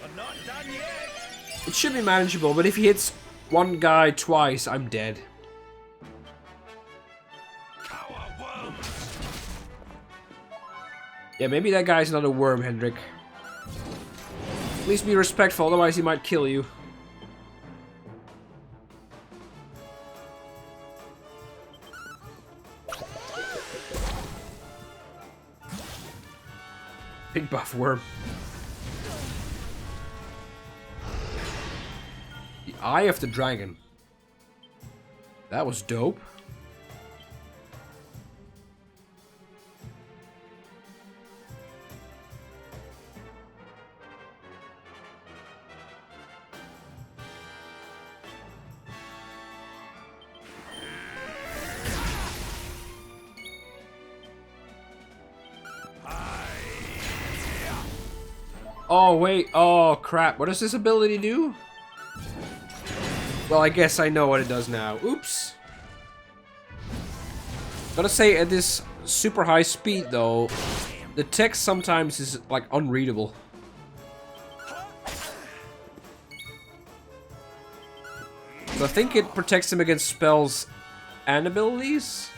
We're not done yet. It should be manageable, but if he hits one guy twice, I'm dead. Yeah, maybe that guy's not a worm, Hendrik. At least be respectful, otherwise he might kill you. Big buff worm. The Eye of the Dragon. That was dope. Oh, wait. Oh, crap. What does this ability do? Well, I guess I know what it does now. Oops. Gotta say, at this super high speed, though, the text sometimes is, like, unreadable. So I think it protects him against spells and abilities?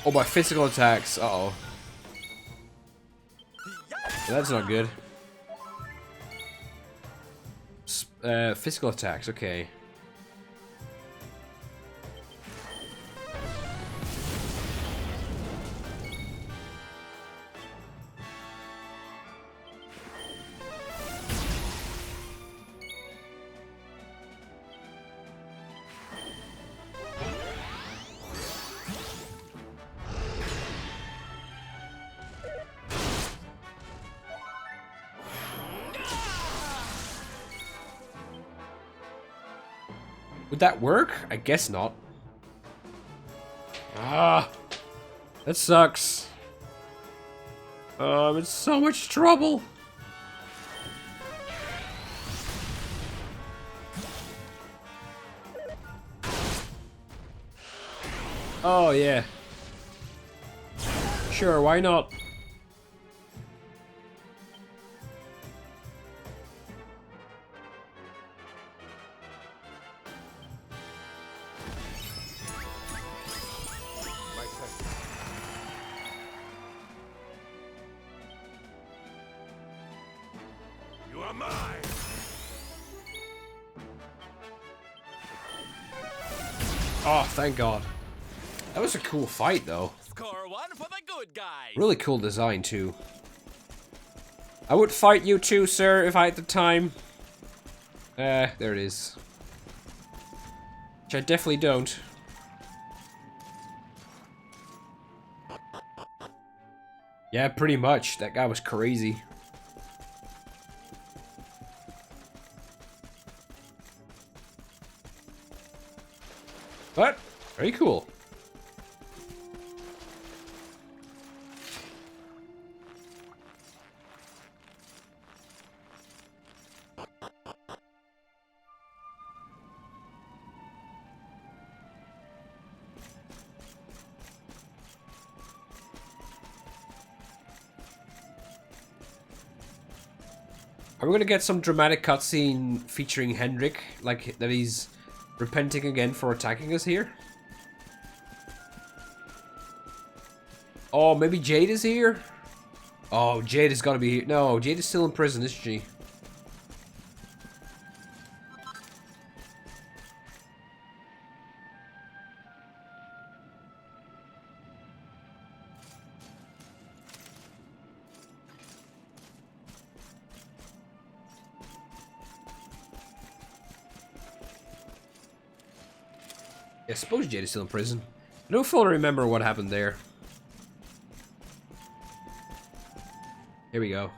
Oh, by physical attacks. Uh-oh. That's not good. Physical attacks, okay. Would that work? I guess not. Ah, that sucks. I'm in so much trouble. Oh yeah. Sure, why not? You are mine. Oh, thank God. That was a cool fight, though. Score one for the good guys. Really cool design, too. I would fight you too, sir, if I had the time. There it is. Which I definitely don't. Yeah, pretty much. That guy was crazy. But, very cool. Are we gonna get some dramatic cutscene featuring Hendrik, like that he's repenting again for attacking us here? Oh, maybe Jade is here? Oh, Jade has gotta be here. No, Jade is still in prison, isn't she? I suppose Jade is still in prison. I don't fully remember what happened there. Here we go.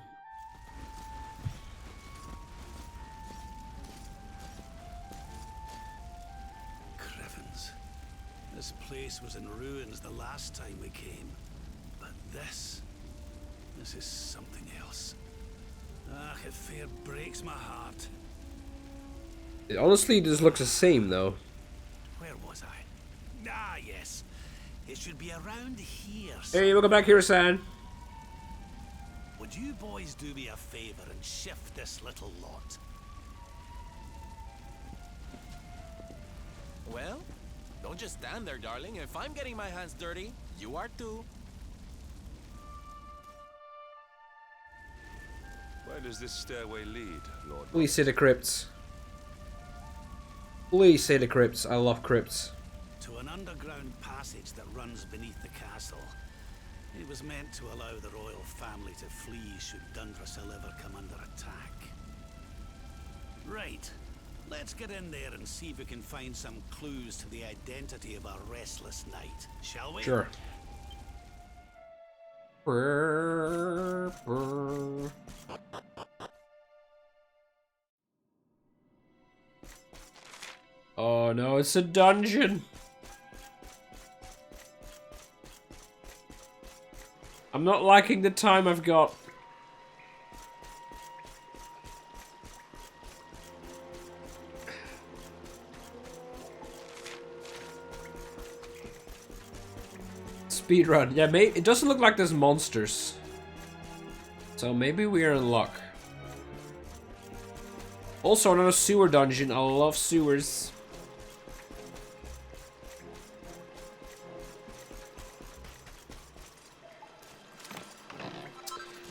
Crivens. This place was in ruins the last time we came. But this is something else. Ah, it fair breaks my heart. It honestly just looks the same, though. Where was I? Ah, yes. It should be around here. Hey, welcome back here, San. Would you boys do me a favor and shift this little lot? Well, don't just stand there, darling. If I'm getting my hands dirty, you are too. Where does this stairway lead, Lord? Please say the crypts. Please say the crypts. I love crypts. To an underground passage that runs beneath the castle. It was meant to allow the royal family to flee should Dundrasil ever come under attack. Right. Let's get in there and see if we can find some clues to the identity of our restless knight, shall we? Sure. Brr, brr. Oh no, it's a dungeon. I'm not liking the time I've got. Speedrun. Yeah, it doesn't look like there's monsters. So maybe we're in luck. Also another sewer dungeon. I love sewers.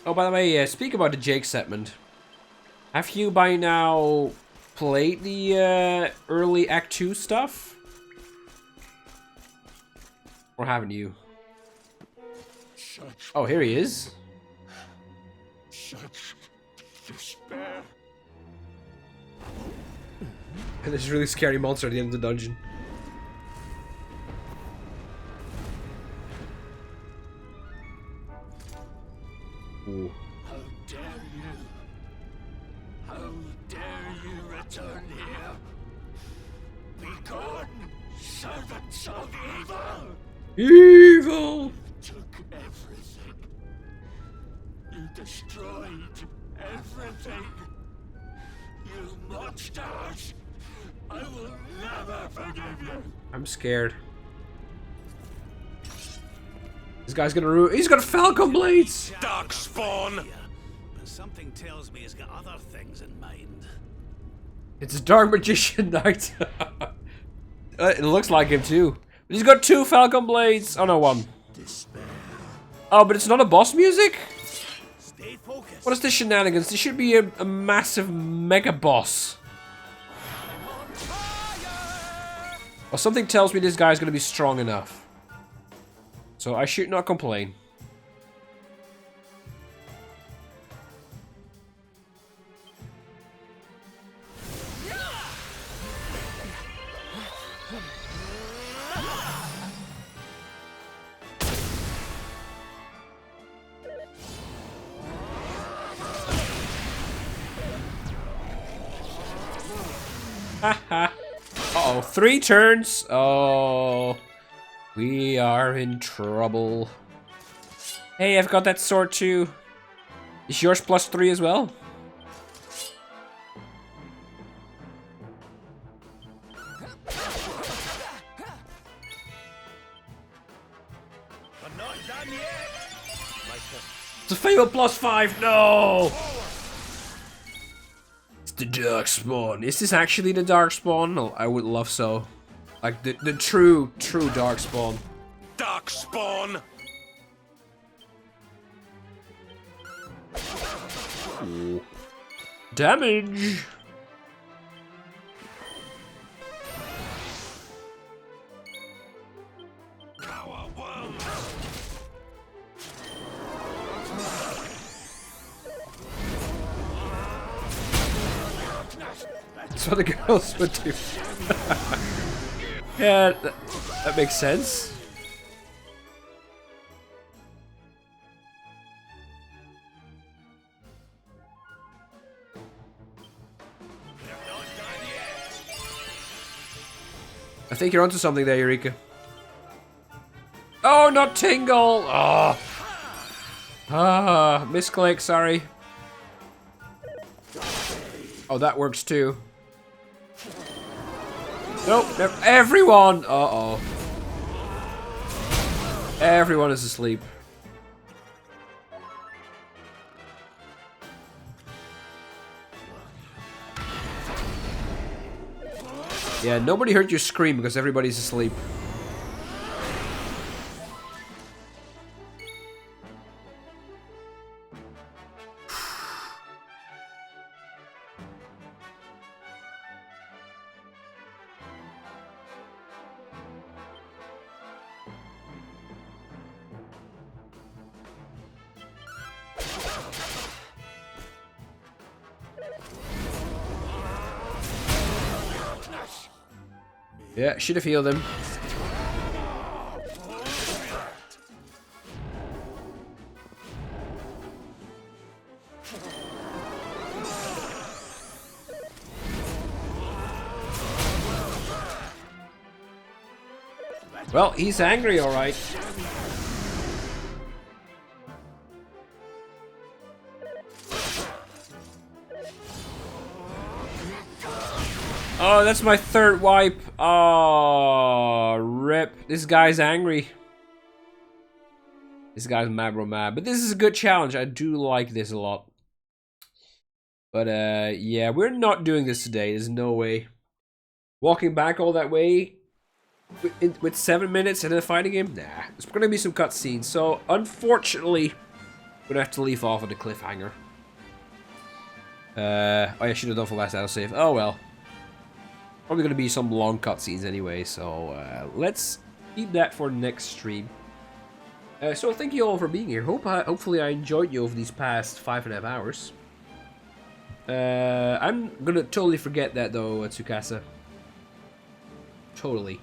Oh, by the way, speak about the Jake segment. Have you by now played the early Act 2 stuff? Or haven't you? Oh, here he is. Such despair. And there's a really scary monster at the end of the dungeon. Ooh. How dare you? How dare you return here? Begone, servants of evil! Evil! Took everything. You destroyed everything. You monsters! I will never forgive you! I'm scared. This guy's gonna ruin. He's got Falcon Blades! Darkspawn! But something tells me he's got other things in mind. It's a Dark Magician Knight. It looks like him too. He's got 2 Falcon Blades. Oh no, 1. Despair. Oh, but it's not a boss music? Stay focused. What is this shenanigans? This should be a massive mega boss. Well, something tells me this guy's gonna be strong enough. So I should not complain. Haha. Uh-oh, 3 turns. Oh, we are in trouble. Hey, I've got that sword too. Is yours +3 as well? We're not done yet. It's a Fable +5. No. The Darkspawn. Is this actually the Darkspawn? No, I would love so. Like the true Darkspawn. Darkspawn! Ooh. Damage. That's what the girls would do. Yeah, that makes sense. I think you're onto something there, Eureka. Oh, not Tingle! Oh. Ah, misclick, sorry. Oh, that works too. Nope, everyone! Uh-oh. Everyone is asleep. Yeah, nobody heard you scream because everybody's asleep. Yeah, should have healed him. Well, he's angry, all right. Oh, that's my 3rd wipe. Oh, rip. This guy's angry. This guy's mad bro mad. But this is a good challenge. I do like this a lot. But, yeah, we're not doing this today. There's no way. Walking back all that way with 7 minutes and then fighting him? Nah. There's going to be some cutscenes. So, unfortunately, we're going to have to leave off on the cliffhanger. Oh, yeah, I should have done for last autosave. Oh, well. Probably going to be some long cutscenes anyway, so let's keep that for next stream. So thank you all for being here. Hopefully I enjoyed you over these past 5.5 hours. I'm going to totally forget that though, Tsukasa. Totally.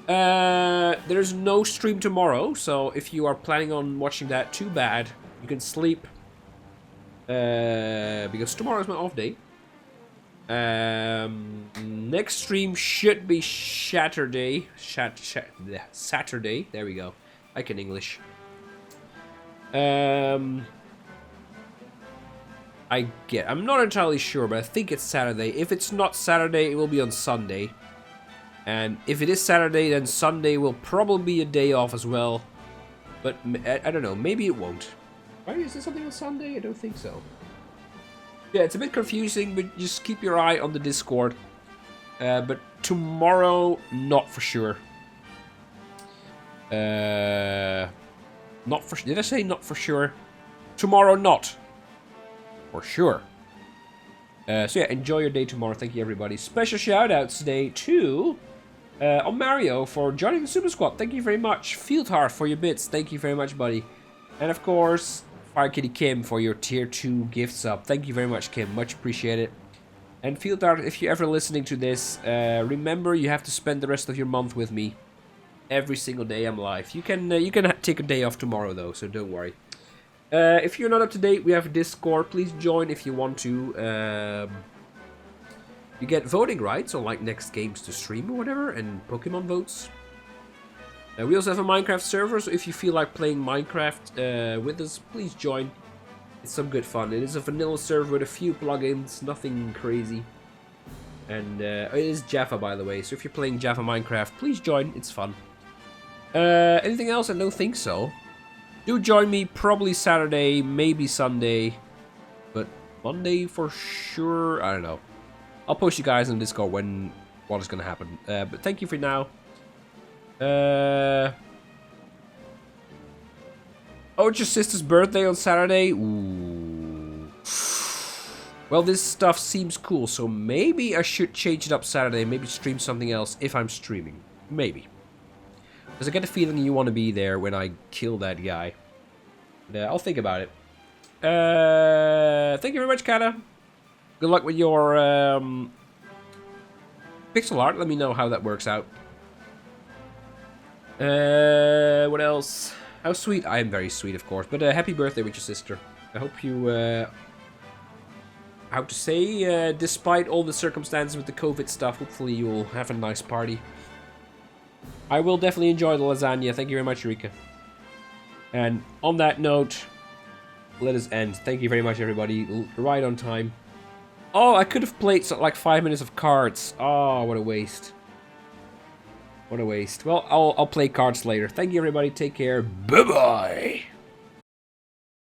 There's no stream tomorrow, so if you are planning on watching that, too bad. You can sleep. Because tomorrow is my off day. Next stream should be Saturday. Saturday. There we go. I can English. I'm not entirely sure, but I think it's Saturday. If it's not Saturday, it will be on Sunday. And if it is Saturday, then Sunday will probably be a day off as well. But I don't know. Maybe it won't. Why is there something on Sunday? I don't think so. Yeah, it's a bit confusing, but just keep your eye on the Discord. But tomorrow, not for sure. Not for... Did I say not for sure? Tomorrow, not. For sure. So yeah, enjoy your day tomorrow. Thank you, everybody. Special shout-outs today to On Mario for joining the Super Squad. Thank you very much. Fieldheart for your bits. Thank you very much, buddy. And of course, Fire Kitty Kim for your tier 2 gift sub. Thank you very much, Kim. Much appreciated. And Fieldheart, if you're ever listening to this, remember you have to spend the rest of your month with me. Every single day I'm live. You can take a day off tomorrow though, so don't worry. If you're not up to date, we have a Discord. Please join if you want to. You get voting rights on like next games to stream or whatever, and Pokemon votes. We also have a Minecraft server, so if you feel like playing Minecraft with us, please join. It's some good fun. It is a vanilla server with a few plugins, nothing crazy. And it is Java, by the way, so if you're playing Java Minecraft, please join. It's fun. Anything else? I don't think so. Do join me probably Saturday, maybe Sunday, but Monday for sure. I don't know. I'll post you guys on Discord what is going to happen. But thank you for now. Oh, it's your sister's birthday on Saturday? Ooh. Well, this stuff seems cool, so maybe I should change it up Saturday. Maybe stream something else if I'm streaming. Maybe. Because I get the feeling you want to be there when I kill that guy. I'll think about it. Thank you very much, Kata. Good luck with your pixel art. Let me know how that works out. What else? How sweet. I am very sweet, of course. But happy birthday with your sister. I hope you... how to say? Despite all the circumstances with the COVID stuff, hopefully you'll have a nice party. I will definitely enjoy the lasagna. Thank you very much, Eureka. And on that note, let us end. Thank you very much, everybody. Right on time. Oh, I could have played like 5 minutes of cards. Oh, what a waste. What a waste. Well, I'll play cards later. Thank you, everybody. Take care. Bye-bye.